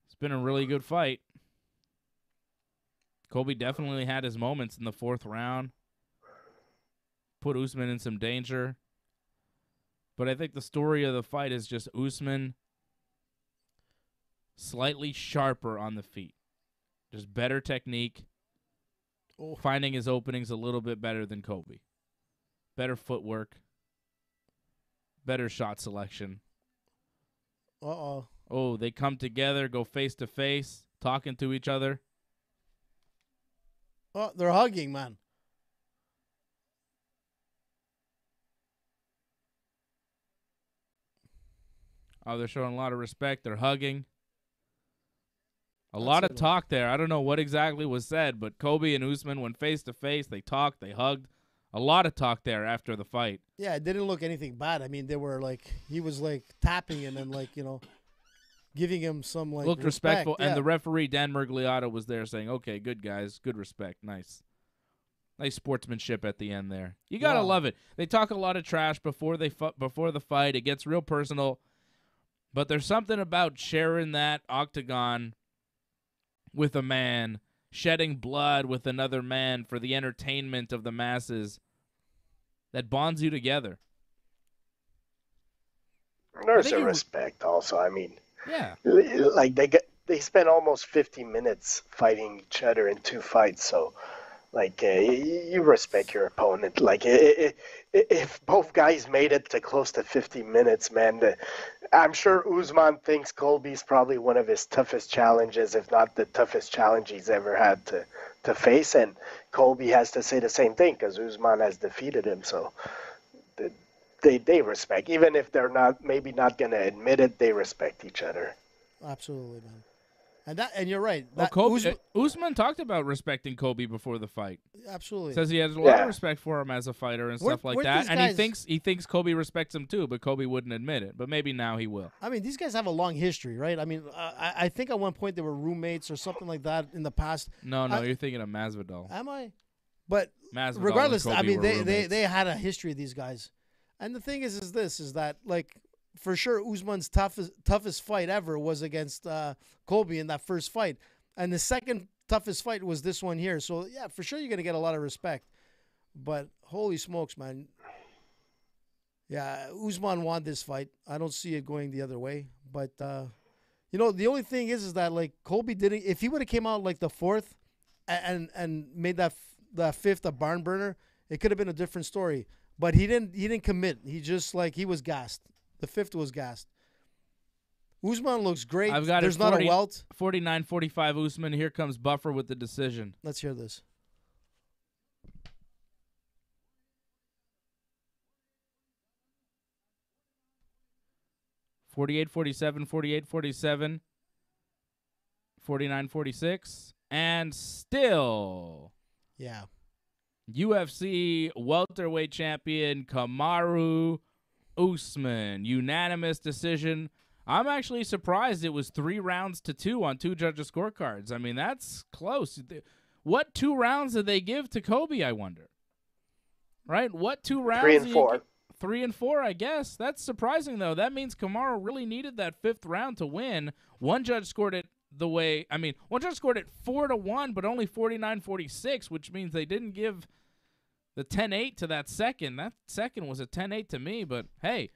A: It's been a really good fight. Kobe definitely had his moments in the 4th round. Put Usman in some danger. But I think the story of the fight is just Usman slightly sharper on the feet. Just better technique. Finding his openings a little bit better than Kobe. Better footwork. Better shot selection.
C: Uh-oh.
A: Oh, they come together, go face to face, talking to each other.
C: Oh, they're hugging, man.
A: Oh, they're showing a lot of respect. They're hugging. A lot of talk there. I don't know what exactly was said, but Kobe and Usman went face to face. They talked. They hugged. A lot of talk there after the fight.
C: Yeah, it didn't look anything bad. I mean, they were like, he was like tapping him and like, giving him some like
A: looked respectful.
C: Yeah.
A: And the referee, Dan Mergliato, was there saying, okay, good guys, good respect. Nice. Nice sportsmanship at the end there. You got to love it. They talk a lot of trash before the fight. It gets real personal. But there's something about sharing that octagon with a man, shedding blood with another man for the entertainment of the masses that bonds you together.
D: There's a respect also. I mean,
A: yeah,
D: like they spent almost 50 minutes fighting each other in 2 fights, so like you respect your opponent. Like if both guys made it to close to 50 minutes, man, I'm sure Usman thinks Colby's probably one of his toughest challenges, if not the toughest challenge he's ever had to face, and Colby has to say the same thing because Usman has defeated him. So they respect, even if they're maybe not going to admit it, they respect each other.
C: Absolutely, man. And you're right.
A: Well,
C: That
A: Usman talked about respecting Kobe before the fight.
C: Absolutely.
A: Says he has a lot of respect for him as a fighter and stuff like that. And he thinks Kobe respects him too, but Kobe wouldn't admit it. But maybe now he will.
C: I mean, these guys have a long history, right? I mean, I think at one point they were roommates or something like that in the past.
A: No, you're thinking of Masvidal.
C: Am I? But
A: Masvidal
C: regardless,
A: and Kobe
C: I mean,
A: were
C: they had a history, these guys. And the thing is that, like, for sure, Usman's toughest fight ever was against Kobe in that first fight. And the second toughest fight was this one here. So, yeah, for sure you're going to get a lot of respect. But holy smokes, man. Yeah, Usman won this fight. I don't see it going the other way. But, you know, the only thing is that, like, Kobe didn't – if he would have came out, like, the fourth and made that fifth a barn burner, it could have been a different story. But he didn't commit. He just, like, he was gassed. The fifth was gassed. Usman looks great.
A: I've got
C: There's not a welt.
A: 49-45 Usman. Here comes Buffer with the decision.
C: Let's hear this.
A: (48-47, 48-47, 49-46, and still,
C: yeah,
A: UFC welterweight champion Kamaru Usman, unanimous decision. I'm actually surprised it was 3-2 on 2 judges' scorecards. I mean, that's close. What 2 rounds did they give to Kobe, I wonder? Right? What 2 rounds?
D: 3 and 4.
A: 3 and 4, I guess. That's surprising, though. That means Kamaru really needed that 5th round to win. One judge scored it one judge scored it 4-1, but only 49-46, which means they didn't give the 10-8 to that second. That second was a 10-8 to me, but hey,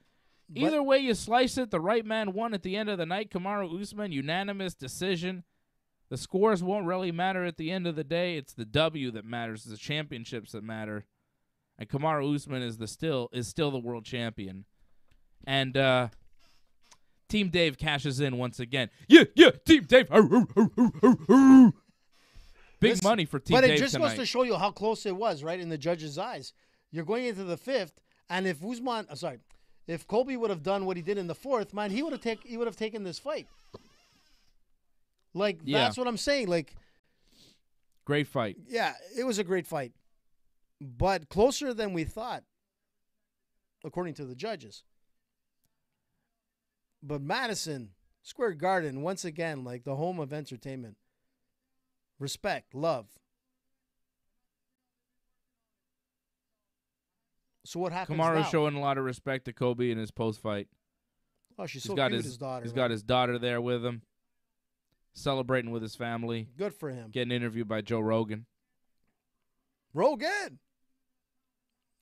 A: either way you slice it, the right man won at the end of the night. Kamaru Usman, unanimous decision. The scores won't really matter at the end of the day. It's the W that matters, the championships that matter. And Kamaru Usman is still the world champion. And Team Dave cashes in once again. Yeah, Team Dave. Big money for Team Dave tonight.
C: But it just goes to show you how close it was, right, in the judges' eyes. You're going into the 5th, and if if Kobe would have done what he did in the 4th, man, he would have taken this fight. Like, that's what I'm saying. Like,
A: great fight.
C: Yeah, it was a great fight. But closer than we thought, according to the judges. But Madison Square Garden, once again, like the home of entertainment. Respect, love. So what happens now?
A: Kamaru's showing a lot of respect to Kobe in his post-fight.
C: Oh, she's so cute, his daughter.
A: He's got his daughter there with him, celebrating with his family.
C: Good for him.
A: Getting interviewed by Joe Rogan.
C: Rogan!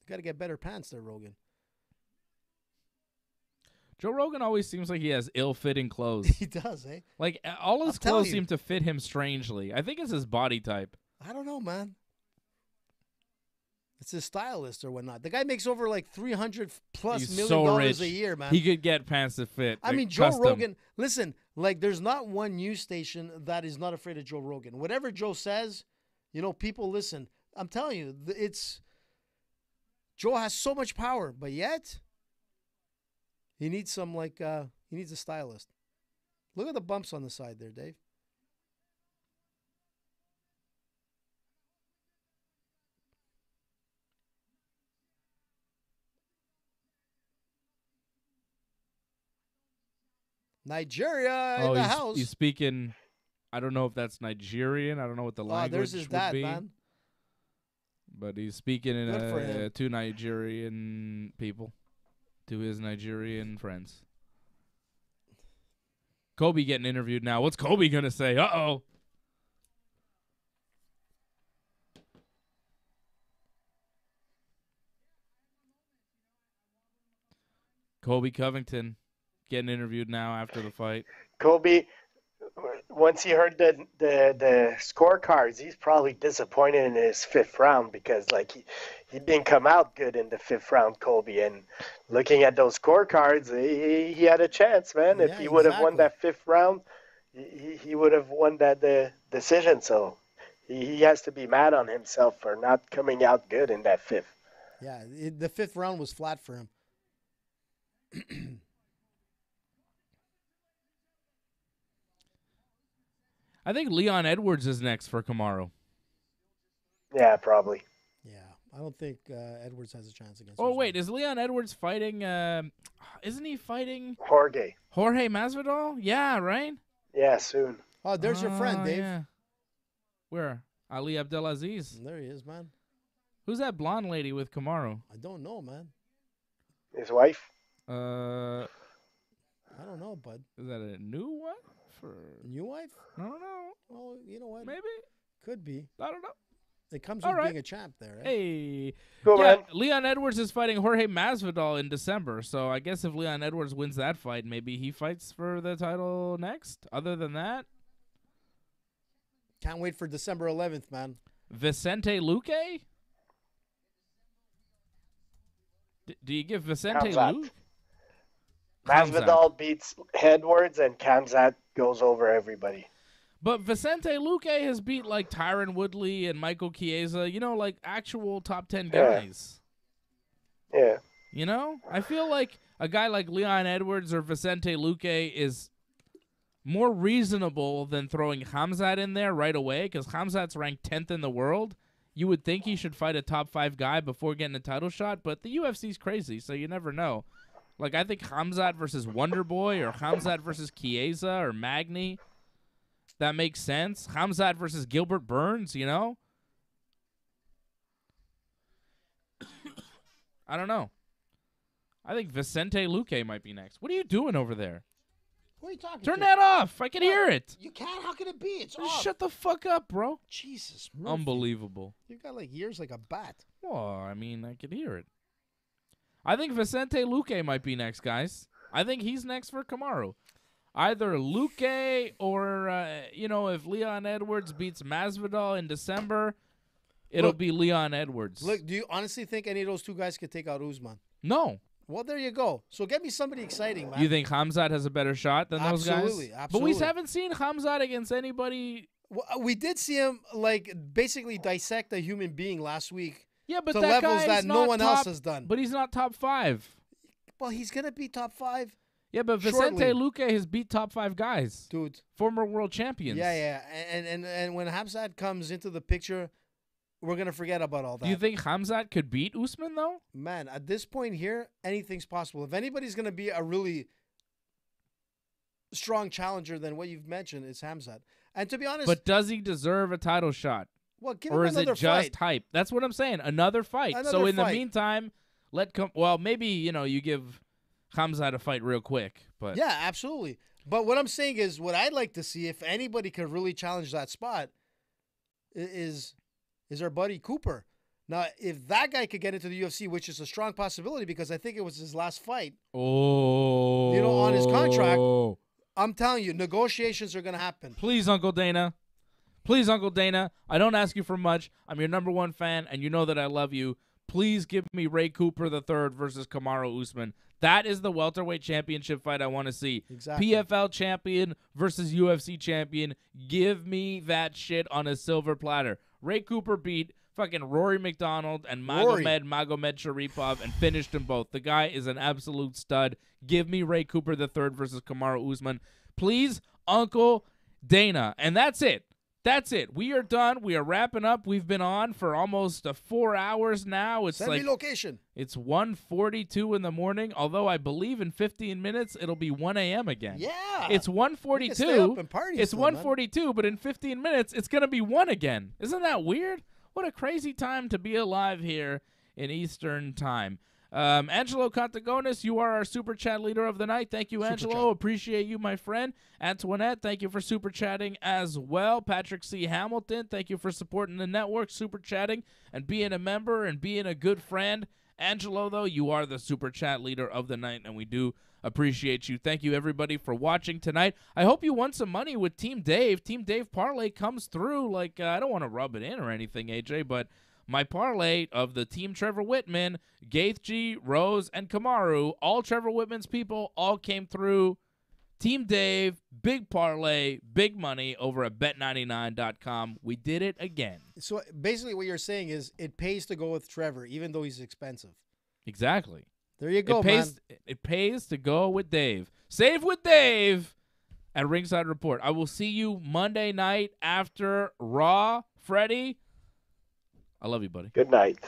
C: Got to get better pants there, Rogan.
A: Joe Rogan always seems like he has ill-fitting clothes.
C: He does, eh?
A: Like, all his clothes seem to fit him strangely. I think it's his body type.
C: I don't know, man. It's his stylist or whatnot. The guy makes over like $300+ million a year, man.
A: He could get pants that fit.
C: I mean, Joe Rogan, listen, like there's not one news station that is not afraid of Joe Rogan. Whatever Joe says, you know, people listen. I'm telling you, Joe has so much power, but yet he needs he needs a stylist. Look at the bumps on the side there, Dave. Nigeria in the house.
A: He's speaking. I don't know if that's Nigerian. I don't know what the language
C: there's his dad,
A: would be.
C: Man.
A: But he's speaking to Nigerian people, to his Nigerian friends. Kobe getting interviewed now. What's Kobe gonna say? Uh-oh. Kobe Covington getting interviewed now after the fight.
D: Kobe, once he heard the scorecards, he's probably disappointed in his 5th round because like he didn't come out good in the 5th round, Kobe. And looking at those scorecards, he had a chance, man.
C: Yeah,
D: if he would have won that 5th round, he would have won that decision. So he has to be mad on himself for not coming out good in that 5th.
C: Yeah, the 5th round was flat for him.
A: I think Leon Edwards is next for Kamaru.
D: Yeah, probably.
C: Yeah, I don't think Edwards has a chance against.
A: Oh,
C: Usman.
A: wait, is Leon Edwards fighting? Isn't he fighting
D: Jorge.
A: Masvidal? Yeah, right.
D: Yeah, soon.
C: Oh, there's your friend, Dave.
A: Yeah. Where? Ali Abdelaziz.
C: There he is, man.
A: Who's that blonde lady with Kamaru?
C: I don't know, man.
D: His wife.
C: I don't know, bud.
A: Is that a new one for
C: New wife?
A: I don't know.
C: Oh, you know what?
A: Maybe.
C: Could be.
A: I don't know.
C: It comes
A: All
C: with
A: right.
C: being a champ there, right?
A: Hey.
D: Cool,
A: Yeah,
D: man.
A: Leon Edwards is fighting Jorge Masvidal in December. So I guess if Leon Edwards wins that fight, maybe he fights for the title next. Other than that,
C: Can't wait for December 11th, man.
A: Vicente Luque? Do you give Vicente
D: Khamzat.
A: Luque?
D: Masvidal beats Edwards, and Khamzat goes over everybody.
A: But Vicente Luque has beat like Tyron Woodley and Michael Chiesa, like actual top 10 guys.
D: Yeah.
A: I feel like a guy like Leon Edwards or Vicente Luque is more reasonable than throwing Khamzat in there right away, because Khamzat's ranked 10th in the world. You would think he should fight a top 5 guy before getting a title shot, but the UFC's crazy, so you never know. Like, I think Khamzat versus Wonderboy or Khamzat versus Chiesa or Magny, that makes sense. Khamzat versus Gilbert Burns, I don't know. I think Vicente Luque might be next. What are you doing over there?
C: Who are you talking
A: Turn
C: to?
A: that off. I can hear it.
C: You can't. How can it be? It's
A: Just
C: off.
A: shut the fuck up, bro.
C: Jesus. Murphy.
A: Unbelievable.
C: You got like ears like a bat.
A: Well, I mean, I can hear it. I think Vicente Luque might be next, guys. I think he's next for Kamaru. Either Luque or, if Leon Edwards beats Masvidal in December, it'll be Leon Edwards.
C: Look, do you honestly think any of those two guys could take out Usman?
A: No.
C: Well, there you go. So get me somebody exciting, man.
A: You think Khamzat has a better shot than those guys?
C: Absolutely.
A: But we haven't seen Khamzat against anybody.
C: Well, we did see him basically dissect a human being last week.
A: Yeah, but
C: to
A: that
C: levels
A: guy
C: that
A: is
C: no
A: not
C: one
A: top,
C: else has done.
A: But he's not top 5.
C: Well, he's gonna be top 5.
A: Yeah, but Vicente
C: Shortly.
A: Luque has beat top 5 guys,
C: Dude.
A: former world champions.
C: Yeah. And when Khamzat comes into the picture, we're gonna forget about all that.
A: Do you think Khamzat could beat Usman though?
C: Man, at this point here, anything's possible. If anybody's gonna be a really strong challenger than what you've mentioned, it's Khamzat. And to be honest,
A: But does he deserve a title shot?
C: well, give
A: Or
C: him
A: is it
C: another
A: just
C: fight.
A: hype? That's what I'm saying. Another fight. So
C: Another
A: in the
C: fight.
A: meantime, maybe, you give Khamzat a fight real quick. But
C: Yeah, absolutely. But what I'm saying is, what I'd like to see, if anybody could really challenge that spot, is our buddy Cooper. Now, if that guy could get into the UFC, which is a strong possibility because I think it was his last fight, on his contract, I'm telling you, negotiations are going to happen.
A: Please, Uncle Dana. Please, Uncle Dana. I don't ask you for much. I'm your number 1 fan, and you know that I love you. Please give me Ray Cooper III versus Kamaru Usman. That is the welterweight championship fight I want to see.
C: Exactly.
A: PFL champion versus UFC champion. Give me that shit on a silver platter. Ray Cooper beat fucking Rory McDonald and Magomed Sharipov and finished them both. The guy is an absolute stud. Give me Ray Cooper III versus Kamaru Usman. Please, Uncle Dana. And that's it. That's it. We are done. We are wrapping up. We've been on for almost 4 hours now. It's
C: Send me location.
A: It's 1:42 in the morning, although I believe in 15 minutes it'll be 1 a.m. again.
C: Yeah.
A: It's
C: We can stay
A: 1:42.
C: up and party
A: It's
C: still, man.
A: 1:42, but in 15 minutes it's going to be 1 again. Isn't that weird? What a crazy time to be alive here in Eastern time. Angelo Contagonis, you are our Super Chat leader of the night. Thank you, Angelo. Appreciate you, my friend. Antoinette, thank you for Super Chatting as well. Patrick C. Hamilton, thank you for supporting the network, Super Chatting, and being a member and being a good friend. Angelo, though, you are the Super Chat leader of the night, and we do appreciate you. Thank you, everybody, for watching tonight. I hope you won some money with Team Dave. Team Dave Parlay comes through. I don't want to rub it in or anything, AJ, but my parlay of the Team Trevor Whitman, Gaith G, Rose, and Kamaru, all Trevor Whitman's people, all came through. Team Dave, big parlay, big money over at bet99.com. We did it again.
C: So basically what you're saying is it pays to go with Trevor, even though he's expensive.
A: Exactly.
C: There you go,
A: It pays to go with Dave. Save with Dave at Ringside Report. I will see you Monday night after Raw. Freddie, I love you, buddy.
D: Good night.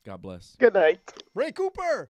A: God bless.
D: Good night.
C: Ray Cooper.